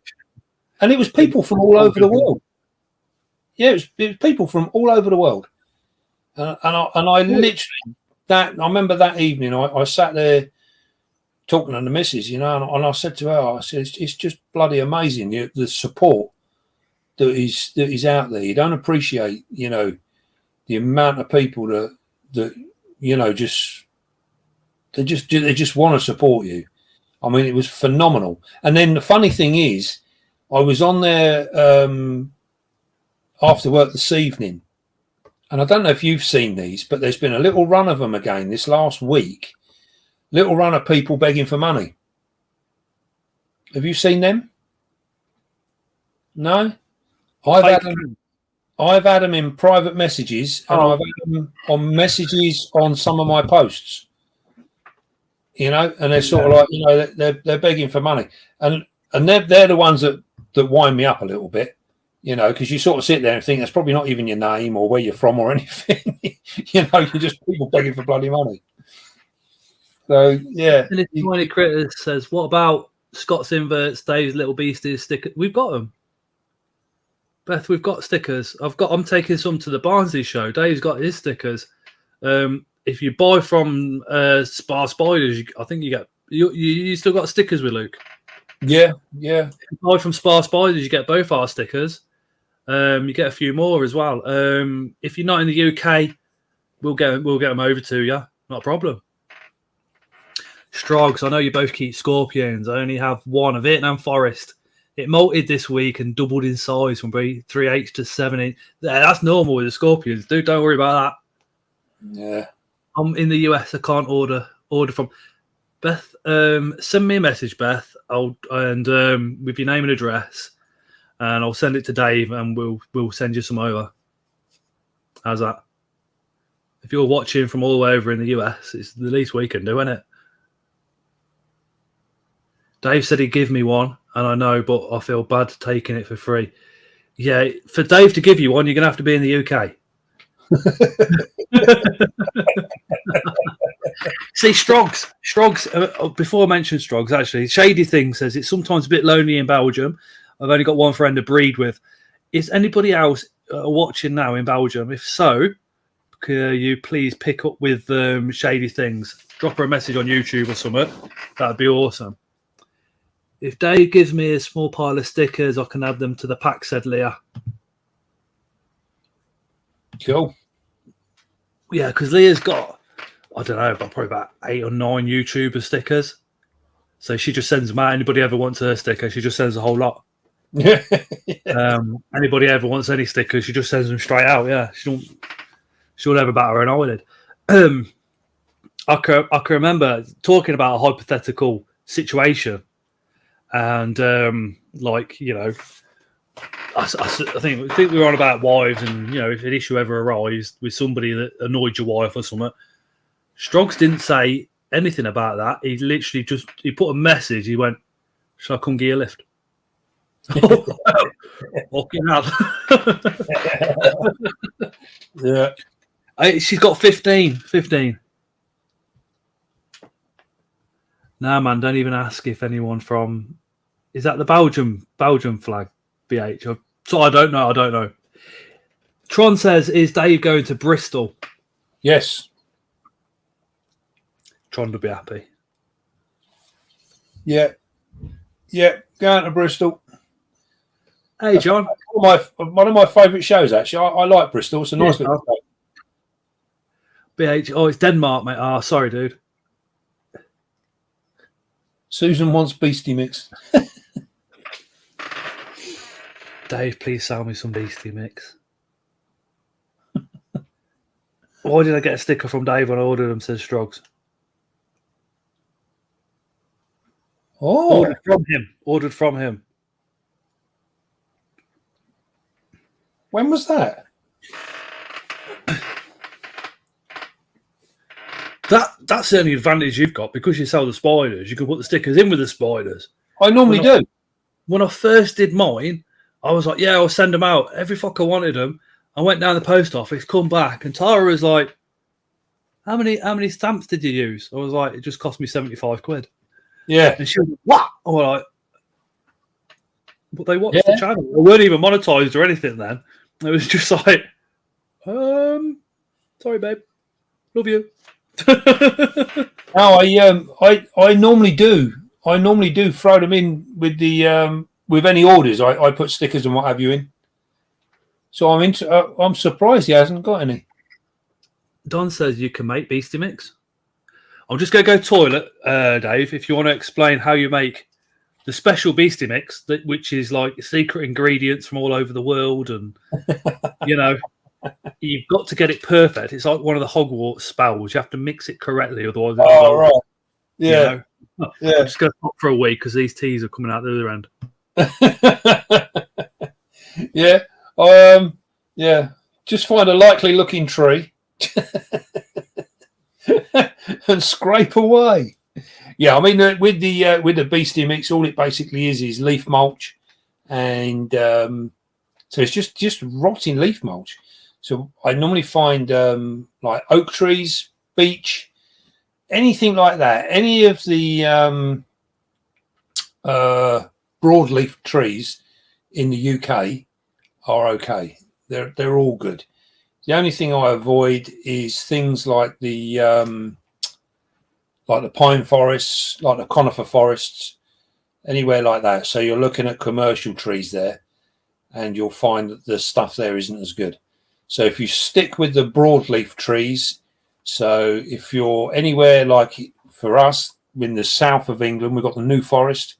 Speaker 2: And it was people from all over the world. Yeah, it was people from all over the world. I literally I remember that evening I sat there talking to the missus, and I said to her, I said, it's just bloody amazing the support that is out there. You don't appreciate, the amount of people that they just want to support you. I mean, it was phenomenal. And then the funny thing is, I was on there after work this evening, and I don't know if you've seen these, but there's been a little run of them again this last week. Little run of people begging for money. Have you seen them? No? I've had them in private messages, and I've had them on messages on some of my posts. And they're sort of like, they're begging for money, and they're the ones that wind me up a little bit, because you sort of sit there and think that's probably not even your name or where you're from or anything. You're just people begging for bloody money. So yeah.
Speaker 1: And if Tiny Critters says, "What about Scott's inverts, Dave's little beasties stickers?" We've got them. Beth, we've got stickers. I'm taking some to the Barnsley show. Dave's got his stickers. If you buy from Spiders, I think you get you still got stickers with Luke.
Speaker 2: Yeah.
Speaker 1: If you buy from Spiders, you get both our stickers. You get a few more as well. If you're not in the UK, we'll get them over to you. Not a problem. Strogs, I know you both keep scorpions. I only have one, a Vietnam Forest. It molted this week and doubled in size from 3H to 7H. That's normal with the scorpions, dude. Don't worry about that.
Speaker 2: Yeah.
Speaker 1: I'm in the US. I can't order from Beth. Send me a message, Beth. With your name and address, and I'll send it to Dave, and we'll send you some over. How's that? If you're watching from all the way over in the US, it's the least we can do, isn't it? Dave said he'd give me one, and I know, but I feel bad taking it for free. Yeah, for Dave to give you one, you're going to have to be in the UK. See, Strogs. Before I mention Strogs, actually, Shady Thing says it's sometimes a bit lonely in Belgium. I've only got one friend to breed with. Is anybody else watching now in Belgium? If so, could you please pick up with Shady Things? Drop her a message on YouTube or something. That'd be awesome. If Dave gives me a small pile of stickers, I can add them to the pack, said Leah.
Speaker 2: Cool.
Speaker 1: Yeah, because Leah's got, I don't know, probably about 8 or 9 YouTuber stickers. So she just sends them out. Anybody ever wants a sticker, she just sends a whole lot.
Speaker 2: Yeah.
Speaker 1: Anybody ever wants any stickers, she just sends them straight out. Yeah, she'll never bat her an eyelid. I can remember talking about a hypothetical situation. And I think we were on about wives, and if an issue ever arose with somebody that annoyed your wife or something. Strogs didn't say anything about that. He literally he put a message. He went, "Shall I come get you a lift?" Fucking hell.
Speaker 2: Yeah.
Speaker 1: She's got 15. Nah, man, don't even ask if anyone from... Is that the Belgium flag, BH? So I don't know. Tron says, is Dave going to Bristol?
Speaker 2: Yes.
Speaker 1: Tron will be happy.
Speaker 2: Yeah, going to Bristol.
Speaker 1: Hey, John.
Speaker 2: One of my favourite shows, actually. I like Bristol. It's a nice little place.
Speaker 1: BH. Oh, it's Denmark, mate. Oh, sorry, dude.
Speaker 2: Susan wants beastie mix.
Speaker 1: Dave, please sell me some beastie mix. Why did I get a sticker from Dave when I ordered them? Says Strogs.
Speaker 2: Oh,
Speaker 1: Ordered from him.
Speaker 2: When was that?
Speaker 1: That's the only advantage you've got, because you sell the spiders. You can put the stickers in with the spiders.
Speaker 2: I normally do.
Speaker 1: When I first did mine, I was like, yeah, I'll send them out. Every fucker wanted them. I went down the post office, come back, and Tara was like, how many stamps did you use? I was like, it just cost me 75 quid.
Speaker 2: Yeah.
Speaker 1: And she was like, what? I was like, but they watched the channel. They weren't even monetized or anything then. It was just like, Sorry, babe. Love you.
Speaker 2: No, I normally do. I normally do throw them in with the with any orders. I put stickers and what have you in. So I'm surprised he hasn't got any.
Speaker 1: Don says you can make beastie mix. I'm just going to go toilet, Dave. If you want to explain how you make the special beastie mix, which is like secret ingredients from all over the world, and you've got to get it perfect. It's like one of the Hogwarts spells. You have to mix it correctly, otherwise.
Speaker 2: Right. Yeah.
Speaker 1: I'm just going to stop for a week because these teas are coming out the other end.
Speaker 2: Yeah. Yeah. Just find a likely looking tree and scrape away. Yeah, I mean with the beastie mix, all it basically is leaf mulch, and so it's just rotting leaf mulch. So I normally find like oak trees, beech, anything like that. Any of the broadleaf trees in the UK are okay. They're all good. The only thing I avoid is things like the pine forests, like the conifer forests, anywhere like that. So you're looking at commercial trees there, and you'll find that the stuff there isn't as good. So if you stick with the broadleaf trees, so if you're anywhere like for us in the south of England, we've got the New Forest.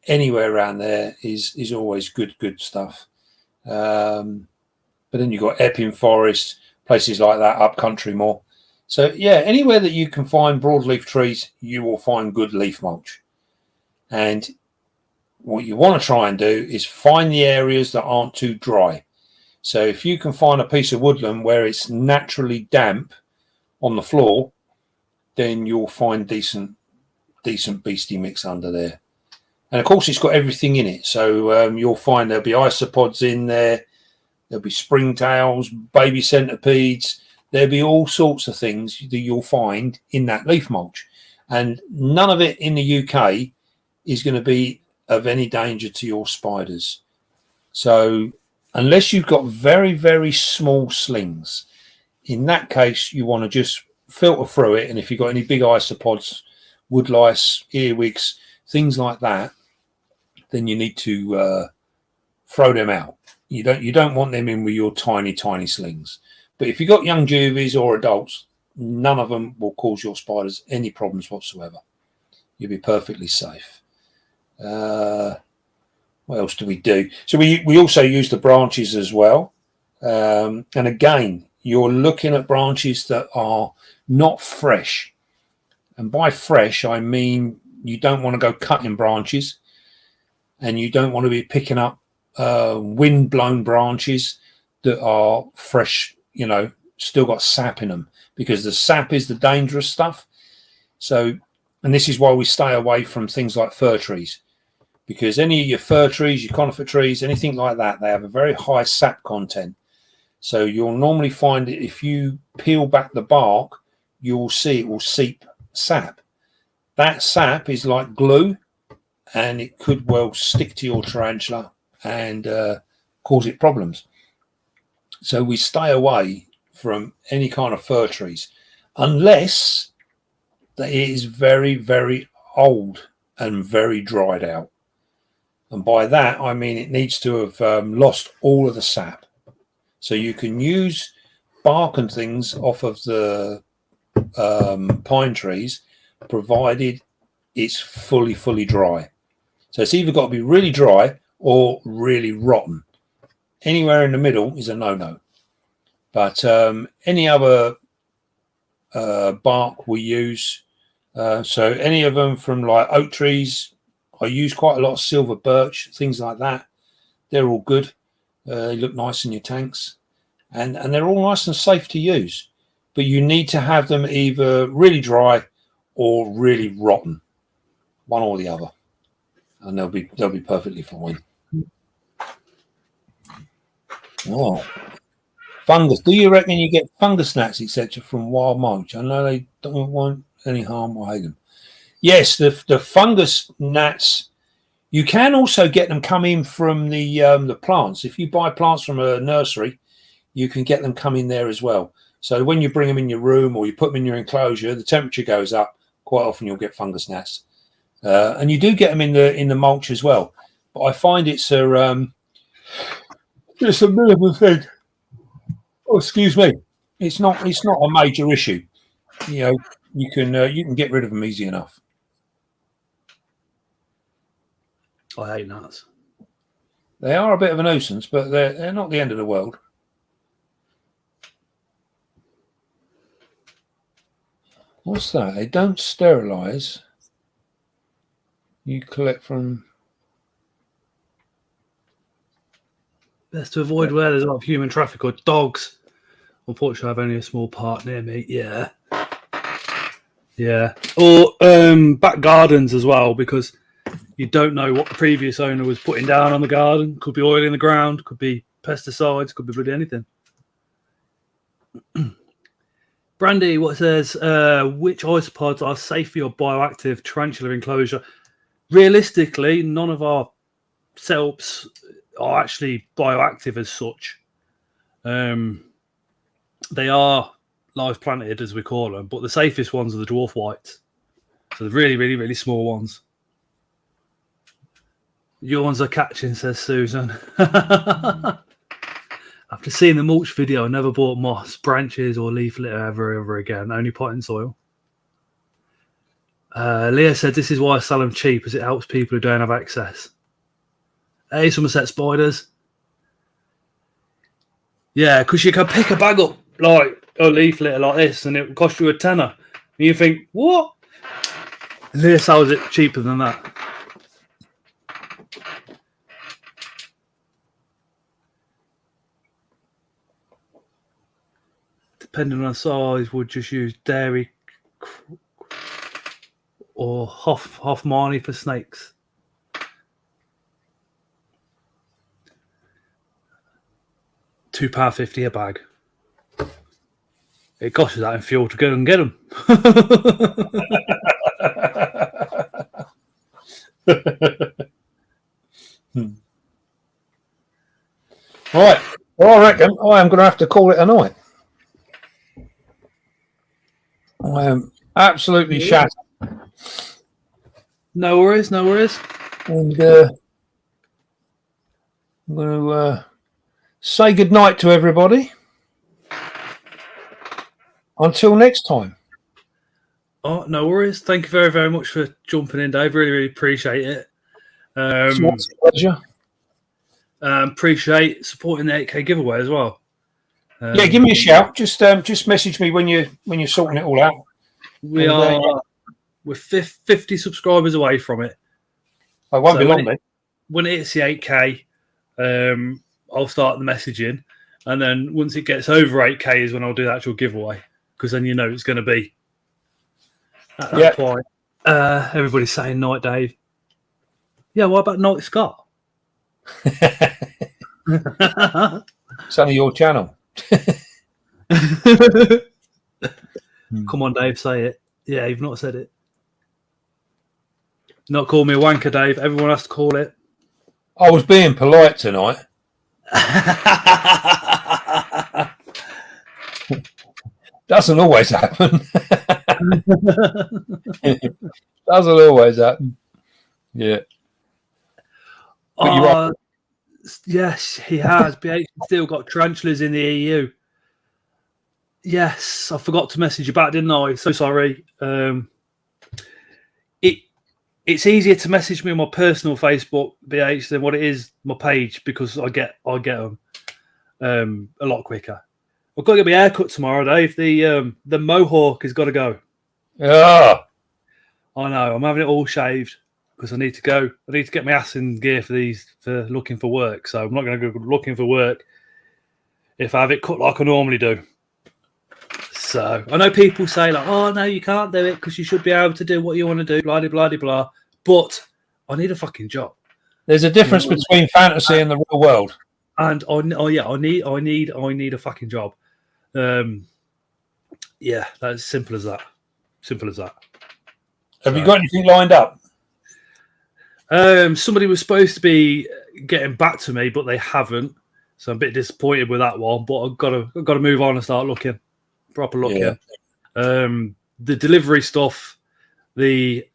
Speaker 2: Anywhere around there is always good stuff. But then you've got Epping Forest, places like that, up country more. So yeah, anywhere that you can find broadleaf trees, you will find good leaf mulch. And what you want to try and do is find the areas that aren't too dry. So if you can find a piece of woodland where it's naturally damp on the floor, then you'll find decent beastie mix under there. And of course, it's got everything in it. So you'll find there'll be isopods in there. There'll be springtails, baby centipedes. There'll be all sorts of things that you'll find in that leaf mulch. And none of it in the UK is going to be of any danger to your spiders. So unless you've got very, very small slings, in that case, you want to just filter through it. And if you've got any big isopods, woodlice, earwigs, things like that, then you need to throw them out. You don't want them in with your tiny slings. But if you've got young juvies or adults, none of them will cause your spiders any problems whatsoever. You'll be perfectly safe. What else do we do? So we also use the branches as well. And again, you're looking at branches that are not fresh. And by fresh, I mean you don't want to go cutting branches, and you don't want to be picking up wind-blown branches that are fresh, still got sap in them, because the sap is the dangerous stuff. So, and this is why we stay away from things like fir trees, because any of your fir trees, your conifer trees, anything like that, they have a very high sap content. So you'll normally find that if you peel back the bark, you'll see it will seep sap. That sap is like glue, and it could well stick to your tarantula and cause it problems. So we stay away from any kind of fir trees unless that it is very, very old and very dried out. And by that, I mean it needs to have lost all of the sap. So you can use bark and things off of the pine trees, provided it's fully dry. So it's either got to be really dry or really rotten. Anywhere in the middle is a no-no. But any other bark we use, so any of them from like oak trees, I use quite a lot of silver birch, things like that. They're all good. They look nice in your tanks, and they're all nice and safe to use. But you need to have them either really dry or really rotten, one or the other, and they'll be perfectly fine. Oh, fungus. Do you reckon you get fungus gnats, etc., from wild mulch? I know they don't want any harm or hate them. Yes, the fungus gnats. You can also get them coming from the plants. If you buy plants from a nursery, you can get them coming there as well. So when you bring them in your room or you put them in your enclosure, the temperature goes up. Quite often you'll get fungus gnats, and you do get them in the mulch as well. But I find it's a minimal thing. Oh, excuse me. It's not a major issue. You know, you can get rid of them easy enough.
Speaker 1: I hate gnats.
Speaker 2: They are a bit of a nuisance, but they're not the end of the world. What's that? They don't sterilize. You collect from.
Speaker 1: Best to avoid where there's a lot of human traffic or dogs. Unfortunately, I have only a small park near me. Yeah. Yeah. Or back gardens as well, because you don't know what the previous owner was putting down on the garden. Could be oil in the ground, could be pesticides, could be bloody anything. Brandy, what says, which isopods are safe for your bioactive tarantula enclosure? Realistically, none of our setups are actually bioactive as such. They are live planted, as we call them, but the safest ones are the dwarf whites. So the really, really, really small ones. Your ones are catching, says Susan. After seeing the mulch video, I never bought moss, branches, or leaf litter ever again. Only potting soil. Leah said, this is why I sell them cheap, as it helps people who don't have access. Hey, Somerset Spiders. Yeah, because you can pick a bag up, like a leaf litter like this, and it will cost you a tenner. And you think, what? And Leah sells it cheaper than that. Depending on the size, would just use dairy or Hoffmani for snakes. £2.50 a bag. It costs you that in fuel to go and get them.
Speaker 2: Right. Well, I reckon I am going to have to call it a night. I am absolutely shattered.
Speaker 1: No worries, no worries.
Speaker 2: And I'm going to say goodnight to everybody. Until next time.
Speaker 1: Oh, no worries. Thank you very, very much for jumping in, Dave. Really, really appreciate it.
Speaker 2: It's a pleasure.
Speaker 1: Appreciate supporting the 8K giveaway as well.
Speaker 2: Yeah, give me a shout. Just message me when you're sorting it all out.
Speaker 1: We're 50 subscribers away from it.
Speaker 2: I won't be long then.
Speaker 1: When it hits the 8K, I'll start the messaging, and then once it gets over 8K is when I'll do the actual giveaway, because then you know it's going to be at that point. Everybody's saying night, Dave. Yeah, what about night, Scott?
Speaker 2: It's only your channel.
Speaker 1: Come on, Dave, say it. Yeah, you've not said it. Not call me a wanker, Dave. Everyone has to call it.
Speaker 2: I was being polite tonight. Doesn't always happen. Doesn't always happen. Yeah. But you're right.
Speaker 1: Yes, he has. BH still got tarantulas in the EU. Yes, I forgot to message you back, didn't I? So sorry. It's easier to message me on my personal Facebook, BH, than what it is my page, because I get them a lot quicker. I've got to get my hair cut tomorrow, Dave. The mohawk has got to go.
Speaker 2: Yeah.
Speaker 1: I know. I'm having it all shaved because I need to go. I need to get my ass in gear for looking for work. So I'm not going to go looking for work if I have it cut like I normally do. So I know people say like, "Oh no, you can't do it because you should be able to do what you want to do." Blah blah blah blah. But I need a fucking job.
Speaker 2: There's a difference between fantasy and the real world.
Speaker 1: And I need a fucking job. Yeah, that's simple as that. Simple as that.
Speaker 2: Have you got anything lined up?
Speaker 1: Somebody was supposed to be getting back to me, but they haven't. So I'm a bit disappointed with that one. But I've got to move on and start looking. proper looking.
Speaker 2: Yeah.
Speaker 1: The delivery stuff, the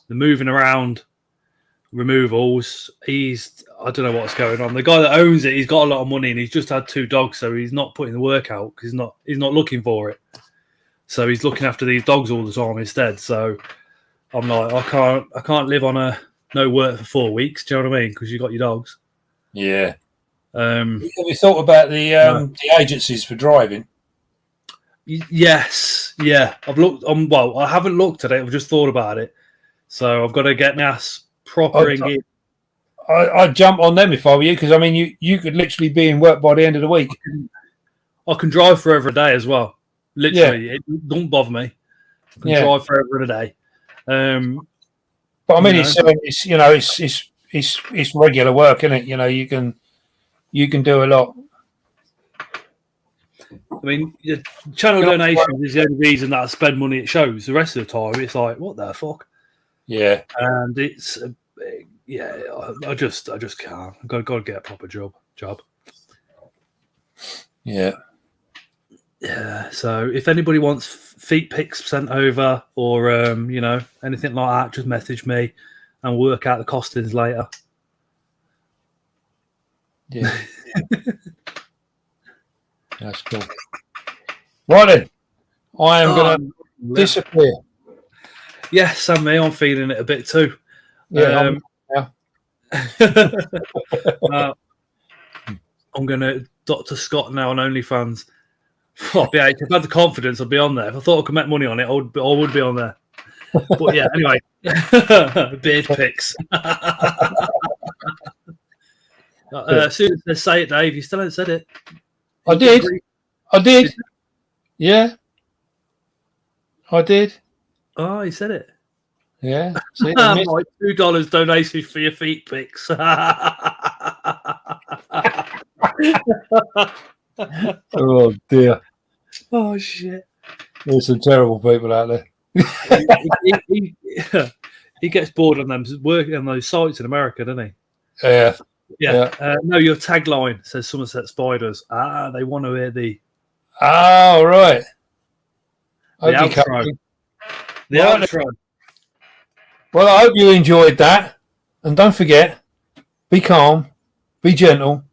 Speaker 1: moving around, removals. I don't know what's going on. The guy that owns it, he's got a lot of money and he's just had 2 dogs, so he's not putting the work out because he's not looking for it. So he's looking after these dogs all the time instead. So I'm like, I can't live on no work for 4 weeks. Do you know what I mean? Because you got your dogs.
Speaker 2: Yeah.
Speaker 1: Um,
Speaker 2: Have you thought about the agencies for driving?
Speaker 1: Yes, yeah. I've looked on. Well, I haven't looked at it. I've just thought about it. So I've got to get my ass proper engaged.
Speaker 2: I'd jump on them if I were you, because I mean, you could literally be in work by the end of the week.
Speaker 1: I can drive forever a day as well. Literally, it don't bother me. I can drive forever a day.
Speaker 2: But I mean, it's regular work, isn't it? You know, you can do a lot.
Speaker 1: I mean, channel donations is the only reason that I spend money at shows. The rest of the time, it's like, what the fuck?
Speaker 2: Yeah,
Speaker 1: and it's I just can't. I've got to get a proper job.
Speaker 2: Yeah.
Speaker 1: So if anybody wants feet pics sent over or anything like that, just message me and we'll work out the costings later.
Speaker 2: Yeah. That's cool. Right then, I am going to disappear.
Speaker 1: Yes, and me, I'm feeling it a bit too.
Speaker 2: Yeah.
Speaker 1: I'm going to Dr. Scott now on OnlyFans. Oh, yeah, if I had the confidence, I'd be on there. If I thought I could make money on it, I would be on there. But yeah, anyway, beard pics. As soon as they say it, Dave, you still haven't said it.
Speaker 2: I did. Yeah. I did.
Speaker 1: Oh, he said it.
Speaker 2: Yeah. See,
Speaker 1: like $2 donation for your feet pics.
Speaker 2: Oh dear.
Speaker 1: Oh shit.
Speaker 2: There's some terrible people out there.
Speaker 1: he gets bored on them working on those sites in America, doesn't he?
Speaker 2: Yeah.
Speaker 1: No, your tagline says Somerset Spiders. They want to hear the
Speaker 2: right.
Speaker 1: The outro. The outro.
Speaker 2: Well, I hope you enjoyed that. And don't forget, be calm, be gentle,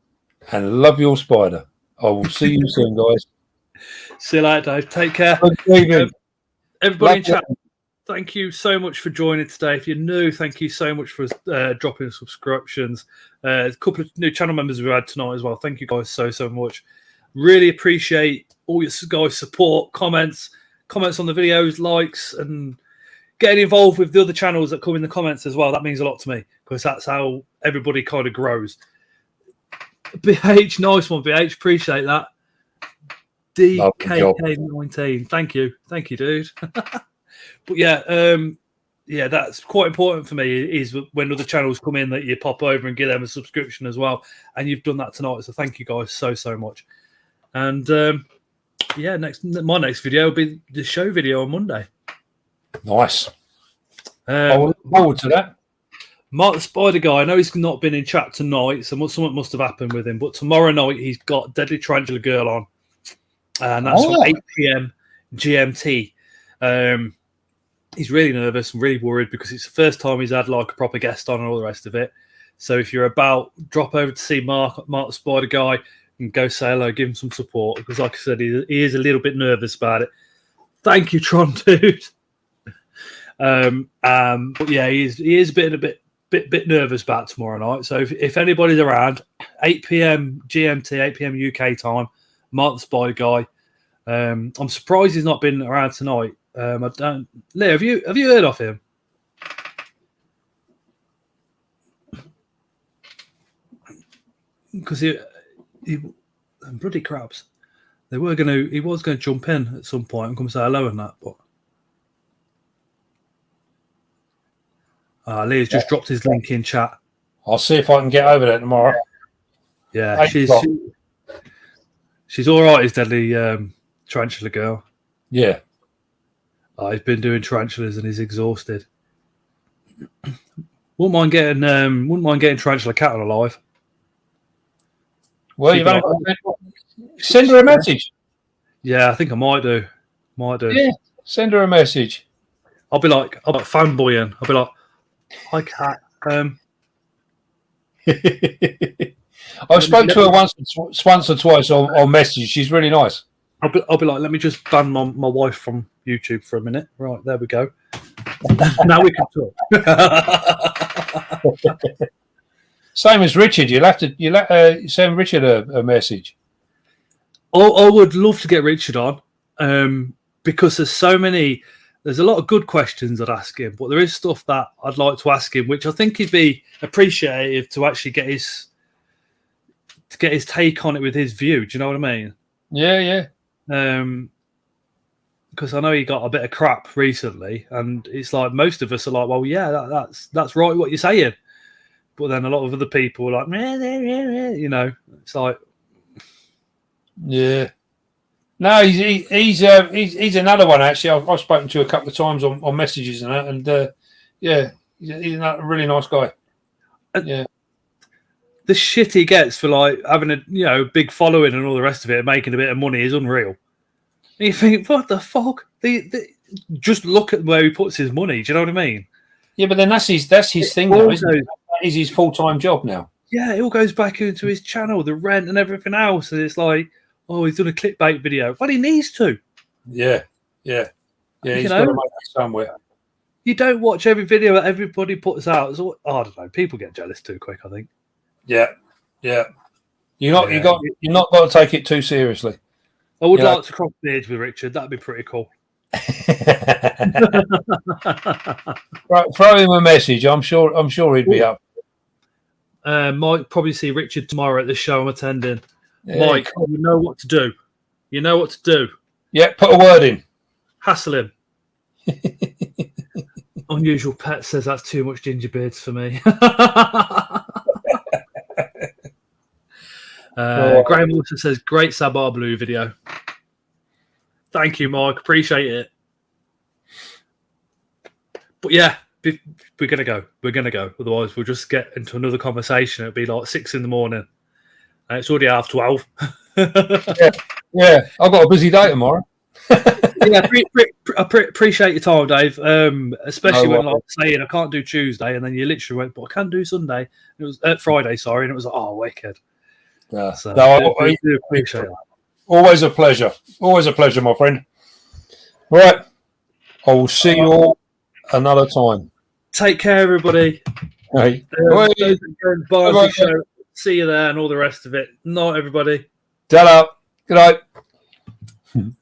Speaker 2: and love your spider. I will see you soon, guys.
Speaker 1: See you later, Dave. Take care. Everybody in chat, thank you so much for joining today. If you're new, thank you so much for dropping subscriptions. A couple of new channel members we've had tonight as well. Thank you guys so much. Really appreciate all your guys' support, comments on the videos, likes, and getting involved with the other channels that come in the comments as well. That means a lot to me because that's how everybody kind of grows. BH, nice one, BH. Appreciate that. DKK19. Thank you, dude. But yeah, that's quite important for me. Is when other channels come in that you pop over and give them a subscription as well, and you've done that tonight. So thank you guys so much. And my next video will be the show video on Monday.
Speaker 2: Nice. I look forward to that.
Speaker 1: Mark the Spider Guy, I know he's not been in chat tonight, so something must have happened with him. But tomorrow night, he's got Deadly Tarantula Girl on. And that's from 8 p.m. GMT. He's really nervous and really worried because it's the first time he's had like a proper guest on and all the rest of it. So if you're about, drop over to see Mark the Spider Guy and go say hello, give him some support. Because like I said, he is a little bit nervous about it. Thank you, Tron, dude. But yeah, he is a bit nervous about tomorrow night. So if anybody's around, 8 p.m. GMT, 8 p.m. UK time, Mark the Spider Guy. I'm surprised he's not been around tonight. I don't. Lee, have you heard of him? Because he bloody crabs. He was going to jump in at some point and come say hello and that, but. Leah's just dropped his link in chat.
Speaker 2: I'll see if I can get over there tomorrow.
Speaker 1: Yeah, she's all right. Is Deadly Tarantula Girl.
Speaker 2: Yeah.
Speaker 1: He's been doing tarantulas and he's exhausted. Wouldn't mind getting Tarantula Cat on alive.
Speaker 2: Well, you've only got to send her a message.
Speaker 1: Yeah, I think I might do.
Speaker 2: Yeah, send her a message.
Speaker 1: I'll be fanboying. I'll be like, hi, Kat.
Speaker 2: I've spoken to her once or twice on message. She's really nice.
Speaker 1: I'll be like, let me just ban my wife from YouTube for a minute. Right, there we go. Now we can talk.
Speaker 2: Same as Richard. You'll have to send Richard a message.
Speaker 1: I would love to get Richard on because there's a lot of good questions I'd ask him, but there is stuff that I'd like to ask him, which I think he'd be appreciative to actually get his take on it with his view. Do you know what I mean?
Speaker 2: Yeah.
Speaker 1: Because I know he got a bit of crap recently, and it's like most of us are like, well, yeah, that's right what you're saying, but then a lot of other people are like, you know, it's like,
Speaker 2: yeah. No, he's another one actually. I've spoken to a couple of times on messages and that, and yeah, he's a really nice guy. Yeah.
Speaker 1: The shit he gets for like having a big following and all the rest of it, and making a bit of money is unreal. And you think, what the fuck? Just look at where he puts his money. Do you know what I mean?
Speaker 2: Yeah, but then that's his thing now, isn't it? That is his full-time job now.
Speaker 1: Yeah, it all goes back into his channel, the rent and everything else, and it's like, oh, he's done a clickbait video. Well, he needs to.
Speaker 2: Yeah. He's got to make it somewhere.
Speaker 1: You don't watch every video that everybody puts out. So, I don't know. People get jealous too quick, I think.
Speaker 2: Yeah. You're not got to take it too seriously.
Speaker 1: I would like to cross the edge with Richard. That'd be pretty cool.
Speaker 2: Right, throw him a message. I'm sure he'd be up.
Speaker 1: Might probably see Richard tomorrow at the show I'm attending.
Speaker 2: Yeah,
Speaker 1: Mike, you know what to do. You know what to do.
Speaker 2: Yeah, put a word in.
Speaker 1: Hassle him. Unusual Pet says that's too much ginger beards for me. Graham also says, great Sabar Blue video. Thank you, Mike. Appreciate it. But yeah, we're going to go. We're going to go. Otherwise, we'll just get into another conversation. It'll be like 6 in the morning. And it's already 12:30.
Speaker 2: Yeah. I've got a busy day tomorrow.
Speaker 1: Yeah, appreciate your time, Dave. Especially when like saying I can't do Tuesday, and then you literally went, but I can do Sunday. It was Friday, sorry, and it was like, oh, wicked.
Speaker 2: Yeah.
Speaker 1: So,
Speaker 2: I
Speaker 1: do appreciate that.
Speaker 2: Always a pleasure. Always a pleasure, my friend. Right. I will see you all another time.
Speaker 1: Take care, everybody.
Speaker 2: Hey.
Speaker 1: Bye. Show. See you there and all the rest of it. Night, everybody.
Speaker 2: Ta-da. Good night.